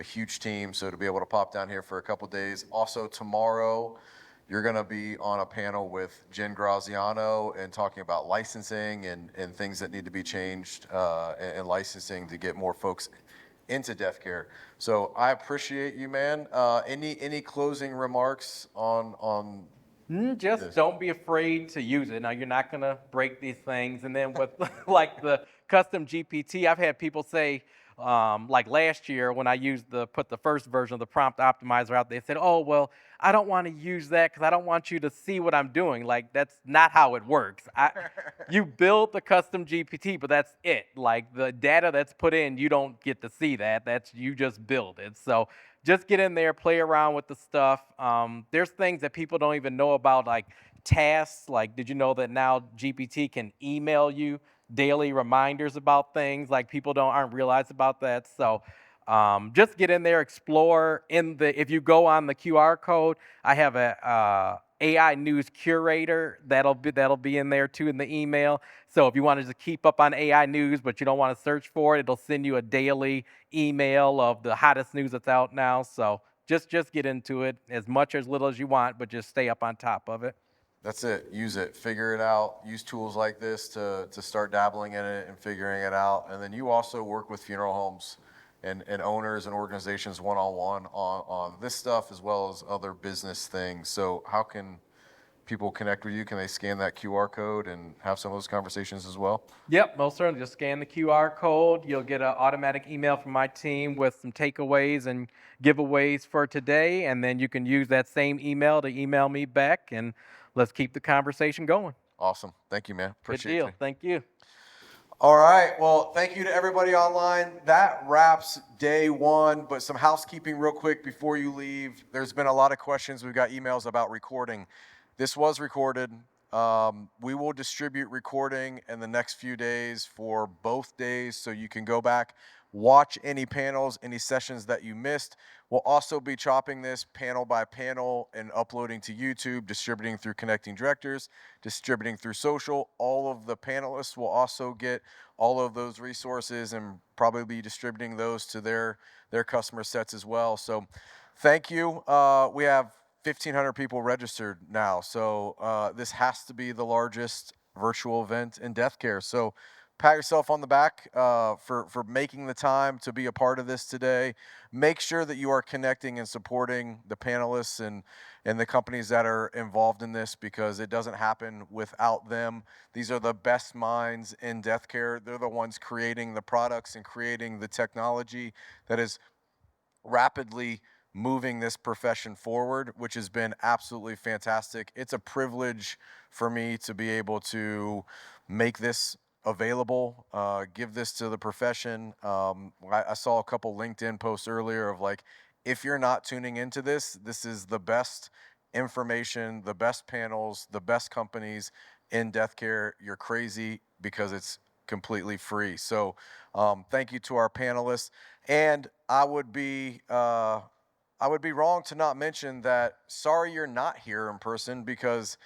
a huge team. So to be able to pop down here for a couple days. Also tomorrow, you're going to be on a panel with Jen Graziano and talking about licensing and things that need to be changed and licensing to get more folks into death care. So I appreciate you, man. Any closing remarks on Just this? Don't be afraid to use it. Now, you're not going to break these things. And then with the custom GPT, I've had people say, last year when I put the first version of the prompt optimizer out, they said, oh, well, I don't want to use that because I don't want you to see what I'm doing. That's not how it works. You build the custom GPT, but that's it. The data that's put in, you don't get to see that. You just build it. So just get in there, play around with the stuff. There's things that people don't even know about, like tasks. Did you know that now GPT can email you daily reminders about things? People aren't realize about that. So just get in there, explore. If you go on the QR code, I have AI news curator. That'll be in there too in the email. So if you want to just keep up on AI news, but you don't want to search for it, it'll send you a daily email of the hottest news that's out now. So just get into it as much or as little as you want, but just stay up on top of it. That's it. Use it. Figure it out. Use tools like this to start dabbling in it and figuring it out. And then you also work with funeral homes and owners and organizations one-on-one on this stuff as well as other business things. So how can people connect with you? Can they scan that QR code and have some of those conversations as well? Yep, most certainly. Just scan the QR code. You'll get an automatic email from my team with some takeaways and giveaways for today. And then you can use that same email to email me back, and let's keep the conversation going. Awesome. Thank you, man. Appreciate Good deal. you. Thank you. All right. Well, thank you to everybody online. That wraps day one, but some housekeeping real quick before you leave. There's been a lot of questions. We've got emails about recording. This was recorded. We will distribute recording in the next few days for both days, so you can go back, watch any panels, any sessions that you missed. We'll also be chopping this panel by panel and uploading to YouTube, distributing through Connecting Directors, distributing through social. All of the panelists will also get all of those resources and probably be distributing those to their customer sets as well. So thank you. We have 1,500 people registered now. So this has to be the largest virtual event in death care. So pat yourself on the back for making the time to be a part of this today. Make sure that you are connecting and supporting the panelists and the companies that are involved in this, because it doesn't happen without them. These are the best minds in death care. They're the ones creating the products and creating the technology that is rapidly moving this profession forward, which has been absolutely fantastic. It's a privilege for me to be able to make this available, give this to the profession. I saw a couple LinkedIn posts earlier of like, if you're not tuning into this, this is the best information, the best panels, the best companies in death care. You're crazy because it's completely free. So thank you to our panelists. And I would be wrong to not mention that sorry you're not here in person, because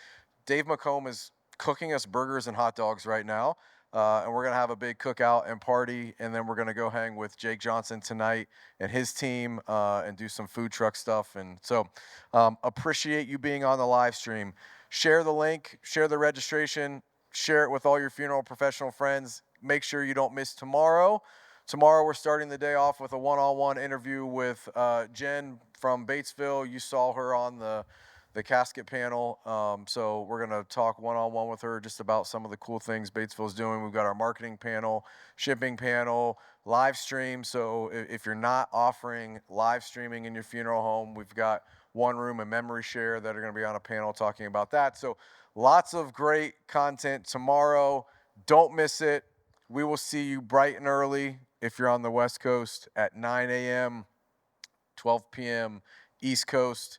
Dave McComb is cooking us burgers and hot dogs right now. And we're going to have a big cookout and party, and then we're going to go hang with Jake Johnson tonight and his team and do some food truck stuff. And so appreciate you being on the live stream. Share the link, share the registration, share it with all your funeral professional friends. Make sure you don't miss tomorrow. Tomorrow we're starting the day off with a one-on-one interview with Jen from Batesville. You saw her on the Casket panel. So we're going to talk one-on-one with her just about some of the cool things Batesville's doing. We've got our marketing panel, shipping panel, live stream. So if you're not offering live streaming in your funeral home, we've got One Room and Memory Share that are going to be on a panel talking about that. So lots of great content tomorrow. Don't miss it. We will see you bright and early if you're on the West Coast at 9 a.m., 12 p.m., East Coast,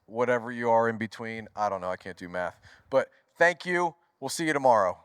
whatever you are in between. I don't know. I can't do math. But thank you. We'll see you tomorrow.